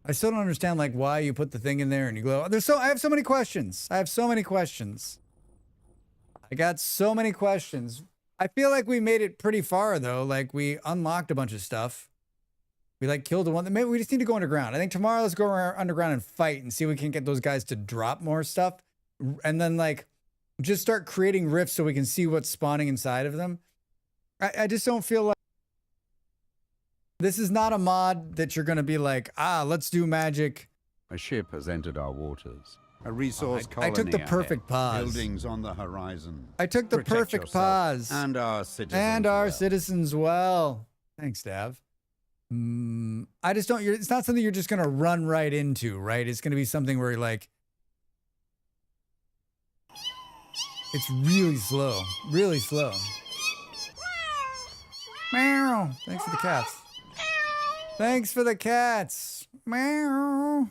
A: I still don't understand like why you put the thing in there and you glow. I have so many questions. I got so many questions. I feel like we made it pretty far though. Like we unlocked a bunch of stuff. We like killed the one. Maybe we just need to go underground. I think tomorrow let's go underground and fight and see if we can get those guys to drop more stuff. And then like just start creating rifts so we can see what's spawning inside of them. I just don't feel like this is not a mod that you're going to be like, let's do magic.
C: A ship has entered our waters. A resource colony.
A: I took the perfect pause.
C: Buildings on the horizon.
A: I took the perfect pause.
C: And our citizens.
A: And our citizens well. Thanks, Dav. I just don't. It's not something you're just going to run right into, right? It's going to be something where you're like, it's really slow. Really slow. Meow. Thanks for the cats. Thanks for the cats. Meow.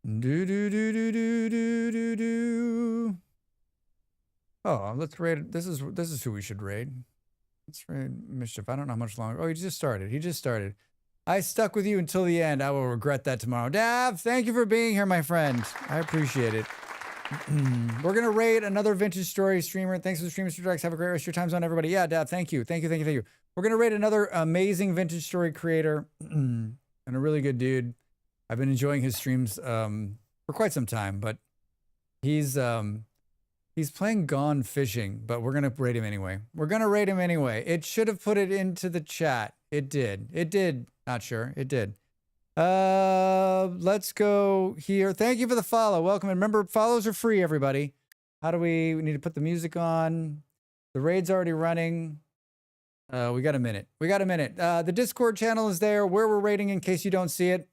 A: Do do do do do do do do. Oh, let's raid. This is who we should raid. Let's raid Mischief. I don't know how much longer. Oh, he just started. I stuck with you until the end. I will regret that tomorrow. Dav, thank you for being here, my friend. I appreciate it. We're gonna raid another vintage story streamer. Thanks for the stream, Mr. Drax. Have a great rest of your time zone, everybody. Yeah, Dav, thank you. We're gonna raid another amazing vintage story creator and a really good dude. I've been enjoying his streams for quite some time, but he's playing Gone Fishing, but we're gonna raid him anyway. It should have put it into the chat. It did. Not sure. It did. Let's go here. Thank you for the follow. Welcome. And remember, follows are free, everybody. We need to put the music on. The raid's already running. We got a minute. The Discord channel is there where we're raiding in case you don't see it.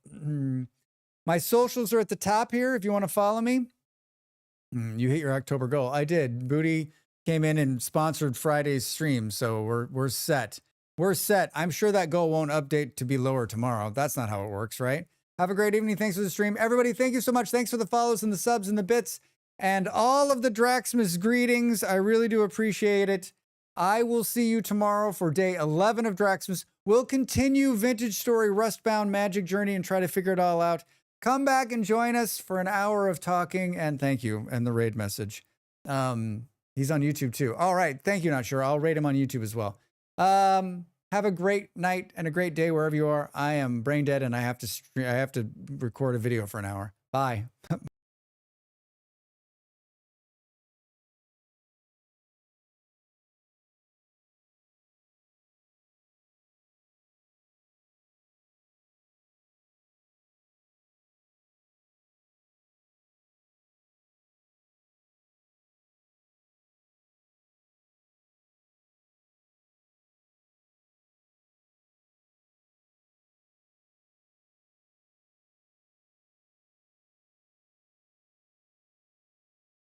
A: My socials are at the top here if you want to follow me. You hit your October goal. I did. Booty came in and sponsored Friday's stream, so we're set. I'm sure that goal won't update to be lower tomorrow. That's not how it works, right? Have a great evening. Thanks for the stream. Everybody, thank you so much. Thanks for the follows and the subs and the bits and all of the Draxmas greetings. I really do appreciate it. I will see you tomorrow for day 11 of Draxmas. We'll continue Vintage Story Rustbound Magic Journey and try to figure it all out. Come back and join us for an hour of talking, and thank you, and the raid message. He's on YouTube too. All right, thank you, Not Sure. I'll rate him on YouTube as well. Have a great night and a great day wherever you are. I am brain dead, and I have to record a video for an hour. Bye.